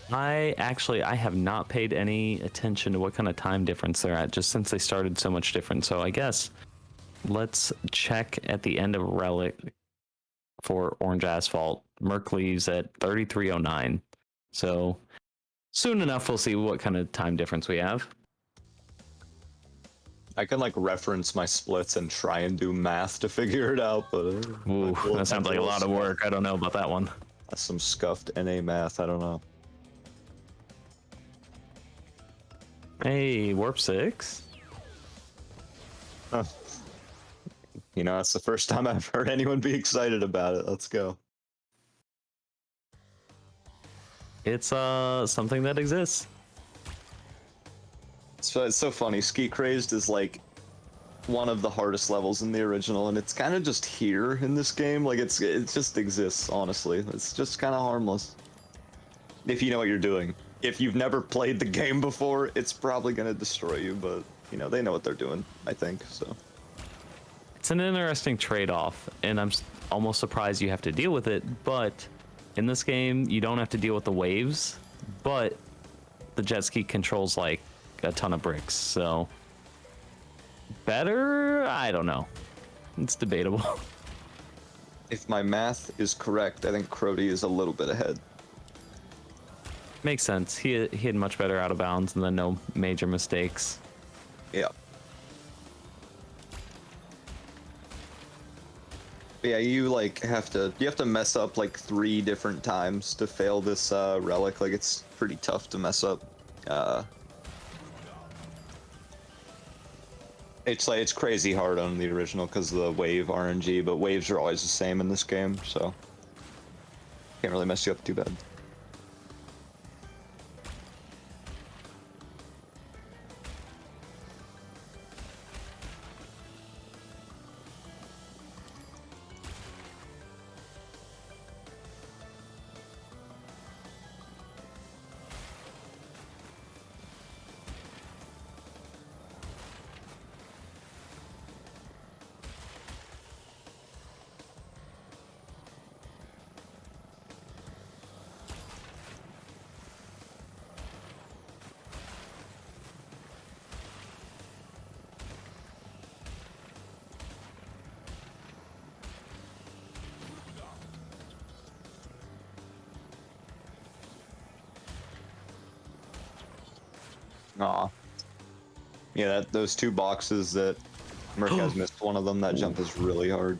I have not paid any attention to what kind of time difference they're at, just since they started so much different. So I guess let's check at the end of Relic for Orange Asphalt. Merc leaves at 33:09. So soon enough we'll see what kind of time difference we have. I can like reference my splits and try and do math to figure it out, but Ooh, that sounds like a lot of work. I don't know about that one. That's some scuffed NA math. I don't know. Hey, Warp 6. Huh. You know, that's the first time I've heard anyone be excited about it. Let's go. It's something that exists. So it's so funny. Ski Crazed is like one of the hardest levels in the original, and it's kind of just here in this game. Like it just exists. Honestly, it's just kind of harmless if you know what you're doing. If you've never played the game before, it's probably gonna destroy you. But you know they know what they're doing. I think so. It's an interesting trade-off, and I'm almost surprised you have to deal with it. But in this game, you don't have to deal with the waves, but the jet ski controls like a ton of bricks. So better? I don't know. It's debatable. If my math is correct, I think Crody is a little bit ahead. Makes sense. He had much better out of bounds and then no major mistakes. Yeah. Yeah, you like have to mess up like 3 different times to fail this relic. Like it's pretty tough to mess up. It's crazy hard on the original because of the wave RNG, but waves are always the same in this game, so can't really mess you up too bad. Aw. Yeah, those 2 boxes that Murcaz missed one of them, that jump is really hard.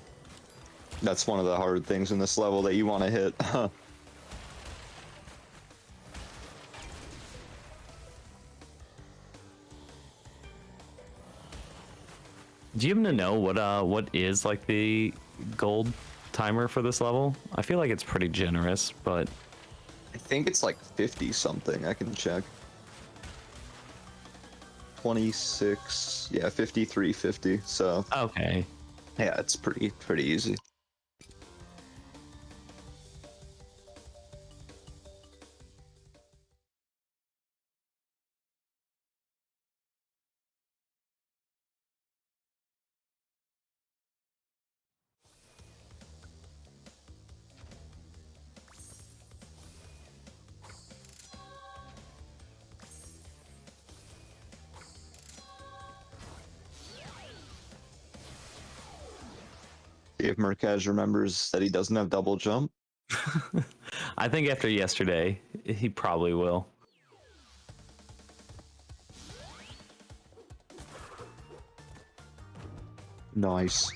That's one of the hard things in this level that you want to hit. Do you happen to know what is like the gold timer for this level? I feel like it's pretty generous, but I think it's like 50 something. I can check. 26, yeah, 53.50. So okay. yeah, it's pretty easy. See if Murcaz remembers that he doesn't have double jump. I think after yesterday, he probably will. Nice.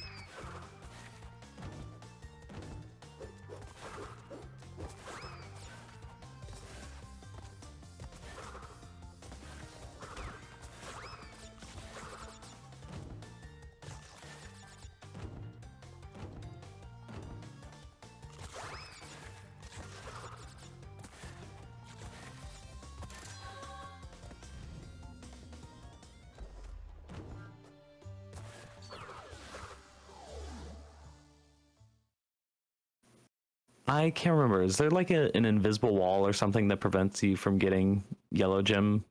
I can't remember. Is there like an invisible wall or something that prevents you from getting yellow gem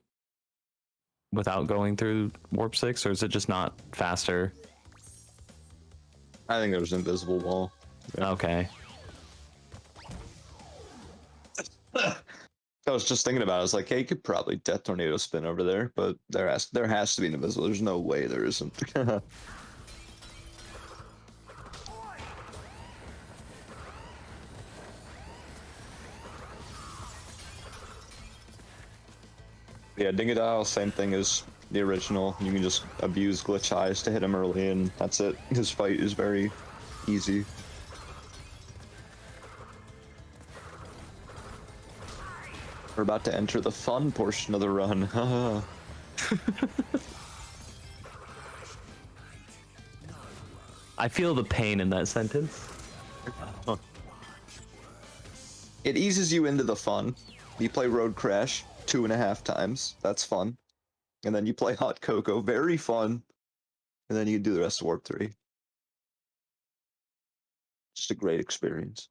without going through warp 6, or is it just not faster? I think there's an invisible wall. Yeah. Okay. I was just thinking about it. I was like, hey, you could probably Death Tornado spin over there, but there has to be an invisible. There's no way there isn't. Yeah, Dingodile, same thing as the original. You can just abuse glitch eyes to hit him early, and that's it. His fight is very easy. We're about to enter the fun portion of the run. I feel the pain in that sentence. It eases you into the fun. You play Road Crash 2.5 times. That's fun. And then you play Hot Cocoa. Very fun. And then you can do the rest of Warp 3. Just a great experience.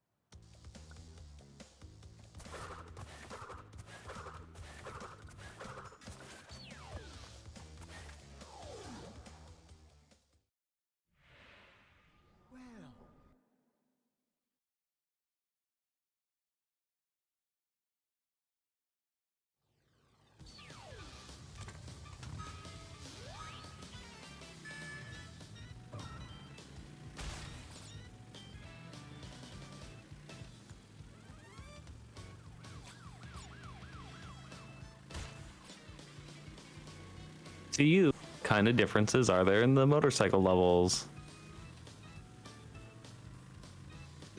To you, kind of differences are there in the motorcycle levels?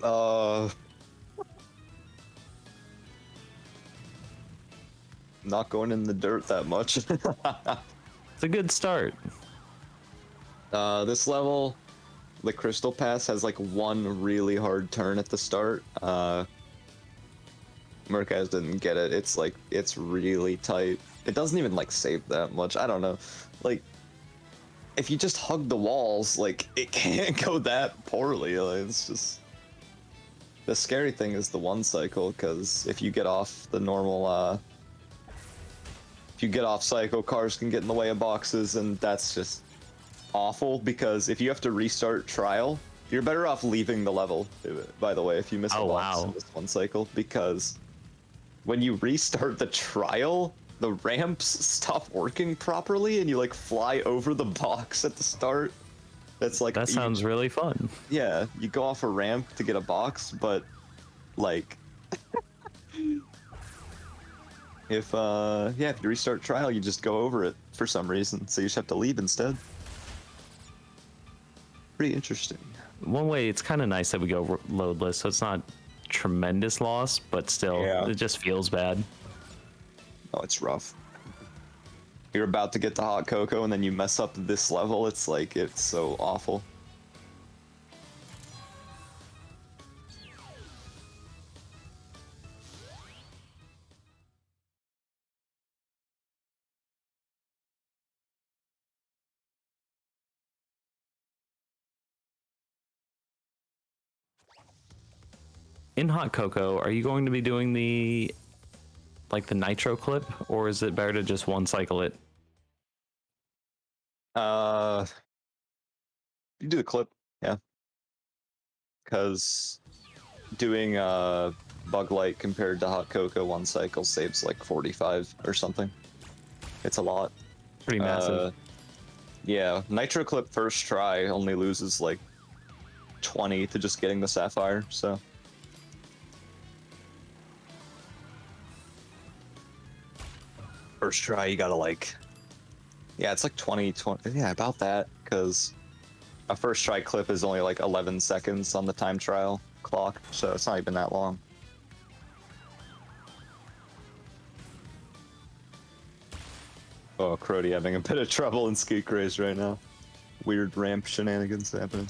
Not going in the dirt that much. It's a good start. This level, the Crystal Pass has like one really hard turn at the start. Murcaz didn't get it. It's really tight. It doesn't even like save that much. I don't know. Like, if you just hug the walls, like it can't go that poorly. Like, it's just the scary thing is the one cycle, because if you get off the normal, if you get off cycle, cars can get in the way of boxes, and that's just awful. Because if you have to restart trial, you're better off leaving the level. By the way, if you miss a box in this one cycle, because when you restart the trial, the ramps stop working properly, and you like fly over the box at the start. That's like That sounds really fun. Yeah, you go off a ramp to get a box, but like if if you restart trial, you just go over it for some reason, so you just have to leave instead. Pretty interesting. One way, it's kind of nice that we go loadless, so it's not tremendous loss, but still, it just feels bad. Oh, it's rough. You're about to get the Hot Cocoa, and then you mess up this level. It's like, it's so awful. In Hot Cocoa, are you going to be doing the nitro clip, or is it better to just one cycle it? You do the clip, yeah. Because doing Bug Light compared to Hot Cocoa one cycle saves like 45 or something. It's a lot. Pretty massive. Yeah, Nitro Clip first try only loses like 20 to just getting the sapphire, so. First try, you gotta like, yeah, it's like 20, yeah, about that, because a first try clip is only like 11 seconds on the time trial clock, so it's not even that long. Oh, McCrodi having a bit of trouble in Skeek Race right now. Weird ramp shenanigans happening.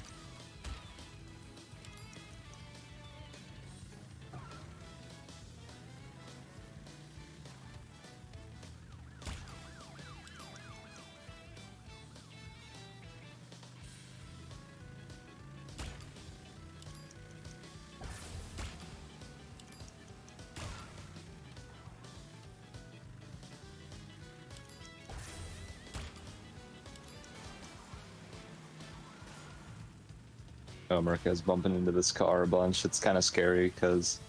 Oh, Murcaz bumping into this car a bunch. It's kind of scary because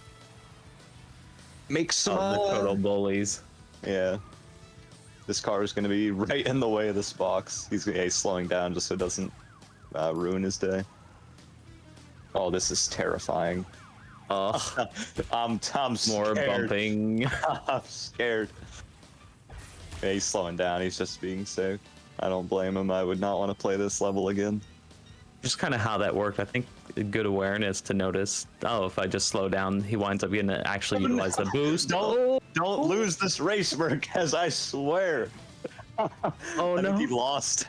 makes some The total bullies. yeah. This car is going to be right in the way of this box. He's slowing down just so it doesn't ruin his day. Oh, this is terrifying. Oh, I'm more scared. bumping. I'm scared. Yeah, he's slowing down. He's just being safe. I don't blame him. I would not want to play this level again. Just kind of how that worked. I think good awareness to notice. Oh, if I just slow down, he winds up getting to actually utilize the boost. Don't lose this race, Murcaz, I swear. Oh I no! think he lost.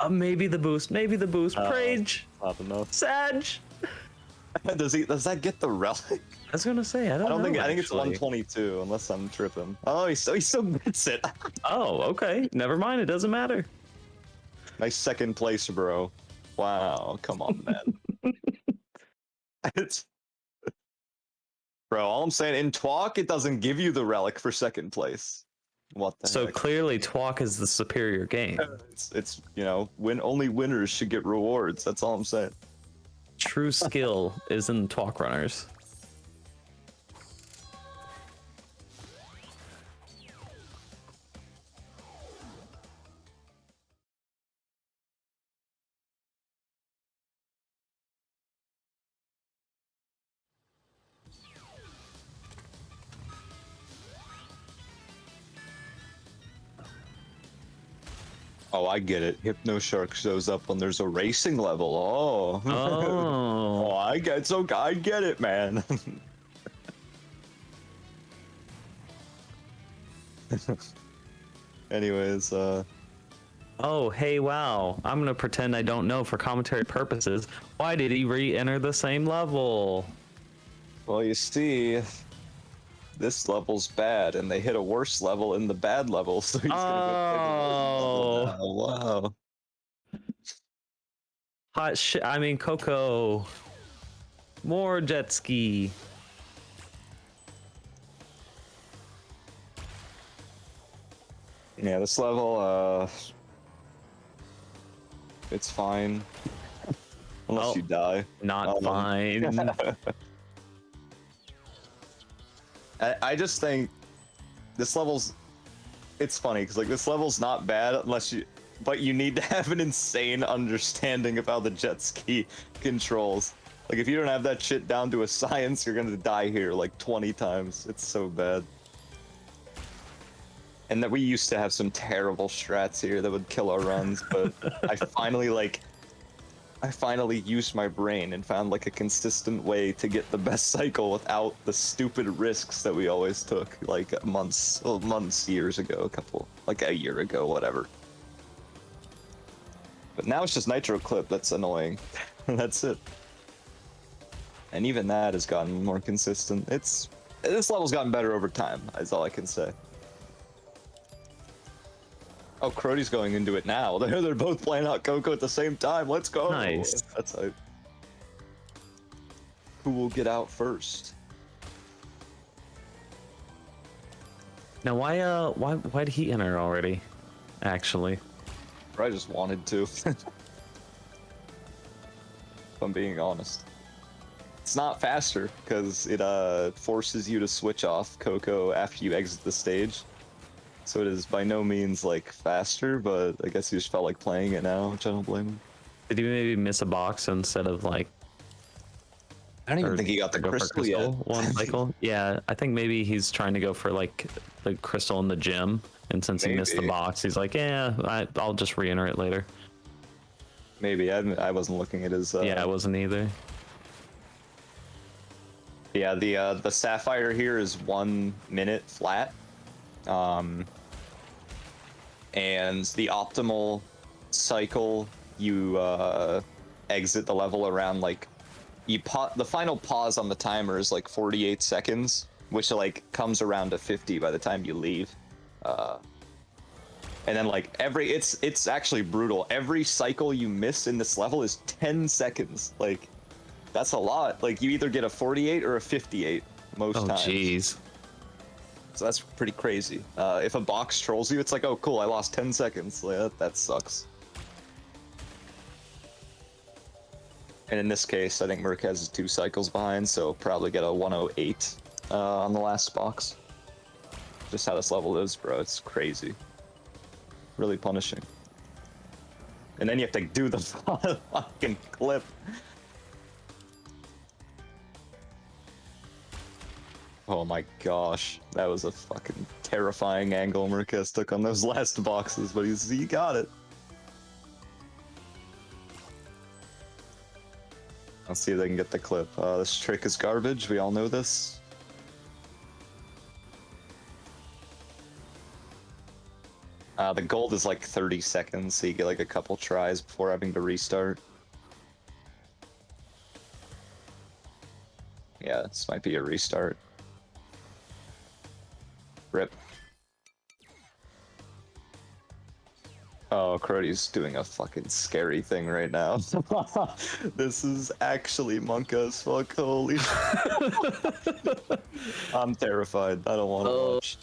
Maybe the boost. Maybe the boost. Rage. Not enough. Sag. Does that get the relic? I was gonna say I don't know. I think it's actually. 122 unless I'm tripping. Oh, he still gets it. Oh, okay. Never mind. It doesn't matter. Nice second place, bro. Wow, come on, man. It's bro. All I'm saying, in Twalk, it doesn't give you the relic for second place. What the So heck? clearly, Twalk is the superior game. It's only winners should get rewards. That's all I'm saying. True skill is in Twalk runners. Oh, I get it. Hypno Shark shows up when there's a racing level. Oh. Oh. Oh, I get it, man. Anyways, Oh, hey, wow. I'm gonna pretend I don't know for commentary purposes. Why did he re-enter the same level? well, you see, this level's bad, and they hit a worse level in the bad level, so he's gonna go pick a worse level now. Wow. Hot shit. I mean, Coco. More jet ski. Yeah, this level, it's fine. Unless Oh, you die. Not fine. I just think this level's, it's funny because like this level's not bad but you need to have an insane understanding of how the jet ski controls. Like if you don't have that shit down to a science, you're gonna die here like 20 times. It's so bad. And that we used to have some terrible strats here that would kill our runs, but I finally used my brain and found like a consistent way to get the best cycle without the stupid risks that we always took like years ago, like a year ago, whatever. But now it's just Nitro Clip that's annoying. That's it. And even that has gotten more consistent. This level's gotten better over time, is all I can say. Oh, Crodi's going into it now. They're both playing out Coco at the same time. Let's go. Nice. That's hype. Who will get out first? Now, why did he enter already? Actually, I just wanted to. If I'm being honest. It's not faster because it forces you to switch off Coco after you exit the stage. So it is by no means like faster, but I guess he just felt like playing it now, which I don't blame him. did he maybe miss a box instead of like I don't even Or think he got the go for crystal yet. one cycle. Yeah, I think maybe he's trying to go for like the crystal in the gym, and since he missed the Maybe. box, he's like, yeah, I'll just re-enter it later. Maybe I wasn't looking at his. Yeah, I wasn't either. Yeah, the sapphire here is 1 minute flat, and the optimal cycle you exit the level around like the final pause on the timer is like 48 seconds, which like comes around to 50 by the time you leave. And then like it's actually brutal. Every cycle you miss in this level is 10 seconds. Like that's a lot. Like you either get a 48 or a 58 most Oh, times. jeez. So that's pretty crazy. If a box trolls you, it's like, oh cool, I lost 10 seconds. Like, that sucks. And in this case, I think Murcaz is 2 cycles behind, so probably get a 108 on the last box. Just how this level is, bro. It's crazy. Really punishing. And then you have to do the fucking clip. Oh my gosh, that was a fucking terrifying angle Murcaz took on those last boxes, but he got it. Let's see if they can get the clip. This trick is garbage, we all know this. The gold is like 30 seconds, so you get like a couple tries before having to restart. Yeah, this might be a restart. Rip. Oh, McCrodi's doing a fucking scary thing right now. This is actually monk as fuck, holy shit. I'm terrified. I don't want to watch.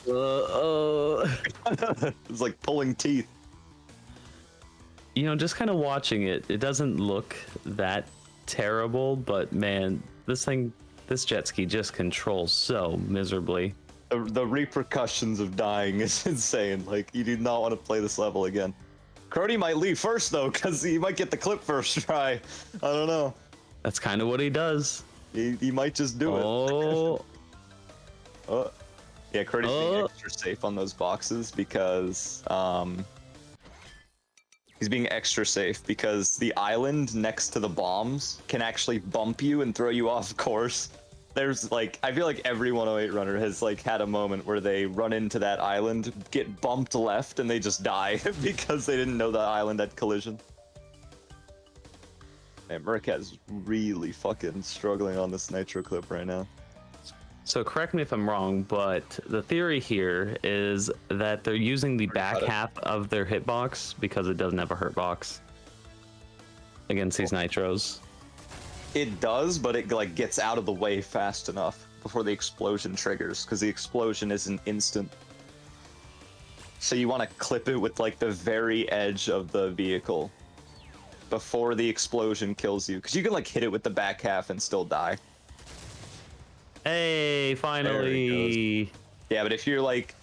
It's like pulling teeth. You know, just kind of watching it, it doesn't look that terrible, but man, this jet ski just controls so miserably. The repercussions of dying is insane. Like, you do not want to play this level again. McCrodi might leave first, though, because he might get the clip first try. I don't know. That's kind of what he does. He might just do it. Oh. Yeah, McCrodi's being extra safe on those boxes because he's being extra safe because the island next to the bombs can actually bump you and throw you off course. There's like, I feel like every 108 runner has like had a moment where they run into that island, get bumped left, and they just die because they didn't know the island had collision. Man, Murcaz is really fucking struggling on this nitro clip right now. So correct me if I'm wrong, but the theory here is that they're using the back half of their hitbox because it doesn't have a hurt box against these nitros. It does, but it like gets out of the way fast enough before the explosion triggers, because the explosion isn't instant. So you want to clip it with like the very edge of the vehicle before the explosion kills you, because you can like hit it with the back half and still die. Hey, finally. Yeah, but if you're like,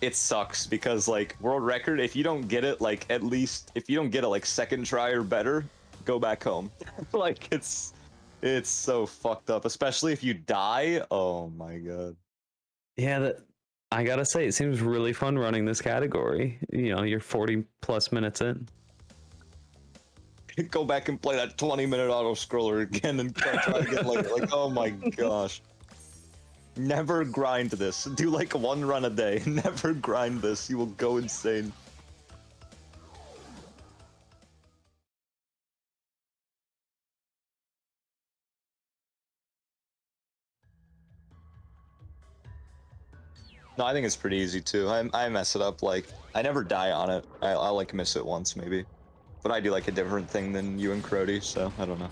it sucks because like world record, if you don't get it like at least, if you don't get it like second try or better, go back home. Like it's so fucked up, especially if you die. Oh my god. Yeah, I gotta say, it seems really fun running this category. You know, you're 40 plus minutes in. Go back and play that 20-minute auto scroller again and try to get like oh my gosh. Never grind this. Do like one run a day. Never grind this. You will go insane. No, I think it's pretty easy too. I mess it up, like, I never die on it. I'll like miss it once maybe. But I do like a different thing than you and McCrodi, so I don't know.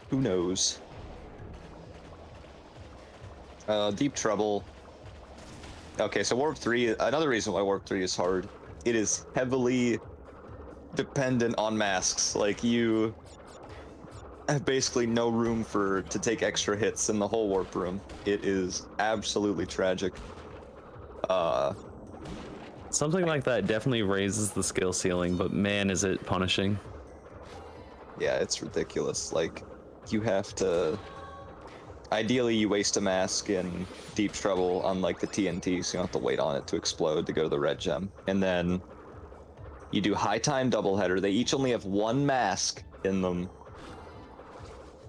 Who knows? Deep Trouble. Okay, so Warp 3, another reason why Warp 3 is hard. It is heavily dependent on masks. Like, you have basically no room to take extra hits in the whole warp room. It is absolutely tragic. Something like that definitely raises the skill ceiling, but man, is it punishing. Yeah, it's ridiculous. Like, you have to. Ideally, you waste a mask in Deep Trouble on like the TNT, so you don't have to wait on it to explode to go to the red gem. And then you do High Time Doubleheader. They each only have one mask in them,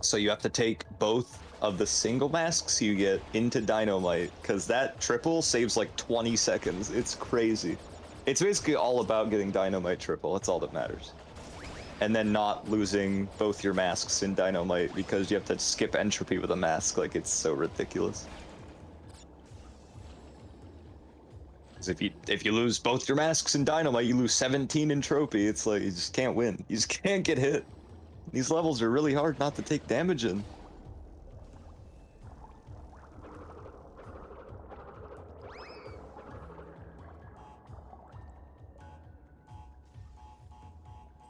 so you have to take both of the single masks you get into Dynamite, because that triple saves like 20 seconds. It's crazy. It's basically all about getting Dynamite triple. That's all that matters. And then not losing both your masks in Dynamite because you have to skip entropy with a mask. Like, it's so ridiculous. Because if you lose both your masks in Dynamite, you lose 17 in Trophy. It's like, you just can't win. You just can't get hit. These levels are really hard not to take damage in.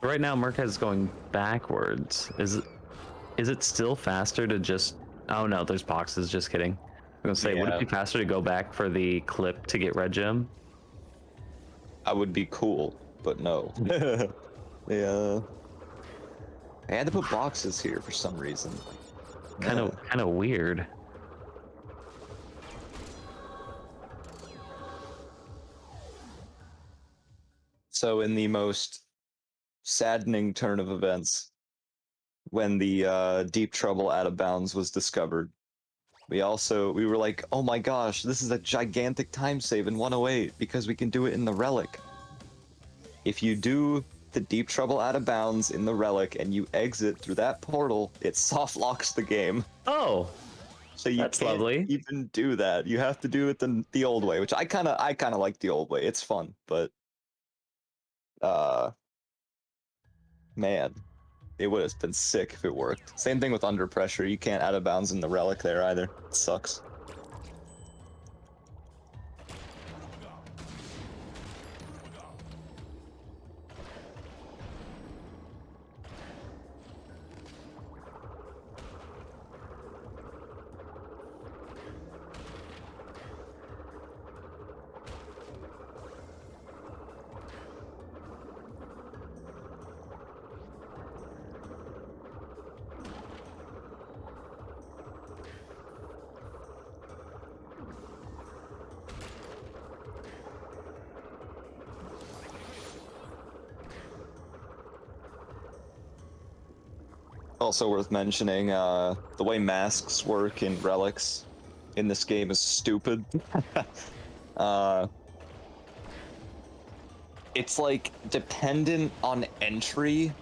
Right now, Murcaz is going backwards. Is it still faster to just... Oh no, there's boxes, just kidding. I'm gonna say, would it be faster to go back for the clip to get red gem? I would be cool, but no. Yeah. I had to put boxes here for some reason. Kind of weird. So in the most saddening turn of events, when the Deep Trouble Out of Bounds was discovered, we were like, oh my gosh, this is a gigantic time save in 108 because we can do it in the Relic. If you do the Deep Trouble Out of Bounds in the Relic and you exit through that portal, it soft locks the game. Oh, so you that's can't lovely. even do that. You have to do it the old way, which I kind of like the old way. It's fun, but man, it would have been sick if it worked. Same thing with Under Pressure. You can't out of bounds in the Relic there either. It sucks. Also worth mentioning, the way masks work in relics in this game is stupid. It's like dependent on entry,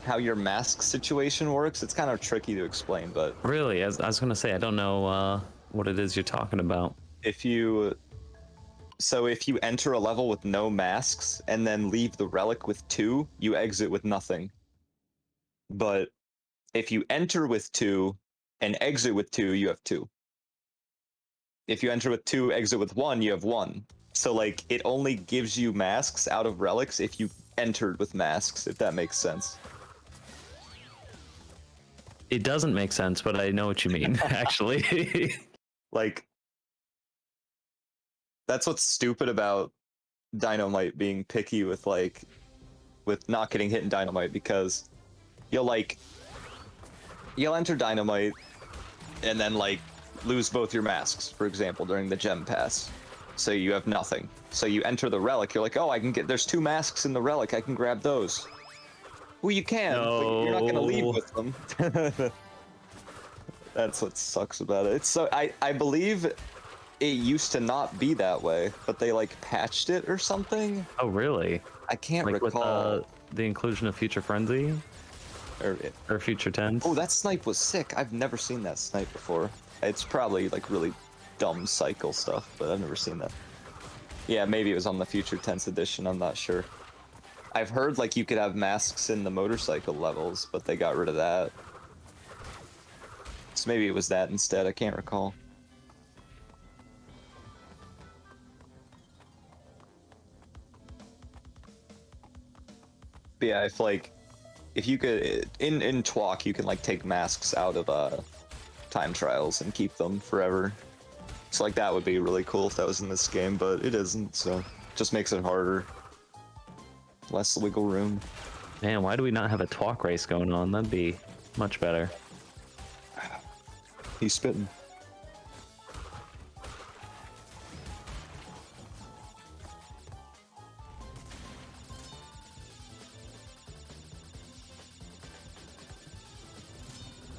how your mask situation works. It's kind of tricky to explain, but Really, as I was gonna say, I don't know what it is you're talking about. if you enter a level with no masks and then leave the relic with 2, you exit with nothing. But if you enter with 2 and exit with 2, you have 2. If you enter with 2, exit with 1, you have 1. So like it only gives you masks out of relics if you entered with masks, if that makes sense. It doesn't make sense, but I know what you mean, actually. Like, that's what's stupid about Dynamite being picky with not getting hit in Dynamite, because you'll enter Dynamite and then like lose both your masks, for example, during the gem pass. So you have nothing. So you enter the relic, you're like, oh, there's 2 masks in the relic, I can grab those. Well, you can, but you're not gonna leave with them. That's what sucks about it. It's so I believe it used to not be that way, but they like patched it or something. Oh, really? I can't Like recall. with the inclusion of Future Frenzy or Future Tense. Oh, that snipe was sick. I've never seen that snipe before. It's probably like really dumb cycle stuff, but I've never seen that. Yeah, maybe it was on the Future Tense edition, I'm not sure. I've heard like you could have masks in the motorcycle levels, but they got rid of that. So maybe it was that instead, I can't recall. But yeah, if you could in TWAC you can like take masks out of time trials and keep them forever. So like that would be really cool if that was in this game, but it isn't, so it just makes it harder. Less wiggle room. Man, why do we not have a talk race going on? That'd be much better. he's spitting.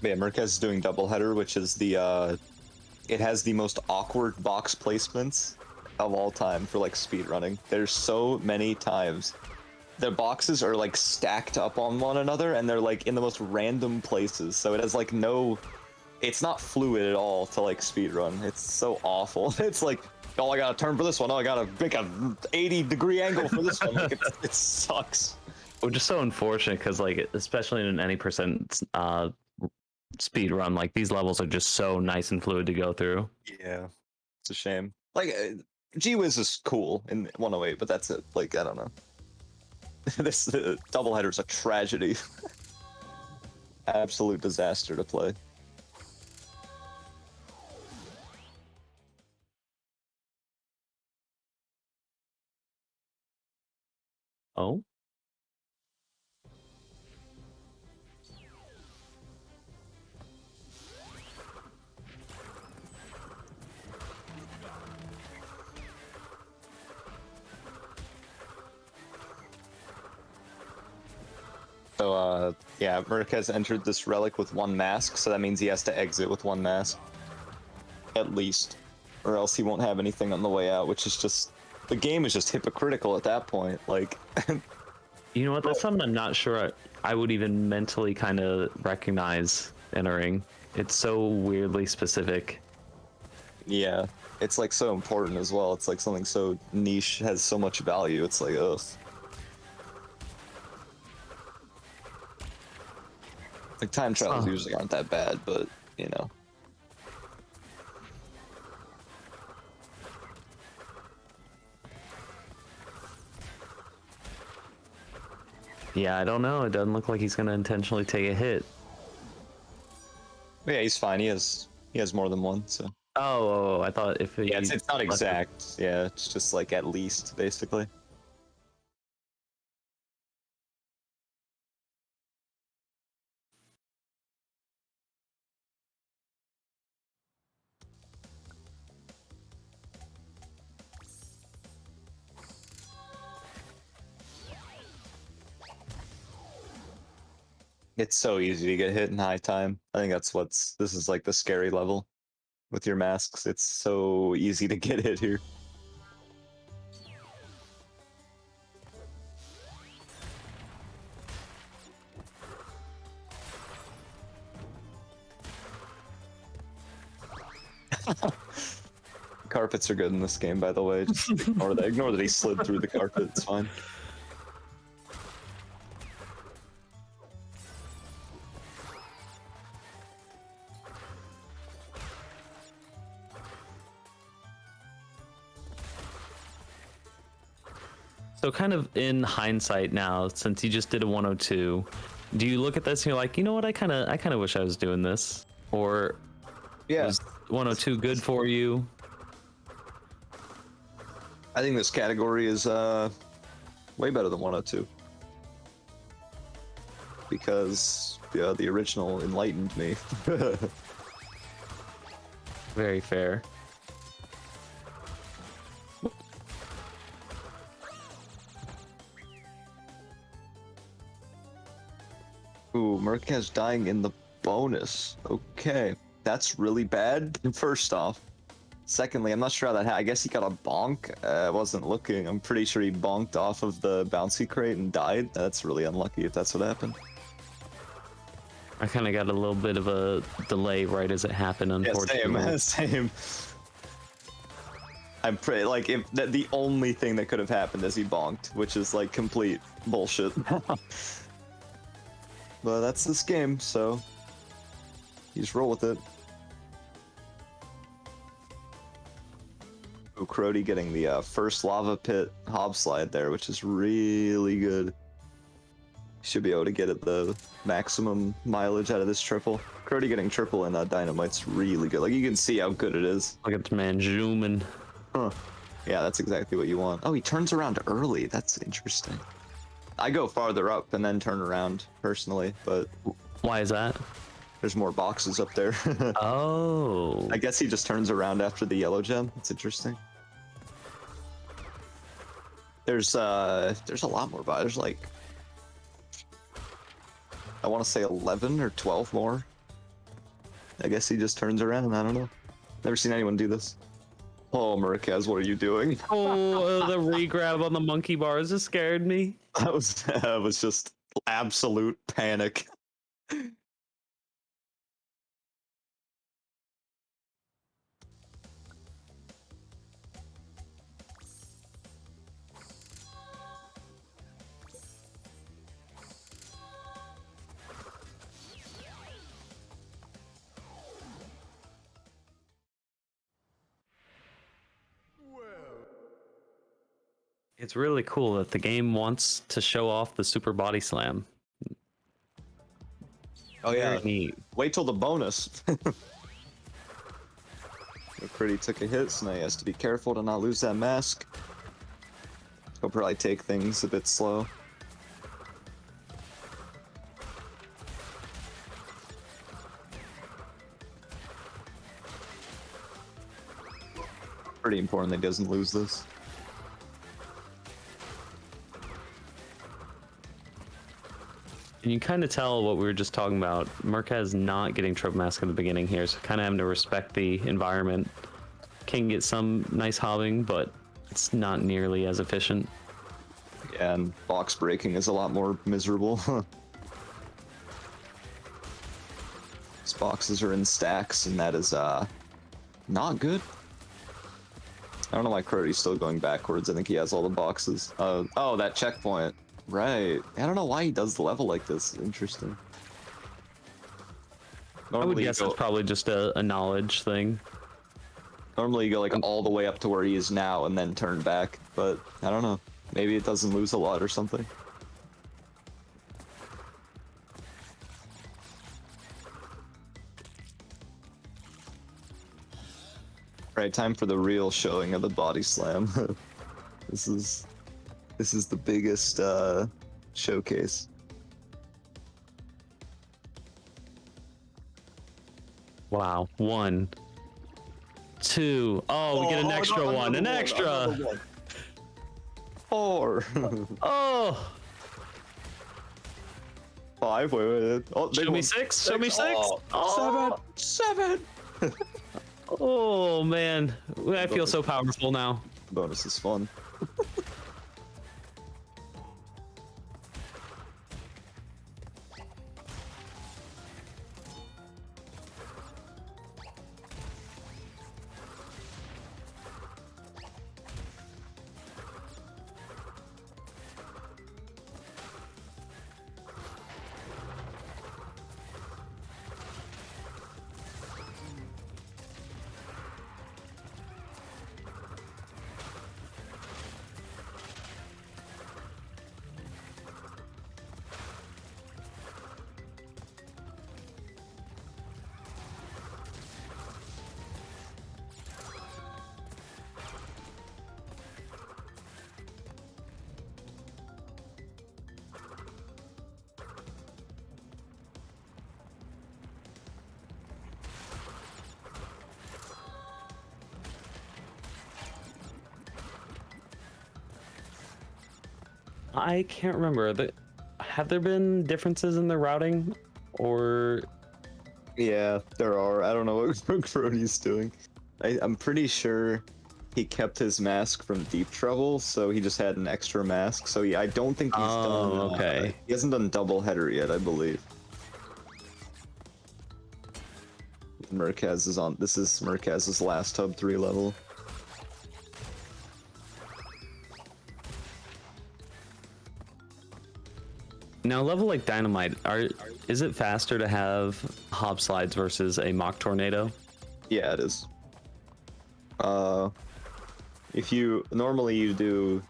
Yeah, Murcaz is doing doubleheader, which is the it has the most awkward box placements of all time for like speed running. There's so many times the boxes are like stacked up on one another and they're like in the most random places. So it has like no, it's not fluid at all to like speed run. It's so awful. It's like, oh, I gotta turn for this one. Oh, I gotta make a 80-degree angle for this one. Like it sucks. Which is so unfortunate because, like, especially in an any percent speed run, like these levels are just so nice and fluid to go through. Yeah, it's a shame. Like, G-Wiz is cool in 108, but that's it. Like, I don't know. This doubleheader is a tragedy. Absolute disaster to play. Oh? So, yeah, Murcaz entered this relic with one mask, so that means he has to exit with one mask. At least. Or else he won't have anything on the way out, which is just... The game is just hypocritical at that point, like... You know what, that's something I'm not sure I would even mentally kind of recognize entering. It's so weirdly specific. Yeah, it's like so important as well. It's like something so niche, has so much value, it's like, ugh. Like, time travels usually aren't that bad, but, you know. Yeah, I don't know. It doesn't look like he's going to intentionally take a hit. But yeah, he's fine. He has more than one, so. Oh, I thought if he... Yeah, it's not exact. Yeah, it's just like at least, basically. It's so easy to get hit in high time. I think this is like the scary level with your masks. It's so easy to get hit here. Carpets are good in this game, by the way. Just ignore that he slid through the carpet. It's fine. So kind of in hindsight now, since you just did a 102, do you look at this and you're like, you know what, I kind of wish I was doing this? Or Yeah. was 102 good for you? I think this category is way better than 102. Because the original enlightened me. Very fair. Ooh, Murcaz dying in the bonus. Okay, that's really bad, first off. Secondly, I'm not sure how that happened. I guess he got a bonk. I wasn't looking. I'm pretty sure he bonked off of the bouncy crate and died. That's really unlucky if that's what happened. I kind of got a little bit of a delay right as it happened, unfortunately. Yeah, same. I'm pretty like if the only thing that could have happened is he bonked, which is like complete bullshit. But that's this game, so you just roll with it. McCrodi getting the first lava pit hob slide there, which is really good. Should be able to get at the maximum mileage out of this triple. McCrodi getting triple and dynamite's really good. Like, you can see how good it is. Look at the man zooming. Huh. Yeah, that's exactly what you want. Oh, he turns around early. That's interesting. I go farther up and then turn around personally, but Why is that? There's more boxes up there. Oh. I guess he just turns around after the yellow gem. It's interesting. There's a lot more, but there's like, I want to say 11 or 12 more. I guess he just turns around. I don't know. Never seen anyone do this. Oh, Murcaz, what are you doing? Oh, the re-grab on the monkey bars just scared me. That was just absolute panic. It's really cool that the game wants to show off the super body slam. Oh yeah, Very neat. wait till the bonus. McCrodi took a hit, so now he has to be careful to not lose that mask. He'll probably take things a bit slow. Pretty important that he doesn't lose this. And you kind of tell what we were just talking about. Murcaz not getting Trope Mask in the beginning here, so kind of having to respect the environment. Can get some nice hobbing, but it's not nearly as efficient. Yeah, and box breaking is a lot more miserable. These boxes are in stacks, and that is not good. I don't know why Crodi's still going backwards. I think he has all the boxes. Oh, that checkpoint. Right. I don't know why he does the level like this. Interesting. I would Normally guess you it's go, probably just a knowledge thing. normally you go like all the way up to where he is now and then turn back, but I don't know. Maybe it doesn't lose a lot or something. Right, time for the real showing of the body slam. This is the biggest showcase. Wow. 1, 2. Oh, we get an extra one. An extra. 4. Oh. 5. Wait. Oh, Show me 6. Show me 6. Oh, 7. Oh man, I feel so powerful now. Bonus is fun. I can't remember. Have there been differences in the routing, or Yeah, there are. I don't know what McCrodi's doing. I'm pretty sure he kept his mask from Deep Trouble, so he just had an extra mask. So yeah, I don't think he's done. Okay. He hasn't done double header yet, I believe. Murcaz is on. This is Murcaz's last Hub 3 level. Now, a level like Dynamite, is it faster to have hop slides versus a mock tornado? Yeah, it is. If you normally you do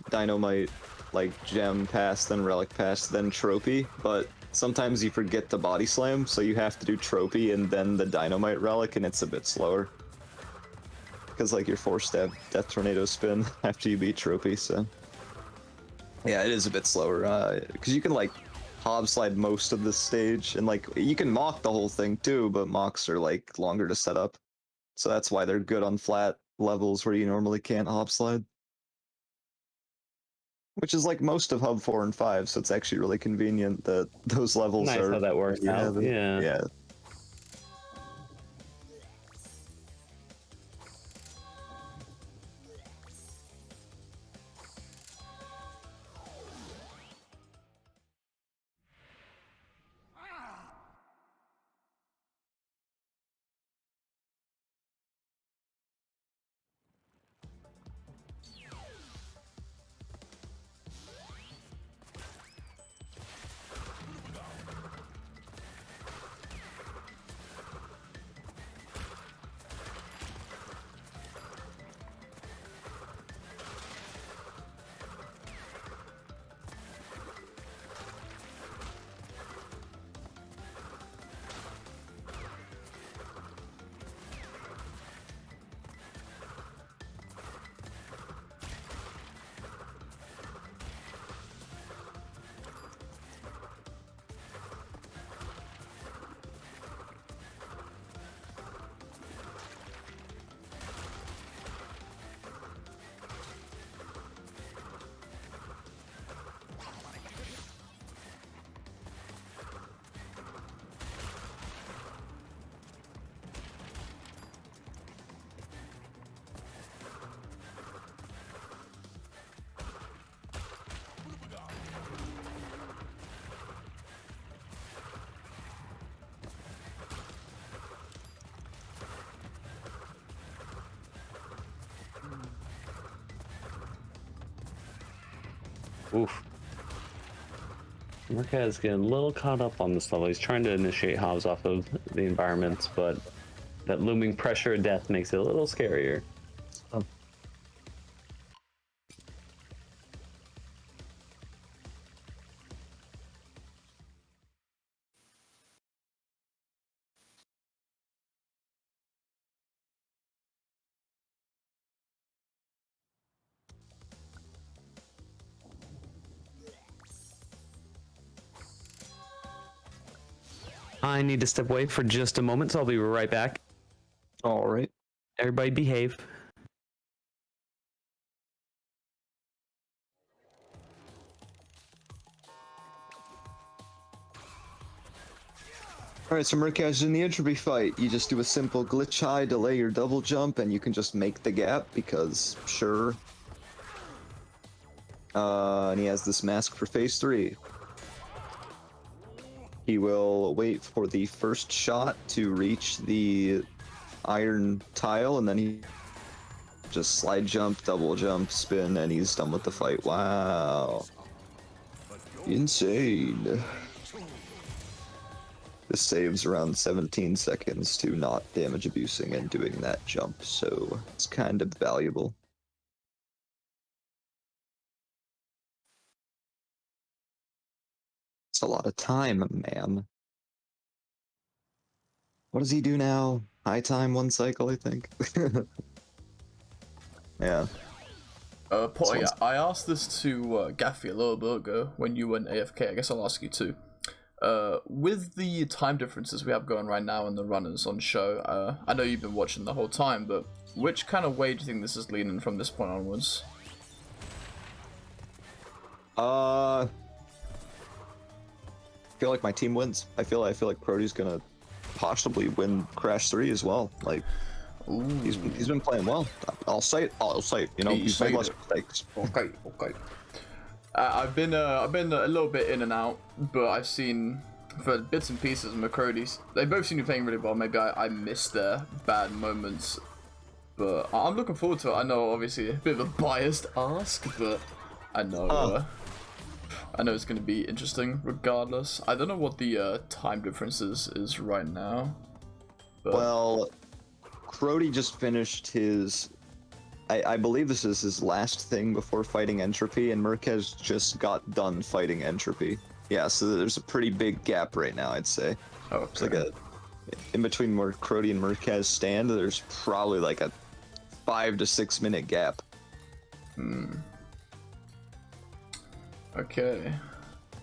Dynamite, like gem pass, then relic pass, then trophy, but sometimes you forget the body slam, so you have to do trophy and then the Dynamite relic, and it's a bit slower. Because like you're forced to have death tornado spin after you beat trophy, so yeah, it is a bit slower. Because you can like hob slide most of this stage, and like you can mock the whole thing too, but mocks are like longer to set up, so that's why they're good on flat levels where you normally can't hob slide. Which is like most of Hub 4 and 5, so it's actually really convenient that those levels Nice are. how that works out. Yeah. Yeah. Oof. Murcaz getting a little caught up on this level. He's trying to initiate Hobbs off of the environments, but that looming pressure of death makes it a little scarier. I need to step away for just a moment, so I'll be right back. All right. Everybody behave. Alright, so Murcaz, in the entropy fight, you just do a simple glitch high, delay your double jump, and you can just make the gap, because sure. And he has this mask for phase 3. He will wait for the first shot to reach the iron tile, and then he just slide jump, double jump, spin, and he's done with the fight. Wow. Insane. This saves around 17 seconds to not damage abusing and doing that jump, so it's kind of valuable. It's a lot of time, ma'am. What does he do now? High time, 1 cycle, I think. Yeah. Potty, I asked this to Gaffy a little bit ago when you went AFK. I guess I'll ask you too. With the time differences we have going right now in the runners on show, I know you've been watching the whole time, but which kind of way do you think this is leaning from this point onwards? I feel like my team wins. I feel like McCrodi's gonna possibly win Crash 3 as well. Like, he's been playing well. I'll say it. You know, he's made less mistakes. Okay. I've been a little bit in and out, but I've seen for bits and pieces McCrodi's. They both seem to be playing really well. Maybe I missed their bad moments, but I'm looking forward to it. I know, obviously, a bit of a biased ask, but I know. I know it's going to be interesting regardless. I don't know what the time differences is right now. But... Well, McCrodi just finished his... I believe this is his last thing before fighting Entropy, and Murcaz just got done fighting Entropy. Yeah, so there's a pretty big gap right now, I'd say. Okay. It's like in between where McCrodi and Murcaz stand, there's probably like a 5 to 6 minute gap. Okay.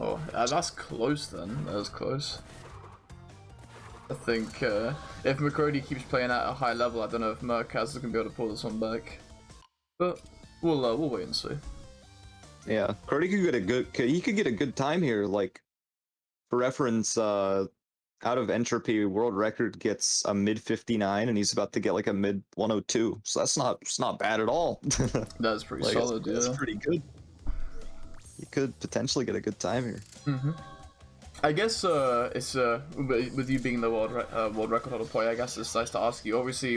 Oh, that's close then. That was close. I think if McCrodi keeps playing at a high level, I don't know if Murcaz is gonna be able to pull this one back. But we'll wait and see. Yeah, Cordy could get a good. He could get a good time here. Like, for reference, out of entropy, world record gets a mid 59, and he's about to get like a mid 102. So it's not bad at all. That's pretty like, solid. that's yeah. pretty good. You could potentially get a good time here. Mm-hmm. I guess it's with you being the world record holder player, I guess it's nice to ask you. Obviously,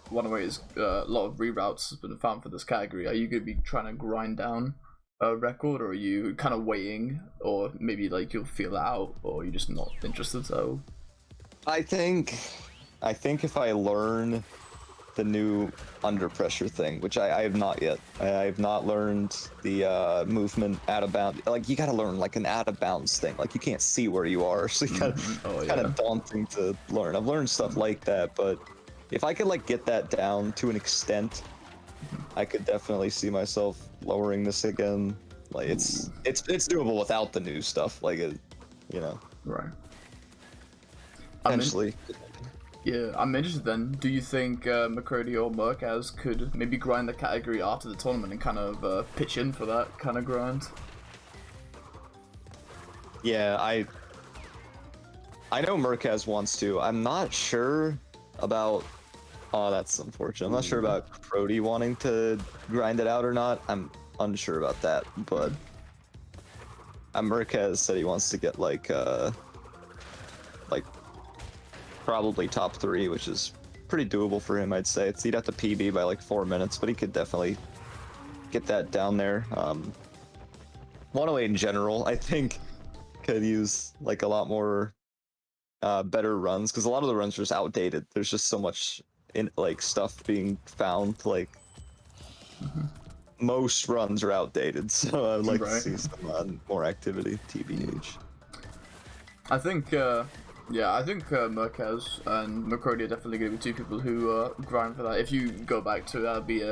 one way is a lot of reroutes has been found for this category. Are you going to be trying to grind down a record, or are you kind of waiting, or maybe like you'll feel out, or you're just not interested? So, I think if I learn the new under pressure thing, which I have not yet. I have not learned the movement out of bounds. Like, you gotta learn like an out of bounds thing. Like, you can't see where you are, so you gotta, it's kind of daunting to learn. I've learned stuff like that, but if I could like get that down to an extent, I could definitely see myself lowering this again. Like, it's doable without the new stuff. Like, it, you know, right. Potentially. Yeah, I'm interested then. Do you think McCrodi or Murcaz could maybe grind the category after the tournament and kind of pitch in for that kind of grind? Yeah, I know Murcaz wants to. I'm not sure about... Oh, that's unfortunate. I'm not sure about McCrodi wanting to grind it out or not. I'm unsure about that, but... Murcaz said he wants to get like probably top 3, which is pretty doable for him, I'd say. He'd have to PB by like 4 minutes, but he could definitely get that down there. 108 in general, I think, could use like a lot more better runs, because a lot of the runs are just outdated. There's just so much in like stuff being found. Like, most runs are outdated, so I'd like to see some more activity. TBH. I think. I think Murcaz and McCrodi are definitely going to be two people who grind for that. If you go back to that'd be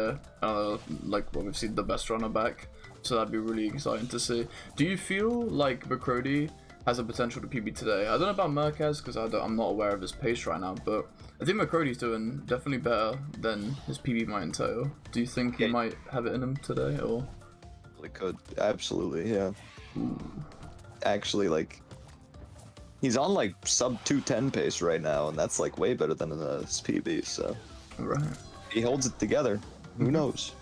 like what we've seen, the best runner back. So that'd be really exciting to see. Do you feel like McCrodi has a potential to PB today? I don't know about Murcaz because I'm not aware of his pace right now, but I think McCrodi's doing definitely better than his PB might entail. Do you think he might have it in him today, or? He could, absolutely, yeah. Actually, like, he's on like sub 210 pace right now, and that's like way better than his PB. So, right, he holds it together. Who knows?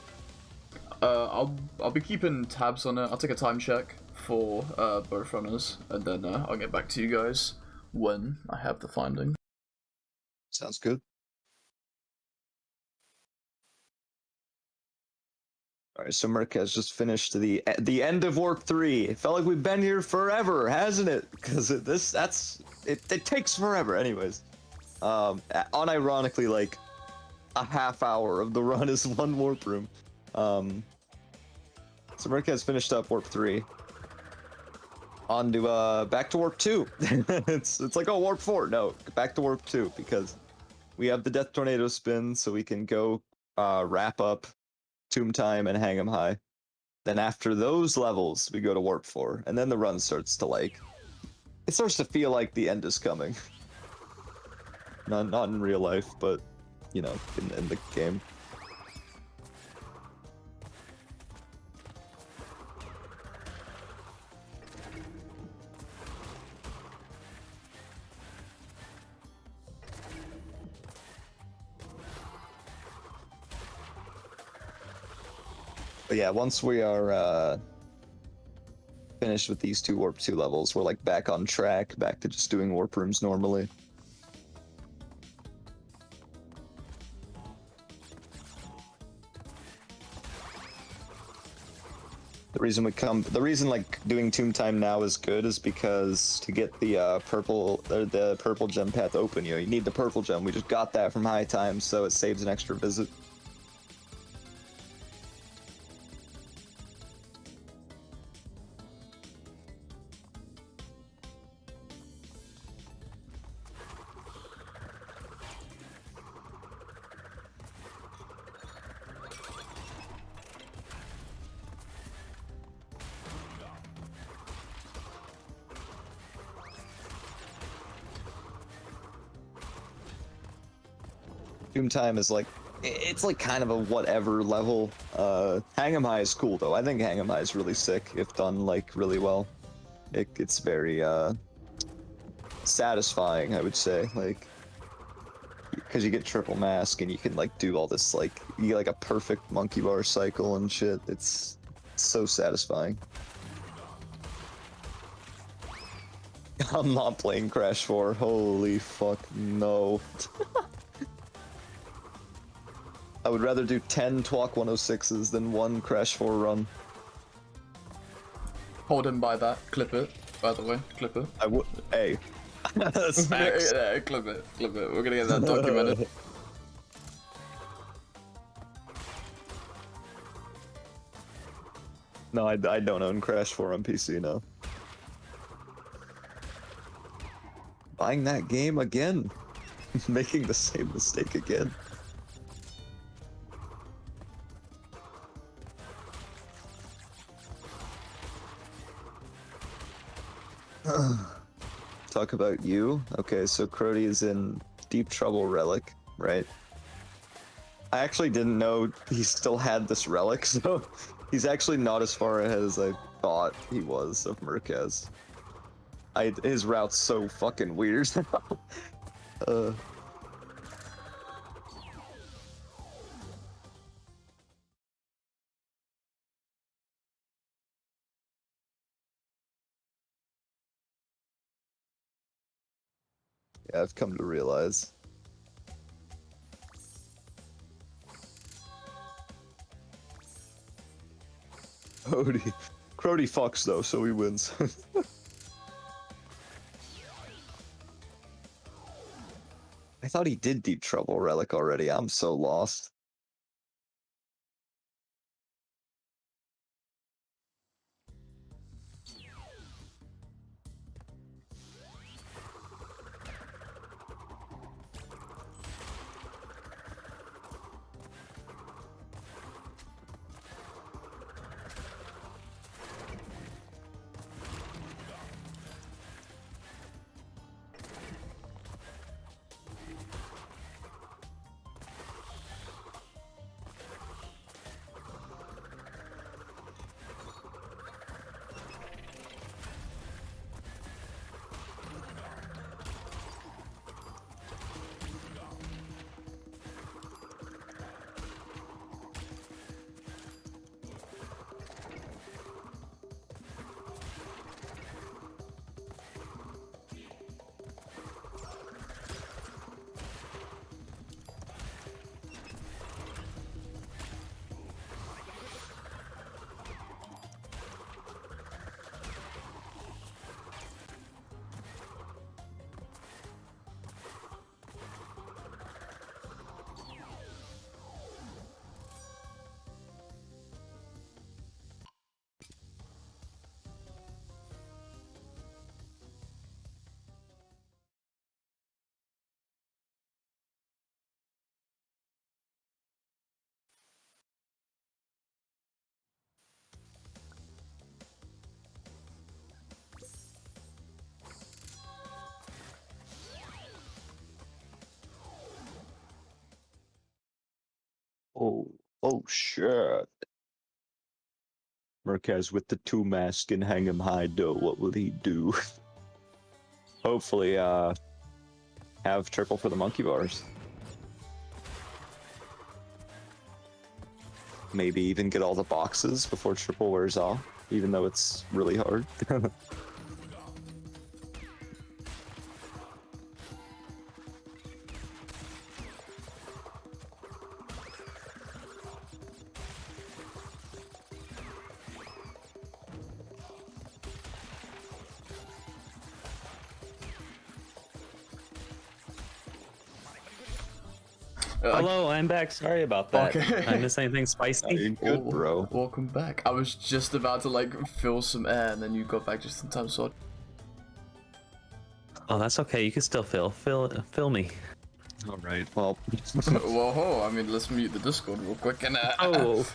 I'll be keeping tabs on it. I'll take a time check for both runners, and then I'll get back to you guys when I have the finding. Sounds good. All right, so Murcaz just finished the end of work 3. It felt like we've been here forever, hasn't it? Because it takes forever. Anyways, unironically, like a half hour of the run is one warp room. So Murcaz finished up warp 3. On to back to warp 2. it's like, oh, warp 4. No, back to warp 2, because we have the death tornado spin, so we can go wrap up Tomb Time and Hang 'em High. Then after those levels, we go to warp 4, and then the run starts to like, it starts to feel like the end is coming. Not in real life, but you know, in the game. But yeah, once we are finished with these 2 warp 2 levels, we're like back on track, back to just doing warp rooms normally. The reason like doing Tomb Time now is good is because to get the purple gem path open, you need the purple gem. We just got that from High Time, so it saves an extra visit. Tomb Time is like, it's like kind of a whatever level. Hang 'em High is cool though. I think Hang 'em High is really sick if done like really well. It's very satisfying, I would say, like, because you get triple mask and you can like do all this, like, you get like a perfect monkey bar cycle and shit. It's so satisfying. I'm not playing Crash 4. Holy fuck, no. I would rather do 10 Twalk 106s than one Crash 4 run. Hold him by that. Clip it, by the way. Clip it. I would. Hey. That's facts. Yeah, clip it. Clip it. We're gonna get that documented. No, I don't own Crash 4 on PC, no. Buying that game again. Making the same mistake again. Talk about you. Okay, so Crody is in Deep Trouble Relic, right? I actually didn't know he still had this relic, so he's actually not as far ahead as I thought he was of Murcaz. His route's so fucking weird. Yeah, I've come to realize. Crody fucks though, so he wins. I thought he did Deep Trouble Relic already. I'm so lost. Oh shit. Murcaz with the 2 mask and Hang 'em High though, what will he do? Hopefully, have triple for the monkey bars. Maybe even get all the boxes before triple wears off, even though it's really hard. Hello, I'm back. Sorry about that. Okay. I missed anything spicy? Good, bro. Welcome back. I was just about to like fill some air and then you got back just in time, so Oh, that's okay. You can still fill me. All right. Well, whoa, I mean, let's mute the Discord real quick and Oh.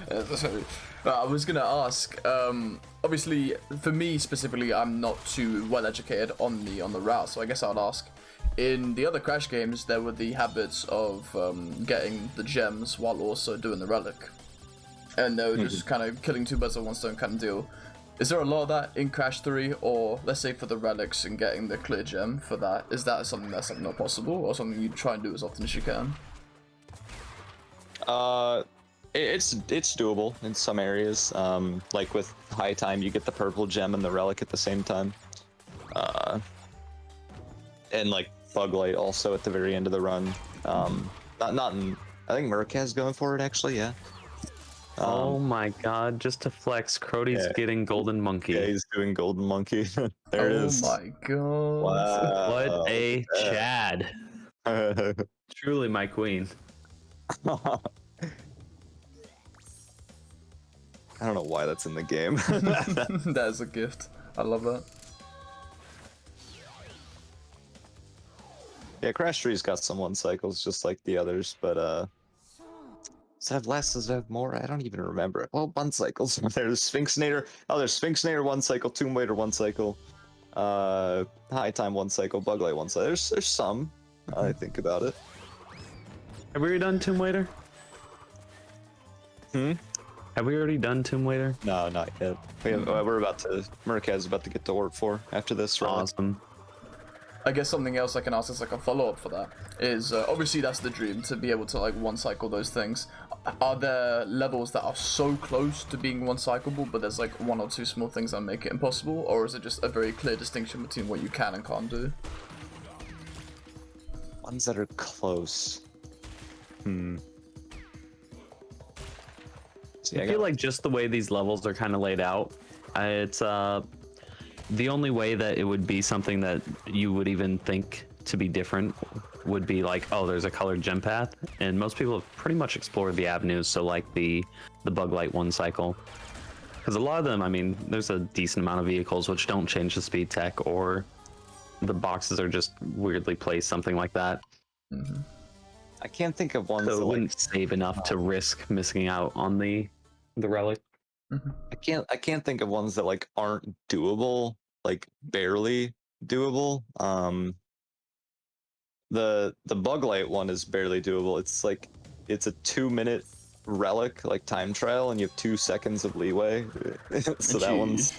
I was gonna ask, obviously for me specifically, I'm not too well educated on the route, so I guess I'd ask, in the other Crash games, there were the habits of getting the gems while also doing the relic. And they were just kind of killing two birds with one stone kind of deal. Is there a lot of that in Crash 3, or let's say for the relics and getting the clear gem for that? Is that something that's like not possible, or something you try and do as often as you can? It's doable in some areas. Like with High Time, you get the purple gem and the relic at the same time. And like Bug Light also at the very end of the run. Not in. I think Murcaz going for it actually. Yeah. Oh my god, just to flex, Crody's getting Golden Monkey. Yeah, he's doing Golden Monkey. There it is. Oh my god. Wow. What a Chad. Truly my queen. I don't know why that's in the game. That is a gift. I love that. Yeah, Crash 3's got some one cycles just like the others, but does it have less? Does it have more? I don't even remember. Well, one cycles. There's Sphinxinator. Oh, there's Sphinxinator one cycle, Tomb Raider one cycle, High Time one cycle, Bug Light one cycle. There's some. I think about it. Have we already done Tomb Raider? Hmm? Have we already done Tomb Raider? No, not yet. We're about to. Murcaz is about to get to Warp 4 after this run. Awesome. I guess something else I can ask as like a follow-up for that is obviously that's the dream, to be able to like one cycle those things. Are there levels that are so close to being one cyclable, but there's like one or two small things that make it impossible, or is it just a very clear distinction between what you can and can't do? Ones that are close. See, I feel like just the way these levels are kind of laid out, it's the only way that it would be something that you would even think to be different would be like, oh, there's a colored gem path, and most people have pretty much explored the avenues. So like the Bug Light one cycle, because a lot of them, I mean, there's a decent amount of vehicles which don't change the speed tech, or the boxes are just weirdly placed, something like that. I can't think of ones So that it like wouldn't save enough to risk missing out on the relic. I can't think of ones that like aren't doable, like barely doable. The Bug Light one is barely doable. It's like it's a 2-minute relic like time trial, and you have 2 seconds of leeway. So that one's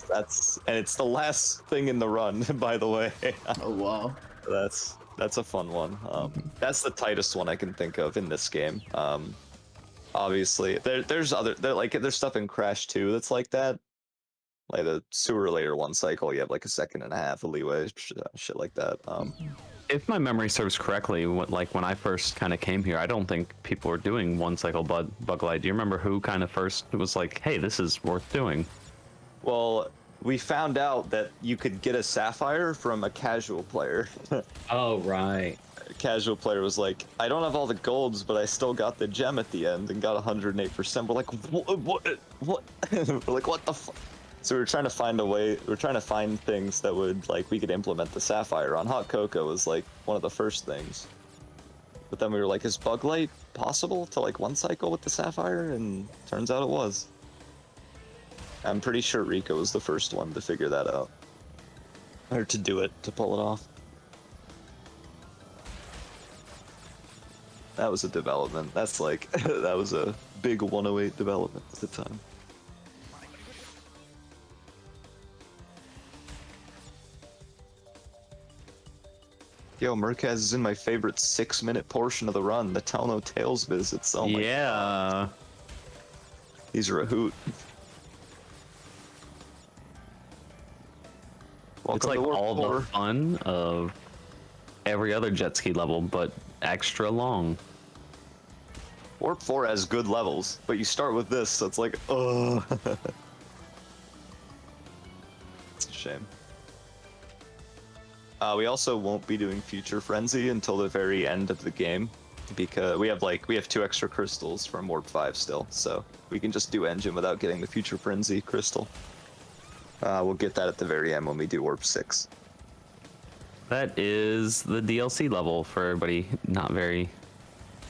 that's and it's the last thing in the run, by the way. Oh wow. That's a fun one. That's the tightest one I can think of in this game. Obviously, there's stuff in Crash 2 that's like that, like the sewer layer one cycle. You have like a second and a half of leeway, shit like that. If my memory serves correctly, when I first kind of came here, I don't think people were doing one cycle Bug Light. Do you remember who kind of first was like, hey, this is worth doing? Well, we found out that you could get a sapphire from a casual player. Oh, right. A casual player was like, I don't have all the golds, but I still got the gem at the end and got 108%. We're like, what? We're like, what the fuck? So we were trying to find a way, we were trying to find things that would, like, we could implement the sapphire on. Hot Cocoa was, like, one of the first things. But then we were like, is Bug Light possible to, like, one cycle with the sapphire? And turns out it was. I'm pretty sure Rico was the first one to figure that out. Or to do it, to pull it off. That was a development. That's like, that was a big 108 development at the time. Yo, Murcaz is in my favorite 6-minute portion of the run, the Tell No Tales visits. Oh my God. These are a hoot. It's like all the fun of every other jet ski level, but extra long. Warp 4 has good levels, but you start with this, so it's like, oh. It's a shame. We also won't be doing Future Frenzy until the very end of the game, because we have 2 extra crystals from Warp 5 still, so we can just do Engine without getting the Future Frenzy crystal. We'll get that at the very end when we do Warp 6. That is the DLC level for everybody not very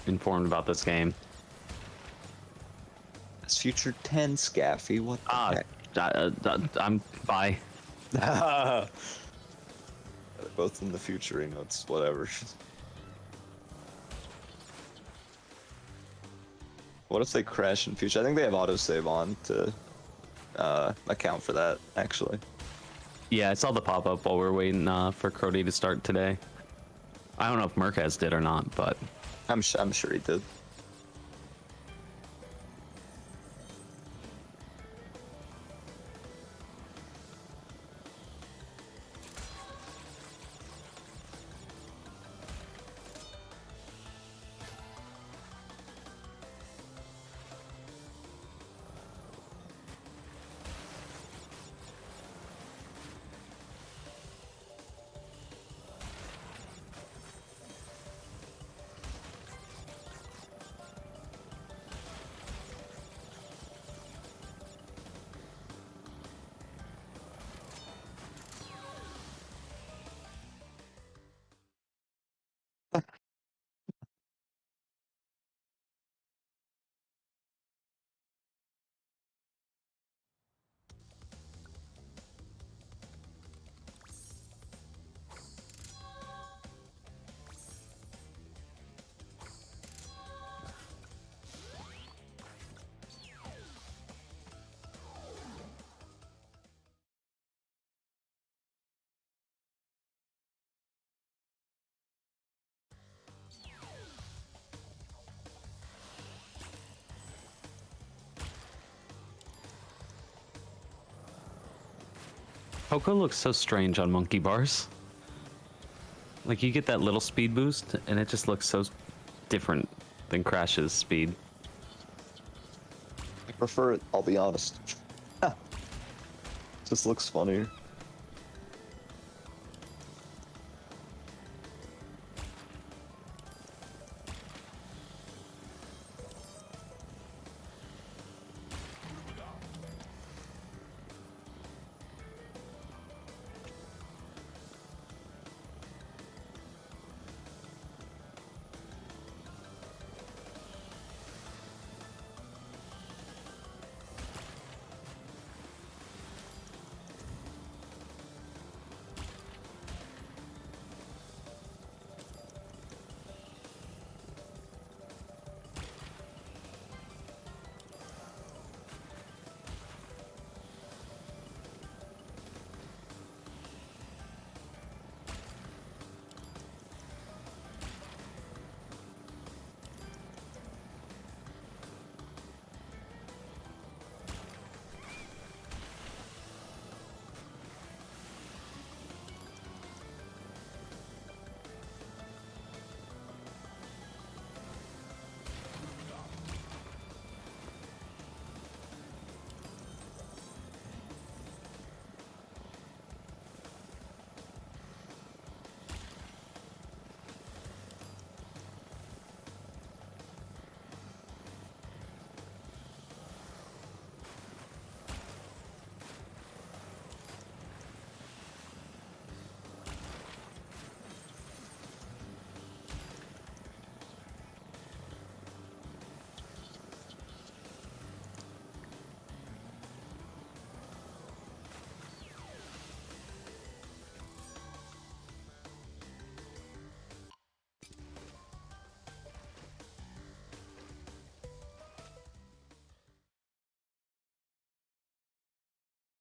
informed about this game. It's Future 10, Scaffy. What the heck? I'm bye. both in the future, you know, it's whatever. What if they crash in future? I think they have autosave on to account for that, actually. Yeah, I saw the pop-up while we were waiting for Crody to start today. I don't know if Murcaz did or not, but... I'm sure he did. Poco looks so strange on monkey bars. Like, you get that little speed boost, and it just looks so different than Crash's speed. I prefer it, I'll be honest. Just looks funnier.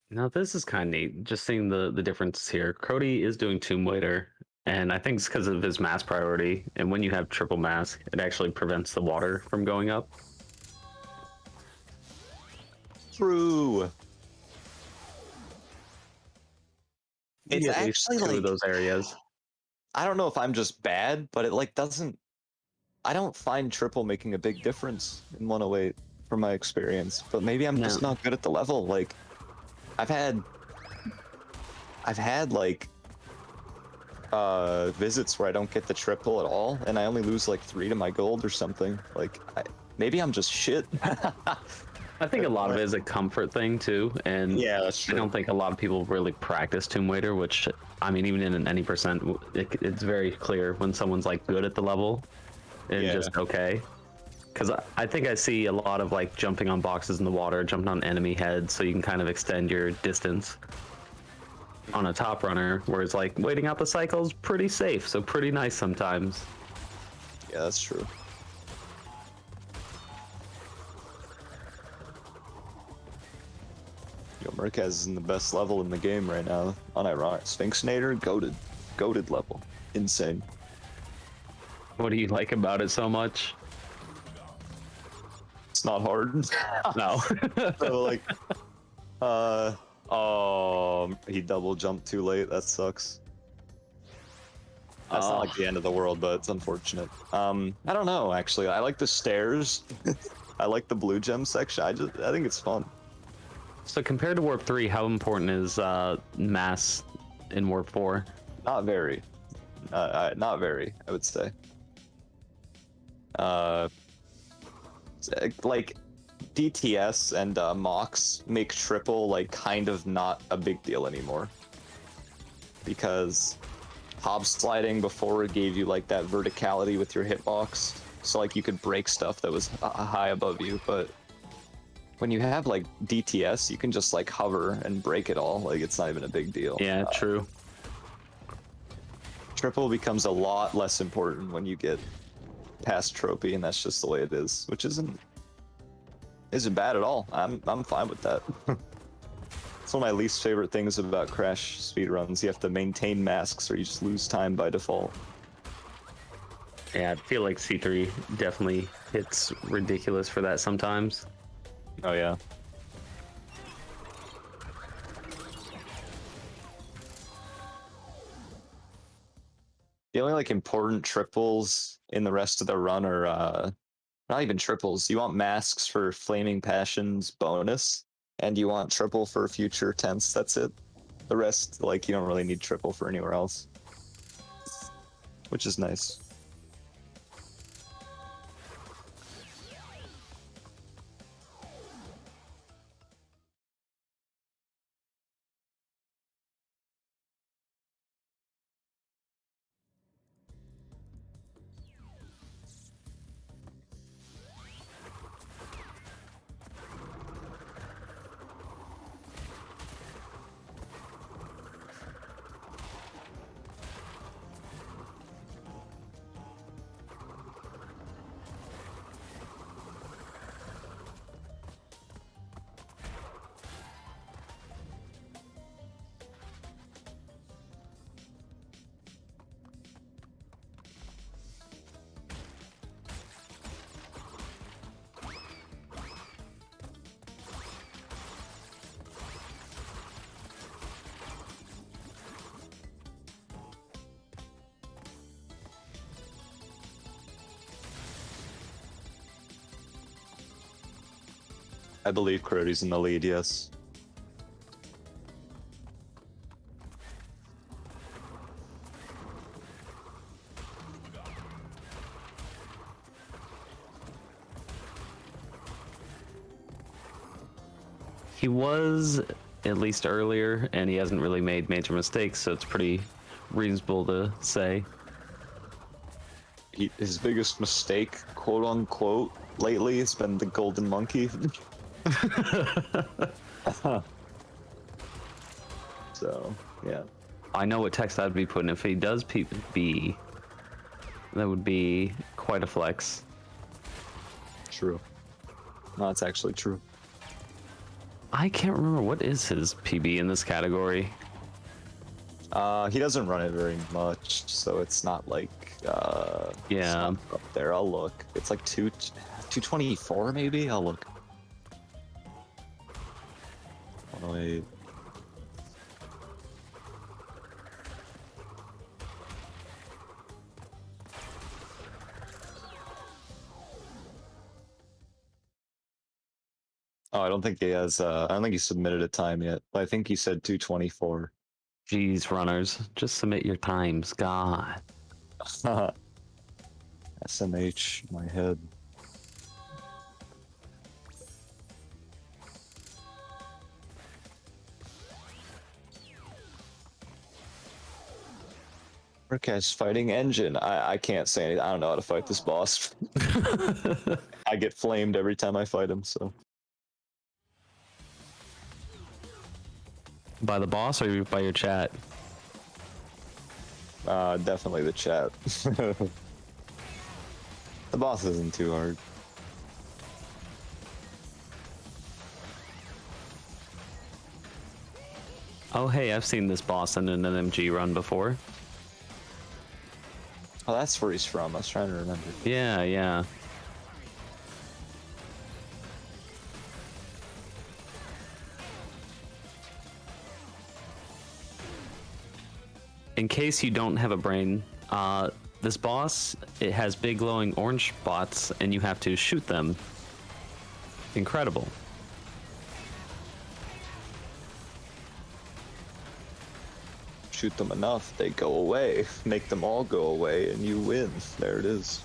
Now this is kind of neat, just seeing the difference here. Crody is doing Tomb Waiter, and I think it's because of his mass priority. And when you have triple mass, it actually prevents the water from going up. True. It's Maybe at least actually two like, of those areas. I don't know if I'm just bad, but it like doesn't. I don't find triple making a big difference in 108 from my experience. But maybe I'm just No. not good at the level. Like, I've had like visits where I don't get the triple at all, and I only lose like 3 to my gold or something. Like, maybe I'm just shit. I think a lot of it is a comfort thing too, and Yeah, that's I true. don't think a lot of people really practice Tomb Waiter, which, I mean, even in an any percent, it's very clear when someone's like good at the level and Yeah. just okay. Because I think I see a lot of like jumping on boxes in the water, jumping on enemy heads, so you can kind of extend your distance. on a top runner, whereas like waiting out the cycle is pretty safe, so pretty nice sometimes. Yeah, that's true. Yo, Murcaz is in the best level in the game right now. Unironic. Sphinxinator, goated level. Insane. What do you like about it so much? It's not hard. No. So like, he double jumped too late. That sucks. That's not like the end of the world, but it's unfortunate. I don't know, actually. I like the stairs. I like the blue gem section. I think it's fun. So compared to Warp 3, how important is mass in Warp 4? Not very. Not very, I would say. Like DTS and Mox make triple like kind of not a big deal anymore. Because hob sliding before it gave you like that verticality with your hitbox. So like you could break stuff that was high above you, but when you have like DTS, you can just like hover and break it all. Like it's not even a big deal. Yeah, true. Triple becomes a lot less important when you get past trophy, and that's just the way it is, which isn't bad at all. I'm fine with that. It's one of my least favorite things about Crash speedruns. You have to maintain masks, or you just lose time by default. Yeah, I feel like C3 definitely hits ridiculous for that sometimes. Oh yeah. The only like important triples in the rest of the run are not even triples. You want masks for Flaming Passions bonus, and you want triple for future tense. That's it. The rest, like, you don't really need triple for anywhere else, which is nice. I believe McCrodi's in the lead, yes. He was at least earlier, and he hasn't really made major mistakes, so it's pretty reasonable to say. His biggest mistake, quote unquote, lately has been the golden monkey. So, yeah. I know what text I'd be putting if he does PB. That would be quite a flex. True. No, it's actually true. I can't remember what is his PB in this category. He doesn't run it very much, so it's not like Yeah. it's not up there. I'll look. It's like 224 maybe. I'll look. 108. Oh, I don't think he has. I don't think he submitted a time yet. But I think he said 224. Jeez, runners, just submit your times. God. SMH, my head. Murcaz fighting engine. I can't say anything. I don't know how to fight this boss. I get flamed every time I fight him, so. By the boss or by your chat? Definitely the chat. The boss isn't too hard. Oh, hey, I've seen this boss in an MG run before. Oh, that's where he's from. I was trying to remember. Yeah, yeah. In case you don't have a brain, this boss, it has big glowing orange spots and you have to shoot them. Incredible. Shoot them enough, they go away. Make them all go away, and you win. There it is.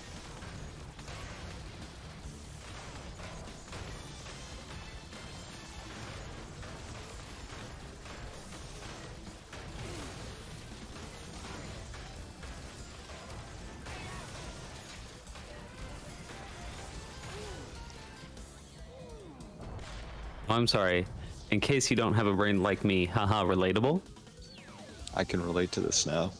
Oh, I'm sorry. In case you don't have a brain like me, haha, relatable? I can relate to this now.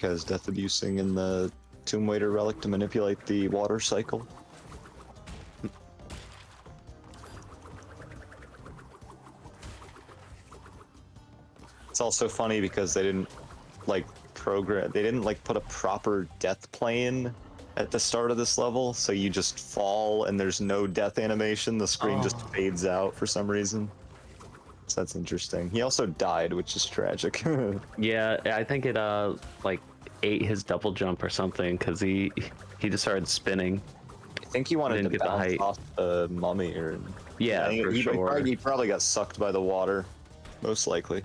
Murcaz death abusing in the Tomb Waiter relic to manipulate the water cycle. It's also funny because they didn't like put a proper death plane at the start of this level, so you just fall and there's no death animation. The screen just fades out for some reason. So that's interesting. He also died, which is tragic. Yeah, I think it like ate his double jump or something because he just started spinning. I think he wanted Didn't to get the bounce height. off the mummy, or Yeah, for sure. He probably got sucked by the water, most likely.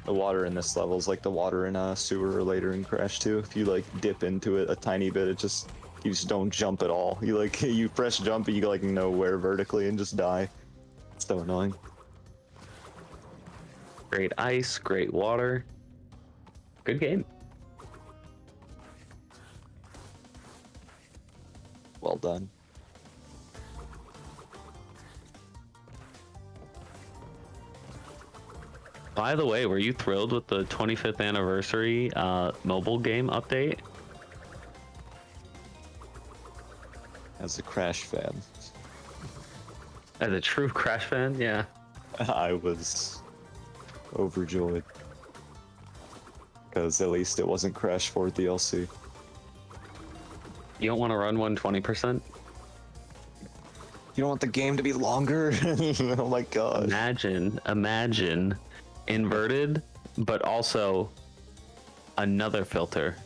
The water in this level is like the water in a sewer or later in Crash 2. If you like dip into it a tiny bit, you just don't jump at all. You press jump and you go like nowhere vertically and just die. It's so annoying. Great ice, great water. Good game. Well done. By the way, were you thrilled with the 25th anniversary mobile game update? As a Crash fan, As a true Crash fan, yeah. I was overjoyed. Because at least it wasn't Crash 4 DLC. You don't want to run 120%? You don't want the game to be longer? Oh my god. Imagine inverted, but also another filter.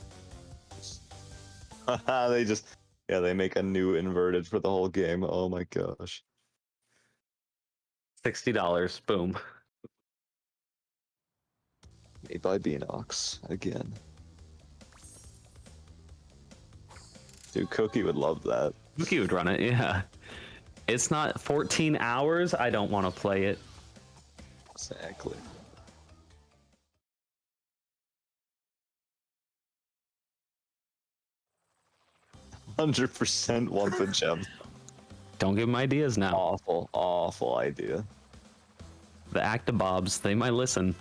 They make a new inverted for the whole game. Oh my gosh. $60, boom. Made by Beanox again. Dude, Cookie would love that. Cookie would run it, yeah. It's not 14 hours. I don't want to play it. Exactly. %100% want the gem. Don't give them ideas now. Awful, awful idea. The Actabobs, they might listen.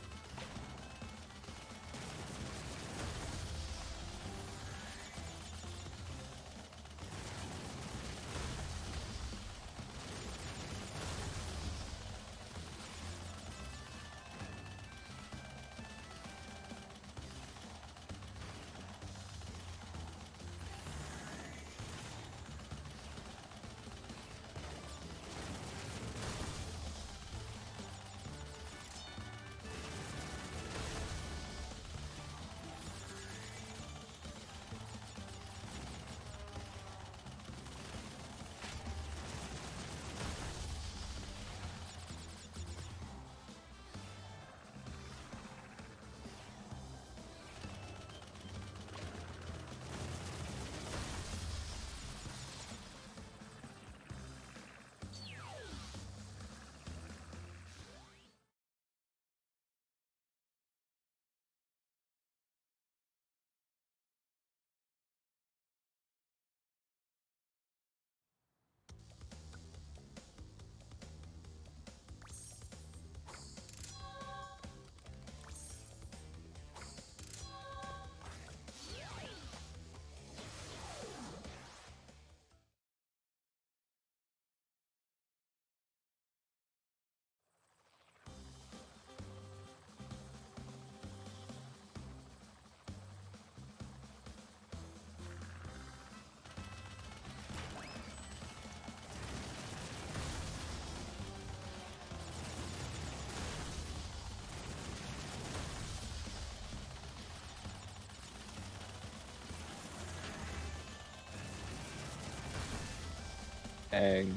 Dang.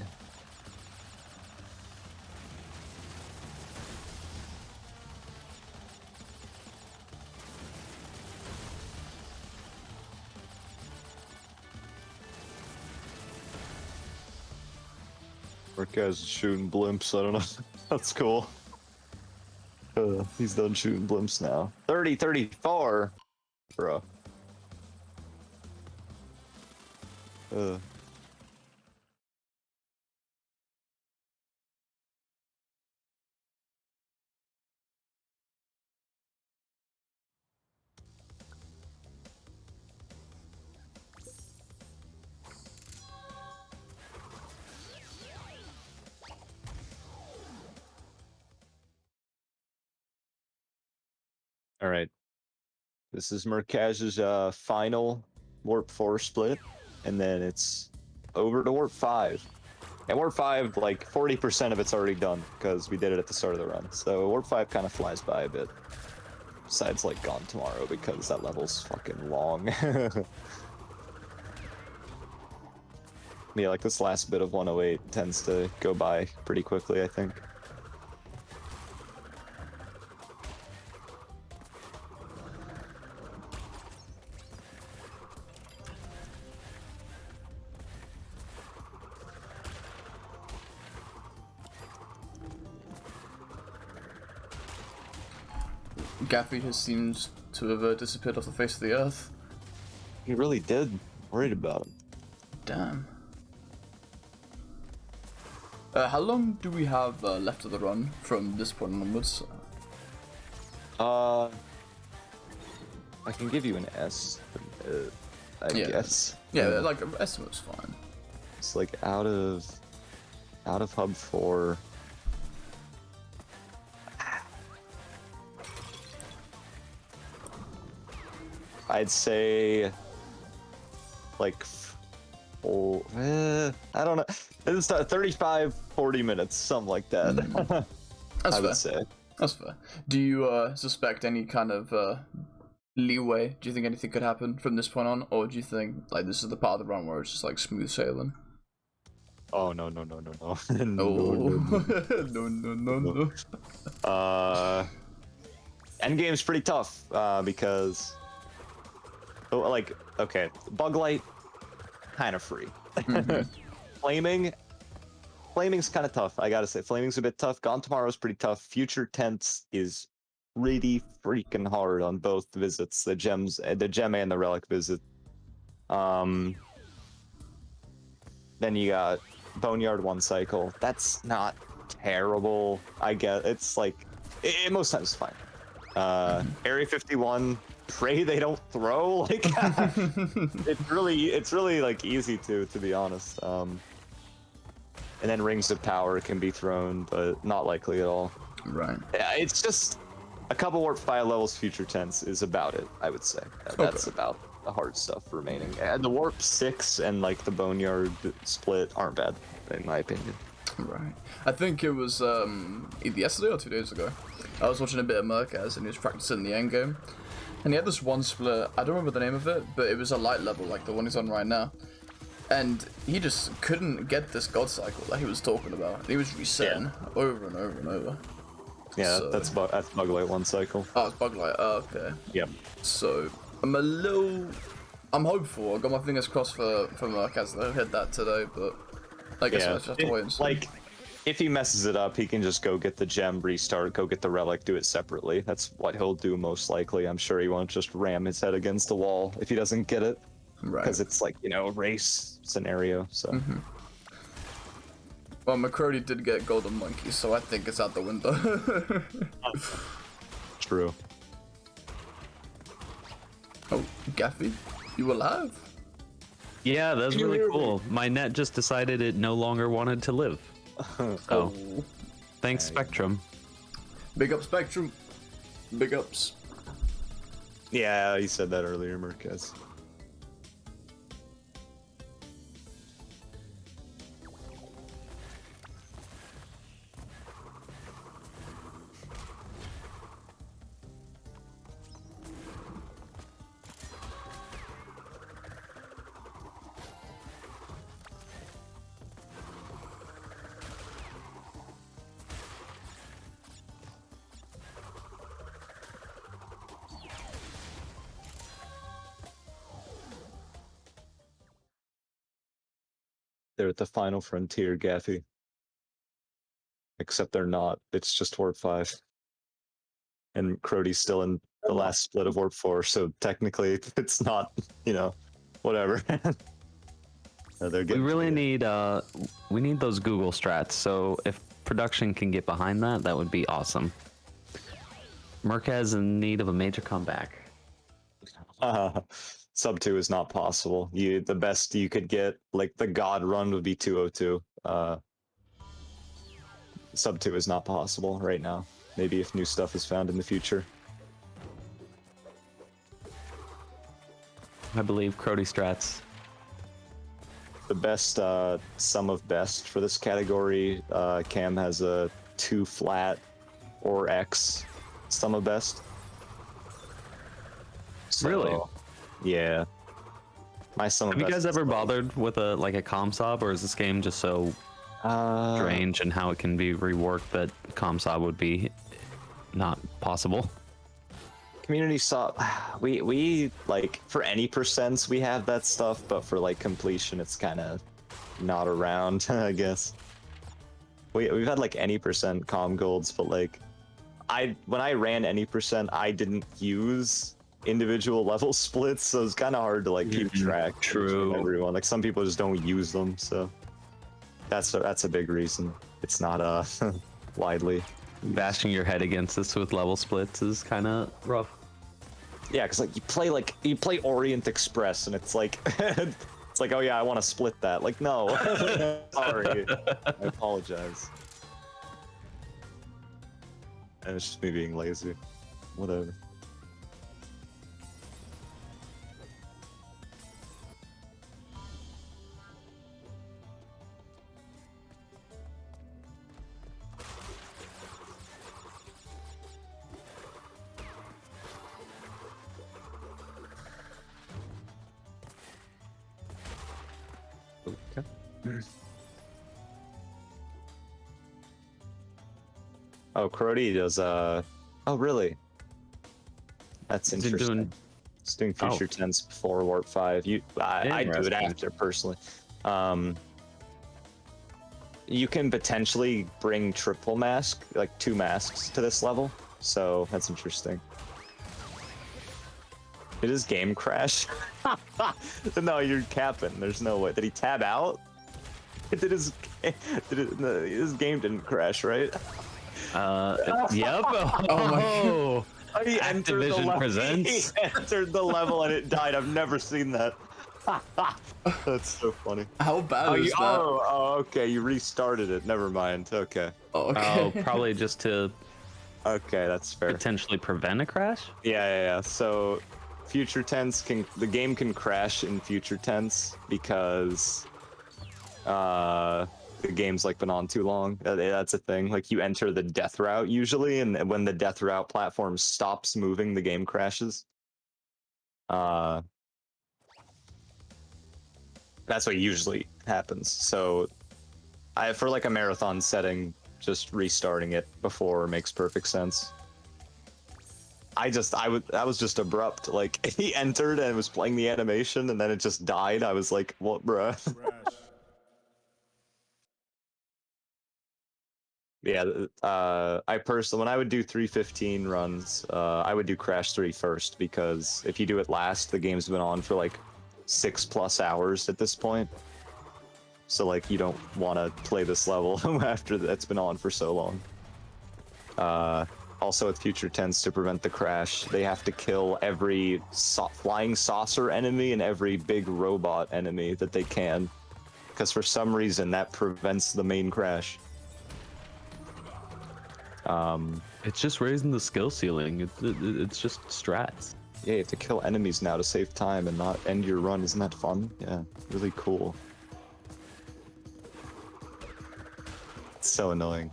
Murcaz is shooting blimps. I don't know. That's cool. He's done shooting blimps now. 34, bro. All right. This is Murcaz's final Warp 4 split, and then it's over to Warp 5. And Warp 5, like 40% of it's already done because we did it at the start of the run. So Warp 5 kind of flies by a bit. Besides, like, Gone Tomorrow because that level's fucking long. Yeah, like this last bit of 108 tends to go by pretty quickly, I think. Gaffy has seems to have disappeared off the face of the earth. He really did. Worried about him. Damn. How long do we have left of the run from this point onwards? I can give you an S, I Yeah. guess. Yeah, like estimate's fine. It's like out of Hub 4. I'd say like I don't know. It's 35, 40 minutes, something like that. That's I fair. would say. That's fair. Do you suspect any kind of leeway? Do you think anything could happen from this point on, or do you think like this is the part of the run where it's just like smooth sailing? Oh no. No, no. no. Endgame's pretty tough because like, okay, bug light kind of free. Flaming's kind of tough, I gotta say. Flaming's a bit tough. Gone Tomorrow's pretty tough. Future Tense is pretty freaking hard on both visits, the gem and the relic visit. Then you got Boneyard 1 cycle. That's not terrible, I guess. It's like most times it's fine. Area 51, pray they don't throw. Like it's really like easy to be honest. And then Rings of Power can be thrown, but not likely at all. Right. Yeah, it's just a couple Warp 5 levels Future Tense is about it, I would say. That's about the hard stuff remaining. And the Warp 6 and like the Boneyard split aren't bad, in my opinion. Right. I think it was either yesterday or 2 days ago. I was watching a bit of Murcaz and he was practicing the end game. And he had this one split, I don't remember the name of it, but it was a light level like the one he's on right now. And he just couldn't get this god cycle that he was talking about. He was resetting over and over and over. Yeah, So- that's Bug Light 1 cycle. Oh, it's bug light. Oh, okay. Yep. So I'm hopeful. I got my fingers crossed for Murcaz. They'll hit that today, but I guess I just have to wait and see. Like, if he messes it up, he can just go get the gem, restart, go get the relic, do it separately. That's what he'll do most likely. I'm sure he won't just ram his head against the wall if he doesn't get it. Right. Because it's like, you know, a race scenario, so. Well, McCrodi did get Golden Monkey, so I think it's out the window. True. Oh, Gaffy, you alive? Yeah, that's Can you really hear me? cool. My net just decided it no longer wanted to live. Oh. Thanks, Spectrum. Big up Spectrum. Big ups. Yeah, you said that earlier, Murcaz. They're at the final frontier, Gaffy. Except they're not. It's just Warp 5. And Crody's still in the last split of Warp 4, so technically it's not, whatever. No, they're We getting really need we need those Google strats. So if production can get behind that, that would be awesome. Murcaz in need of a major comeback. Sub 2 is not possible. The best you could get, like the God run would be 202. Sub 2 is not possible right now. Maybe if new stuff is found in the future. I believe Crody strats. The best sum of best for this category, Cam has a 2 flat or X sum of best. So, Really? Yeah. My sum of Have you best guys is ever low. bothered with a comm sob, or is this game just so strange and how it can be reworked that comm sob would be not possible? Community saw we like for any percents we have that stuff, but for like completion it's kind of not around. I guess we've had like any percent comm golds, but like when I ran any percent I didn't use individual level splits, so it's kind of hard to like keep track. True. Of everyone, like some people just don't use them, so that's a big reason it's not widely. Bashing your head against this with level splits is kind of rough. Yeah, because like you play Orient Express and it's like it's like, oh yeah, I want to split that. Like, no. Sorry. I apologize. And it's just me being lazy. Whatever. Oh, Crody does oh really? That's Is it interesting. doing- It's doing future tense before Warp 5. I do it Interesting. after personally. You can potentially bring triple mask, like 2 masks to this level, so that's interesting. Did his game crash? No, you're capping. There's no way. Did he tab out? His game didn't crash, right? Yep. Oh my He entered the Activision level. presents. He entered the level and it died. I've never seen that. That's so funny. How bad is that? Okay. You restarted it. Never mind. Okay. Oh, okay. Oh, probably just to Okay, that's fair. potentially prevent a crash. Yeah. So, future tense the game can crash in future tense because the game's like been on too long. That's a thing. Like you enter the death route usually, and when the death route platform stops moving, the game crashes. That's what usually happens. So, for like a marathon setting, just restarting it before makes perfect sense. That was just abrupt. Like he entered and was playing the animation, and then it just died. I was like, what, bruh? Yeah, I personally, when I would do 315 runs, I would do Crash 3 first, because if you do it last, the game's been on for like 6+ hours at this point. So like you don't want to play this level after that's been on for so long. Also with future tense, to prevent the crash, they have to kill every flying saucer enemy and every big robot enemy that they can, because for some reason that prevents the main crash. It's just raising the skill ceiling. It's just strats. Yeah, you have to kill enemies now to save time and not end your run. Isn't that fun? Yeah, really cool. It's so annoying.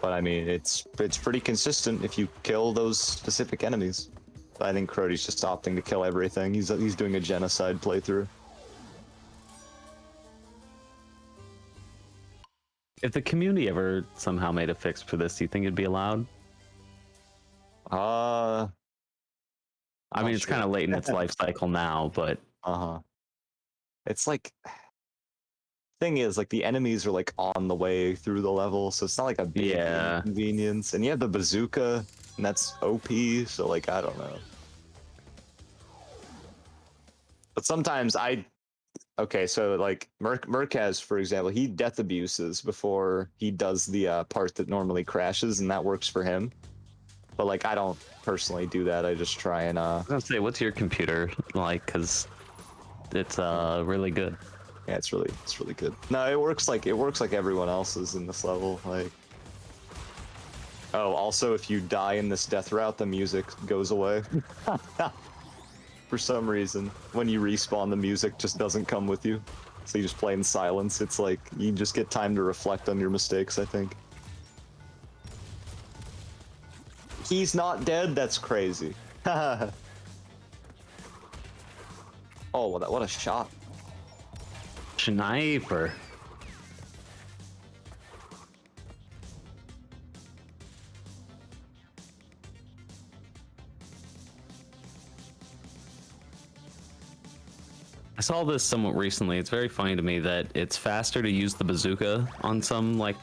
But I mean, it's pretty consistent if you kill those specific enemies. But I think Crody's just opting to kill everything. He's doing a genocide playthrough. If the community ever somehow made a fix for this, do you think it'd be allowed? I mean, it's kind of late in its life cycle now, but It's like, thing is, like, the enemies are like on the way through the level, so it's not like a big inconvenience. And you have the bazooka, and that's OP, so like, I don't know. But sometimes okay, so like Murcaz, for example, he death abuses before he does the part that normally crashes, and that works for him. But like, I don't personally do that. I just try and I was gonna say, what's your computer like? Because it's really good. yeah, it's really good. No, it works like everyone else's in this level. Like, oh, also, if you die in this death route, the music goes away. For some reason, when you respawn, the music just doesn't come with you. So you just play in silence. It's like, you just get time to reflect on your mistakes, I think. He's not dead? That's crazy. Oh, what a shot. Sniper. I saw this somewhat recently. It's very funny to me that it's faster to use the bazooka on some like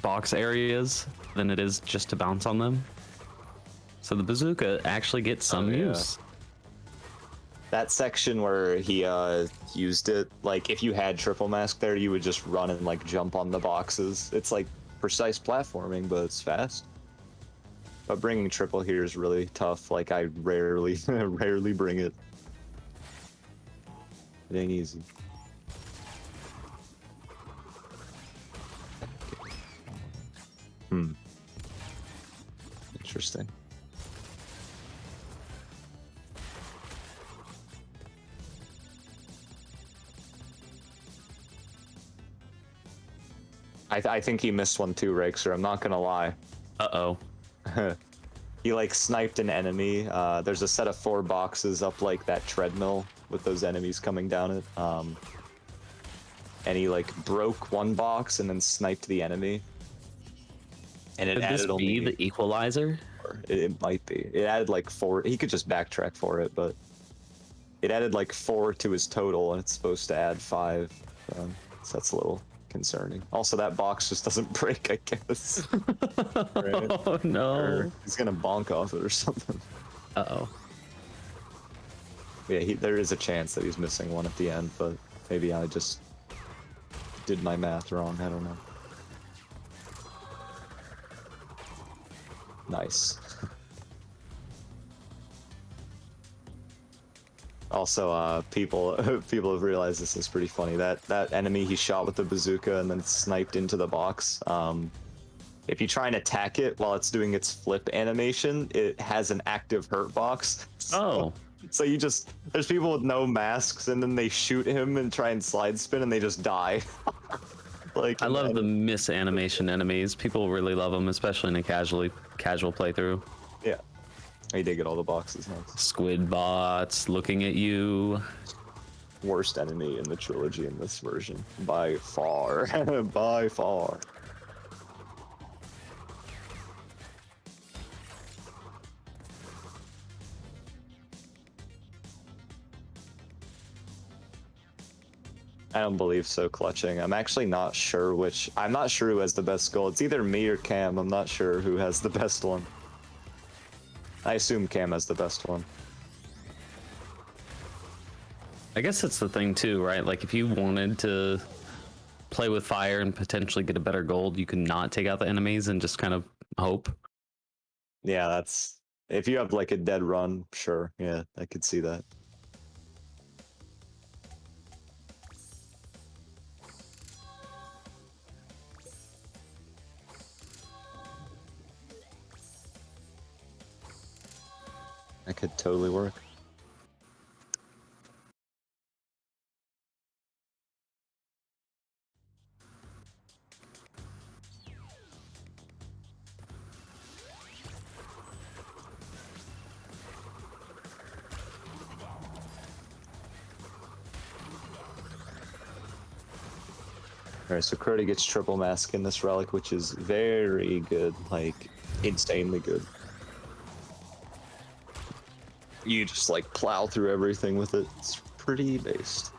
box areas than it is just to bounce on them. So the bazooka actually gets some use. That section where he used it, like, if you had triple mask there, you would just run and like jump on the boxes. It's like precise platforming, but it's fast. But bringing triple here is really tough. Like, I rarely bring it. It ain't easy. Interesting. I think he missed one too, Rakester. I'm not gonna lie. Uh-oh. He like sniped an enemy. There's a set of 4 boxes up like that treadmill with those enemies coming down it. And he like broke one box and then sniped the enemy. And it Could added this only be the equalizer? it might be. It added like 4. He could just backtrack for it, but it added like 4 to his total, and it's supposed to add 5. So that's a little concerning. Also, that box just doesn't break, I guess. Right? Oh no. Or he's gonna bonk off it or something. Uh-oh. Yeah, there is a chance that he's missing one at the end, but maybe I just did my math wrong. I don't know. Nice. Also, people have realized this is pretty funny. That enemy he shot with the bazooka and then sniped into the box. If you try and attack it while it's doing its flip animation, it has an active hurt box. So you just, there's people with no masks, and then they shoot him and try and slide spin, and they just die. Like, I love the miss animation enemies. People really love them, especially in a casual playthrough. Yeah. I did get all the boxes next. Squid bots looking at you. Worst enemy in the trilogy in this version. By far. By far. I don't believe so, clutching. I'm actually not sure I'm not sure who has the best goal. It's either me or Cam. I'm not sure who has the best one. I assume Cam has the best one. I guess that's the thing too, right? Like if you wanted to play with fire and potentially get a better gold, you can not take out the enemies and just kind of hope. Yeah, that's... If you have like a dead run, sure. Yeah, I could see that. That could totally work. Alright, so McCrodi gets triple mask in this relic, which is very good, like insanely good. You just like plow through everything with it. It's pretty based.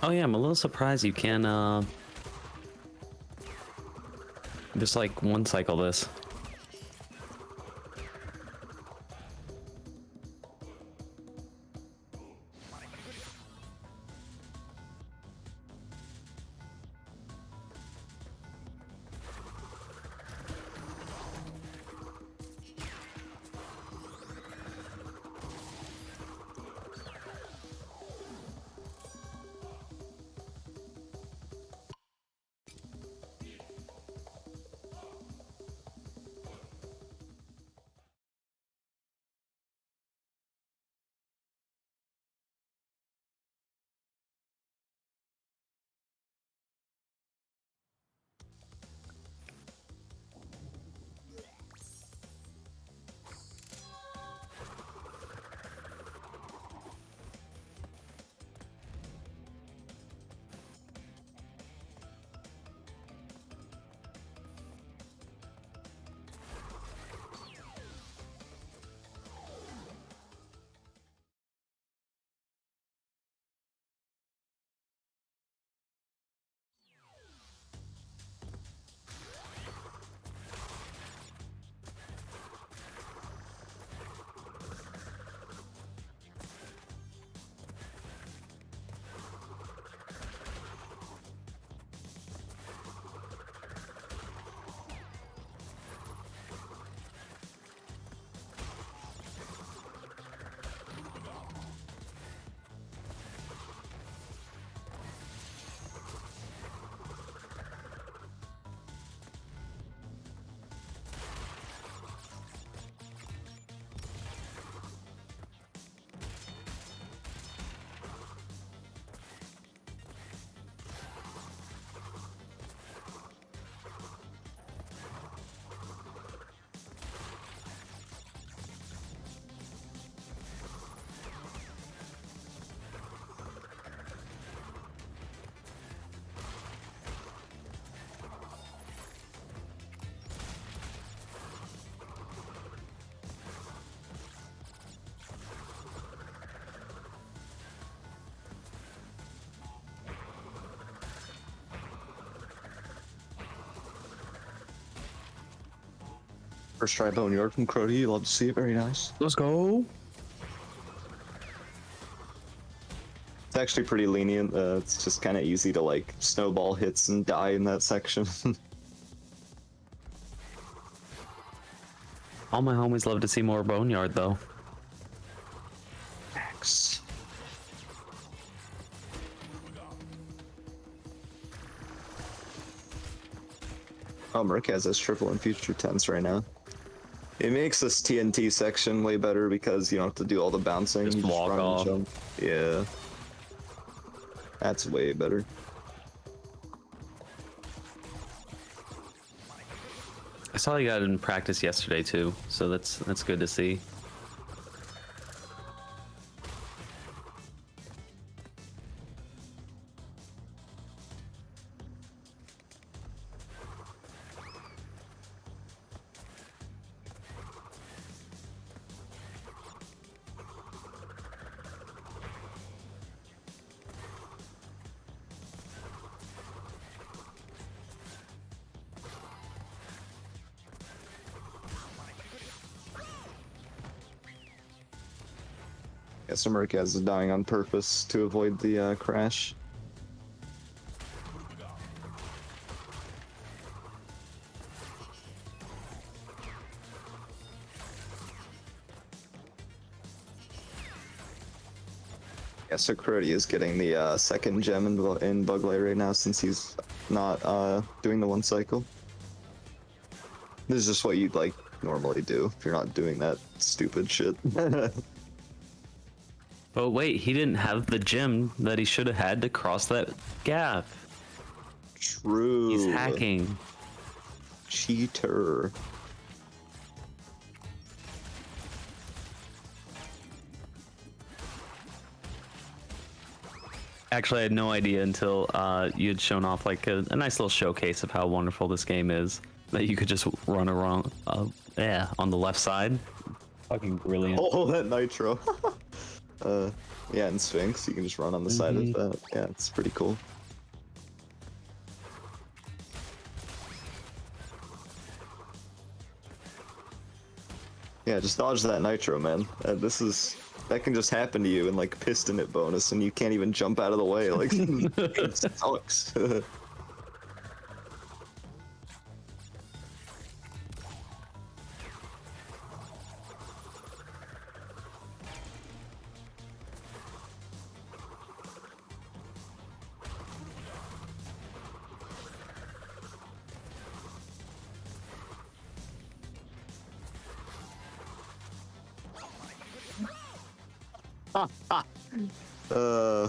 Oh yeah, I'm a little surprised you can just like one cycle this. First try Boneyard from McCrodi. Love to see it. Very nice. Let's go. It's actually pretty lenient. It's just kind of easy to like snowball hits and die in that section. All my homies love to see more Boneyard though. Max. Oh, Murcaz has triple and future tense right now. It makes this TNT section way better because you don't have to do all the bouncing. Just you walk run and off. jump. Yeah. That's way better. I saw you got it in practice yesterday too, so that's good to see. Yeah, so Murcaz is dying on purpose to avoid the crash. Yeah, so McCrodi is getting the second gem in Bug Light right now since he's not doing the one cycle. This is just what you'd like normally do if you're not doing that stupid shit. But wait, he didn't have the gem that he should have had to cross that gap. True. He's hacking. Cheater. Actually, I had no idea until you had shown off like a nice little showcase of how wonderful this game is. That you could just run around, on the left side. Fucking brilliant. Oh, that nitro. Yeah, and Sphinx, you can just run on the side of that. Yeah, it's pretty cool. Yeah, just dodge that nitro, man. That can just happen to you in like piston it bonus, and you can't even jump out of the way. Like, it sucks.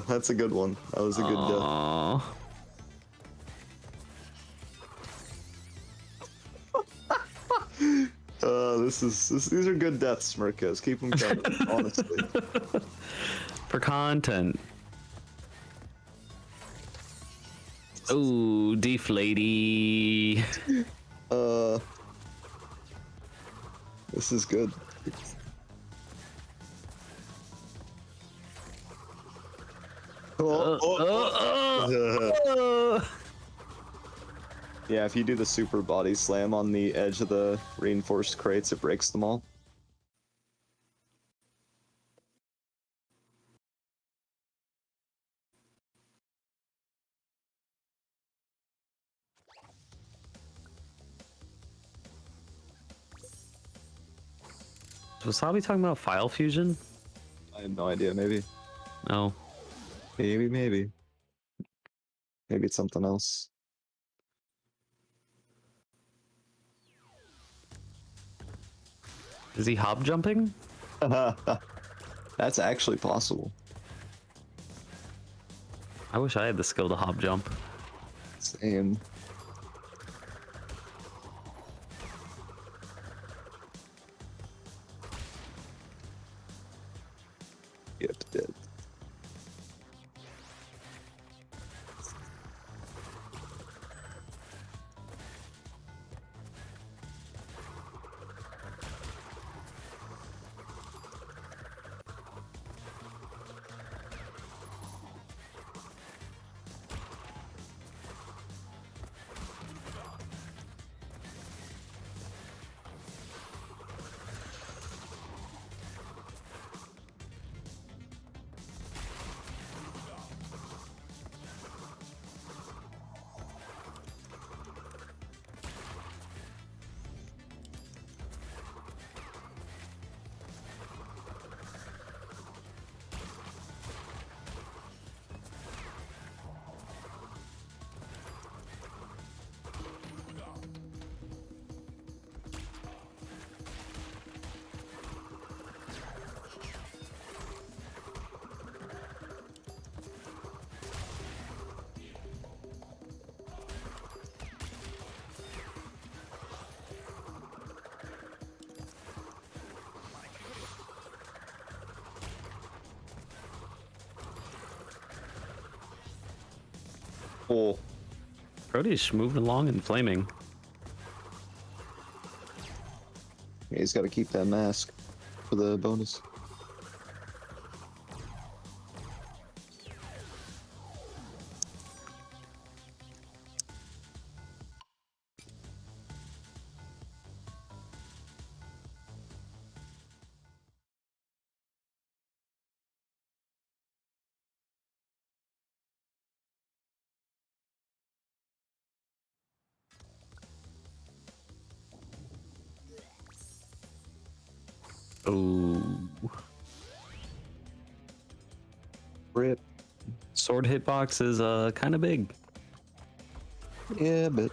That's a good one. That was a good death. Aww. These are good deaths, Murcaz. Keep them coming, honestly. For content. Ooh, deflatey. This is good. Yeah, if you do the super body slam on the edge of the reinforced crates, it breaks them all. Was Wasabi talking about file fusion? I have no idea, maybe. No. Maybe. Maybe it's something else. Is he hop jumping? That's actually possible. I wish I had the skill to hop jump. Same. Yep, dead. Oh, Brody's moving along and flaming. yeah, he's got to keep that mask for the bonus. Ooh. Rip. Sword hitbox is kind of big. Yeah, but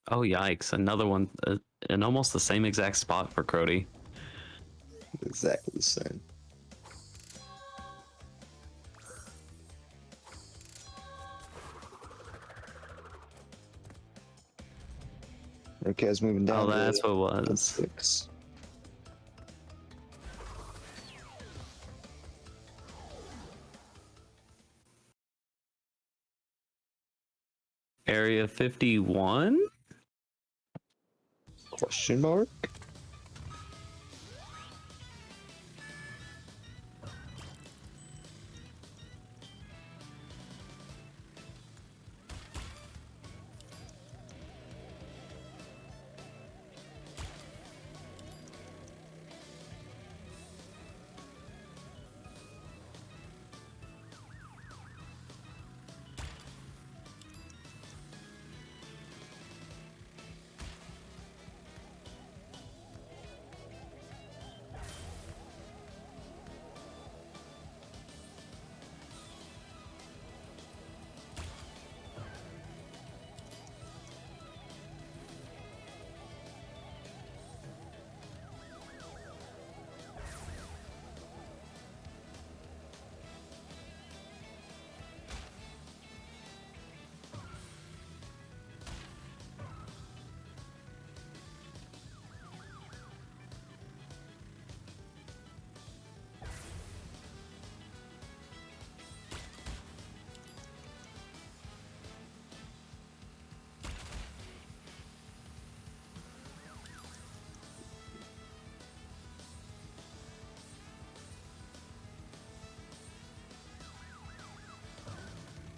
Oh yikes! Another one in almost the same exact spot for Crody. Exactly the same. Murcaz moving down. Oh, that's what it was. 6. Area 51. Question mark?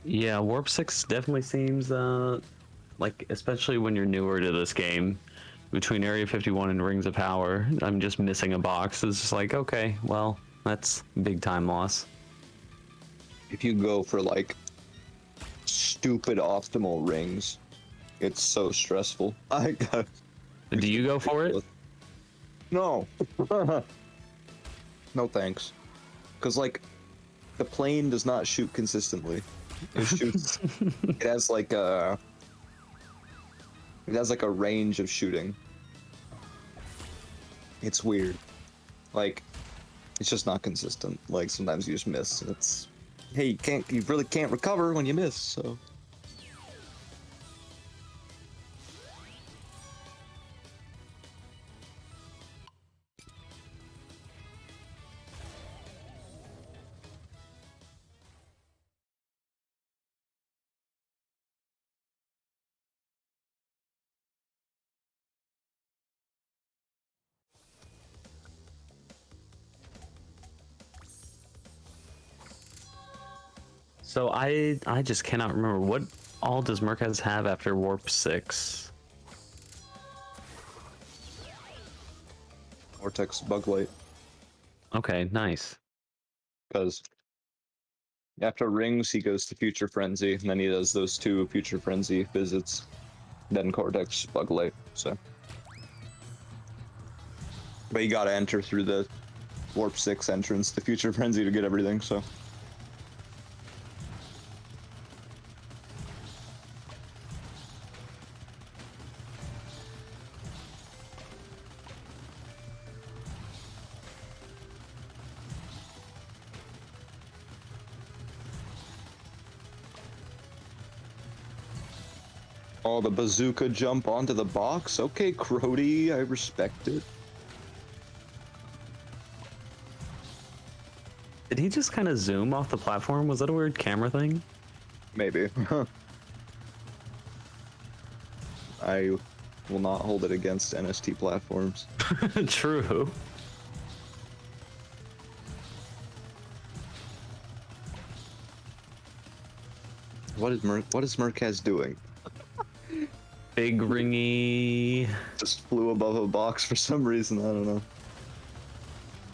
Yeah, Warp 6 definitely seems like, especially when you're newer to this game, between Area 51 and Rings of Power, I'm just missing a box. It's just like, okay, well, that's big time loss. If you go for like stupid optimal rings, it's so stressful. Do you go for it? No. No thanks. Because like the plane does not shoot consistently. It shoots. It has like a range of shooting. It's weird. Like it's just not consistent. Like sometimes you just miss. And it's hey, you really can't recover when you miss. So. So I just cannot remember what all does Murcaz have after Warp 6. Cortex bug light. Okay, nice. Because after rings he goes to Future Frenzy, and then he does those 2 Future Frenzy visits, then Cortex bug light. So, but you gotta enter through the Warp 6 entrance to Future Frenzy to get everything. So. Oh, the bazooka jump onto the box? Okay, Crody, I respect it. Did he just kind of zoom off the platform? Was that a weird camera thing? Maybe. I will not hold it against NST platforms. True. What is Murcaz doing? Big ringy. Just flew above a box for some reason, I don't know.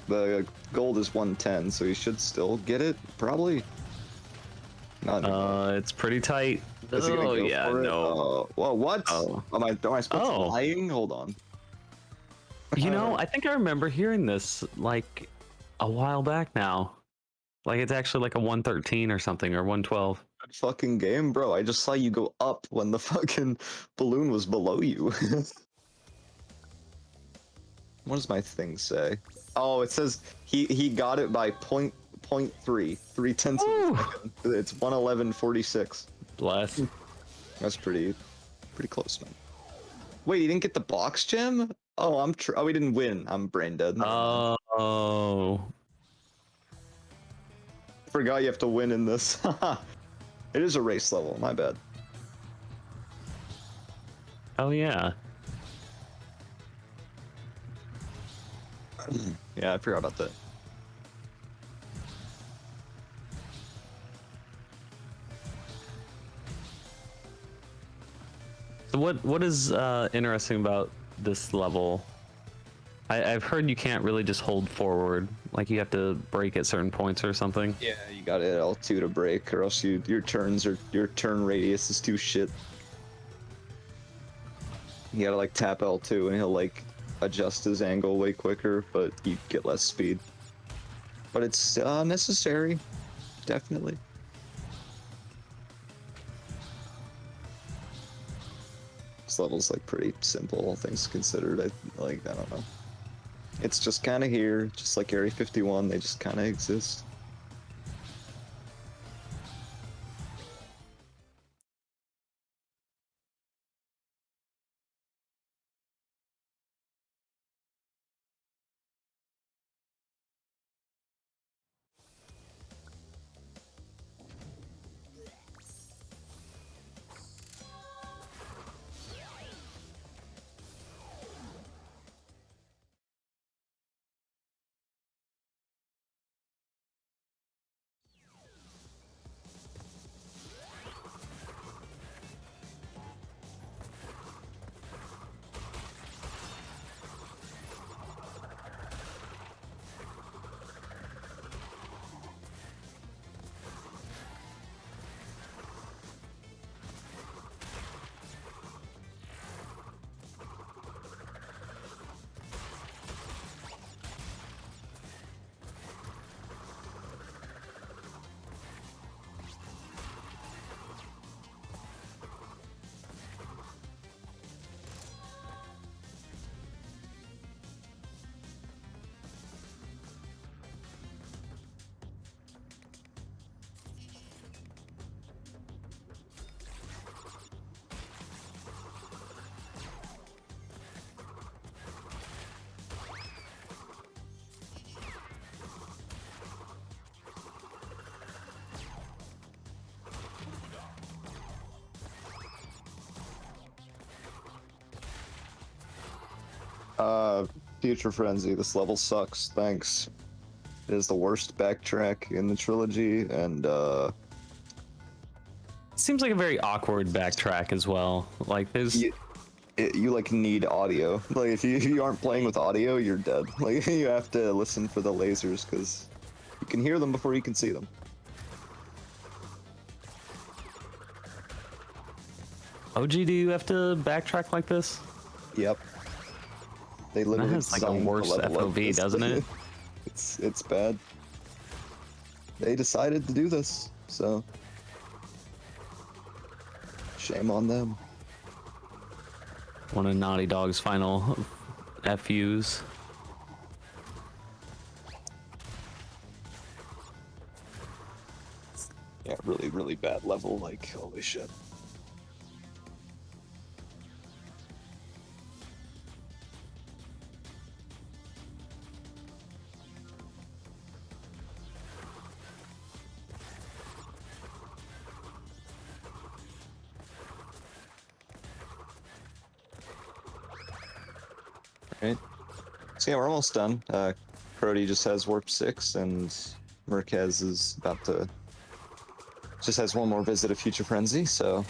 The gold is 110, so he should still get it, probably. Not anymore. It's pretty tight. Is he gonna Oh go yeah, for it? no. Well, what? Oh. Am I supposed to be Oh. lying? Hold on. You know, I think I remember hearing this like a while back now. Like it's actually like a 113 or something, or 112. fucking game, bro. I just saw you go up when the fucking balloon was below you. What does my thing say? Oh, it says he got it by point three tenths of a second. It's 1:11:46. Bless. That's pretty close, man. Wait, you didn't get the box gem? Oh, oh, we didn't win. I'm brain dead. Oh. Forgot you have to win in this. It is a race level. My bad. Oh yeah. Yeah, I forgot about that. So what is interesting about this level? I've heard you can't really just hold forward. Like you have to brake at certain points or something. Yeah, you got it L2 to brake, or else your turn radius is too shit. You gotta like tap L2 and he'll like adjust his angle way quicker, but you get less speed. But it's necessary, definitely. This level's like pretty simple, all things considered. I don't know. It's just kind of here, just like Area 51. They just kind of exist. Future Frenzy, this level sucks, thanks. It is the worst backtrack in the trilogy, and Seems like a very awkward backtrack as well. Like there's you like need audio. Like if you aren't playing with audio, you're dead. Like you have to listen for the lasers, because you can hear them before you can see them. OG, do you have to backtrack like this? Yep. They That literally has like a designed the worse level of FOV, this. doesn't it? It's bad. They decided to do this, so shame on them. One of Naughty Dog's final FUs. Yeah, really bad level. Like holy shit. Right. So yeah, we're almost done. McCrodi just has warp 6, and Murcaz is about to just has one more visit of Future Frenzy, so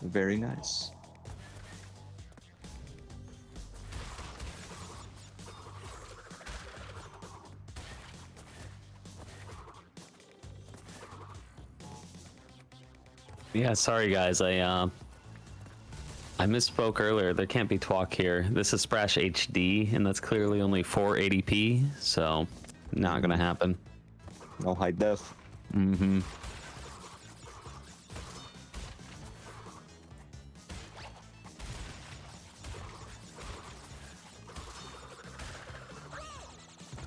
very nice. Yeah, sorry guys, I misspoke earlier. There can't be TWAC here. This is Sprash HD, and that's clearly only 480p, so not gonna happen. No high def. Mm-hmm.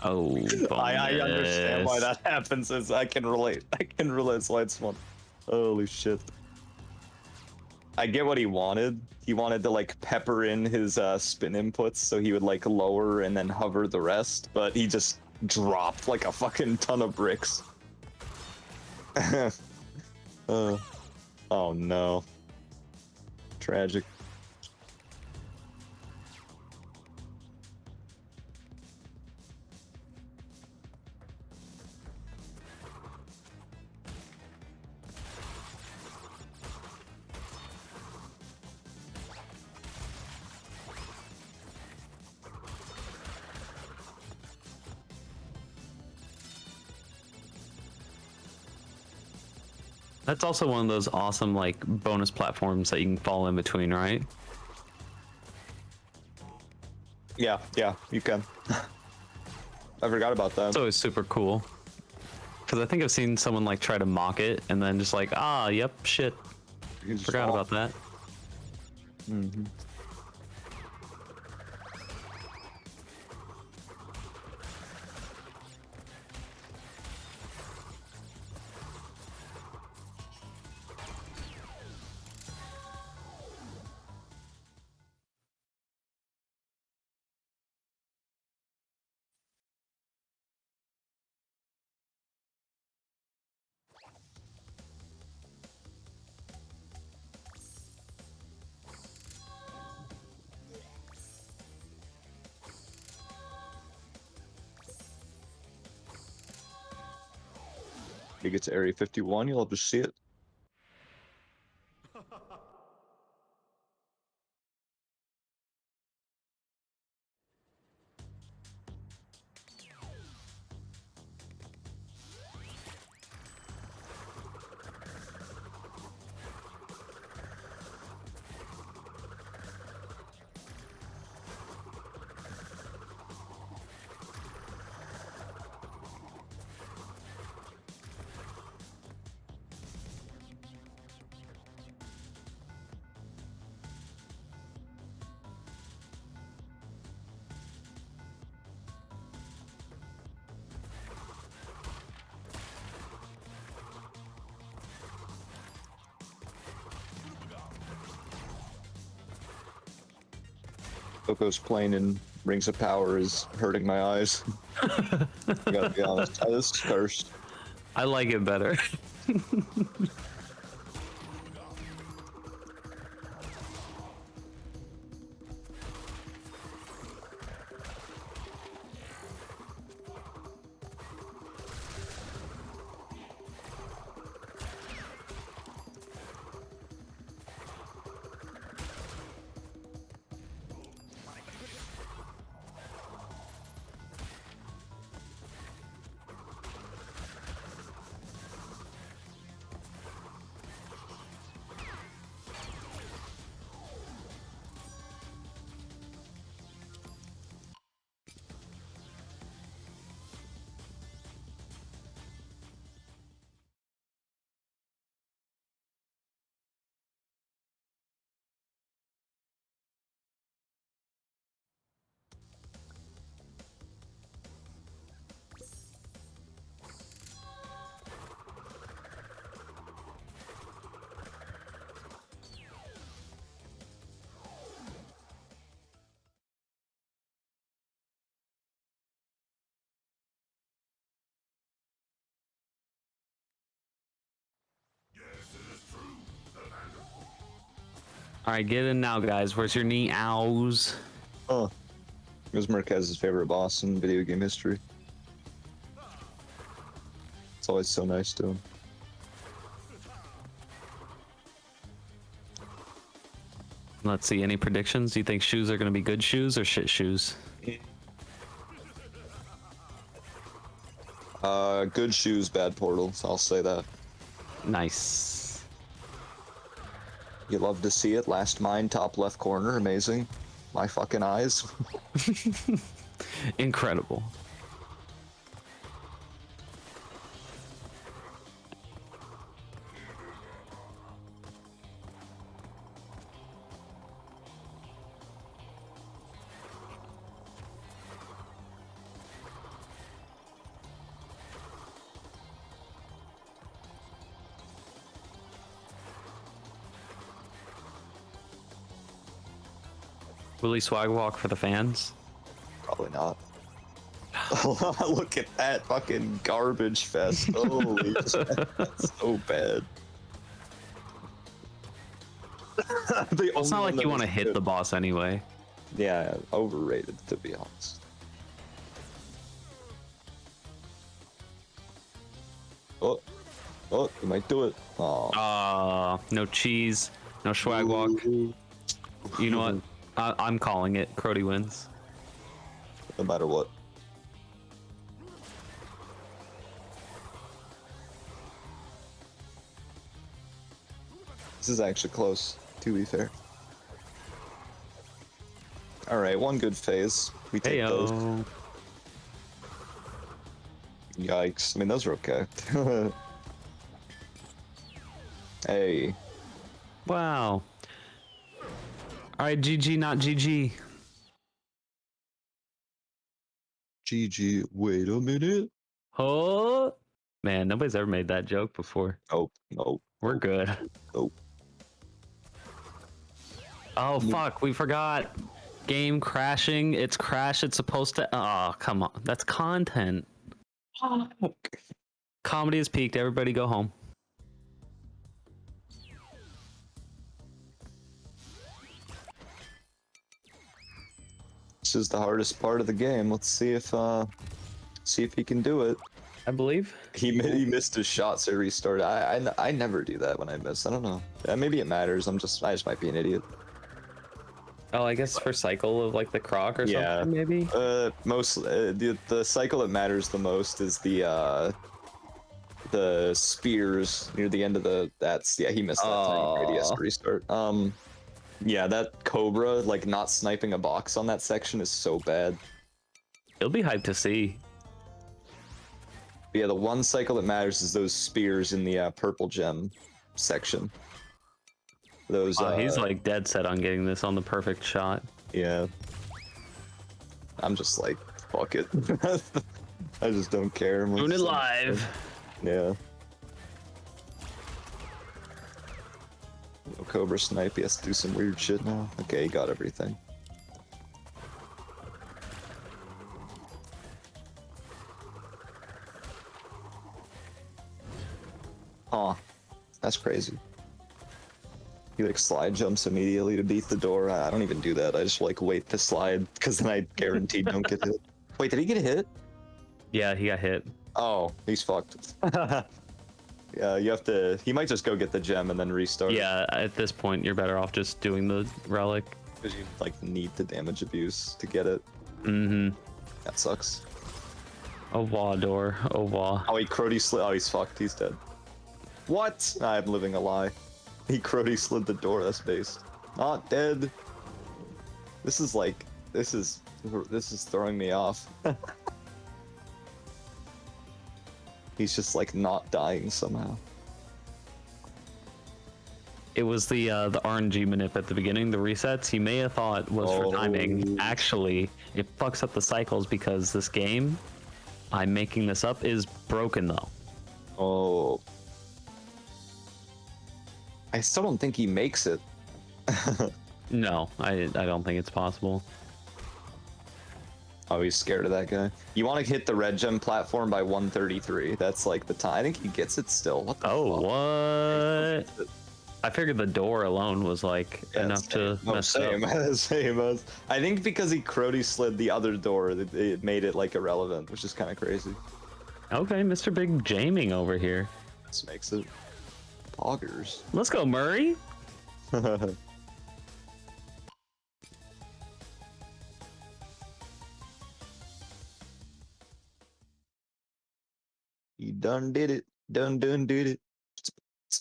Oh, I understand why bonus. that happens. Is I can relate. I can relate. Slide spawn. Holy shit. I get what he wanted. He wanted to like pepper in his spin inputs so he would like lower and then hover the rest, but he just dropped like a fucking ton of bricks. Oh no. Tragic. That's also one of those awesome like bonus platforms that you can fall in between, right? Yeah, you can. I forgot about that. It's always super cool. Because I think I've seen someone like try to mock it and then just like, ah, yep, shit. You just Forgot fall. about that. Mm-hmm. You get to Area 51, you'll just see it. Coco's playing in Rings of Power is hurting my eyes. I gotta be honest. This is cursed. I like it better. All right, get in now, guys. Where's your knee owls? Oh. It was Murcaz's favorite boss in video game history. It's always so nice to him. Let's see. Any predictions? Do you think shoes are going to be good shoes or shit shoes? Good shoes, bad portals. I'll say that. Nice. You love to see it. Last mine, top left corner. Amazing. My fucking eyes. Incredible. Will he swag walk for the fans? Probably not. Look at that fucking garbage fest. Holy shit. That's so bad. Well, it's not like you want to hit the boss anyway. Yeah, overrated to be honest. Oh, you might do it. Oh, No cheese, no swag walk. You know what? I'm calling it. Crody wins. no matter what. This is actually close, to be fair. All right, one good phase. We take those. Heyo. Yikes! I mean, those are okay. Hey. Wow. All right, GG, not GG. GG. Wait a minute. Oh, man, nobody's ever made that joke before. Nope. Nope. We're good. Nope. Oh, fuck, we forgot. Game crashing. It's crashed. It's supposed to. Oh, come on. That's content. Comedy has peaked. Everybody go home. This is the hardest part of the game. Let's see if he can do it. I believe. He missed his shot, so restart. I never do that when I miss. I don't know. Maybe it matters. I just might be an idiot. Oh, I guess for cycle of like the croc or something, maybe. The cycle that matters the most is the spears near the end of the. He missed that time. Maybe he has to restart. Yeah, that Cobra like not sniping a box on that section is so bad. It'll be hyped to see. But yeah, the one cycle that matters is those spears in the purple gem section. Those. He's like dead set on getting this on the perfect shot. Yeah. I'm just like, fuck it. I just don't care. Doing it live. Yeah. No Cobra snipe. He has to do some weird shit now. Okay, he got everything. Huh. That's crazy. He like slide jumps immediately to beat the door. I don't even do that. I just like wait to slide because then I guaranteed don't get hit. Wait, did he get hit? Yeah, he got hit. Oh, he's fucked. Yeah, you have to. He might just go get the gem and then restart. Yeah, at this point, you're better off just doing the relic. Because you like need the damage abuse to get it. Mm-hmm. That sucks. Oh, wah, door. Oh, wah. Oh, he Crody slid. Oh, he's fucked. He's dead. What? I'm living a lie. He Crody slid the door. That's based. Not dead. This is like. This is throwing me off. He's just like not dying somehow. It was the RNG manip at the beginning, the resets he may have thought was for timing. Actually, it fucks up the cycles because this game, I'm making this up, is broken though. Oh. I still don't think he makes it. No, I don't think it's possible. Oh, he's scared of that guy. You want to hit the red gem platform by 133. That's like the time. I think he gets it still. What the fuck? What? I figured the door alone was like enough to mess up. Same as. I think because he Crody slid the other door, it made it like irrelevant, which is kind of crazy. Okay, Mr. Big Jaming over here. This makes it poggers. Let's go, Murray. He done did it. Done did it.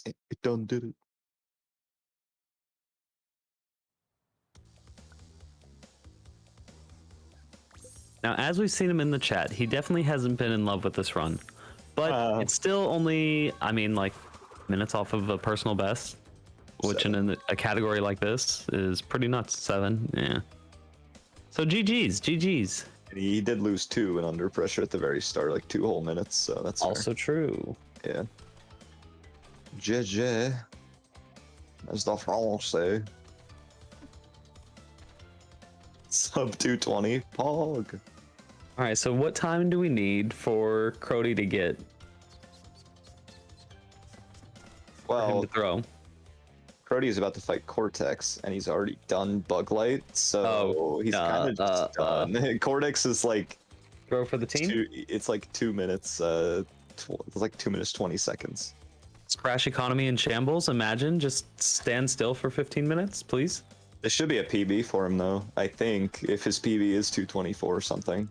It done did it. Now, as we've seen him in the chat, he definitely hasn't been in love with this run. But it's still only, I mean, like, minutes off of a personal best, which 7. in a category like this is pretty nuts. 7, yeah. So GG's. And he did lose 2 and under pressure at the very start, like 2 whole minutes, so that's fair. Also true. Yeah. GG. As the French say. Sub 220 Pog. All right, so what time do we need for Crody to get for him Well, to throw? Crody is about to fight Cortex, and he's already done Bug Light, so he's kind of just done. Cortex is like Throw for the team? it's like 2 minutes. It's like 2 minutes 20 seconds. Sprash economy in shambles. Imagine just stand still for 15 minutes, please. There should be a PB for him though. I think if his PB is 224 or something.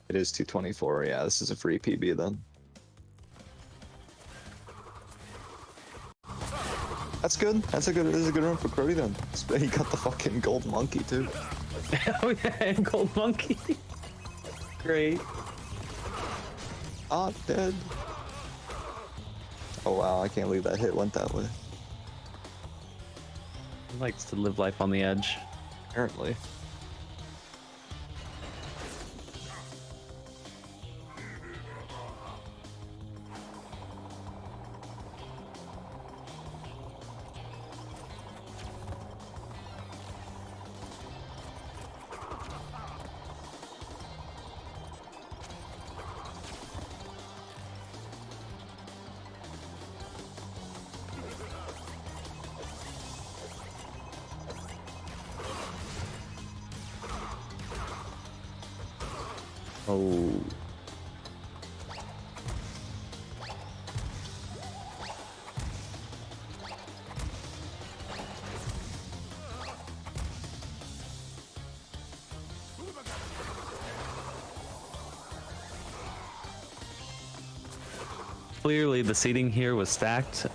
It is 224. Yeah, this is a free PB then. That's good. This is a good run for Crody then. He got the fucking gold monkey too. Oh yeah, and gold monkey. Great. Ah, dead. Oh wow, I can't believe that hit went that way. He likes to live life on the edge. Apparently. Oh. Clearly the seating here was stacked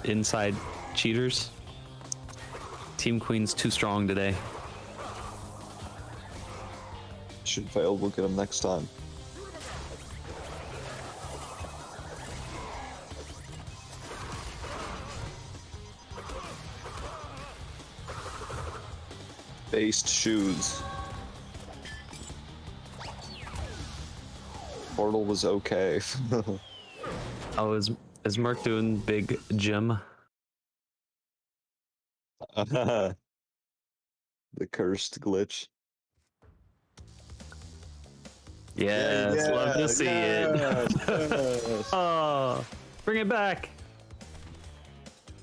inside cheaters. Team Queen's too strong today. Should fail, we'll get him next time. Based shoes. Portal was okay. Oh, is Merc doing big gym? The cursed glitch. Yes, love to see it. Yes. Oh, bring it back.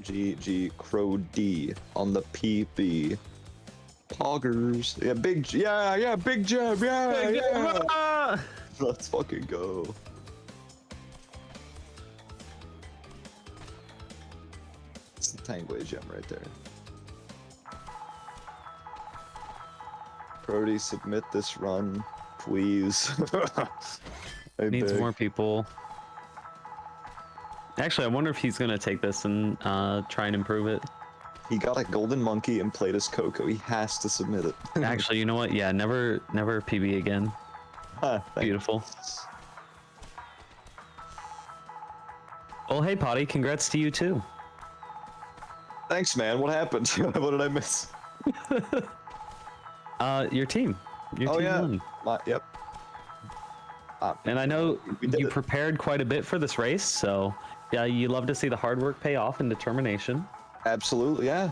GG Crow D on the PB. Poggers. Yeah, big jab. Yeah. Ah! Let's fucking go. It's the Tangway gem right there. Brody, submit this run, please. I Needs beg. more people. Actually, I wonder if he's gonna take this and try and improve it. He got a golden monkey and played as Coco. He has to submit it. Actually, you know what? Yeah, never PB again. Thank Beautiful. Well, hey, Potty, congrats to you too. Thanks, man. What happened? What did I miss? Your team. Your team won. Yep. And I know We did you it. prepared quite a bit for this race, so yeah, you love to see the hard work pay off and determination. Absolutely, yeah.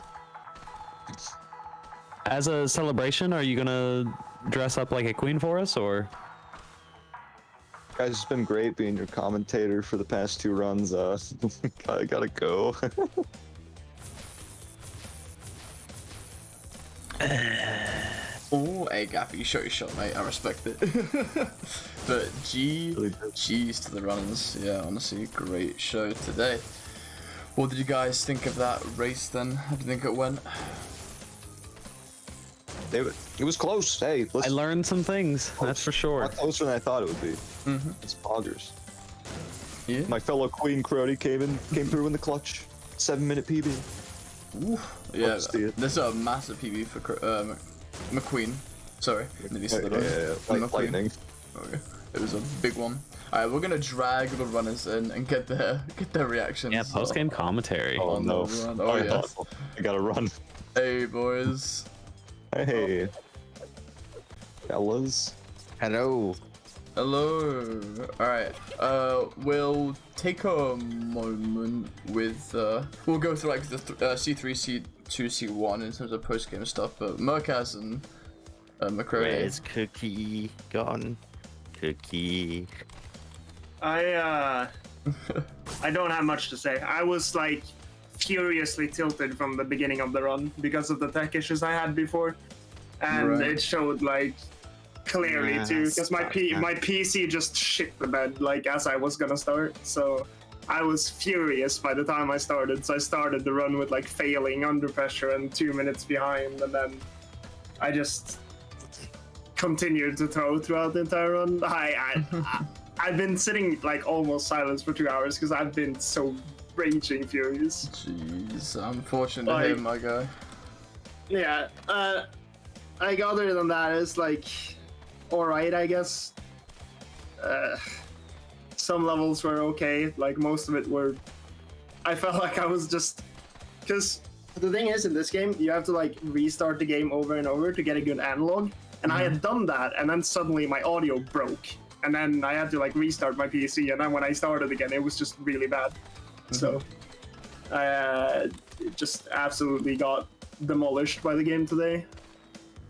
As a celebration, are you gonna dress up like a queen for us, or? Guys, it's been great being your commentator for the past 2 runs. I gotta go. Oh, hey Gaffy, you shot your shot, mate. I respect it. But G's to the runners. Yeah, honestly, great show today. What did you guys think of that race then? How do you think it went? David, it was close. Hey, I listen, learned some things, that's for a sure. lot closer than I thought it would be. Mm-hmm. It's poggers. Yeah. My fellow Queen Crody came through in the clutch. 7-minute PB. Ooh. Yeah, to see it. this is a massive PB for McQueen. Sorry, nearly said that wrong. McQueen. Lightning. Okay. It was a big one. Alright, we're gonna drag the runners in and get their reactions. Yeah, post game commentary. Oh On no! the run. Oh, yes. I gotta run. Hey boys. Hey, fellas. Hello. Hello. All right. We'll take a moment with. We'll go through like the C3, C2, C1 in terms of post game stuff. But Murcaz and McCrodi. Where's Cookie gone? Cookie. I don't have much to say. I was like furiously tilted from the beginning of the run because of the tech issues I had before, and it showed like clearly too. Because my PC just shit the bed like as I was gonna start. So I was furious by the time I started. So I started the run with like failing under pressure and 2 minutes behind, and then I just continued to throw throughout the entire run. I've been sitting like almost silent for 2 hours because I've been so raging furious. Jeez, unfortunate to him, my guy. Yeah, like other than that, it's like alright, I guess. Some levels were okay, like most of it were. I felt like I was just. Because the thing is, in this game, you have to like restart the game over and over to get a good analog. And I had done that, and then suddenly my audio broke. And then I had to like restart my PC, and then when I started again, it was just really bad. So I just absolutely got demolished by the game today.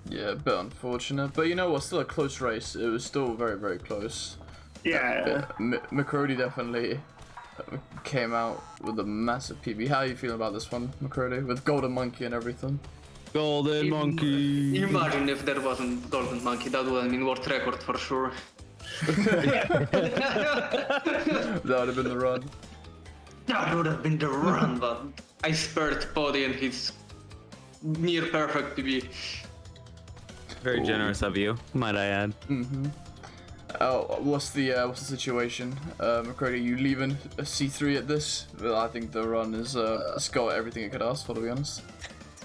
Yeah, a bit unfortunate, but you know what? Still a close race. It was still very, very close. Yeah. McCrodi definitely came out with a massive PB. How are you feeling about this one, McCrodi? With Golden Monkey and everything. Golden Monkey. Imagine if there wasn't Golden Monkey, that would have been world record for sure. That would have been the run. That would have been the run, but I spared Potty and his near perfect PB. Very generous of you, might I add. Oh, what's the situation, McCrodi? You leaving a C3 at this? Well, I think the run is it's got everything it could ask for, to be honest.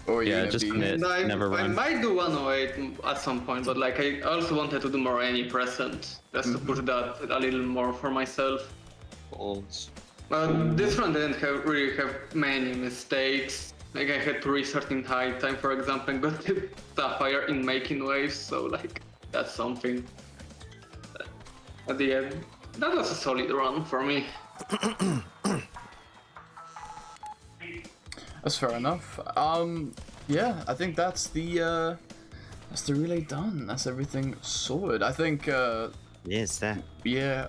Or Yeah, just commit, never I run. might do 108 at some point, but like I also wanted to do more any present, just to push that a little more for myself. But this run didn't really have many mistakes. Like I had to restart in high time, for example, and got the Sapphire in making waves, so like that's something. At the end, that was a solid run for me. That's fair enough. Yeah, I think that's the relay done. That's everything sorted. I think. Yes, sir. Yeah.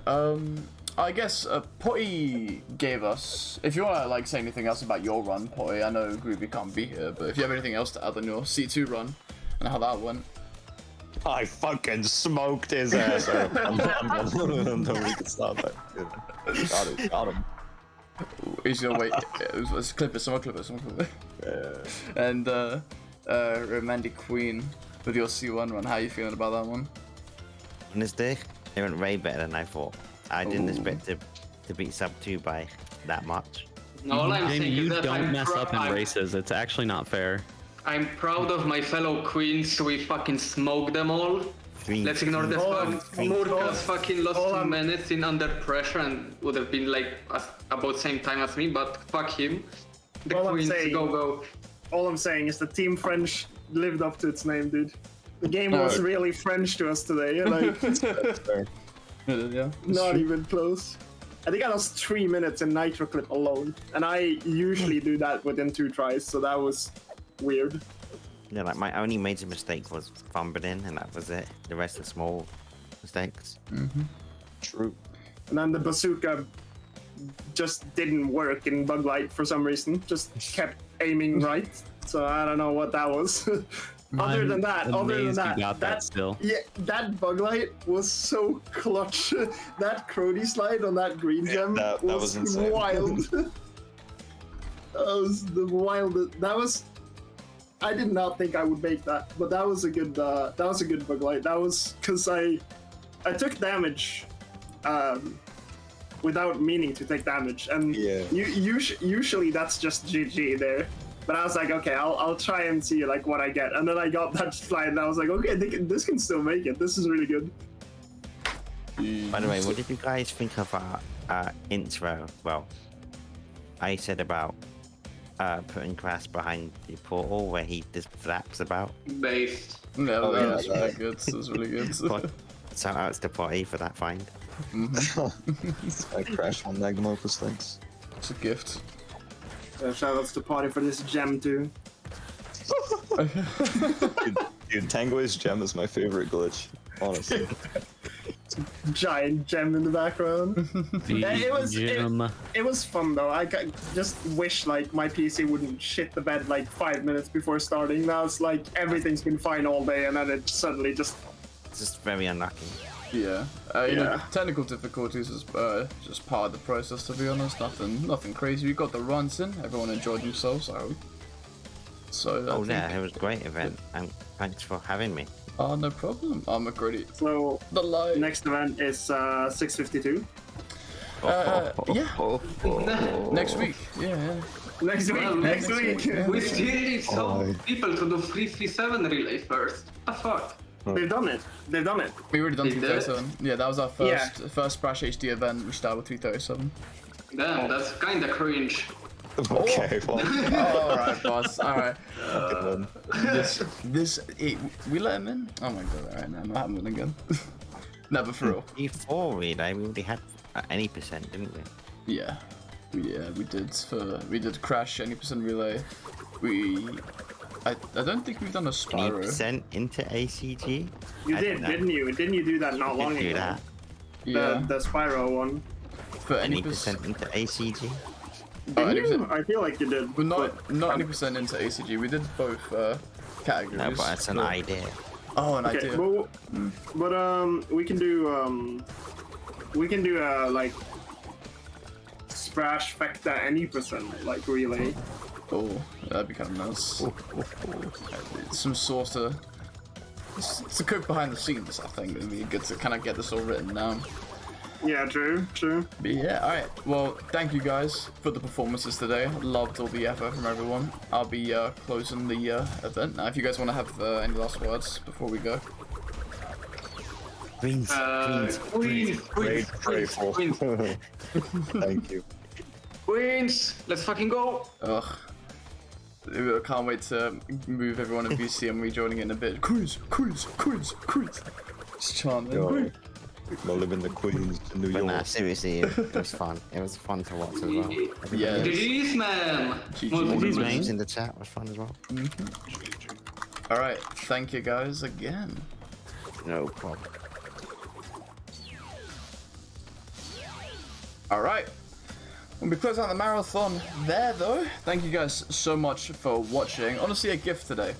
I guess Potty gave us. If you wanna like say anything else about your run, Potty, I know Groovy can't be here, but if you have anything else to add on your C2 run and how that went. I fucking smoked his ass. I'm done. We can stop that. Got him. He's gonna wait. Let's clip it. Someone clip it. And Raymandicoot with your C1 run. How are you feeling about that one? Honestly, it went way better than I thought. I didn't expect to beat sub 2 by that much. All I'm Jamie, saying you is that don't mess up in I'm- races. It's actually not fair. I'm proud of my fellow queens. We fucking smoked them all. Let's ignore the fact Murcaz fucking lost 2 minutes in under pressure and would have been like about same time as me, but fuck him. The All I'm queens, saying- go. All I'm saying is the Team French lived up to its name, dude. The game was really French to us today. Like, Yeah. not even close. I think I lost 3 minutes in Nitro Clip alone, and I usually do that within 2 tries, so that was weird. Yeah, like my only major mistake was fumbling, and that was it. The rest are small mistakes. True. And then the bazooka just didn't work in Bug Light for some reason. Just kept aiming right. So I don't know what that was. Other than that, You got that still. Yeah, that Bug Light was so clutch. That Crody slide on that green gem that was insane. wild. That was the wildest. That was. I did not think I would make that, but that was a good. That was a good Bug Light. That was because I took damage, without meaning to take damage, and usually that's just GG there. But I was like, okay, I'll try and see like what I get, and then I got that slide, and I was like, okay, this can still make it. This is really good. By the way, what did you guys think of our intro? Well, I said about putting Crash behind the portal where he just flaps about. Based. Yeah, that was really good. That was really good. Shout outs to Potty for that find. I crashed on Magnamopus, thanks. It's a gift. Shoutouts to Potty for this gem too. Dude, Tanguay's gem is my favorite glitch, honestly. Giant gem in the background. It was fun though. Just wish like my PC wouldn't shit the bed like 5 minutes before starting. Now it's like everything's been fine all day, and then it suddenly just. It's just very unlucky. Yeah. You know, technical difficulties is just part of the process, to be honest. Nothing crazy. We got the runs in. Everyone enjoyed themselves, I hope. So. Oh yeah, it was a great event. And thanks for having me. Oh, no problem. I'm McCrodi. So The light. next event is 6:52. Yeah. Next week. Yeah. Next week. Well, next next week. week, yeah. We still need some people to do 337 relay first. The fuck? They've done it. They've done it. We already done They did? 337. Yeah, that was our first Splash HD event. We started with 337. Damn, that's kinda cringe. Okay, well, Alright, boss. Alright. good one. We let him in? Oh my god, alright, no, I'm not having it again. Never for real. Before relay, we already had any percent, didn't we? Yeah. Yeah, we did crash any percent relay. I don't think we've done a Any Spyro. percent into ACG? You I did, don't know. didn't you? Didn't you do that not long Did do ago? that. Yeah. The Spyro one. For any Any percent. percent into ACG? Oh, Didn't you? 80%. I feel like you did. But not any percent into ACG. We did both categories. No, but that's an but- idea. Oh, an Okay, idea. but we can do like Splash Fecta any percent like relay. Oh, that'd be kind of nice. Some sort of. It's a cook behind the scenes, I think. It'd be good to kind of get this all written down. Yeah, true. But yeah, alright. Well, thank you guys for the performances today. Loved all the effort from everyone. I'll be closing the event now. If you guys want to have any last words before we go. Queens. Queens. Grateful. Thank you. Queens, let's fucking go. Ugh. I can't wait to move everyone in VC and rejoining in a bit. Queens. It's charming. Yo, we'll live in the Queens in New But York. nah, seriously, it was fun. It was fun to watch as well. Yeah. GG's, man. GG's, The names in the chat was fun as well. Alright, thank you guys again. No problem. Alright. We'll be closing out the marathon there, though. Thank you guys so much for watching. Honestly, a gift today.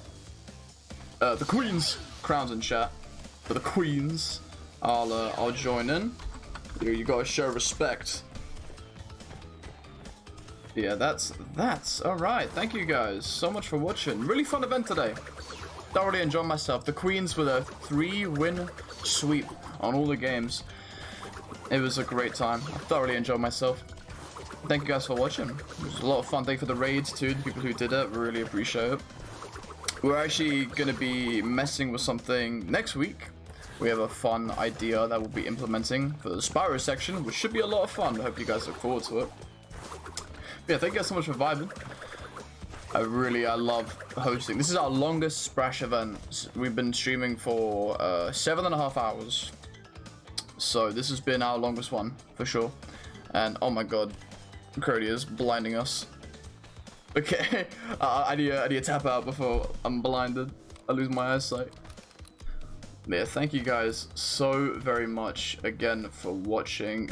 The Queens crowns in chat. For the Queens, I'll join in. You gotta show respect. Yeah, that's alright. Thank you guys so much for watching. Really fun event today. Thoroughly enjoyed myself. The Queens with a 3-win sweep on all the games. It was a great time. I thoroughly enjoyed myself. Thank you guys for watching. It was a lot of fun. Thank you for the raids too, the people who did it. Really appreciate it. We're actually going to be messing with something next week. We have a fun idea that we'll be implementing for the Spyro section, which should be a lot of fun. I hope you guys look forward to it. But yeah, thank you guys so much for vibing. I love hosting. This is our longest Splash event. We've been streaming for 7.5 hours. So this has been our longest one, for sure. And oh my god, McCrodi is blinding us. Okay, I need to tap out before I'm blinded. I lose my eyesight. Yeah, thank you guys so very much again for watching.